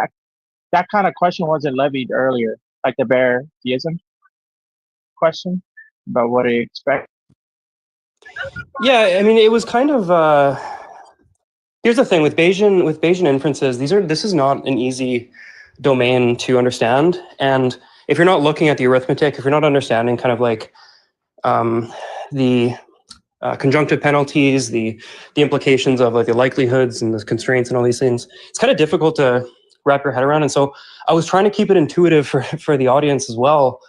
that kind of question wasn't levied earlier, like the bear theism question. But what do you expect? Yeah, I mean, it was kind of. Here's the thing with Bayesian inferences. This is not an easy domain to understand, and if you're not looking at the arithmetic, if you're not understanding kind of like the conjunctive penalties, the implications of like the likelihoods and the constraints and all these things, it's kind of difficult to wrap your head around. And so I was trying to keep it intuitive for the audience as well,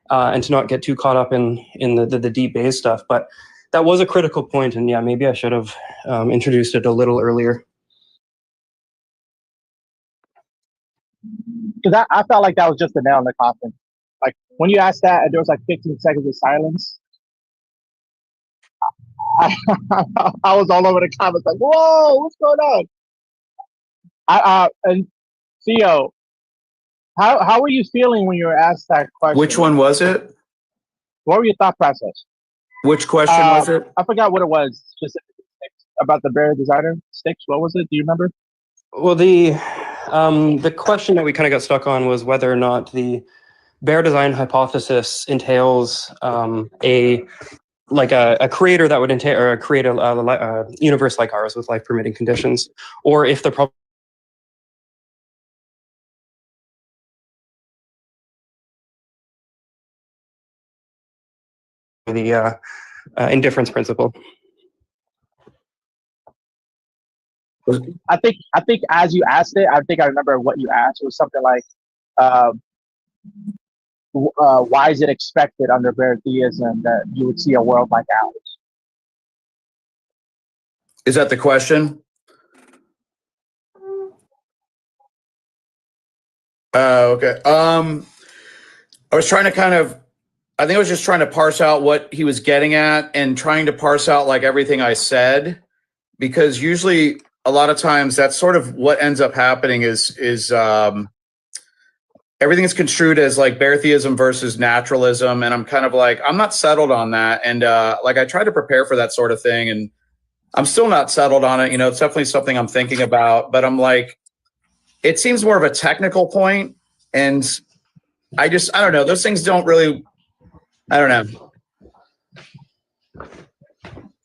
and to not get too caught up in the deep Bayes stuff. But that was a critical point, and yeah, maybe I should have introduced it a little earlier. Because I felt like that was just a nail in the coffin. Like when you asked that, and there was like 15 seconds of silence. I was all over the comments like, "Whoa, what's going on?" And Theo, how were you feeling when you were asked that question? Which one was it? What were your thought process? Which question was it? I forgot what it was. Specifically about the bear designer Sticks. What was it? Do you remember? Well, the question that we kind of got stuck on was whether or not the bear design hypothesis entails a creator that would entail or create a universe like ours with life permitting conditions, or if the indifference principle. I think as you asked it, I think I remember what you asked. It was something like, why is it expected under bear theism that you would see a world like ours? Is that the question? Okay. I was trying to I think I was just trying to parse out what he was getting at and trying to parse out like everything I said, because usually a lot of times that's sort of what ends up happening is everything is construed as like bear theism versus naturalism. And I'm kind of like, I'm not settled on that. And I try to prepare for that sort of thing. And I'm still not settled on it. It's definitely something I'm thinking about, but I'm like, it seems more of a technical point. And I don't know. Those things don't really, I don't know.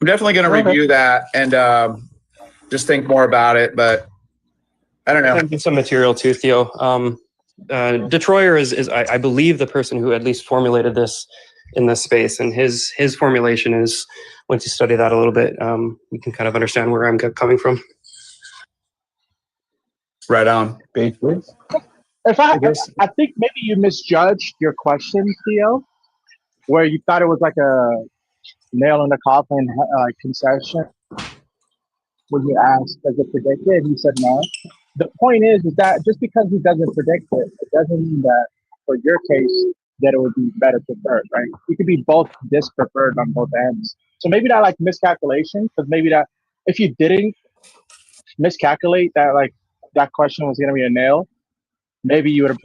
I'm definitely going to review that and just think more about it, but I don't know. And some material too, Theo. Detroyer is I believe the person who at least formulated this in this space, and his formulation is, once you study that a little bit, you can kind of understand where I'm coming from. Right on. If I think maybe you misjudged your question, Theo, where you thought it was like a nail in the coffin concession when you asked, does it predict it? And he said no. The point is that just because he doesn't predict it, it doesn't mean that for your case that it would be better preferred, right? You could be both dispreferred on both ends. So maybe that like miscalculation, because maybe that if you didn't miscalculate that like that question was going to be a nail, maybe you would have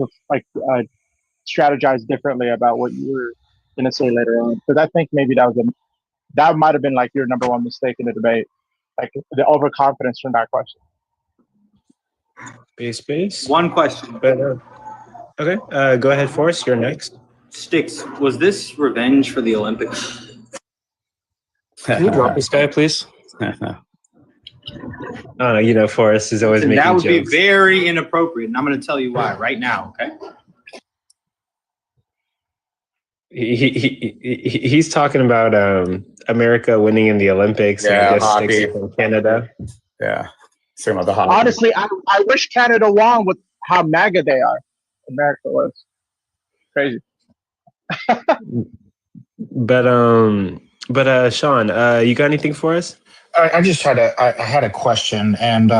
strategized differently about what you were going to say later on. Because I think maybe that might have been like your number one mistake in the debate, like the overconfidence from that question. Space. One question. Okay, go ahead, Forrest. You're next. Sticks, was this revenge for the Olympics? Can you drop this guy, please? You know, Forrest is always making That would jokes. be very inappropriate, and I'm going to tell you why right now, okay? He's talking about America winning in the Olympics, and I guess hockey. Sticks from Canada. Yeah, talking about the hockey. Honestly, I wish Canada won with how MAGA they are. America was crazy. But Sean, you got anything for us? I just had a question, and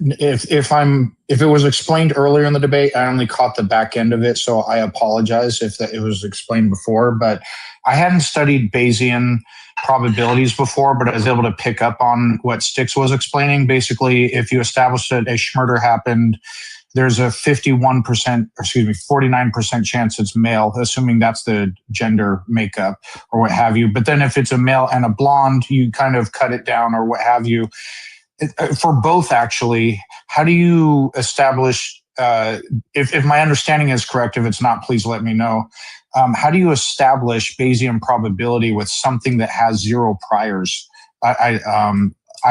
if it was explained earlier in the debate, I only caught the back end of it, so I apologize if it was explained before. But I hadn't studied Bayesian probabilities before, but I was able to pick up on what Sticks was explaining. Basically, if you establish that a Schmurder happened, there's a 49% chance it's male, assuming that's the gender makeup or what have you. But then if it's a male and a blonde, you kind of cut it down or what have you. For both, actually, how do you establish, if my understanding is correct, if it's not, please let me know. How do you establish Bayesian probability with something that has zero priors? I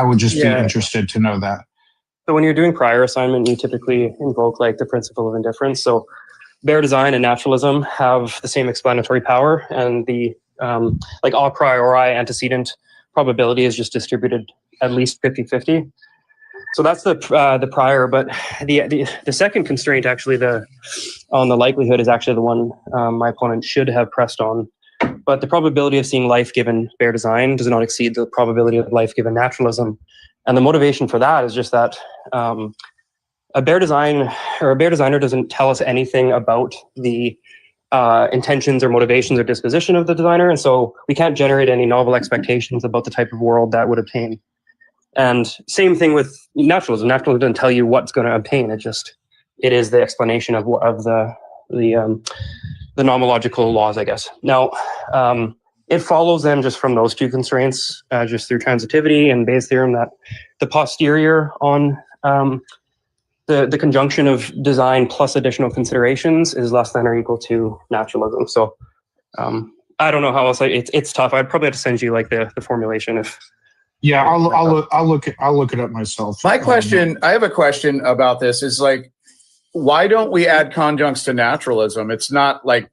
would just be interested to know that. So when you're doing prior assignment, you typically invoke like the principle of indifference. So bare design and naturalism have the same explanatory power, and the like a priori antecedent probability is just distributed at least 50-50. So that's the prior, but the second constraint, actually, on the likelihood is actually the one my opponent should have pressed on. But the probability of seeing life given bare design does not exceed the probability of life given naturalism. And the motivation for that is just that a bare designer doesn't tell us anything about the intentions or motivations or disposition of the designer, and so we can't generate any novel expectations about the type of world that would obtain. And same thing with naturalism. Naturalism doesn't tell you what's going to obtain. It is the explanation of the nomological laws, I guess. Now, it follows then just from those two constraints, just through transitivity and Bayes' theorem, that the posterior on the conjunction of design plus additional considerations is less than or equal to naturalism. So I don't know how else. It's tough. I'd probably have to send you like the formulation if. Yeah, I'll look it up myself. My question, I have a question about this, is like, why don't we add conjuncts to naturalism? It's not like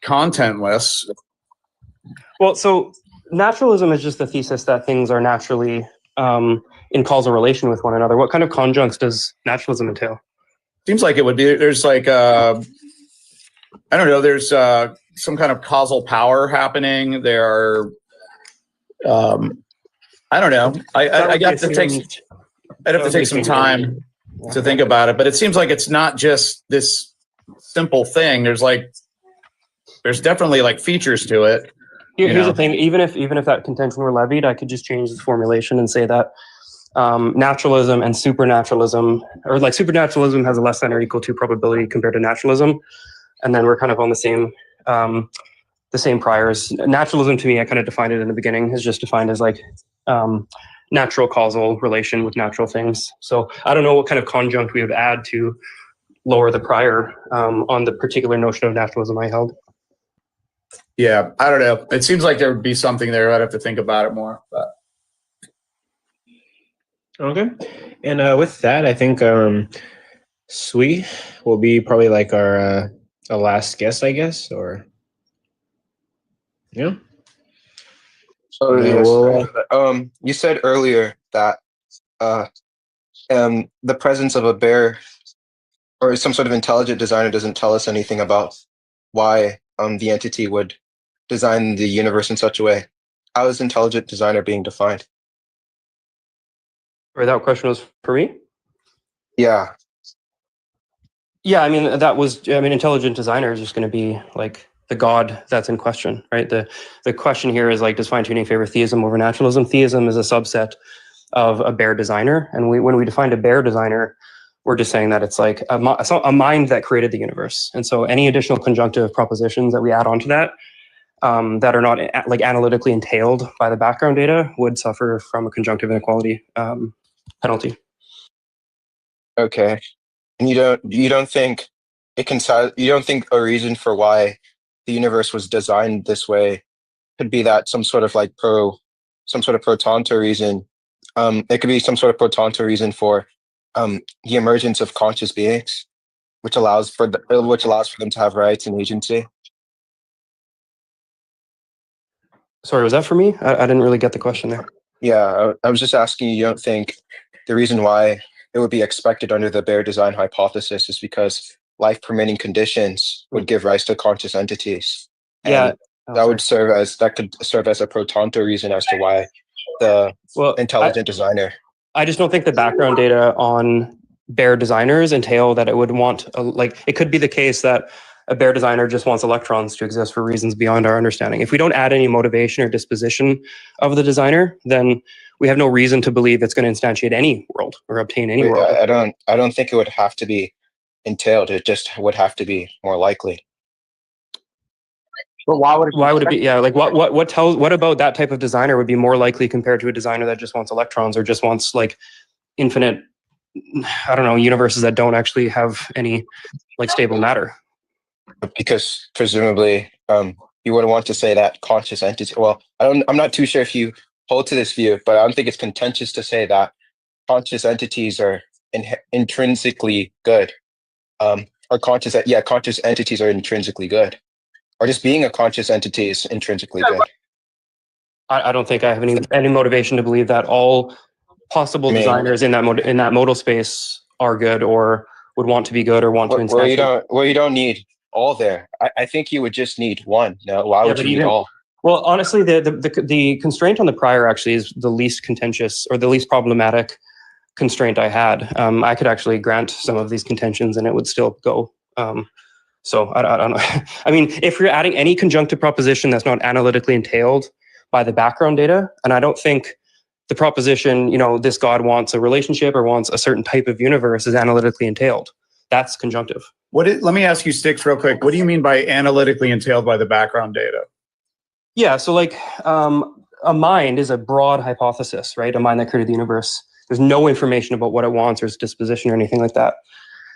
contentless. Well, so naturalism is just the thesis that things are naturally in causal relation with one another. What kind of conjuncts does naturalism entail? Seems like it would be, there's like, I don't know, there's some kind of causal power happening. There are, I don't know. I'd have to take some time to think about it, but it seems like it's not just this simple thing. There's definitely like features to it. Here's the thing. Even if that contention were levied, I could just change the formulation and say that naturalism and supernaturalism, or like supernaturalism has a less than or equal to probability compared to naturalism, and then we're kind of on the same priors. Naturalism, to me, I kind of defined it in the beginning, is just defined as like natural causal relation with natural things. So I don't know what kind of conjunct we would add to lower the prior on the particular notion of naturalism I held. Yeah, I don't know. It seems like there would be something there. I'd have to think about it more. But Okay. And with that, I think Sui will be probably like our last guest, I guess, or yeah. Oh And then yes. we'll You said earlier that uh, the presence of a bear or some sort of intelligent designer doesn't tell us anything about why the entity would design the universe in such a way. How is intelligent designer being defined? Or that question was for me? Yeah. Yeah, I mean that was. I mean, intelligent designer is just going to be like the god that's in question, right? The question here is like, does fine tuning favor theism over naturalism? Theism is a subset of a bear designer, and when we defined a bear designer, we're just saying that it's like a mind that created the universe, and so any additional conjunctive propositions that we add onto that that are not like analytically entailed by the background data would suffer from a conjunctive inequality penalty. Okay. And you don't think you don't think a reason for why the universe was designed this way could be that some sort of pro tanto reason. It could be some sort of pro tanto reason for the emergence of conscious beings, which allows for them to have rights and agency. Sorry, was that for me? I didn't really get the question there. Yeah, I was just asking. You don't think the reason why it would be expected under the Bear design hypothesis is because life permitting conditions would give rise to conscious entities, Yeah. and that could serve as a pro tanto reason as to why the intelligent designer. I just don't think the background data on bear designers entail that it would want like it could be the case that a bear designer just wants electrons to exist for reasons beyond our understanding. If we don't add any motivation or disposition of the designer, then we have no reason to believe it's going to instantiate any world or obtain any world. I don't think it would have to be entailed. It just would have to be more likely. But why would it be? Yeah, like what about that type of designer would be more likely compared to a designer that just wants electrons or just wants like infinite, I don't know, universes that don't actually have any like stable matter? Because presumably, you would want to say that conscious entity. Well, I'm not too sure if you hold to this view, but I don't think it's contentious to say that conscious entities are intrinsically good. Conscious entities are intrinsically good, or just being a conscious entity is intrinsically good. I don't think I have any motivation to believe that all possible designers in that modal space are good or would want to be good or want to instantiate. You don't need all there. I think you would just need one. No, why would you need all? Well, honestly, the constraint on the prior actually is the least contentious or the least problematic constraint I had. I could actually grant some of these contentions and it would still go. So I don't know. I mean, if you're adding any conjunctive proposition that's not analytically entailed by the background data, and I don't think the proposition, this God wants a relationship or wants a certain type of universe is analytically entailed. That's conjunctive. Let me ask you, Sticks, real quick. What do you mean by analytically entailed by the background data? Yeah, so like a mind is a broad hypothesis, right? A mind that created the universe. There's no information about what it wants or its disposition or anything like that.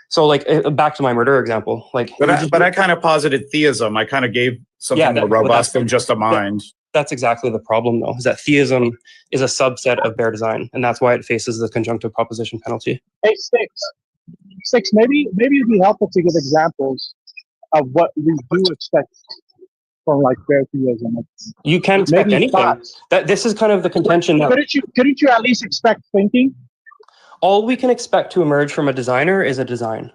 So like back to my murder example, like. But I kind of posited theism. I kind of gave something more robust than just a mind. That's exactly the problem, though, is that theism is a subset of Bear design, and that's why it faces the conjunctive proposition penalty. Hey, Six. Maybe it'd be helpful to give examples of what we do expect from like Bear theism. You can expect maybe anything. Thoughts. This is kind of the contention. Couldn't you at least expect thinking? All we can expect to emerge from a designer is a design.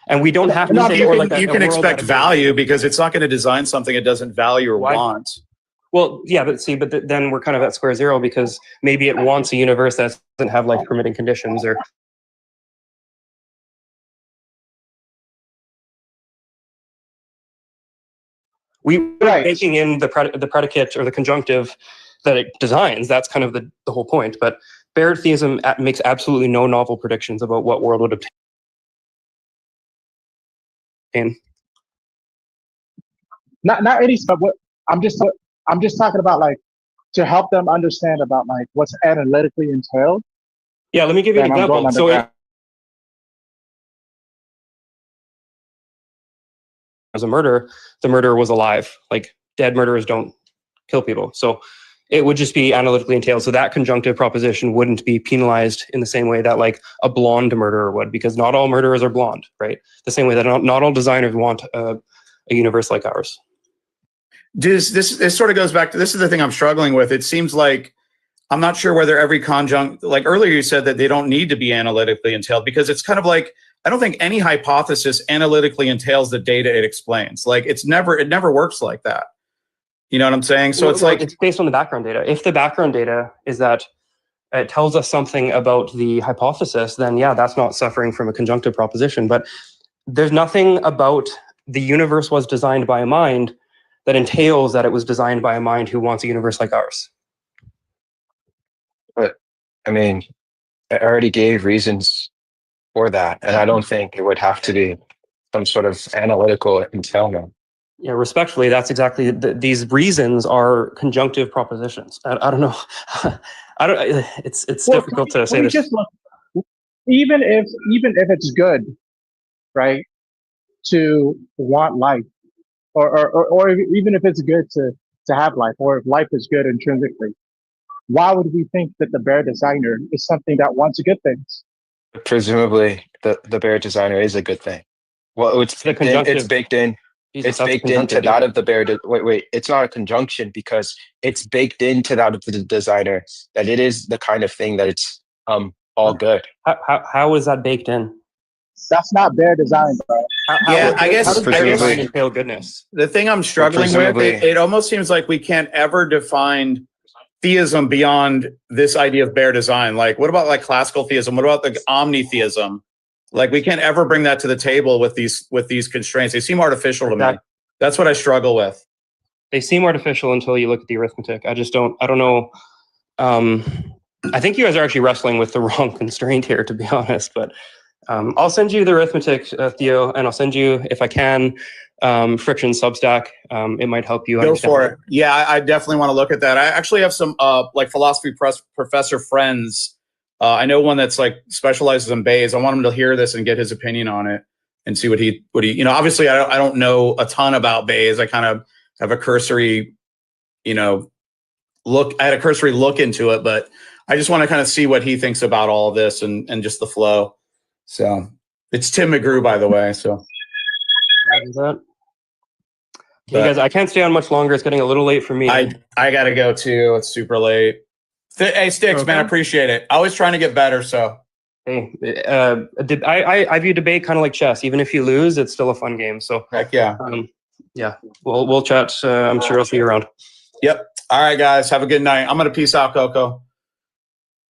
And we don't have to say you can expect value because it's not going to design something it doesn't value or want. Well, yeah, but then we're kind of at square zero because maybe it wants a universe that doesn't have life permitting conditions or. We're baking in the predicate or the conjunctive that it designs. That's kind of the whole point. But Bear theism makes absolutely no novel predictions about what world would obtain. Not any stuff. What I'm just talking about, like, to help them understand about like what's analytically entailed. Yeah, let me give you an example. So as a murder, the murderer was alive. Like dead murderers don't kill people. So it would just be analytically entailed. So that conjunctive proposition wouldn't be penalized in the same way that like a blonde murderer would, because not all murderers are blonde, right? The same way that not all designers want a universe like ours. This sort of goes back to, this is the thing I'm struggling with. It seems like I'm not sure whether every conjunct, like earlier you said that they don't need to be analytically entailed, because it's kind of like, I don't think any hypothesis analytically entails the data it explains. Like it never works like that. You know what I'm saying? So it's like, it's based on the background data. If the background data is that it tells us something about the hypothesis, then yeah, that's not suffering from a conjunctive proposition. But there's nothing about the universe was designed by a mind that entails that it was designed by a mind who wants a universe like ours. But I mean, I already gave reasons for that, and I don't think it would have to be some sort of analytical entailment. Yeah, respectfully, that's exactly these reasons are conjunctive propositions. I don't know. It's difficult to say this. Just look, even if it's good, right, to want life, or even if it's good to have life, or if life is good intrinsically, why would we think that the bear designer is something that wants good things? Presumably, the bear designer is a good thing. Well, it's baked in. It's baked in. Jesus, it's baked into that of the bear. Wait. It's not a conjunction because it's baked into that of the designer that it is the kind of thing that it's all good. How is that baked in? That's not bear design, bro. yeah, I guess how does bear design entail goodness? The thing I'm struggling with, it almost seems like we can't ever define theism beyond this idea of bear design. Like, what about like classical theism? What about the omnitheism? Like, we can't ever bring that to the table with these constraints. They seem artificial to me. That's what I struggle with. They seem artificial until you look at the arithmetic. I don't know. I think you guys are actually wrestling with the wrong constraint here, to be honest. But I'll send you the arithmetic, Theo, and I'll send you, if I can, Friction Substack. It might help you understand. Go for it. Yeah, I definitely want to look at that. I actually have some like philosophy professor friends. I know one that's like specializes in B.A.A.S.H. I want him to hear this and get his opinion on it and see what he you know, obviously I don't know a ton about B.A.A.S.H. I kind of have a cursory, you know, I had a cursory look into it, but I just want to kind of see what he thinks about all of this and just the flow. So it's Tim McGrew, by the way. So okay, guys, I can't stay on much longer. It's getting a little late for me. I gotta go too. It's super late. Hey, Sticks, man, I appreciate it. Always trying to get better. So hey, I view debate kind of like chess. Even if you lose, it's still a fun game. So heck yeah. Yeah, we'll chat. I'm sure I'll see you around. Yep. All right, guys. Have a good night. I'm gonna peace out, Coco.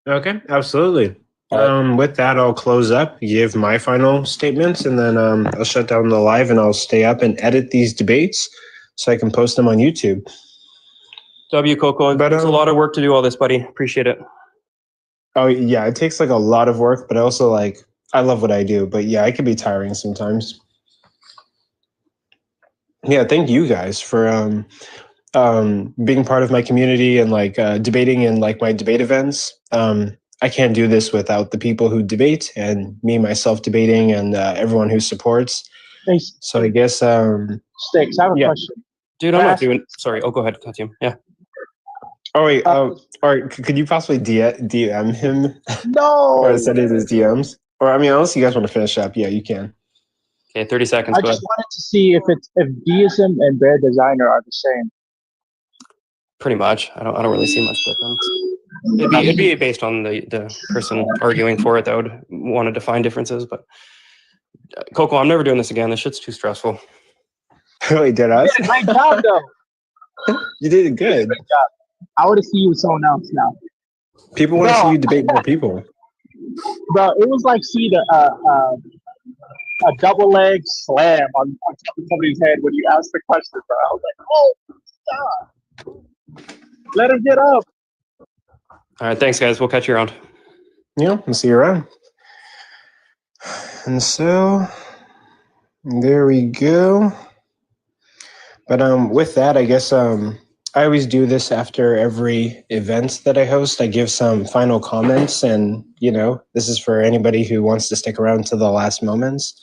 Okay, absolutely. With that, I'll close up, give my final statements, and then I'll shut down the live and I'll stay up and edit these debates so I can post them on YouTube. Coco. But it's a lot of work to do all this, buddy. Appreciate it. Oh yeah, it takes like a lot of work, but also like I love what I do. But yeah, it can be tiring sometimes. Yeah, thank you guys for being part of my community and like debating in like my debate events. I can't do this without the people who debate and me myself debating and everyone who supports. Thanks. So I guess Sticks, I have a question. Dude, I'm not doing. Sorry. Oh, go ahead, Katium. Yeah. Oh wait. All right. Could you possibly DM him? No. Or send it his DMs? Or I mean, unless you guys want to finish up, yeah, you can. Okay, 30 seconds. I just wanted to see if deism and bear designer are the same. Pretty much. I don't really see much difference. It'd be based on the person arguing for it that would want to define differences. But Coco, I'm never doing this again. This shit's too stressful. Wait, did I? You did a great job, though. You did it good. Great job. I want to see you with someone else now. People want to see you debate more people. Bro, it was like seeing a double leg slam on somebody's head when you asked the question, bro. I was like, oh, God. Let him get up. All right, thanks, guys. We'll catch you around. Yeah, we'll see you around. And so, there we go. But with that, I guess I always do this after every event that I host. I give some final comments, and you know, this is for anybody who wants to stick around to the last moments.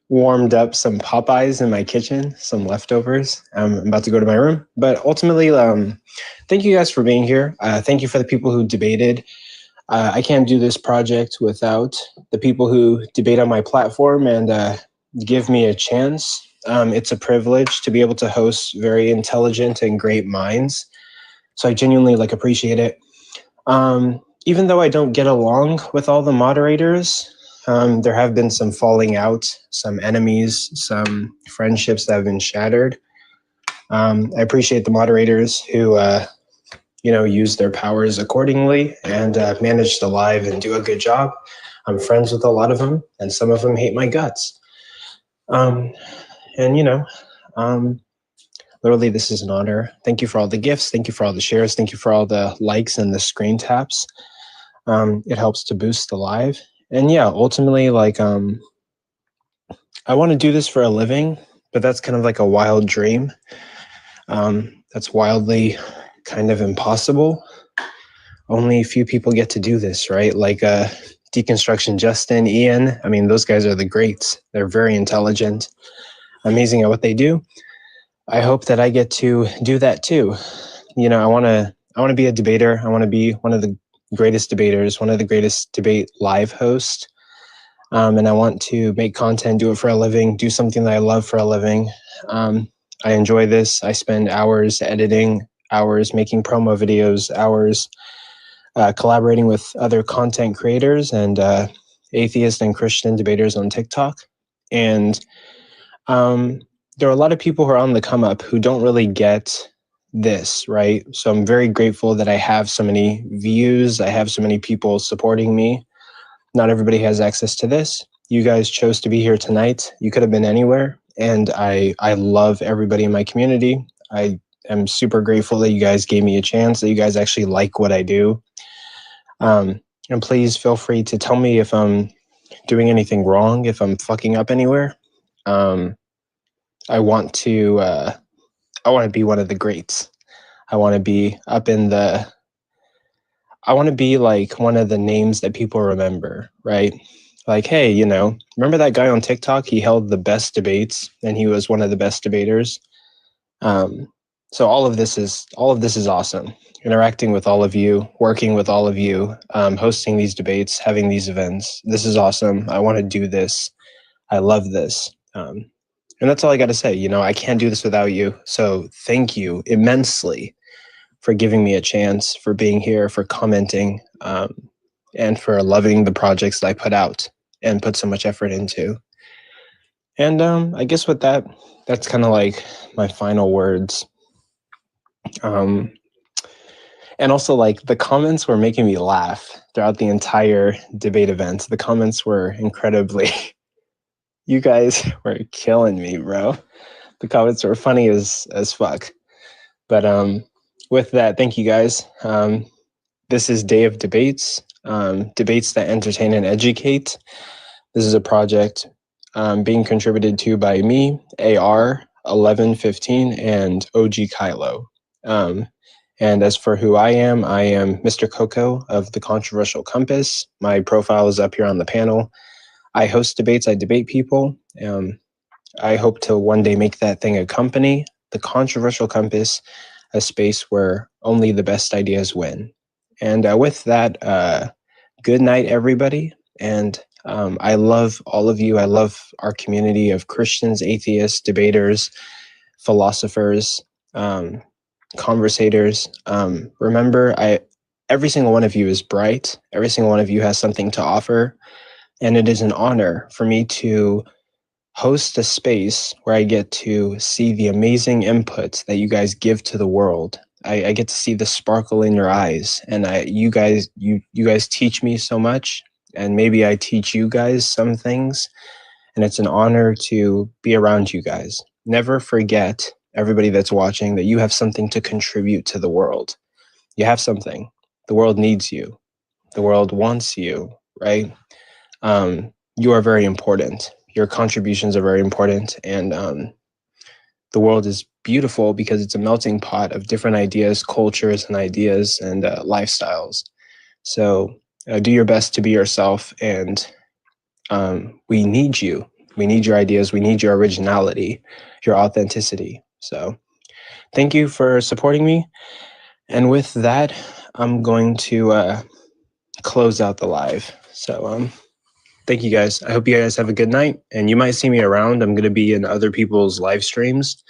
warmed up some Popeyes in my kitchen, some leftovers. I'm about to go to my room. But ultimately, thank you guys for being here. Thank you for the people who debated. I can't do this project without the people who debate on my platform and give me a chance. It's a privilege to be able to host very intelligent and great minds. So I genuinely appreciate it. Even though I don't get along with all the moderators, there have been some falling out, some enemies, some friendships that have been shattered. I appreciate the moderators who, use their powers accordingly and manage to live and do a good job. I'm friends with a lot of them, and some of them hate my guts. Literally, this is an honor. Thank you for all the gifts. Thank you for all the shares. Thank you for all the likes and the screen taps. It helps to boost the live. And yeah, ultimately, I want to do this for a living, but that's kind of like a wild dream. That's wildly kind of impossible. Only a few people get to do this, right? Deconstruction Justin, Ian. I mean, those guys are the greats. They're very intelligent, amazing at what they do. I hope that I get to do that too. I want to be a debater. I want to be one of the greatest debaters, one of the greatest debate live hosts. And I want to make content, do it for a living, do something that I love for a living. I enjoy this. I spend hours editing, hours making promo videos, hours collaborating with other content creators and atheist and Christian debaters on TikTok. And there are a lot of people who are on the come up who don't really get this, right? So I'm very grateful that I have so many views. I have so many people supporting me. Not everybody has access to this. You guys chose to be here tonight. You could have been anywhere. And I love everybody in my community. I am super grateful that you guys gave me a chance, that you guys actually like what I do. And please feel free to tell me if I'm doing anything wrong, if I'm fucking up anywhere. I want to be one of the greats. I want to be I want to be like one of the names that people remember, right? Like, hey, remember that guy on TikTok? He held the best debates and he was one of the best debaters. So all of this is awesome. Interacting with all of you, working with all of you, hosting these debates, having these events. This is awesome. I want to do this. I love this. And that's all I got to say. I can't do this without you. So thank you immensely for giving me a chance, for being here, for commenting, and for loving the projects that I put out and put so much effort into. And I guess with that, that's kind of like my final words. And also, the comments were making me laugh throughout the entire debate event. The comments were incredibly, you guys were killing me, bro. The comments were funny as fuck. But with that, thank you guys. This is Day of Debates, debates that entertain and educate. This is a project being contributed to by me, AR 1115, and OG Kylo. And as for who I am Mr. Coco of the Controversial Compass. My profile is up here on the panel. I host debates, I debate people. I hope to one day make that thing a company, the Controversial Compass, a space where only the best ideas win. And with that, good night, everybody. And I love all of you. I love our community of Christians, atheists, debaters, philosophers, conversators. Remember, every single one of you is bright. Every single one of you has something to offer. And it is an honor for me to host a space where I get to see the amazing inputs that you guys give to the world. I get to see the sparkle in your eyes, and you guys teach me so much, and maybe I teach you guys some things, and it's an honor to be around you guys. Never forget, everybody that's watching, that you have something to contribute to the world. You have something. The world needs you. The world wants you, right? You are very important. Your contributions are very important, and the world is beautiful because it's a melting pot of different ideas, cultures, and ideas and lifestyles. So do your best to be yourself, and we need you. We need your ideas. We need your originality, your authenticity. So thank you for supporting me. And with that, I'm going to close out the live. So thank you guys. I hope you guys have a good night, and you might see me around. I'm going to be in other people's live streams